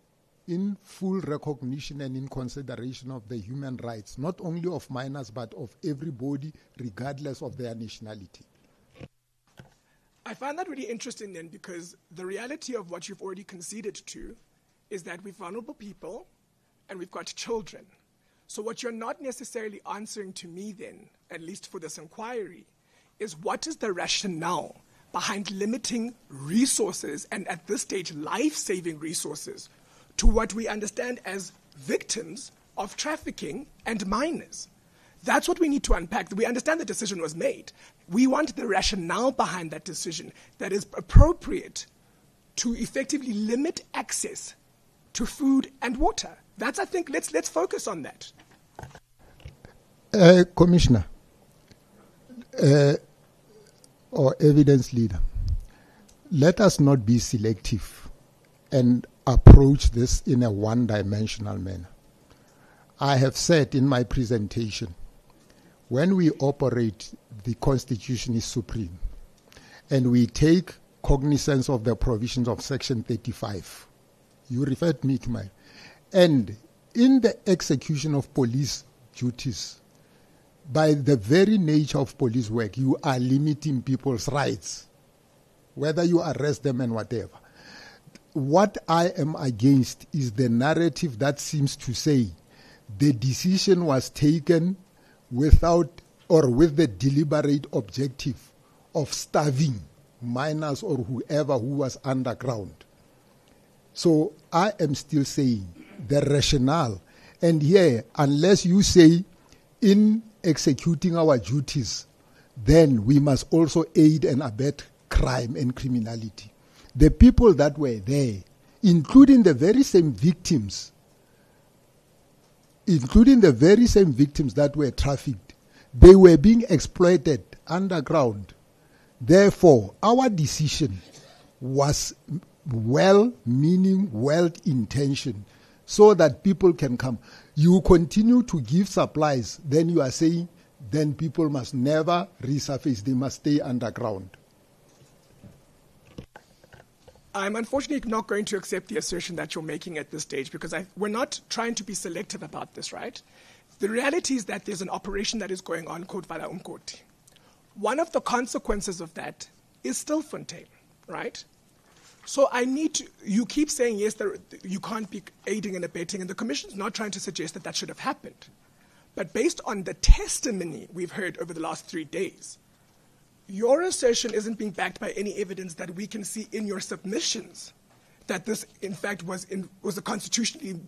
in full recognition and in consideration of the human rights, not only of minors, but of everybody, regardless of their nationality. I find that really interesting then, because the reality of what you've already conceded to is that we're vulnerable people and we've got children. So what you're not necessarily answering to me then, at least for this inquiry, is what is the rationale behind limiting resources, and at this stage life-saving resources, to what we understand as victims of trafficking and minors. That's what we need to unpack. We understand the decision was made. We want the rationale behind that decision that is appropriate to effectively limit access to food and water. That's, I think, let's focus on that. Commissioner, or evidence leader, let us not be selective and approach this in a one-dimensional manner. I have said in my presentation, when we operate, the Constitution is supreme, and we take cognizance of the provisions of Section 35. You referred me to my... And in the execution of police duties, by the very nature of police work, you are limiting people's rights, whether you arrest them and whatever. What I am against is the narrative that seems to say the decision was taken without or with the deliberate objective of starving minors or whoever who was underground. So I am still saying the rationale, and here, unless you say in executing our duties, then we must also aid and abet crime and criminality. The people that were there, including the very same victims, that were trafficked, they were being exploited underground. Therefore, our decision was well-meaning, well-intentioned, so that people can come. You continue to give supplies, then you are saying, then people must never resurface, they must stay underground. I'm unfortunately not going to accept the assertion that you're making at this stage, because we're not trying to be selective about this, right? The reality is that there's an operation that is going on called Vala Umgodi. One of the consequences of that is Stilfontein, right? So you keep saying, yes, you can't be aiding and abetting, and the Commission's not trying to suggest that should have happened. But based on the testimony we've heard over the last 3 days, your assertion isn't being backed by any evidence that we can see in your submissions that this, in fact, was a constitutionally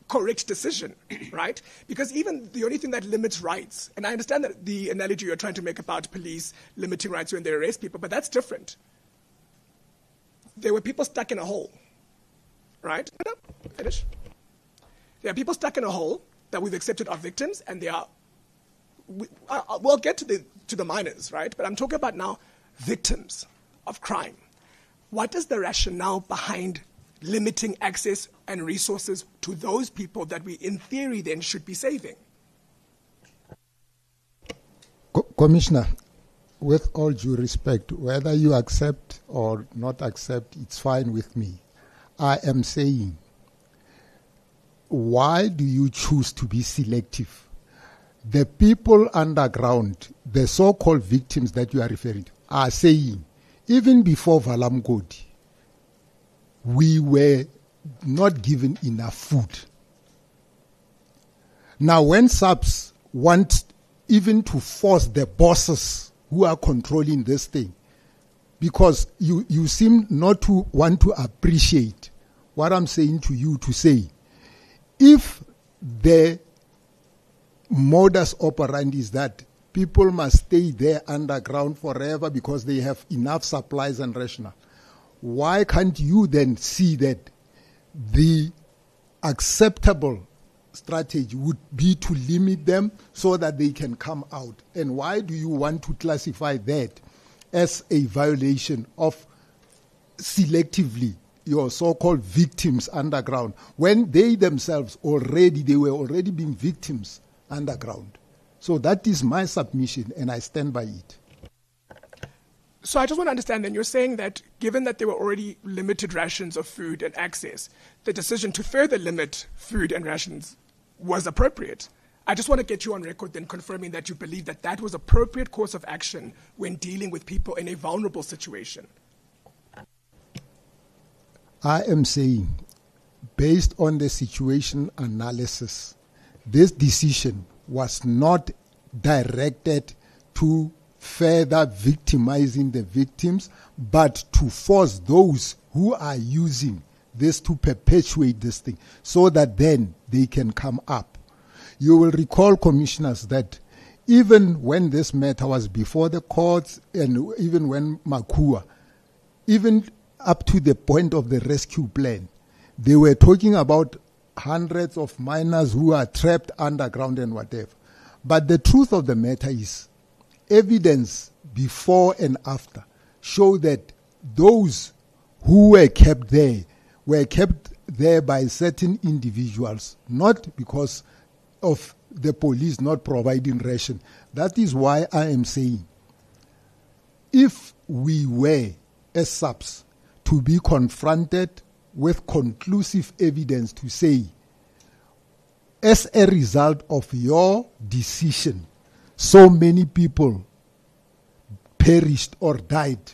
correct decision, right? Because even the only thing that limits rights, and I understand that the analogy you're trying to make about police limiting rights when they arrest people, but that's different. There were people stuck in a hole, right? No, finish. There are people stuck in a hole that we've accepted are victims, and they are. We'll get to the minors, right? But I'm talking about now victims of crime. What is the rationale behind limiting access and resources to those people that we, in theory, then should be saving? Commissioner, with all due respect, whether you accept or not accept, it's fine with me. I am saying, why do you choose to be selective? The people underground, the so-called victims that you are referring to, are saying, even before Vala Umgodi, we were not given enough food. Now, when SAPS want even to force the bosses who are controlling this thing, because you seem not to want to appreciate what I'm saying to you to say, if the modus operandi is that people must stay there underground forever because they have enough supplies and rationale, why can't you then see that the acceptable strategy would be to limit them so that they can come out? And why do you want to classify that as a violation of selectively your so-called victims underground when they themselves were already being victims underground? So that is my submission, and I stand by it. So I just want to understand then, you're saying that given that there were already limited rations of food and access, the decision to further limit food and rations was appropriate. I just want to get you on record then confirming that you believe that that was appropriate course of action when dealing with people in a vulnerable situation. I am saying, based on the situation analysis, this decision was not directed to further victimizing the victims, but to force those who are using this to perpetuate this thing so that then they can come up. You will recall, commissioners, that even when this matter was before the courts and even when Makua, even up to the point of the rescue plan, they were talking about hundreds of miners who are trapped underground and whatever. But the truth of the matter is, evidence before and after show that those who were kept there by certain individuals, not because of the police not providing ration. That is why I am saying, if we were, as SAPS, to be confronted with conclusive evidence to say, as a result of your decision, so many people perished or died,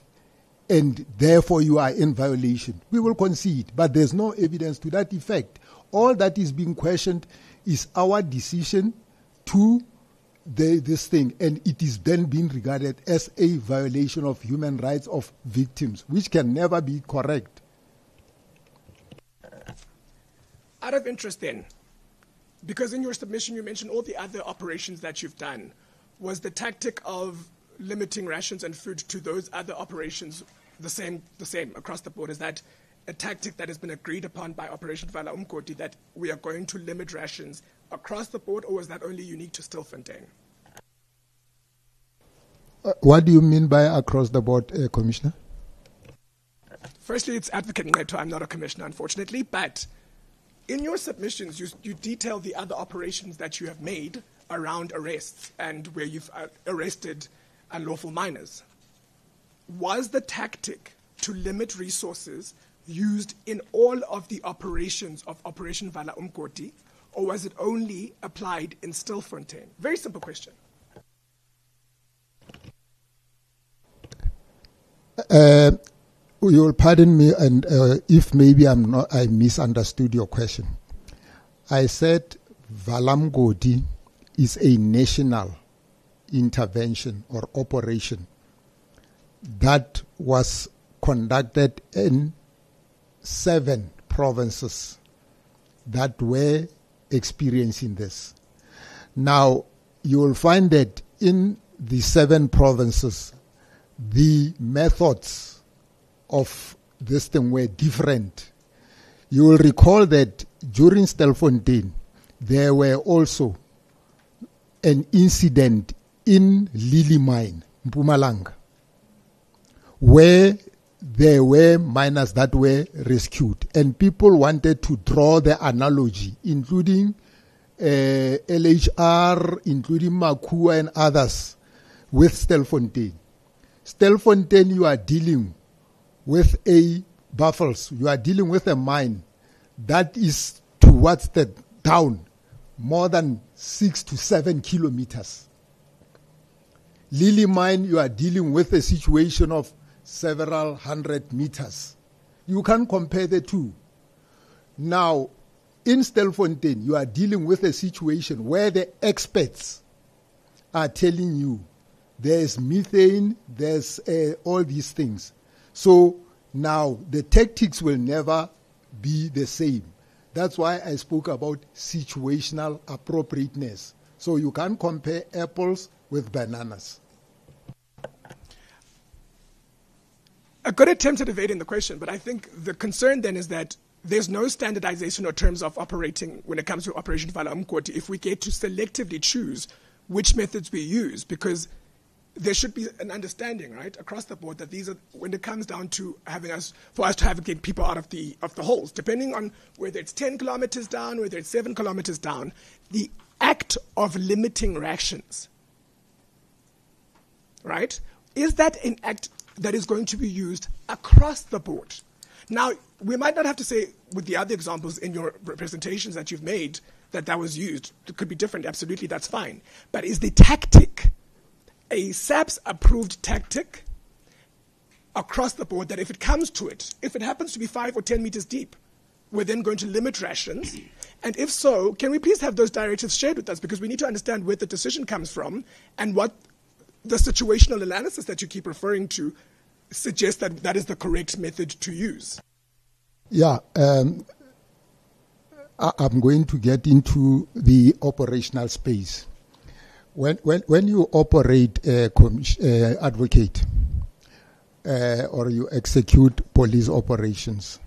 and therefore you are in violation, we will concede. But there's no evidence to that effect. All that is being questioned is our decision to this thing, and it is then being regarded as a violation of human rights of victims, which can never be correct. Out of interest then, because in your submission you mentioned all the other operations that you've done, was the tactic of limiting rations and food to those other operations the same across the board? Is that a tactic that has been agreed upon by Operation Vala Umgodi, that we are going to limit rations across the board, or was that only unique to Stilfontein? What do you mean by across the board, Commissioner? Firstly, it's Advocate Neto. I'm not a commissioner, unfortunately, but in your submissions, you detail the other operations that you have made around arrests and where you've arrested unlawful miners. Was the tactic to limit resources used in all of the operations of Operation Vala Umgodi, or was it only applied in Stilfontein? Very simple question. You will pardon me, and if maybe I misunderstood your question. I said Vala Umgodi is a national intervention or operation that was conducted in 7 provinces that were experiencing this. Now, you will find that in the 7 provinces, the methods of this thing were different. You will recall that during Stilfontein, there were also an incident in Lily Mine, Mpumalanga, where there were miners that were rescued, and people wanted to draw the analogy, including LHR, including Makua and others, with Stilfontein. Stilfontein, you are dealing with a Buffels, you are dealing with a mine that is towards the down more than 6 to 7 kilometers. Lily Mine, you are dealing with a situation of several hundred meters. You can't compare the two. Now, in Stelfontein, you are dealing with a situation where the experts are telling you there's methane, there's all these things. So now the tactics will never be the same. That's why I spoke about situational appropriateness. So you can't compare apples with bananas. A good attempt at evading the question, but I think the concern then is that there's no standardization or terms of operating when it comes to Operation Vala Umgodi if we get to selectively choose which methods we use, because there should be an understanding, right, across the board that these are, when it comes down to for us to have get people out of the holes, depending on whether it's 10 kilometers down, whether it's 7 kilometers down, the act of limiting rations, right, is that an act that is going to be used across the board? Now, we might not have to say with the other examples in your presentations that you've made that was used. It could be different, absolutely, that's fine. But is the tactic a SAPS approved tactic across the board that if it comes to it, if it happens to be 5 or 10 meters deep, we're then going to limit rations? And if so, can we please have those directives shared with us? Because we need to understand where the decision comes from and what the situational analysis that you keep referring to suggests that is the correct method to use. Yeah, I'm going to get into the operational space. When you operate advocate or you execute police operations,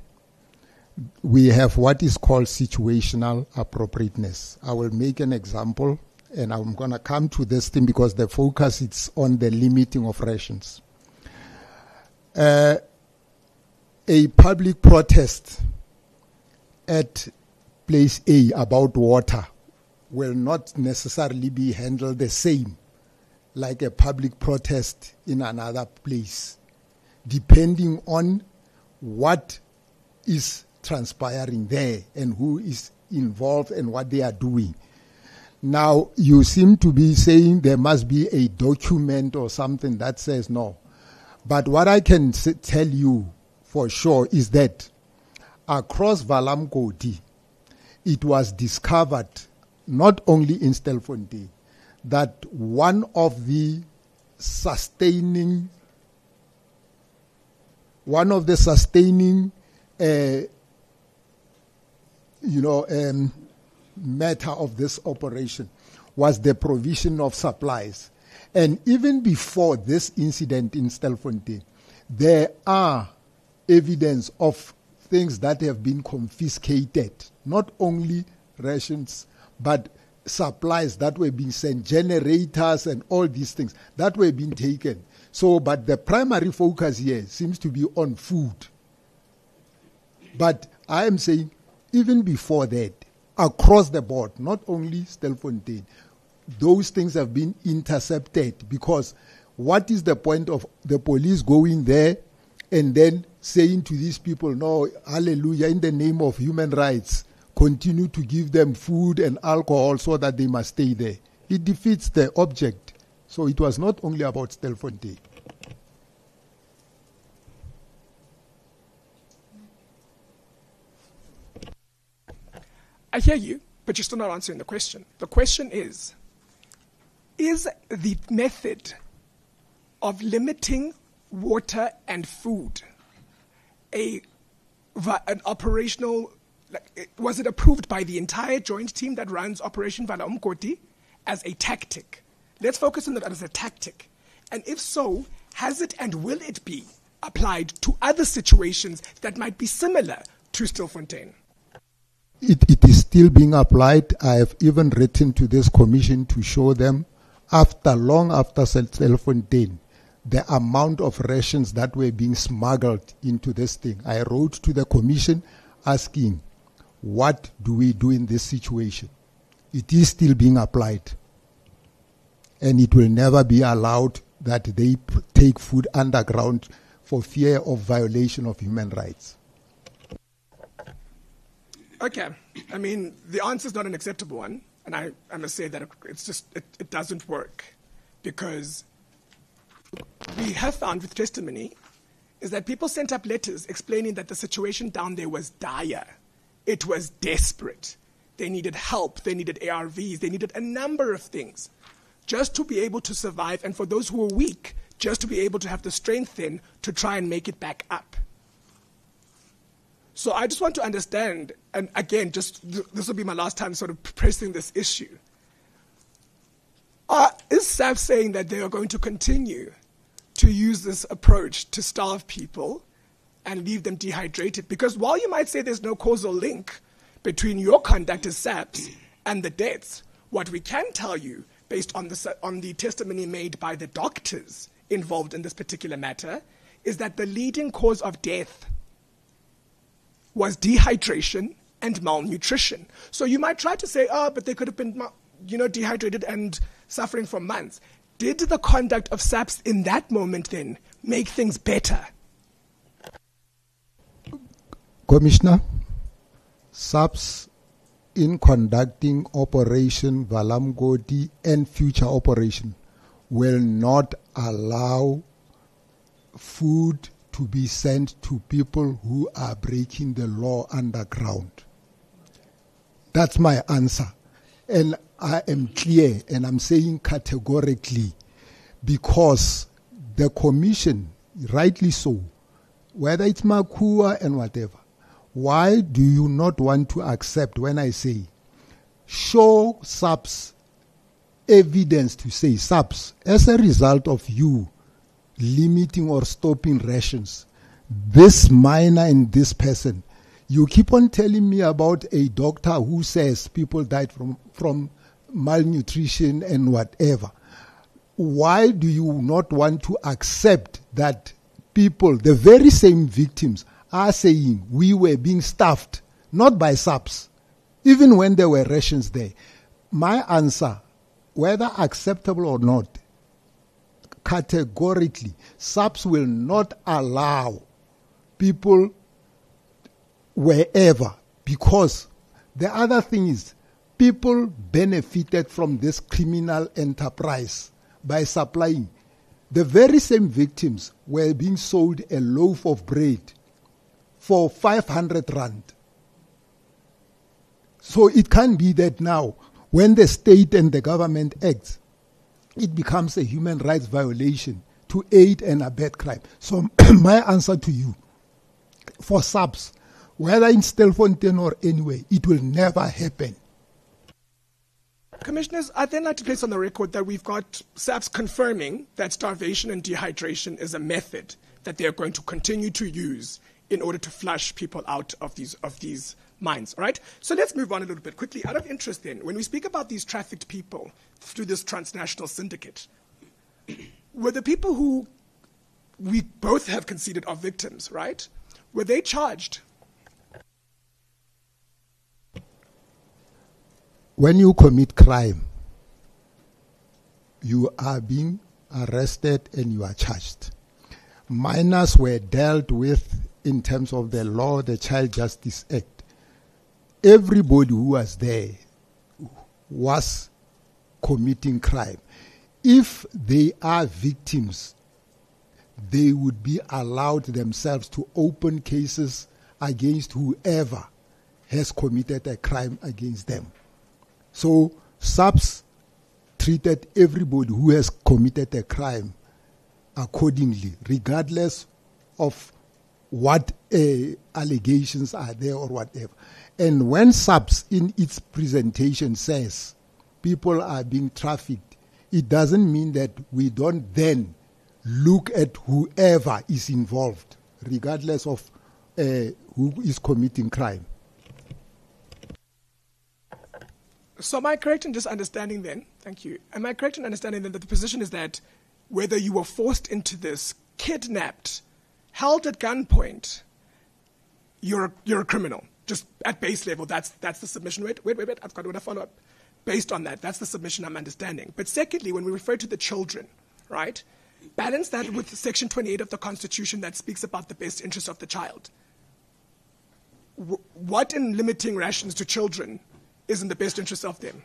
we have what is called situational appropriateness. I will make an example, and I'm going to come to this thing because the focus is on the limiting of rations. A public protest at place A about water will not necessarily be handled the same like a public protest in another place, depending on what is transpiring there and who is involved and what they are doing. Now, you seem to be saying there must be a document or something that says no. But what I can tell you for sure is that across Vala Umgodi, it was discovered, not only in Stelfontein, that one of the sustaining matter of this operation was the provision of supplies. And even before this incident in Stelfontein, there are evidence of things that have been confiscated, not only rations, but supplies that were being sent, generators and all these things that were being taken. So, but the primary focus here seems to be on food. But I am saying, even before that, across the board, not only Stelfontein, those things have been intercepted, because what is the point of the police going there and then saying to these people, no, hallelujah, in the name of human rights, continue to give them food and alcohol so that they must stay there? It defeats the object. So it was not only about Stelfontein. I hear you, but you're still not answering the question. The question is the method of limiting water and food an operational, was it approved by the entire joint team that runs Operation Vala Umgodi as a tactic? Let's focus on that as a tactic. And if so, has it and will it be applied to other situations that might be similar to Stelfontein? It is still being applied. I have even written to this commission to show them, long after Stelfontein, the amount of rations that were being smuggled into this thing. I wrote to the commission asking, what do we do in this situation? It is still being applied. And it will never be allowed that they take food underground for fear of violation of human rights. Okay. I mean, the answer is not an acceptable one. And I must say that it doesn't work. Because we have found with testimony is that people sent up letters explaining that the situation down there was dire. It was desperate. They needed help. They needed ARVs. They needed a number of things just to be able to survive. And for those who were weak, just to be able to have the strength then to try and make it back up. So I just want to understand, and again, this will be my last time sort of pressing this issue. Is SAP saying that they are going to continue to use this approach to starve people and leave them dehydrated? Because while you might say there's no causal link between your conduct as SAPS and the deaths, what we can tell you, based on the testimony made by the doctors involved in this particular matter, is that the leading cause of death was dehydration and malnutrition. So you might try to say, but they could have been dehydrated and suffering for months. Did the conduct of SAPS in that moment then make things better? Commissioner, SAPS in conducting Operation Vala Umgodi and future operation will not allow food to be sent to people who are breaking the law underground. That's my answer. And I am clear, and I'm saying categorically, because the commission, rightly so, whether it's Makua and whatever, why do you not want to accept when I say, show SAPS evidence to say, SAPS, as a result of you limiting or stopping rations, this miner and this person, you keep on telling me about a doctor who says people died from malnutrition and whatever. Why do you not want to accept that people, the very same victims, are saying we were being starved, not by SAPS, even when there were rations there? My answer, whether acceptable or not, categorically, SAPS will not allow people wherever, because the other thing is people benefited from this criminal enterprise by supplying. The very same victims were being sold a loaf of bread for 500 rand. So it can't be that now, when the state and the government acts, it becomes a human rights violation to aid and abet crime. So my answer to you, for SAPS, whether in Stilfontein or anywhere, it will never happen. Commissioners, I'd then like to place on the record that we've got SAPS confirming that starvation and dehydration is a method that they are going to continue to use in order to flush people out of these mines. All right? So let's move on a little bit quickly. Out of interest then, when we speak about these trafficked people through this transnational syndicate, were the people who we both have conceded are victims, right? Were they charged? When you commit crime, you are being arrested and you are charged. Minors were dealt with in terms of the law, the Child Justice Act. Everybody who was there was committing crime. If they are victims, they would be allowed themselves to open cases against whoever has committed a crime against them. So SAPS treated everybody who has committed a crime accordingly, regardless of what allegations are there or whatever. And when SAPS in its presentation says people are being trafficked, it doesn't mean that we don't then look at whoever is involved, regardless of who is committing crime. So am I correct in just understanding then, thank you, am I correct in understanding then that the position is that whether you were forced into this, kidnapped, held at gunpoint, you're a criminal, just at base level, that's the submission. Wait, I've got a follow-up. Based on that, that's the submission I'm understanding. But secondly, when we refer to the children, right, balance that with Section 28 of the Constitution that speaks about the best interest of the child. What in limiting rations to children is in the best interest of them?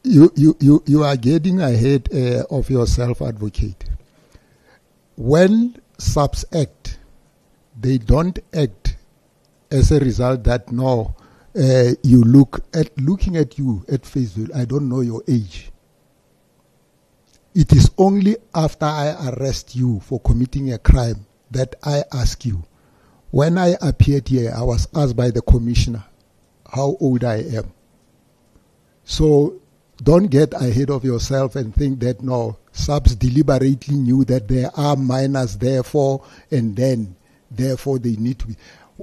You are getting ahead of yourself, advocate. when subs act, they don't act as a result that looking at you at face value, I don't know your age. It is only after I arrest you for committing a crime that I ask you. When I appeared here, I was asked by the commissioner how old I am. So don't get ahead of yourself and think that subs deliberately knew that there are minors therefore they need to be.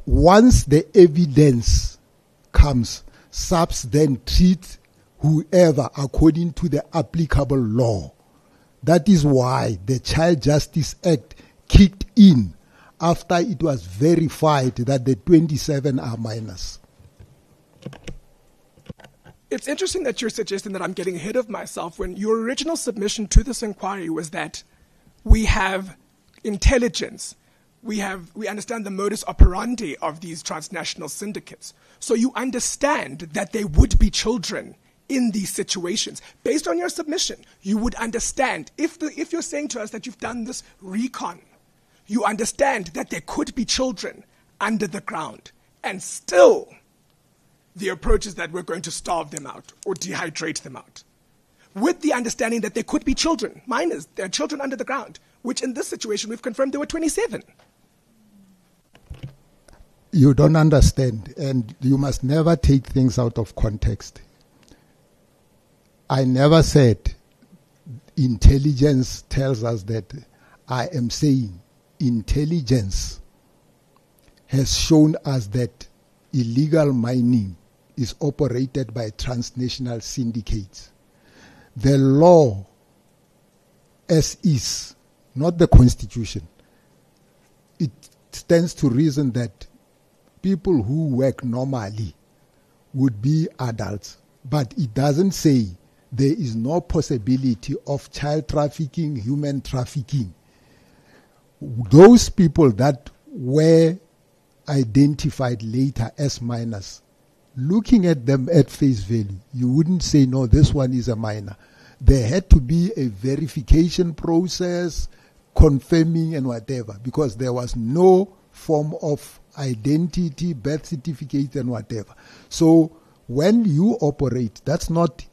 Once the evidence comes, subs then treat whoever according to the applicable law. That is why the Child Justice Act kicked in after it was verified that the 27 are minors. It's interesting that you're suggesting that I'm getting ahead of myself when your original submission to this inquiry was that we have intelligence. We understand the modus operandi of these transnational syndicates. So you understand that there would be children in these situations. Based on your submission, you would understand, if you're saying to us that you've done this recon, you understand that there could be children under the ground, and still the approach is that we're going to starve them out or dehydrate them out. With the understanding that there could be children, minors, there are children under the ground, which in this situation we've confirmed there were 27. You don't understand, and you must never take things out of context. I never said intelligence tells us that. I am saying intelligence has shown us that illegal mining is operated by transnational syndicates. The law as is, not the constitution, it stands to reason that people who work normally would be adults, but it doesn't say there is no possibility of child trafficking, human trafficking. Those people that were identified later as minors, looking at them at face value, you wouldn't say, no, this one is a minor. There had to be a verification process, confirming and whatever, because there was no form of identity, birth certificate and whatever. So when you operate, that's not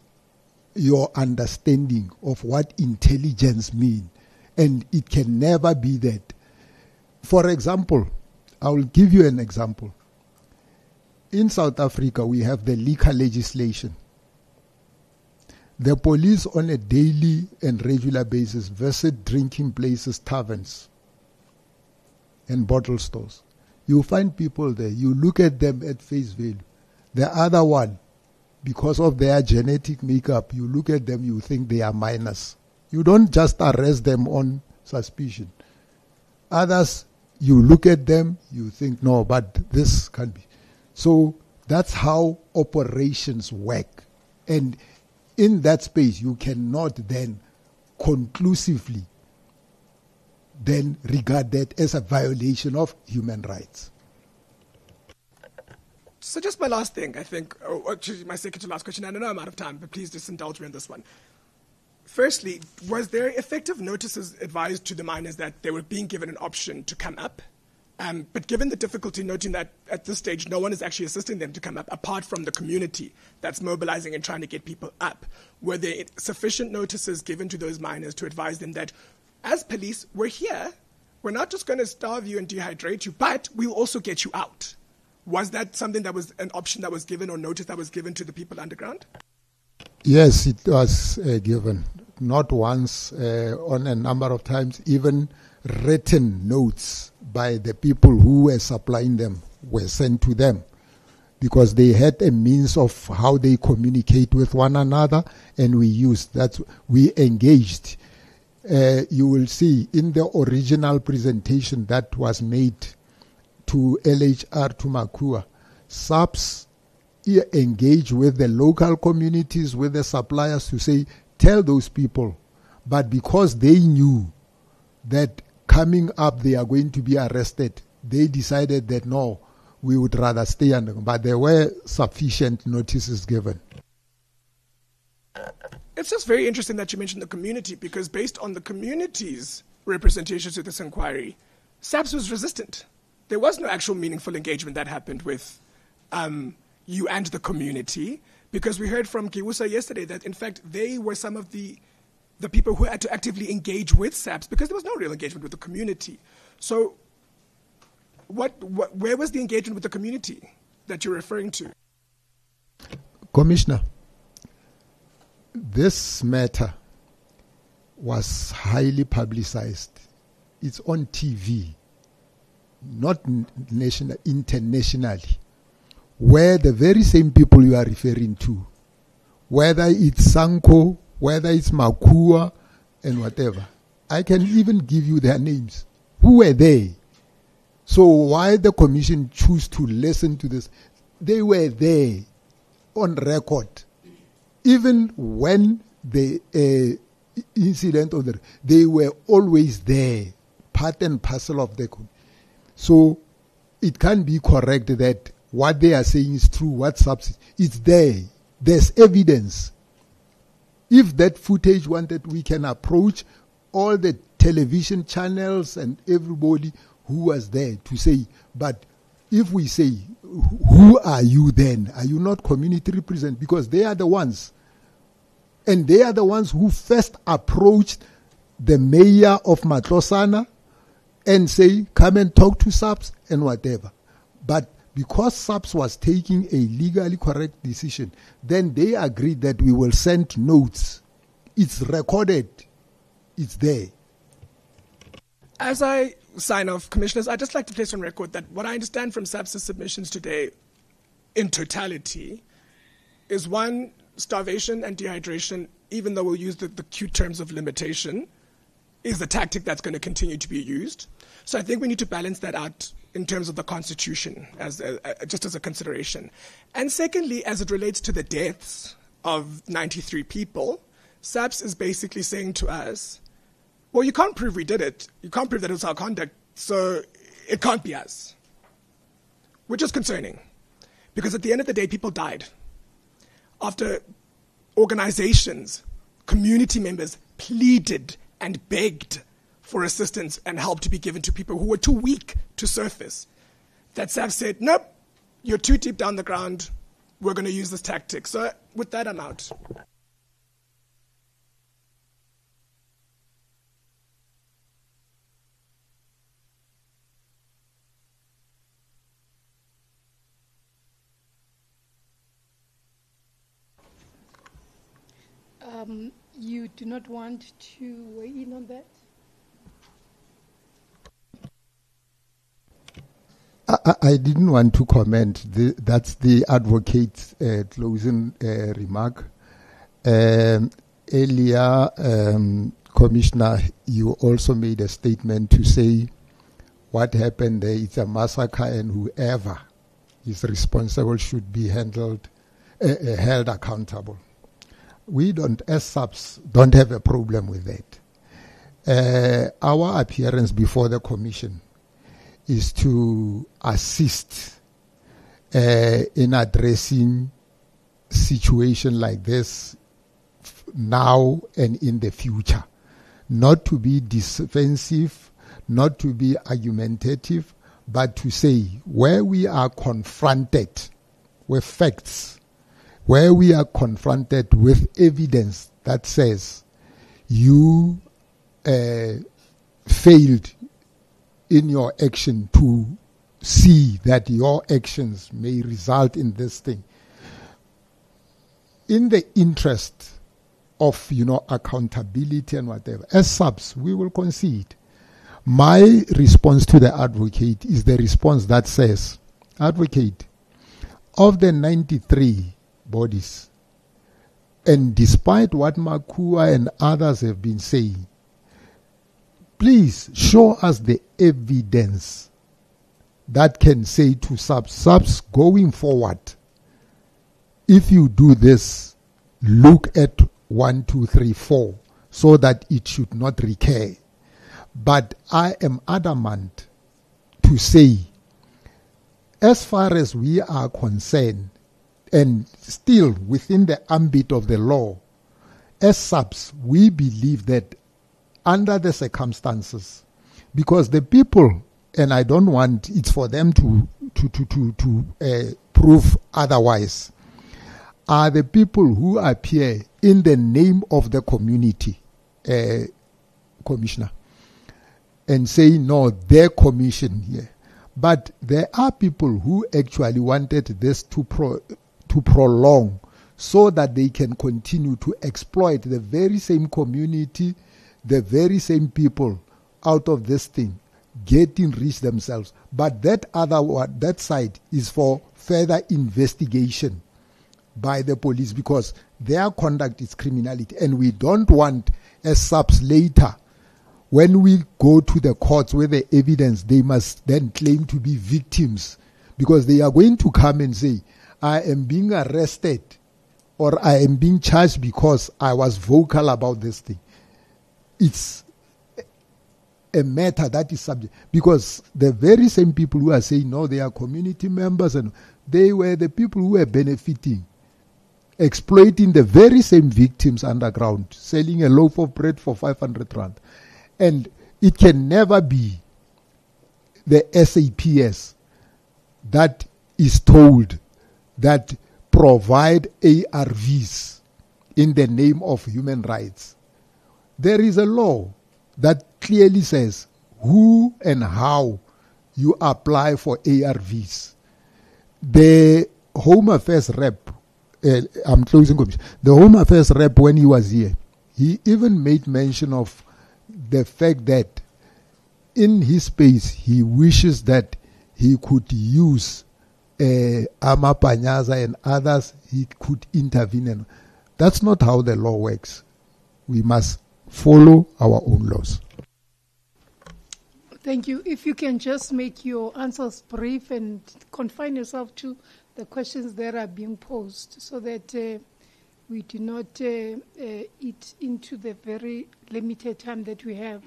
your understanding of what intelligence means, and it can never be that. For example, I will give you an example. In South Africa, we have the liquor legislation. The police on a daily and regular basis visit drinking places, taverns, and bottle stores. You find people there, you look at them at face value. The other one, because of their genetic makeup, you look at them, you think they are minors. You don't just arrest them on suspicion. Others, you look at them, you think, no, but this can be. So that's how operations work. And in that space, you cannot then conclusively then regard that as a violation of human rights. So just my last thing, I think, or actually my second to last question, and I know I'm out of time, but please just indulge me on this one. Firstly, was there effective notices advised to the miners that they were being given an option to come up? But given the difficulty, noting that at this stage no one is actually assisting them to come up, apart from the community that's mobilizing and trying to get people up, were there sufficient notices given to those miners to advise them that, as police, we're here, we're not just going to starve you and dehydrate you, but we will also get you out? Was that something that was an option that was given or notice that was given to the people underground? Yes, it was given. Not once, on a number of times, even written notes by the people who were supplying them were sent to them, because they had a means of how they communicate with one another, and we engaged. You will see in the original presentation that was made to LHR, to Makua, SAPS engage with the local communities, with the suppliers to say, tell those people. But because they knew that coming up they are going to be arrested, they decided that no, we would rather stay under. But there were sufficient notices given. It's just very interesting that you mentioned the community, because based on the community's representation to this inquiry, SAPS was resistant. There was no actual meaningful engagement that happened with you and the community, because we heard from Kiwusa yesterday that, in fact, they were some of the people who had to actively engage with SAPS because there was no real engagement with the community. So where was the engagement with the community that you're referring to? Commissioner, this matter was highly publicized. It's on TV, not national, internationally, where the very same people you are referring to, whether it's Sanko, whether it's Makua, and whatever, I can even give you their names. Who were they? So why the commission choose to listen to this? They were there on record. Even when the incident of they were always there, part and parcel of the. So it can be correct that what they are saying is true. What's up? It's there. There's evidence. If that footage wanted, we can approach all the television channels and everybody who was there to say. But if we say, who are you then? Are you not community representatives? Because they are the ones. And they are the ones who first approached the mayor of Matlosana and say, come and talk to SAPS and whatever. But because SAPS was taking a legally correct decision, then they agreed that we will send notes. It's recorded. It's there. As I sign off, Commissioners, I'd just like to place on record that what I understand from SAPS's submissions today in totality is, one, starvation and dehydration, even though we'll use the cute terms of limitation, is the tactic that's going to continue to be used. So I think we need to balance that out in terms of the Constitution, as just as a consideration. And secondly, as it relates to the deaths of 93 people, SAPS is basically saying to us, well, you can't prove we did it. You can't prove that it was our conduct, so it can't be us. Which is concerning, because at the end of the day, people died. After organizations, community members pleaded and begged for assistance and help to be given to people who were too weak to surface, that SAPS said, nope, you're too deep down the ground, we're going to use this tactic. So with that, I'm out. You do not want to weigh in on that? I didn't want to comment. That's the advocate's closing remark. Earlier, Commissioner, you also made a statement to say what happened there is a massacre and whoever is responsible should be held accountable. We don't, as SAPS, don't have a problem with that. Our appearance before the commission is to assist in addressing situation like this now and in the future. Not to be defensive, not to be argumentative, but to say where we are confronted with facts, where we are confronted with evidence that says you failed in your action to see that your actions may result in this thing. In the interest of, accountability and whatever, as SAPS, we will concede. My response to the advocate is the response that says, advocate, of the 93 bodies, and despite what Makua and others have been saying, please show us the evidence that can say to SAPS going forward, if you do this, look at 1, 2, 3, 4, so that it should not recur. But I am adamant to say, as far as we are concerned, and still within the ambit of the law, as SAPS, we believe that under the circumstances, because the people, and I don't want it's for them to prove otherwise, are the people who appear in the name of the community, Commissioner, and say, no, their commission here. But there are people who actually wanted this to prolong so that they can continue to exploit the very same community, the very same people out of this thing, getting rich themselves. But that other one, that side is for further investigation by the police, because their conduct is criminality, and we don't want as subs later, when we go to the courts with the evidence, they must then claim to be victims, because they are going to come and say, I am being arrested or I am being charged because I was vocal about this thing. It's a matter that is subject, because the very same people who are saying, no, they are community members, and they were the people who were benefiting, exploiting the very same victims underground, selling a loaf of bread for 500 rand. And it can never be the SAPS that is told that provide ARVs in the name of human rights. There is a law that clearly says who and how you apply for ARVs. The Home Affairs rep, I'm closing commission. The Home Affairs rep, when he was here, he even made mention of the fact that in his space he wishes that he could use Amapanyaza and others, he could intervene. And that's not how the law works. We must follow our own laws. Thank you. If you can just make your answers brief and confine yourself to the questions that are being posed, so that we do not eat into the very limited time that we have.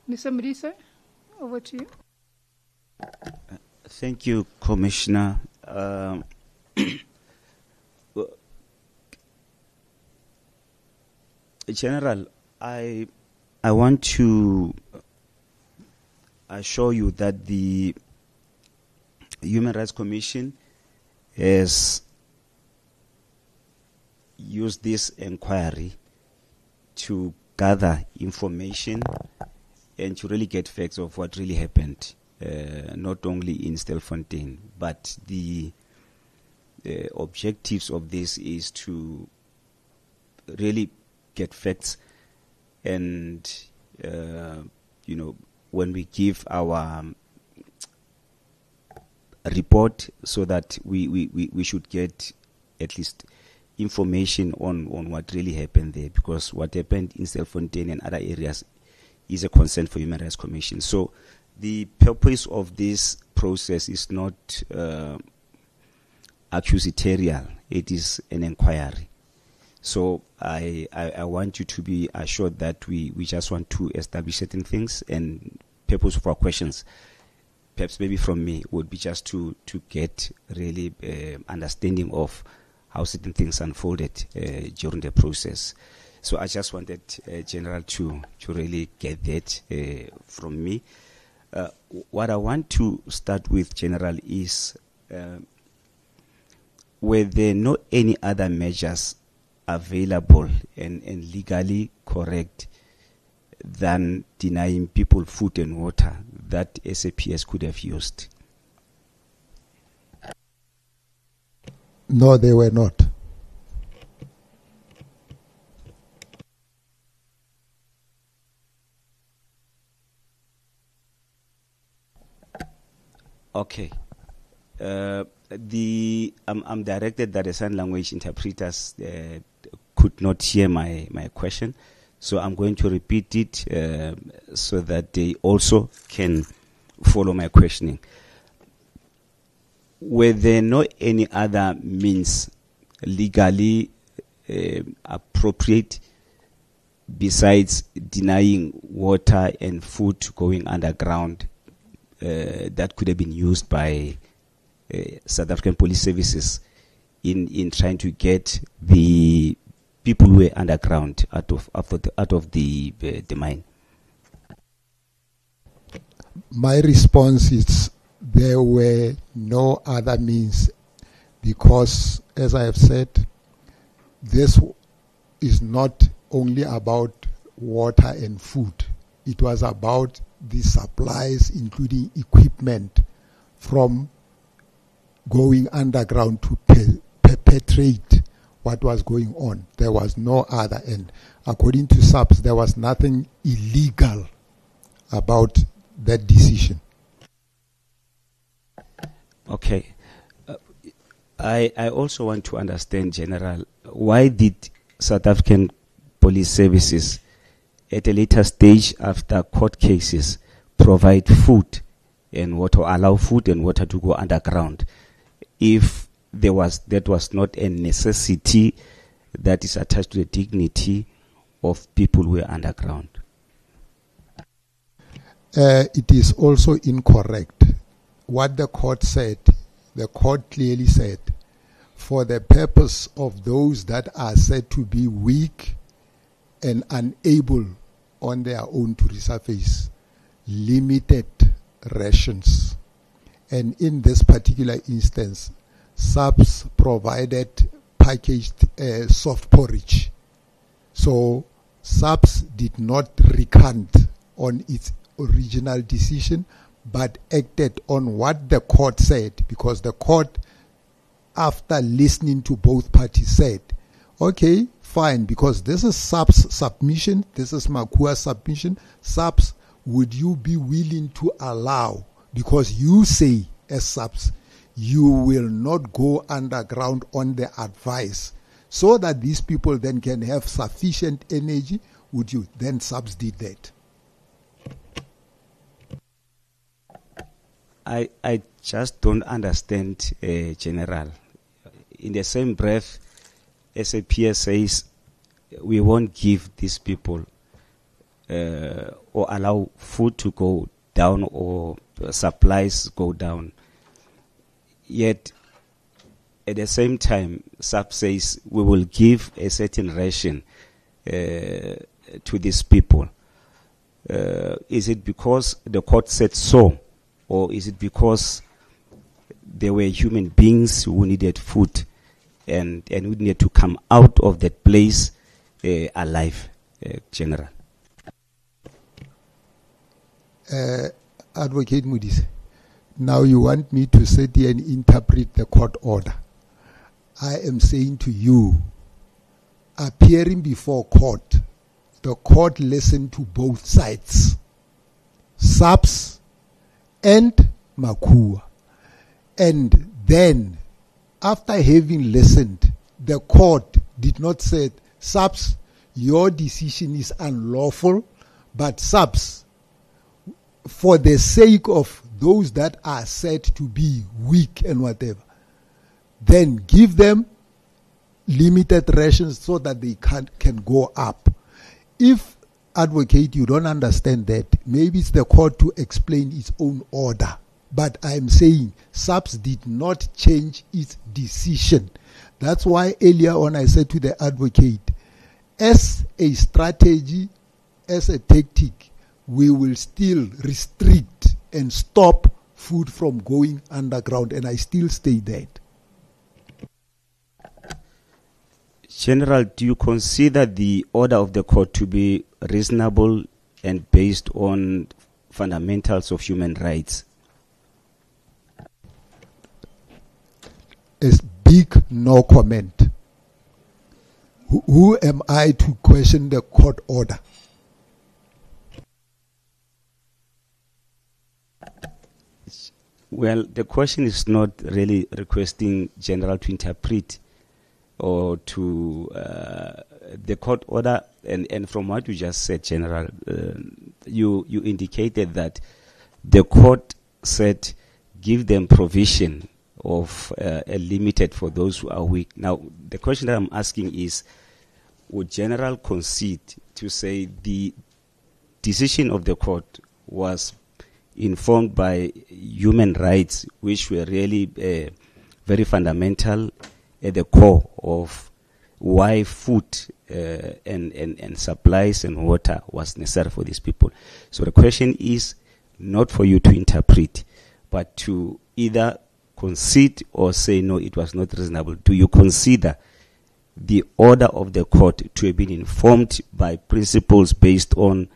Mr. Mrisa, over to you. Thank you, Commissioner. General, I want to assure you that the Human Rights Commission has used this inquiry to gather information and to really get facts of what really happened, not only in Stelfontein, but the objectives of this is to really get facts, and when we give our report, so that we should get at least information on what really happened there, because what happened in Stelfontein and other areas is a concern for Human Rights Commission. So the purpose of this process is not accusatory, it is an inquiry. So I want you to be assured that we just want to establish certain things, and purpose of our questions, perhaps maybe from me, would be just to get really understanding of how certain things unfolded during the process. So I just wanted General to really get that from me. What I want to start with, General, is were there no any other measures available and legally correct than denying people food and water that SAPS could have used? No, they were not. Okay. I'm directed that the sign language interpreters could not hear my question, so I'm going to repeat it so that they also can follow my questioning. Were there no any other means legally appropriate besides denying water and food going underground that could have been used by South African Police Services in trying to get the people who were underground out of the mine? My response is there were no other means because, as I have said, this is not only about water and food. It was about the supplies, including equipment, from going underground to perpetrate what was going on. There was no other. And according to SAPS, there was nothing illegal about that decision. Okay. I also want to understand, General, why did South African Police Services, at a later stage after court cases, provide food and water, allow food and water to go underground, if that was not a necessity that is attached to the dignity of people who are underground? It is also incorrect. What the court said, the court clearly said, for the purpose of those that are said to be weak and unable on their own to resurface, limited rations. And in this particular instance, SAPS provided packaged soft porridge. So SAPS did not recant on its original decision, but acted on what the court said, because the court, after listening to both parties, said, okay, fine, because this is SAPS submission, this is Makua's submission. SAPS, would you be willing to allow, because you say as SAPS, you will not go underground on the advice, so that these people then can have sufficient energy? Would you? Then SAPS did that. I just don't understand, General. In the same breath, SAPS says we won't give these people or allow food to go down or supplies go down. Yet, at the same time, SAP says we will give a certain ration to these people. Is it because the court said so? Or is it because there were human beings who needed food and who needed to come out of that place alive, General? Advocate Moody's, now you want me to sit here and interpret the court order. I am saying to you, appearing before court, the court listened to both sides, SAPS and Makua. And then, after having listened, the court did not say, SAPS, your decision is unlawful, but SAPS, for the sake of those that are said to be weak and whatever, then give them limited rations so that they can go up. If, advocate, you don't understand that, maybe it's the court to explain its own order. But I'm saying SAPS did not change its decision. That's why earlier on I said to the advocate, as a strategy, as a tactic, we will still restrict and stop food from going underground, and I still stay that. General, do you consider the order of the court to be reasonable and based on fundamentals of human rights? It's big no comment. Who am I to question the court order? Well, the question is not really requesting General to interpret or to the court order, and from what you just said, General, you indicated that the court said give them provision of a limited for those who are weak. Now, the question that I'm asking is, would General concede to say the decision of the court was informed by human rights, which were really very fundamental at the core of why food and supplies and water was necessary for these people? So the question is, not for you to interpret, but to either concede or say, no, it was not reasonable. Do you consider the order of the court to have been informed by principles based on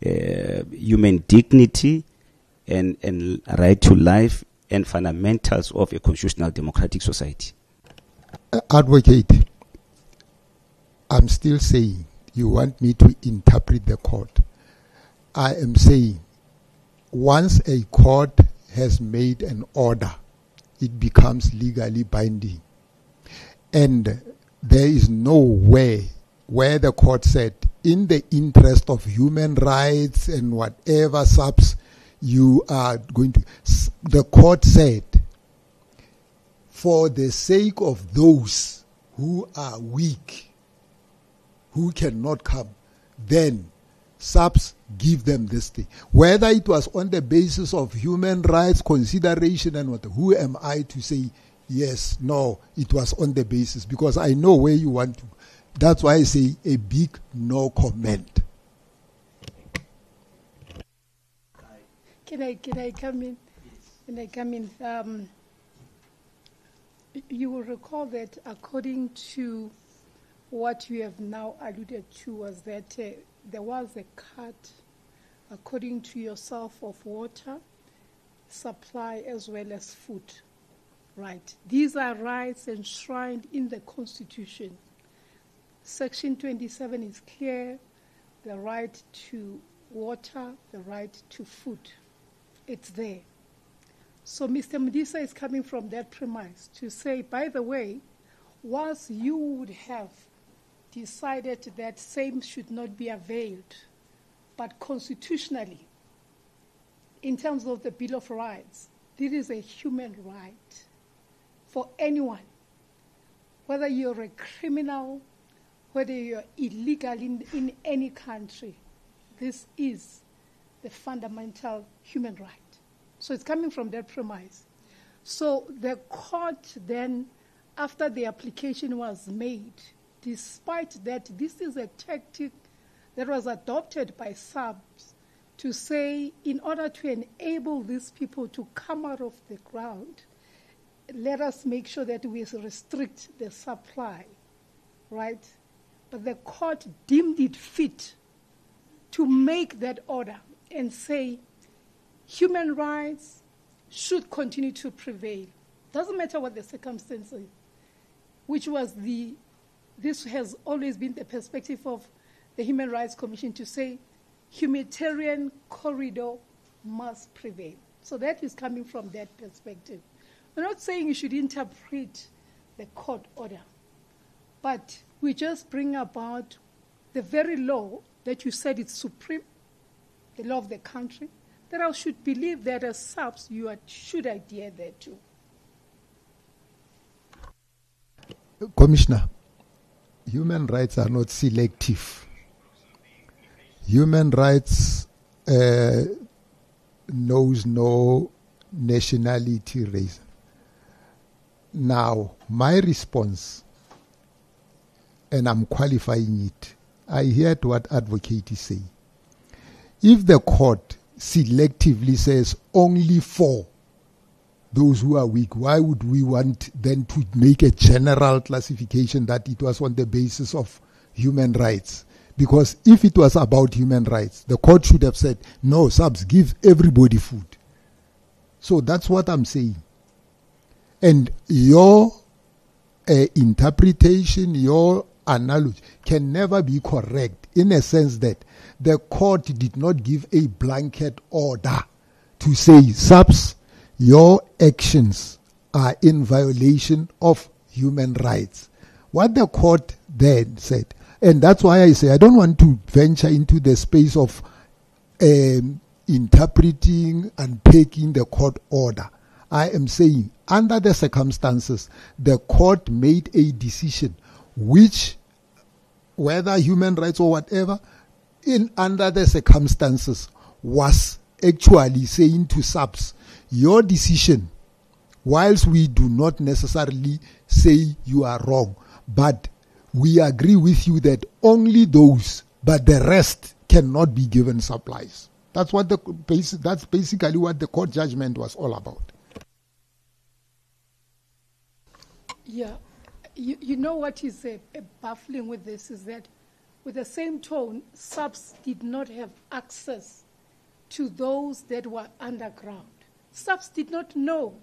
human dignity and right to life and fundamentals of a constitutional democratic society? Advocate, I'm still saying you want me to interpret the court. I am saying once a court has made an order, it becomes legally binding. And there is no way where the court said, in the interest of human rights and whatever subs you are going to... The court said, for the sake of those who are weak, who cannot come, then subs give them this thing. Whether it was on the basis of human rights consideration and what, who am I to say yes, no, it was on the basis, because I know where you want to. That's why I say a big no comment. Can I come in? Can I come in? You will recall that according to what you have now alluded to was that there was a cut, according to yourself, of water supply as well as food. Right. These are rights enshrined in the Constitution. Section 27 is clear, the right to water, the right to food. It's there. So Mr. Mudisa is coming from that premise to say, by the way, once you would have decided that same should not be availed, but constitutionally, in terms of the Bill of Rights, this is a human right for anyone, whether you're a criminal, whether you're illegal in any country. This is the fundamental human right. So it's coming from that premise. So the court then, after the application was made, despite that this is a tactic that was adopted by subs to say, in order to enable these people to come out of the ground, let us make sure that we restrict the supply, right? But the court deemed it fit to make that order and say human rights should continue to prevail. Doesn't matter what the circumstances, which was this has always been the perspective of the Human Rights Commission, to say humanitarian corridor must prevail. So that is coming from that perspective. We're not saying you should interpret the court order, but we just bring about the very law that you said is supreme, the law of the country, that I should believe that as subs you should adhere thereto. Commissioner, human rights are not selective. Human rights knows no nationality, race. Now, my response, and I'm qualifying it, I heard what advocate is saying. If the court selectively says only for those who are weak, why would we want then to make a general classification that it was on the basis of human rights? Because if it was about human rights, the court should have said, no, subs, give everybody food. So that's what I'm saying. And your interpretation, your analogy can never be correct, in a sense that the court did not give a blanket order to say, subs, your actions are in violation of human rights. What the court then said, and that's why I say I don't want to venture into the space of interpreting and taking the court order. I am saying, under the circumstances, the court made a decision which, whether human rights or whatever, under the circumstances, was actually saying to subs, your decision, whilst we do not necessarily say you are wrong, but we agree with you that only those, but the rest cannot be given supplies. That's basically what the court judgment was all about. Yeah. You know what is baffling with this is that with the same tone, subs did not have access to those that were underground. Subs did not know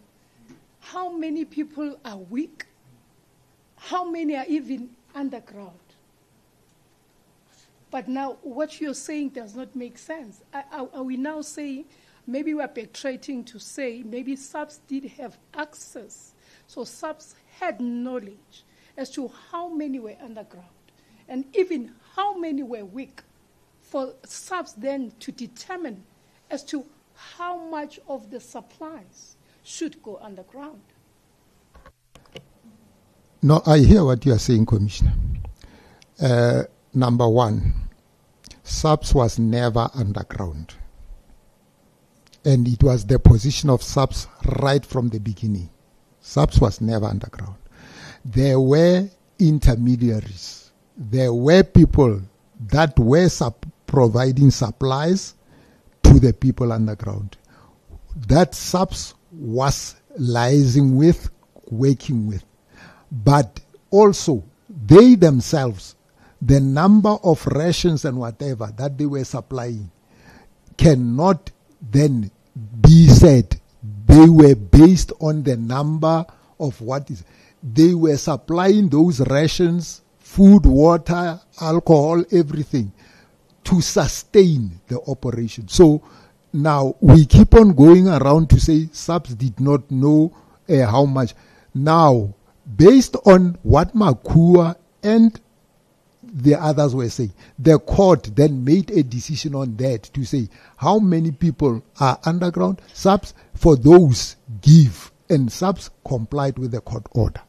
how many people are weak, how many are even underground. But now what you're saying does not make sense. Are we now saying, maybe we're perpetrating to say, maybe subs did have access. So subs had knowledge as to how many were underground and even how many were weak, for subs then to determine as to how much of the supplies should go underground. No, I hear what you are saying, Commissioner. Number one, SAPS was never underground. And it was the position of SAPS right from the beginning. SAPS was never underground. There were intermediaries. There were people that were providing supplies to the people underground. That SAPS was liaising with, working with. But also, they themselves, the number of rations and whatever that they were supplying cannot then be said they were based on the number of what is. They were supplying those rations, food, water, alcohol, everything to sustain the operation. So now we keep on going around to say subs did not know how much. Now, based on what Makua and the others were saying, the court then made a decision on that to say how many people are underground. Subs, for those, give, and subs complied with the court order.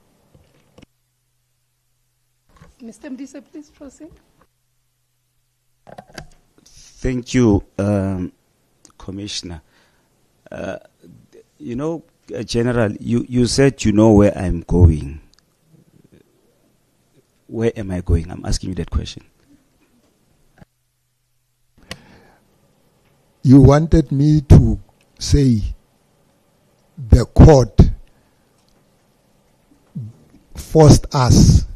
Mr. Mdisa, please proceed. Thank you, Commissioner. General, you said you know where I'm going. Where am I going? I'm asking you that question. You wanted me to say the court forced us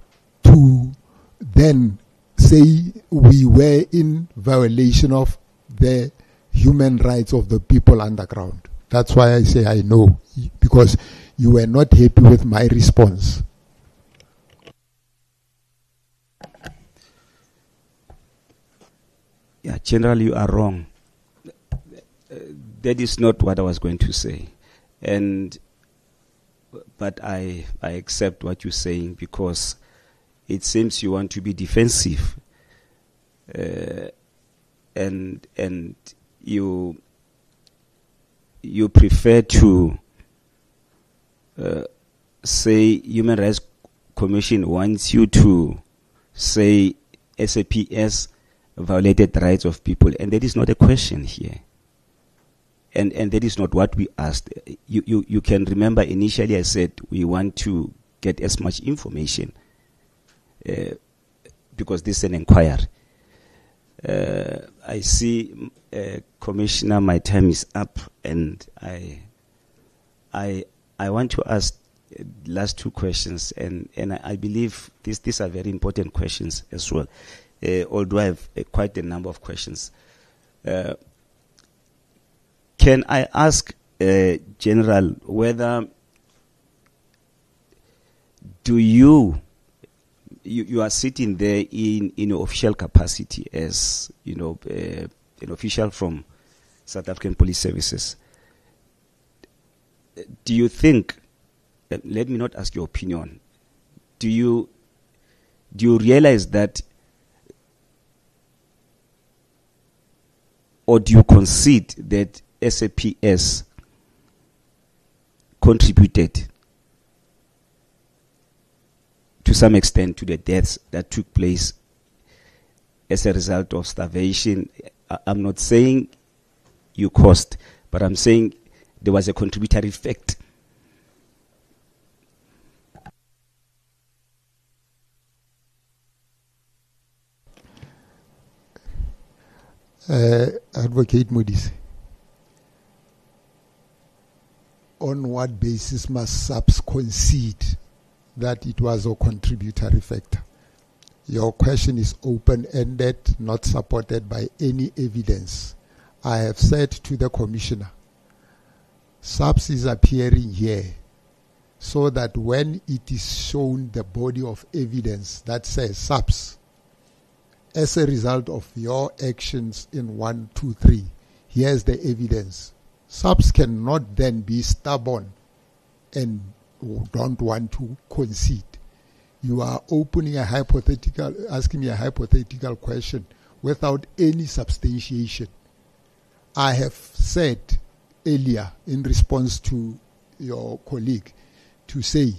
to then say we were in violation of the human rights of the people underground. That's why I say I know, because you were not happy with my response. Yeah, generally you are wrong. That is not what I was going to say. But I accept what you're saying because it seems you want to be defensive. And you prefer to say Human Rights Commission wants you to say SAPS violated the rights of people, and that is not a question here. And that is not what we asked. You can remember initially I said we want to get as much information because this is an inquiry. I see, Commissioner, my time is up, and I want to ask last two questions, and I believe these are very important questions as well. Although I have quite a number of questions. Can I ask, General, whether do you are sitting there in your official capacity as an official from South African Police Services? Do you think? Let me not ask your opinion. Do you realize that, or do you concede that SAPS contributed to some extent to the deaths that took place as a result of starvation? I'm not saying you caused, but I'm saying there was a contributory effect. Advocate Modise, on what basis must SAPS concede that it was a contributory factor? Your question is open-ended, not supported by any evidence. I have said to the Commissioner, SAPS is appearing here so that when it is shown the body of evidence that says SAPS, as a result of your actions in 1, 2, 3, here's the evidence. SAPS cannot then be stubborn and don't want to concede. You are opening a hypothetical, asking me a hypothetical question without any substantiation. I have said earlier in response to your colleague to say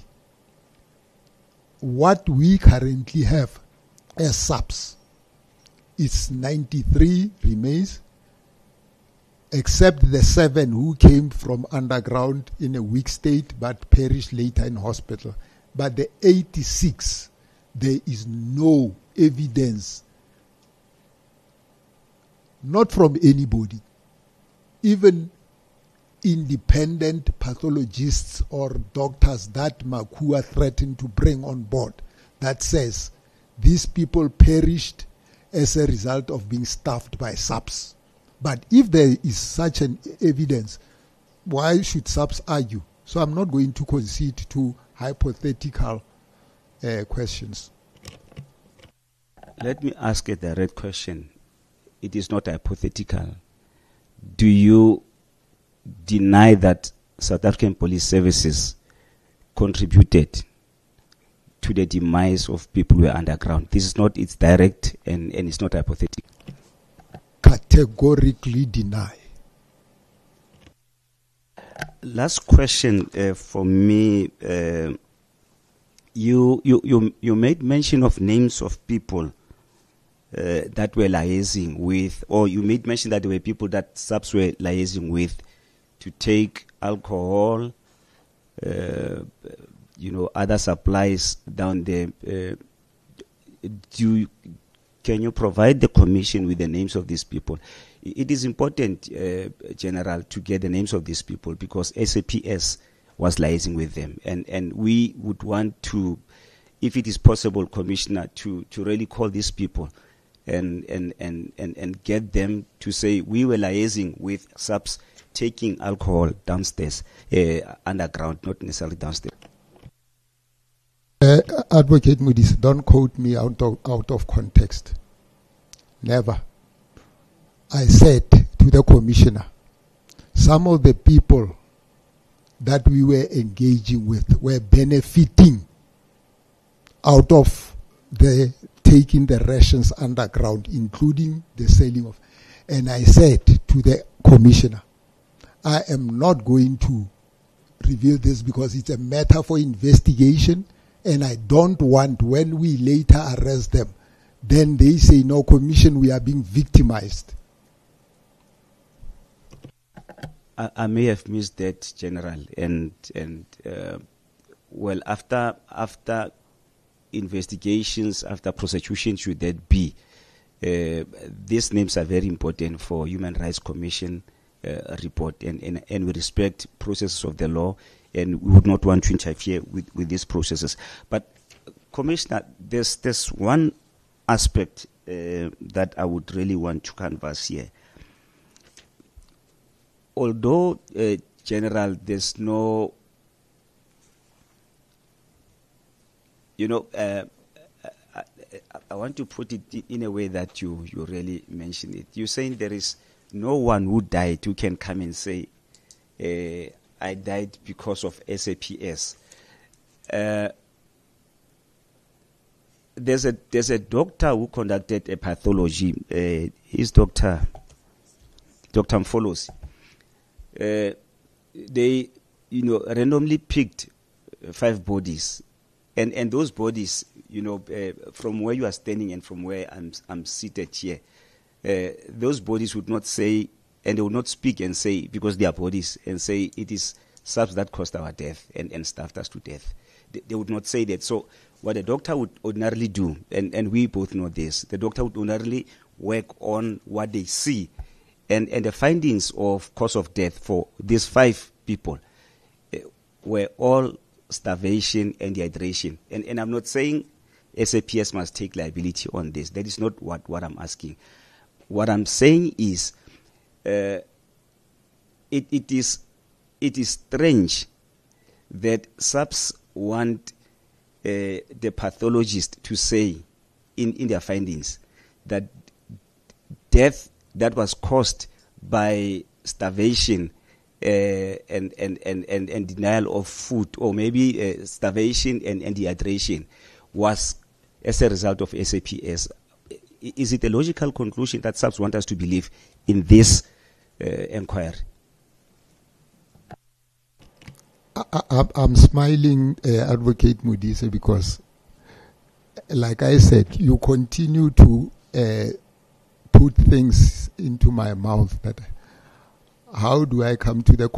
what we currently have as SAPS is 93 remains, except the 7 who came from underground in a weak state but perished later in hospital. But the 86, there is no evidence, not from anybody, even independent pathologists or doctors that Makua threatened to bring on board, that says these people perished as a result of being staffed by SAPS. But if there is such an evidence, why should SAPS argue? So I'm not going to concede to hypothetical questions. Let me ask a direct question. It is not hypothetical. Do you deny that South African Police Services contributed to the demise of people who were underground? This is not, it's direct and it's not hypothetical. Categorically deny. Last question for me. You made mention of names of people that were liaising with, or you made mention that there were people that SAPS were liaising with to take alcohol, other supplies down there. Can you provide the Commission with the names of these people? It is important, General, to get the names of these people because SAPS was liaising with them. And we would want to, if it is possible, Commissioner, to really call these people and get them to say, we were liaising with SAPS taking alcohol downstairs, underground, not necessarily downstairs. Advocate Modise, don't quote me out of context. Never. I said to the Commissioner, some of the people that we were engaging with were benefiting out of the taking the rations underground, including the selling of. And I said to the Commissioner, I am not going to reveal this because it's a matter for investigation, and I don't want, when we later arrest them, then they say, no, Commission, we are being victimized. I may have missed that, General, and after investigations, after prosecution, should that be, these names are very important for Human Rights Commission report, and we respect processes of the law, and we would not want to interfere with these processes. But Commissioner, there's one aspect that I would really want to canvass here. Although, General, there's no, I want to put it in a way that you really mentioned it. You're saying there is no one who died who can come and say, I died because of SAPS. There's a doctor who conducted a pathology. His Dr. Mfolosi. They, randomly picked 5 bodies, and those bodies, from where you are standing and from where I'm seated here, those bodies would not say, and they would not speak and say, because they are bodies, and say it is SAPS that caused our death and staffed us to death. They would not say that. So what a doctor would ordinarily do, and we both know this, the doctor would ordinarily work on what they see. And the findings of cause of death for these 5 people were all starvation and dehydration. And I'm not saying SAPS must take liability on this. That is not what I'm asking. What I'm saying is it is strange that SAPS want the pathologist to say in their findings that death that was caused by starvation and denial of food, or maybe starvation and dehydration, was as a result of SAPS. Is it a logical conclusion that SAPS want us to believe in this inquiry? I'm smiling, Advocate Modise, because, like I said, you continue to put things into my mouth that how do I come to the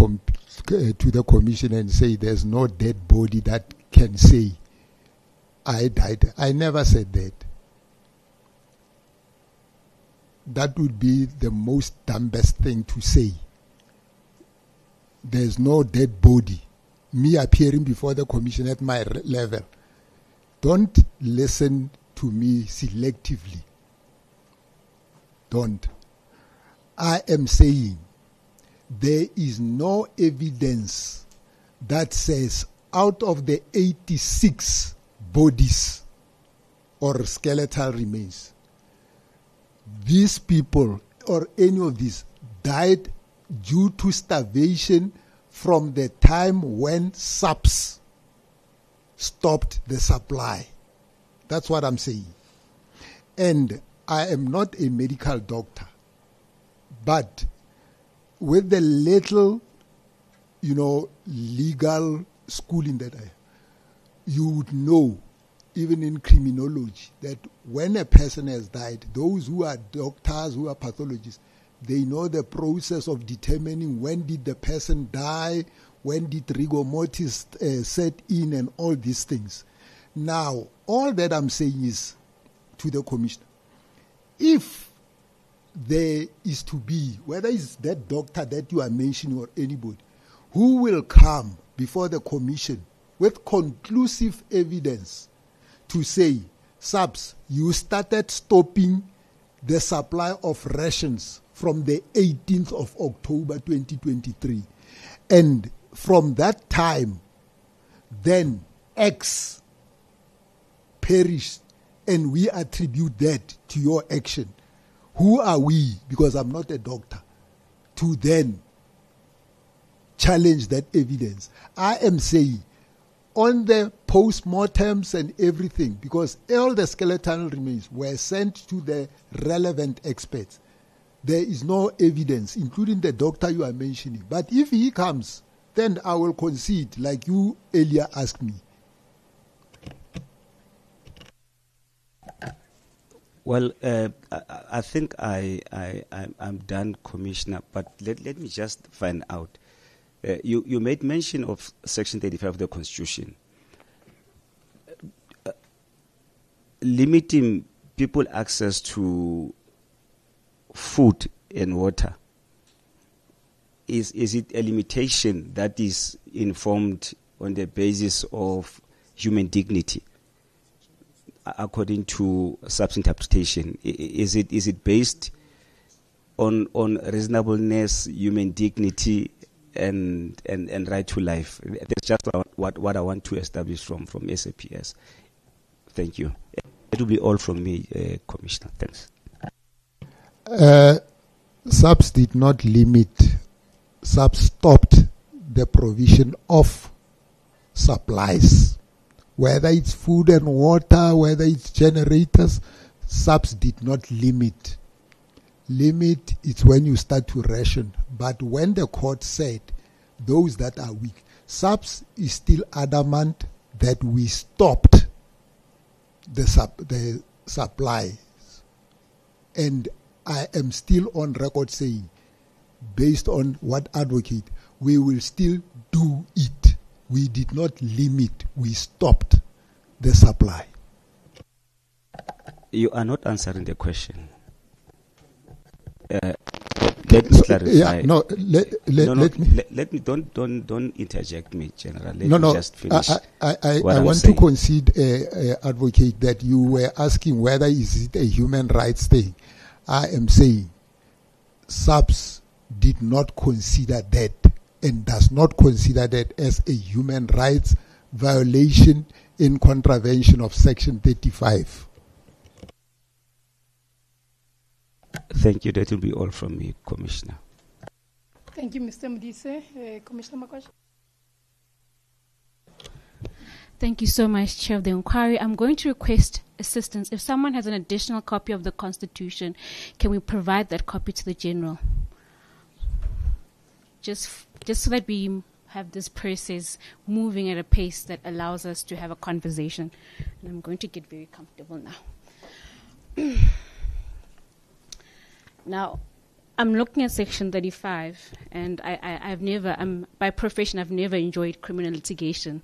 commission and say there's no dead body that can say I died? I never said that. That would be the most dumbest thing to say. There's no dead body. Me appearing before the commission at my level. Don't listen to me selectively. Don't. I am saying there is no evidence that says out of the 86 bodies or skeletal remains, these people or any of these died due to starvation from the time when SAPS stopped the supply. That's what I'm saying. And I am not a medical doctor, but with the little, legal schooling that I have, you would know, even in criminology, that when a person has died, those who are doctors, who are pathologists, they know the process of determining when did the person die, when did rigor mortis set in, and all these things. Now, all that I'm saying is to the commissioner, if there is to be, whether it's that doctor that you are mentioning or anybody, who will come before the commission with conclusive evidence to say, SAPS, you started stopping the supply of rations from the 18th of October 2023. And from that time, then X perished, and we attribute that to your action. Who are we, because I'm not a doctor, to then challenge that evidence? I am saying, on the post-mortems and everything, because all the skeletal remains were sent to the relevant experts, there is no evidence, including the doctor you are mentioning. But if he comes, then I will concede, like you earlier asked me. Well, I think I'm done, Commissioner, but let me just find out. You made mention of Section 35 of the Constitution. Limiting people access to food and water, is it a limitation that is informed on the basis of human dignity? According to SAPS interpretation, is it based on reasonableness, human dignity, and right to life? That's just what I want to establish from SAPS. Thank you. It will be all from me, Commissioner. Thanks. SAPS did not limit. SAPS stopped the provision of supplies. Whether it's food and water, whether it's generators, SAPS did not limit. Limit is when you start to ration. But when the court said those that are weak, SAPS is still adamant that we stopped the supplies. And I am still on record saying, based on what advocate, we will still do it. We did not limit, we stopped the supply. You are not answering the question. Let me clarify. Yeah, no, let me don't interject me, General. Let me just finish. I what I'm want saying. to concede, advocate, that you were asking whether is it a human rights thing. I am saying SAPS did not consider that and does not consider that as a human rights violation in contravention of Section 35. Thank you. That will be all from me, Commissioner. Thank you, Mr. Mdise. Commissioner Makwasha. Thank you so much, Chair of the Inquiry. I'm going to request assistance. If someone has an additional copy of the Constitution, can we provide that copy to the General? Just so that we have this process moving at a pace that allows us to have a conversation. And I'm going to get very comfortable now. Now, I'm looking at Section 35, and I've never, by profession, I've never enjoyed criminal litigation.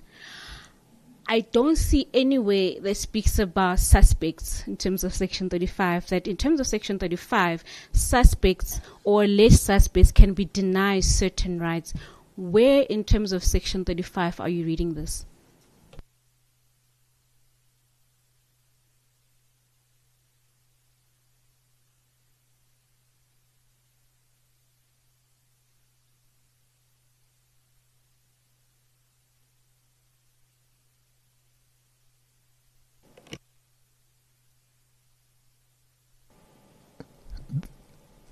I don't see anywhere that speaks about suspects in terms of Section 35, that in terms of Section 35, suspects or alleged suspects can be denied certain rights. Where in terms of Section 35 are you reading this?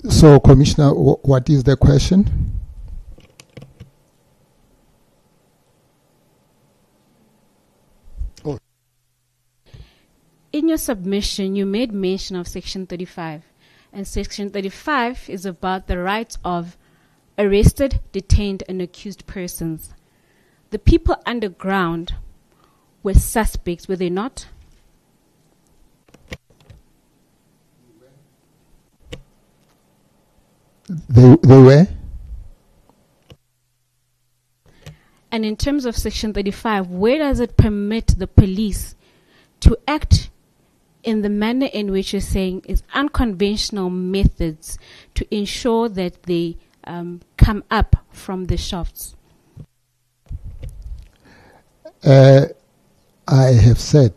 So, Commissioner, what is the question? Oh. In your submission, you made mention of Section 35. And Section 35 is about the rights of arrested, detained, and accused persons. The people underground were suspects, were they not? They were? And in terms of Section 35, where does it permit the police to act in the manner in which you're saying is unconventional methods to ensure that they come up from the shafts? I have said,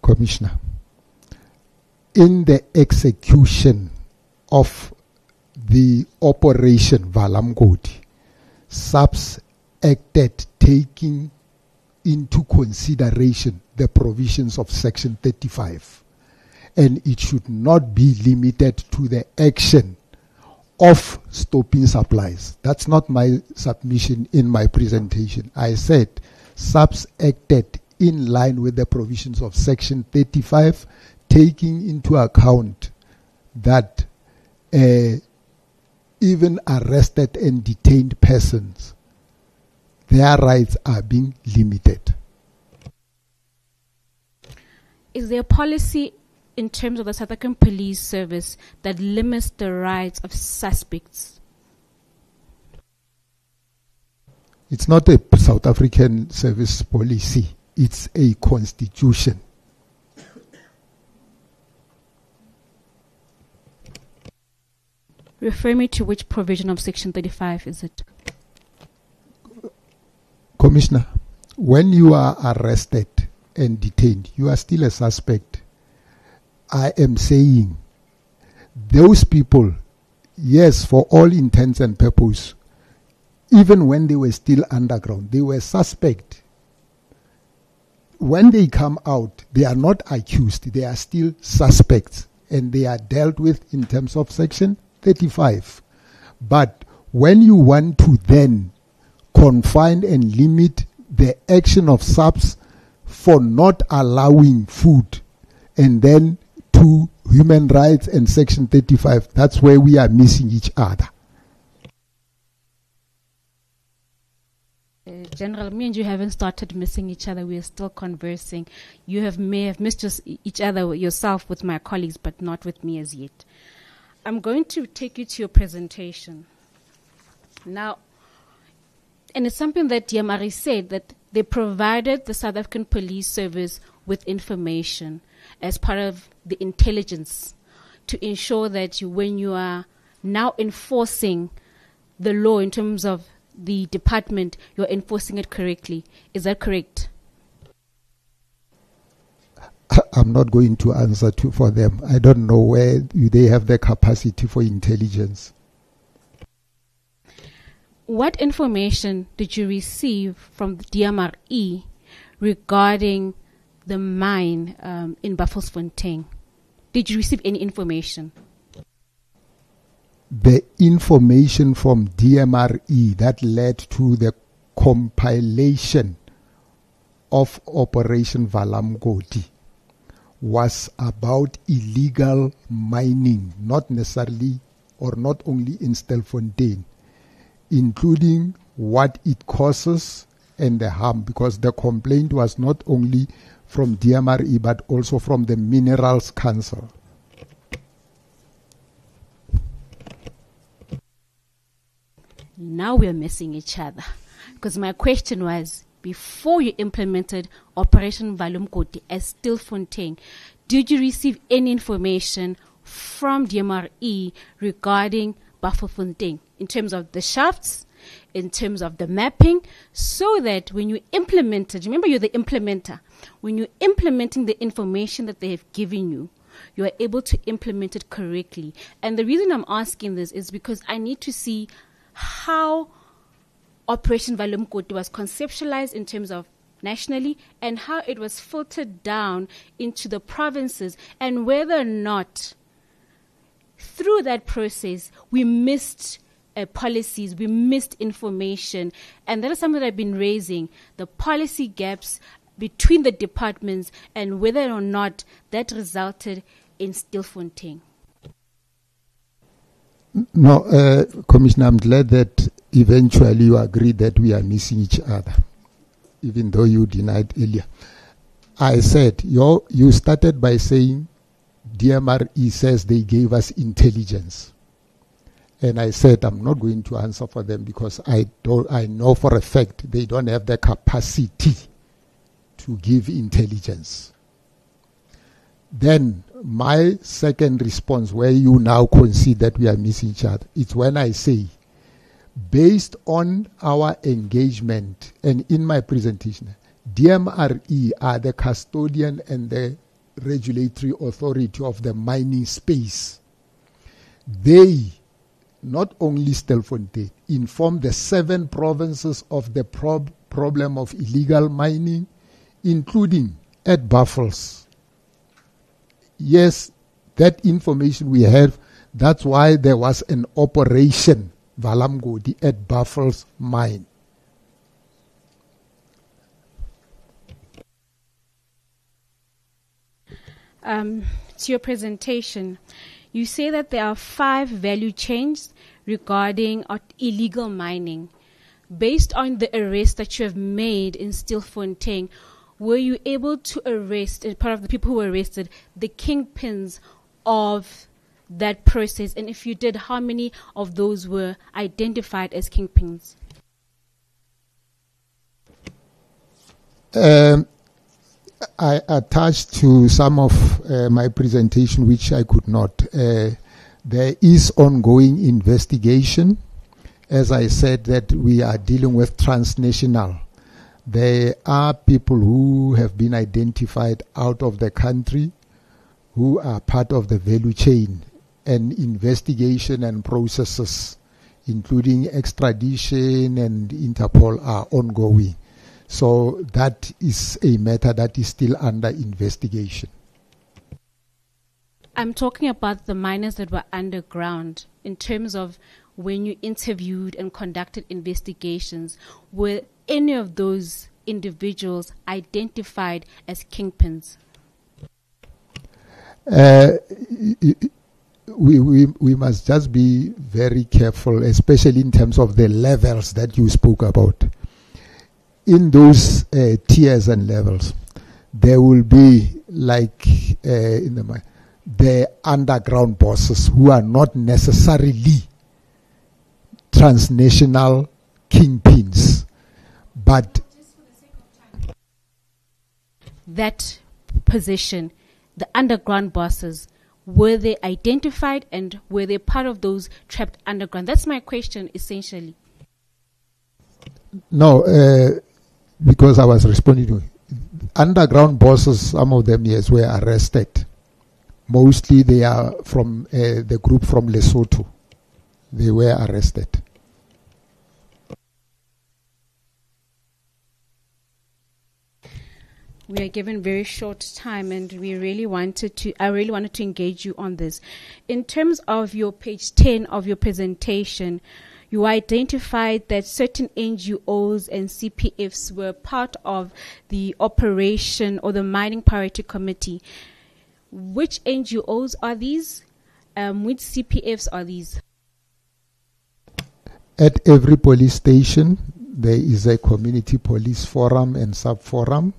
Commissioner, in the execution of the operation Vala Umgodi, SAPS acted taking into consideration the provisions of Section 35, and it should not be limited to the action of stopping supplies. That's not my submission in my presentation. I said SAPS acted in line with the provisions of Section 35, taking into account that even arrested and detained persons, their rights are being limited. Is there a policy in terms of the South African Police Service that limits the rights of suspects? It's not a South African service policy. It's a constitution. Refer me to which provision of Section 35 is it? Commissioner, when you are arrested and detained, you are still a suspect. I am saying those people, yes, for all intents and purposes, even when they were still underground, they were suspect. When they come out, they are not accused, they are still suspects, and they are dealt with in terms of Section 35. But when you want to then confine and limit the action of SAPS for not allowing food, and then to human rights and Section 35, that's where we are missing each other. General, me and you haven't started missing each other. We are still conversing. You may have missed each other yourself with my colleagues, but not with me as yet. I'm going to take you to your presentation. Now, and it's something that Diamari said, that they provided the South African Police Service with information as part of the intelligence to ensure that when you are now enforcing the law in terms of the department, you're enforcing it correctly. Is that correct? I'm not going to answer for them. I don't know where they have the capacity for intelligence. What information did you receive from the DMRE regarding the mine in Buffelsfontein? Did you receive any information? The information from DMRE that led to the compilation of Operation Vala Umgodi was about illegal mining, not necessarily or not only in Stilfontein, including what it causes and the harm, because the complaint was not only from DMRE but also from the Minerals Council. Now we're missing each other. Because my question was, before you implemented Operation Vala Umgodi as Stilfontein, did you receive any information from DMRE regarding Buffelsfontein in terms of the shafts, in terms of the mapping, so that when you implemented, remember you're the implementer, when you're implementing the information that they have given you, you are able to implement it correctly. And the reason I'm asking this is because I need to see how Operation Vala Umgodi was conceptualized in terms of nationally and how it was filtered down into the provinces, and whether or not through that process we missed policies, we missed information. And that is something that I've been raising, the policy gaps between the departments and whether or not that resulted in Stilfontein. No, Commissioner, I'm glad that eventually you agree that we are missing each other, even though you denied earlier. I said, you started by saying DMRE says they gave us intelligence. And I said, I'm not going to answer for them because I know for a fact they don't have the capacity to give intelligence. Then my second response, where you now concede that we are missing each other, it's when I say, based on our engagement and in my presentation, DMRE are the custodian and the regulatory authority of the mining space. They, not only Stilfontein, inform the 7 provinces of the problem of illegal mining, including at Buffels. Yes, that information we have, that's why there was an operation Vala Umgodi at Buffels mine. To your presentation, you say that there are 5 value chains regarding illegal mining. Based on the arrest that you have made in Stilfontein, were you able to arrest, as part of the people who were arrested, the kingpins of that process? And if you did, how many of those were identified as kingpins? I attached to some of my presentation, which I could not. There is ongoing investigation. As I said, that we are dealing with transnational. There are people who have been identified out of the country who are part of the value chain, and investigation and processes, including extradition and Interpol, are ongoing. So that is a matter that is still under investigation. I'm talking about the miners that were underground. In terms of when you interviewed and conducted investigations, were any of those individuals identified as kingpins? We must just be very careful, especially in terms of the levels that you spoke about. In those tiers and levels, there will be, like in the underground bosses who are not necessarily transnational kingpins, but that position, the underground bosses, were they identified and were they part of those trapped underground? That's my question, essentially. No, because I was responding to underground bosses, some of them, yes, were arrested. Mostly they are from the group from Lesotho. They were arrested. We are given very short time, and I really wanted to engage you on this. In terms of your page 10 of your presentation, you identified that certain NGOs and CPFs were part of the operation or the Mining Priority Committee. Which NGOs are these? Which CPFs are these? At every police station, there is a community police forum and sub-forum.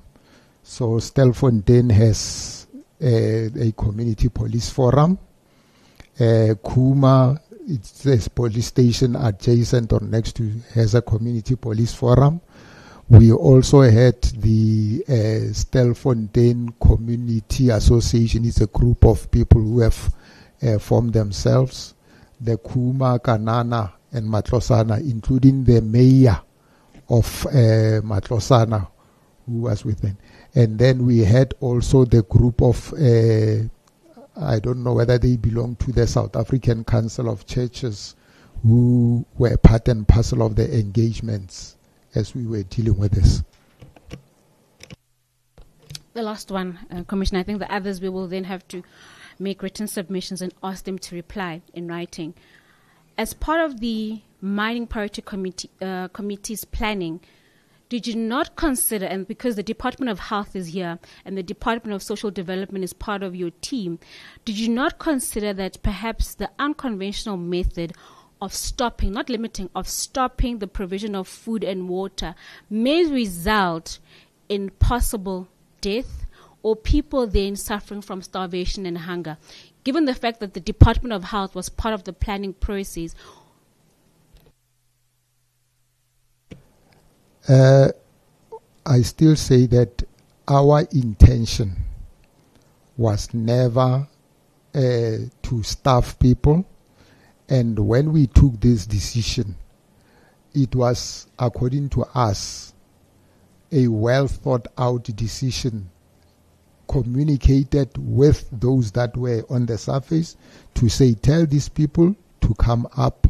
So Stelfontein has a community police forum. Kuma, it's a police station adjacent or next to, has a community police forum. We also had the Stelfontein Community Association. It's a group of people who have formed themselves. The Kuma, Kanana, and Matlosana, including the mayor of Matlosana, who was with them. And then we had also the group of, I don't know whether they belong to the South African Council of Churches, who were part and parcel of the engagements as we were dealing with this. The last one, Commissioner, I think the others we will then have to make written submissions and ask them to reply in writing. As part of the Mining Priority Committee's planning, did you not consider, and because the Department of Health is here and the Department of Social Development is part of your team, did you not consider that perhaps the unconventional method of stopping, not limiting, of stopping the provision of food and water may result in possible death or people then suffering from starvation and hunger? Given the fact that the Department of Health was part of the planning process, I still say that our intention was never to starve people. And when we took this decision, it was, according to us, a well thought out decision, communicated with those that were on the surface to say, tell these people to come up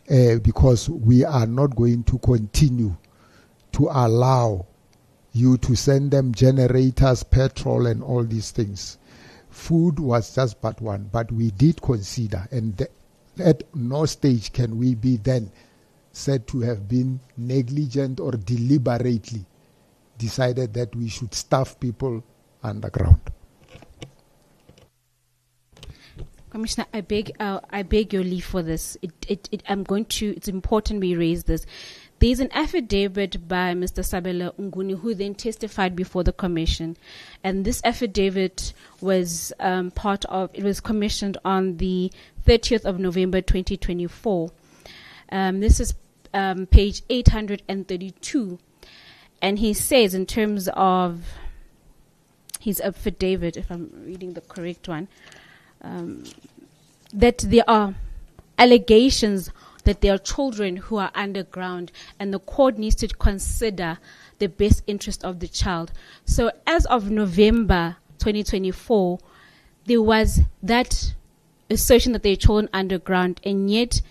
because we are not going to continue to allow you to send them generators, petrol, and all these things. Food was just but one, but we did consider, and at no stage can we be then said to have been negligent or deliberately decided that we should starve people underground. Commissioner, I beg your leave for this. It's important we raise this. There's an affidavit by Mr. Sabela Unguni, who then testified before the commission, and this affidavit was it was commissioned on the 30th of November 2024. This is page 832, and he says, in terms of his affidavit, if I'm reading the correct one, that there are allegations that there are children who are underground and the court needs to consider the best interest of the child. So as of November 2024, there was that assertion that there are children underground, and yet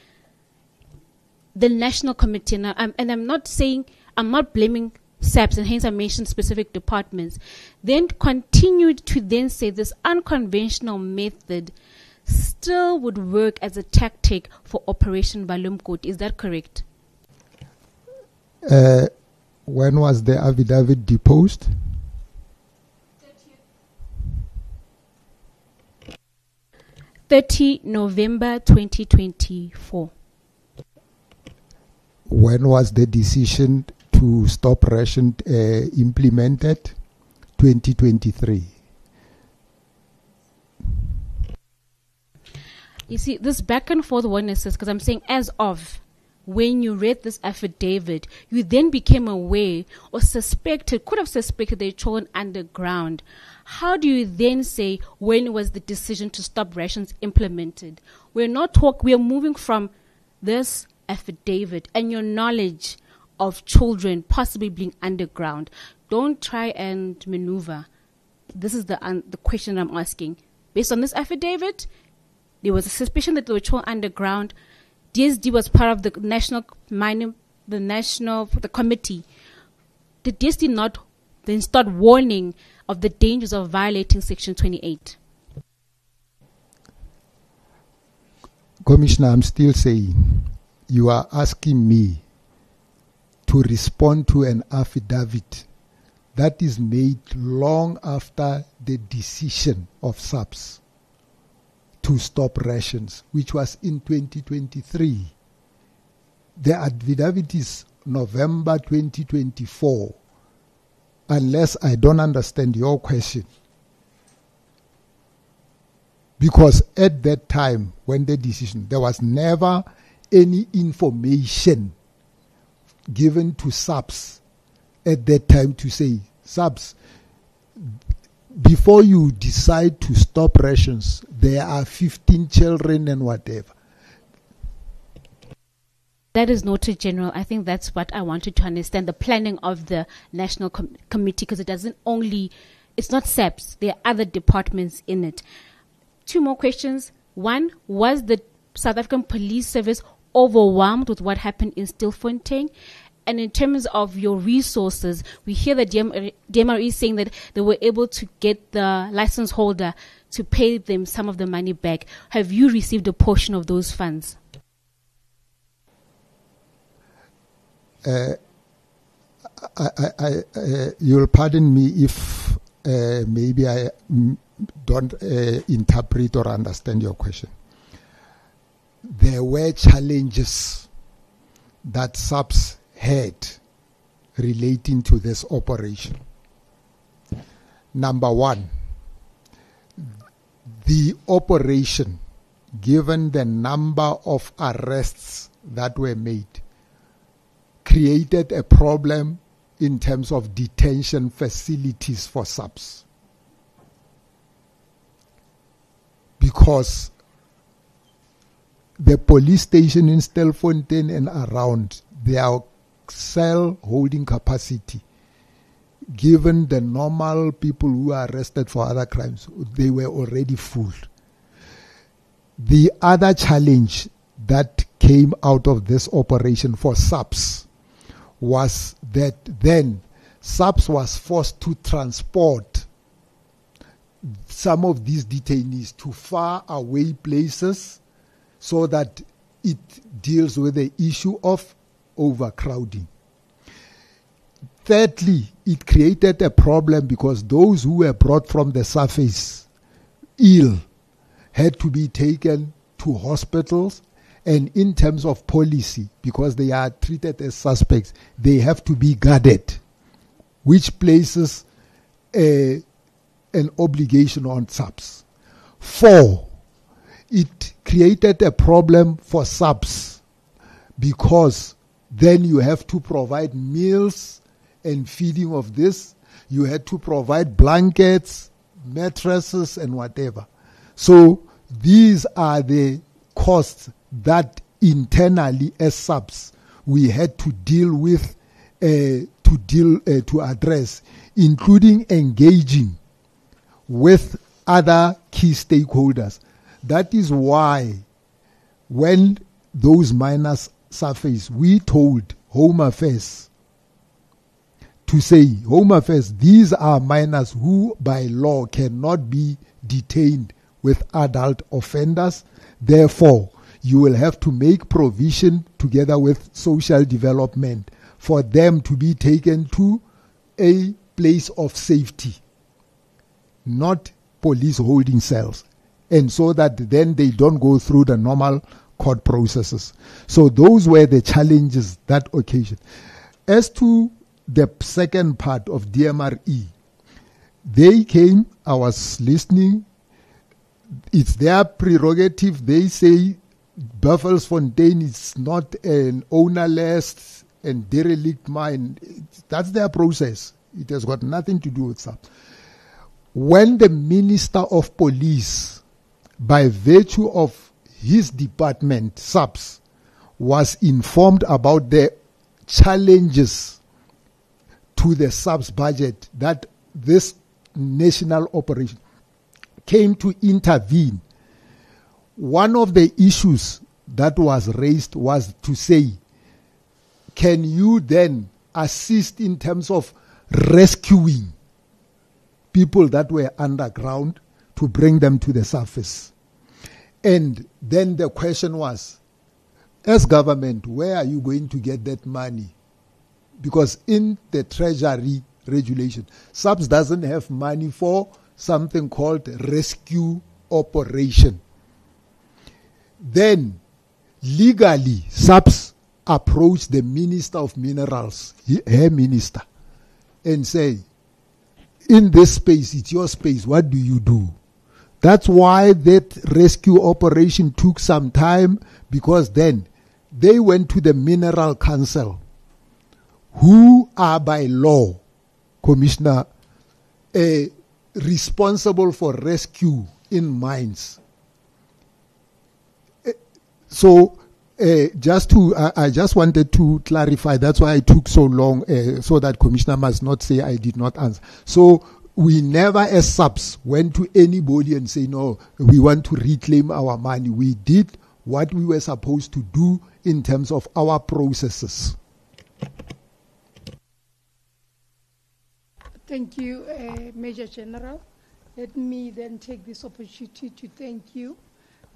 the National Committee, and I'm not blaming SAPS, and hence I mentioned specific departments, then continued to then say this unconventional method still would work as a tactic for Operation Umgodi. Is that correct? When was the affidavit deposed? 30 November 2024. When was the decision to stop ration implemented? 2023. You see, this back and forth one is because I'm saying as of when you read this affidavit, you then became aware or could have suspected they children underground. How do you then say when was the decision to stop rations implemented? We are moving from this affidavit and your knowledge of children possibly being underground. Don't try and maneuver. This is the question I'm asking. Based on this affidavit, there was a suspicion that there were children underground. DSD was part of the the committee. Did DSD not then start warning of the dangers of violating Section 28? Commissioner, I'm still saying, you are asking me to respond to an affidavit that is made long after the decision of SAPS to stop rations, which was in 2023. The affidavit is November 2024, unless I don't understand your question. Because at that time, when the decision, there was never any information given to SAPS at that time to say, SAPS, before you decide to stop rations, there are 15 children and whatever. That is noted, General. I think that's what I wanted to understand, the planning of the National Committee, because it's not SAPS, there are other departments in it. 2 more questions. One, was the South African Police Service overwhelmed with what happened in Stilfontein? And in terms of your resources, we hear that DMRE is saying that they were able to get the license holder to pay them some of the money back. Have you received a portion of those funds? You'll pardon me if maybe I don't interpret or understand your question. There were challenges that SAPS had relating to this operation. Number one, the operation, given the number of arrests that were made, created a problem in terms of detention facilities for SAPS. Because the police station in Stilfontein and around, their cell holding capacity, given the normal people who are arrested for other crimes, they were already full. The other challenge that came out of this operation for SAPS was that then SAPS was forced to transport some of these detainees to far away places so that it deals with the issue of overcrowding. Thirdly, it created a problem because those who were brought from the surface ill had to be taken to hospitals, and in terms of policy, because they are treated as suspects, they have to be guarded, which places an obligation on SAPS. 4, it created a problem for SAPS because then you have to provide meals and feeding of this. You had to provide blankets, mattresses, and whatever. So these are the costs that internally as SAPS we had to deal with, to address, including engaging with other key stakeholders. That is why when those miners surfaced, we told Home Affairs to say, Home Affairs, these are minors who by law cannot be detained with adult offenders. Therefore, you will have to make provision together with social development for them to be taken to a place of safety, not police holding cells, and so that then they don't go through the normal court processes. So those were the challenges that occasion. As to the second part of DMRE, they came, I was listening, it's their prerogative. They say Buffelsfontein is not an ownerless and derelict mine. That's their process. It has got nothing to do with SAPS. When the Minister of Police, by virtue of his department, SAPS, was informed about the challenges to the SAPS budget, that this national operation came to intervene, one of the issues that was raised was to say, can you then assist in terms of rescuing people that were underground to bring them to the surface? And then the question was, as government, where are you going to get that money? Because in the Treasury regulation, SAPS doesn't have money for something called rescue operation. Then, legally, SAPS approached the Minister of Minerals, her minister, and say, in this space, it's your space, what do you do? That's why that rescue operation took some time, because then they went to the Mineral Council, who are by law, Commissioner, responsible for rescue in mines. So, I just wanted to clarify. That's why I took so long, so that Commissioner must not say I did not answer. So, we never, as SAPS, went to anybody and say, no, we want to reclaim our money. We did what we were supposed to do in terms of our processes. Thank you, Major General. Let me then take this opportunity to thank you.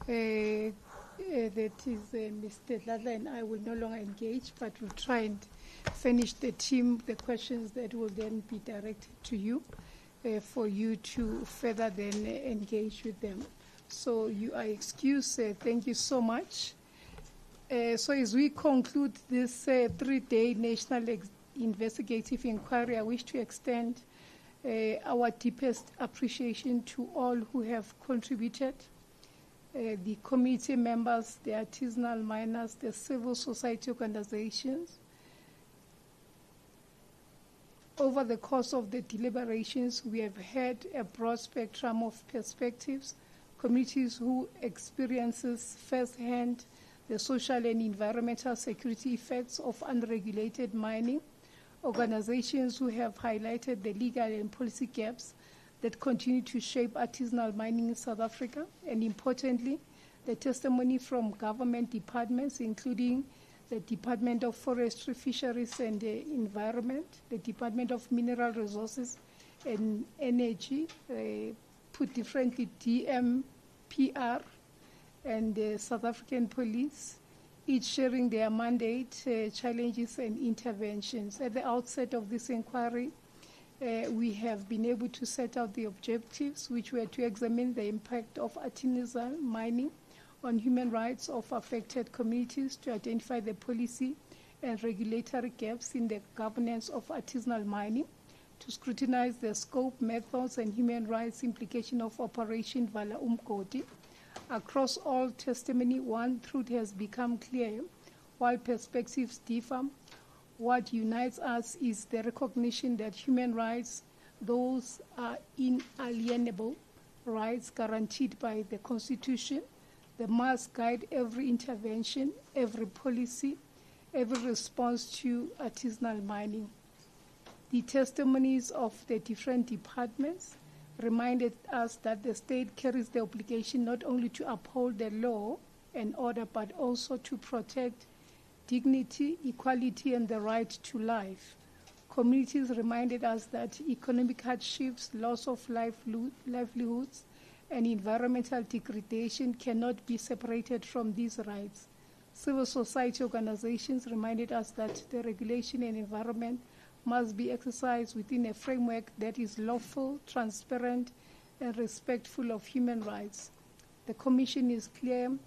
That is Mr. Vala and I will no longer engage, but we'll try and finish the questions that will then be directed to you for you to further then engage with them. So you are excused. Thank you so much. So as we conclude this 3-day national investigative inquiry, I wish to extend our deepest appreciation to all who have contributed, the committee members, the artisanal miners, the civil society organizations. Over the course of the deliberations, we have had a broad spectrum of perspectives, communities who experiences firsthand the social and environmental security effects of unregulated mining, organizations who have highlighted the legal and policy gaps that continue to shape artisanal mining in South Africa, and importantly, the testimony from government departments, including the Department of Forestry, Fisheries and Environment, the Department of Mineral Resources and Energy, put differently DMPR, and the South African Police, each sharing their mandate, challenges and interventions. At the outset of this inquiry, we have been able to set out the objectives, which were to examine the impact of artisanal mining on human rights of affected communities, to identify the policy and regulatory gaps in the governance of artisanal mining, to scrutinize the scope, methods, and human rights implication of Operation Vala Umgodi. Across all testimony, one truth has become clear. While perspectives differ, what unites us is the recognition that human rights, those are inalienable rights guaranteed by the Constitution. They must guide every intervention, every policy, every response to artisanal mining. The testimonies of the different departments reminded us that the state carries the obligation not only to uphold the law and order, but also to protect dignity, equality, and the right to life. Communities reminded us that economic hardships, loss of livelihoods, and environmental degradation cannot be separated from these rights. Civil society organizations reminded us that the regulation and environment must be exercised within a framework that is lawful, transparent, and respectful of human rights. The Commission is clear.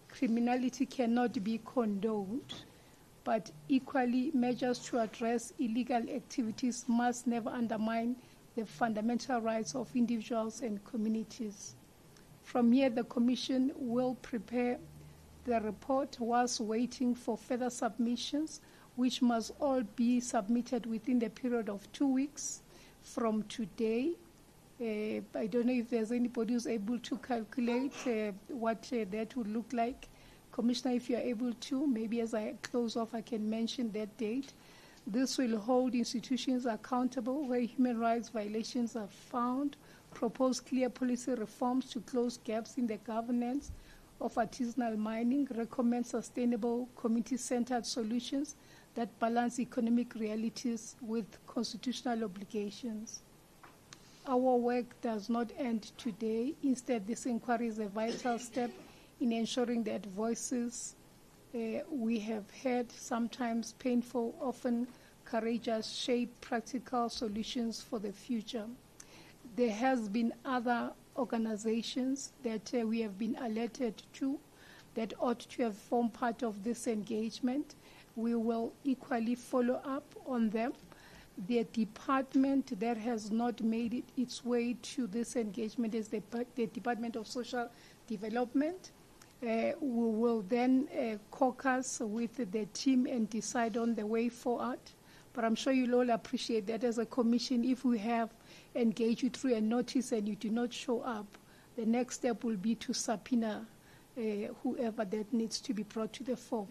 Criminality cannot be condoned, but equally, measures to address illegal activities must never undermine the fundamental rights of individuals and communities. From here, the Commission will prepare the report whilst waiting for further submissions, which must all be submitted within the period of 2 weeks from today. I don't know if there's anybody who's able to calculate what that would look like. Commissioner, if you're able to, maybe as I close off, I can mention that date. This will hold institutions accountable where human rights violations are found, propose clear policy reforms to close gaps in the governance of artisanal mining, recommend sustainable community-centered solutions that balance economic realities with constitutional obligations. Our work does not end today. Instead, this inquiry is a vital step in ensuring that voices we have heard, sometimes painful, often courageous, shape practical solutions for the future. There has been other organizations that we have been alerted to that ought to have formed part of this engagement. We will equally follow up on them. The department that has not made its way to this engagement is the Department of Social Development. We will then caucus with the team and decide on the way forward. But I'm sure you'll all appreciate that as a commission, if we have engaged you through a notice and you do not show up, the next step will be to subpoena whoever that needs to be brought to the fore.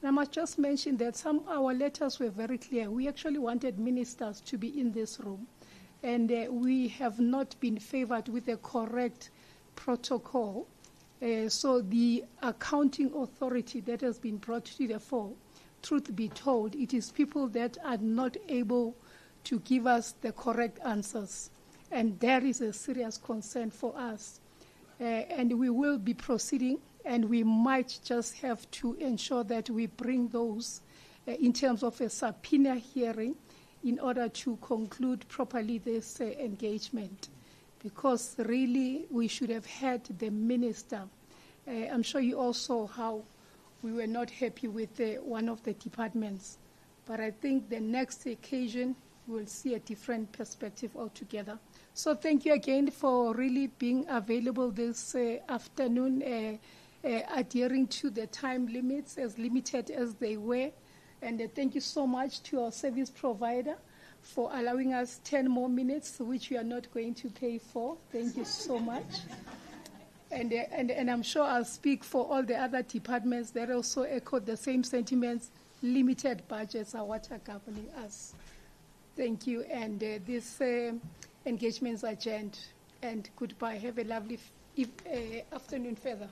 And I must just mention that our letters were very clear. We actually wanted ministers to be in this room, and we have not been favored with a correct protocol. So the accounting authority that has been brought to the fore, truth be told, it is people that are not able to give us the correct answers. And there is a serious concern for us. And we will be proceeding, and we might just have to ensure that we bring those in terms of a subpoena hearing in order to conclude properly this engagement. Because really we should have had the minister. I'm sure you all saw how we were not happy with one of the departments. But I think the next occasion we'll see a different perspective altogether. So thank you again for really being available this afternoon, adhering to the time limits as limited as they were. And thank you so much to our service provider for allowing us 10 more minutes, which we are not going to pay for. Thank you so much. And I'm sure I'll speak for all the other departments that also echoed the same sentiments. Limited budgets are what are governing us. Thank you. And this engagement is adjourned. And goodbye. Have a lovely afternoon further.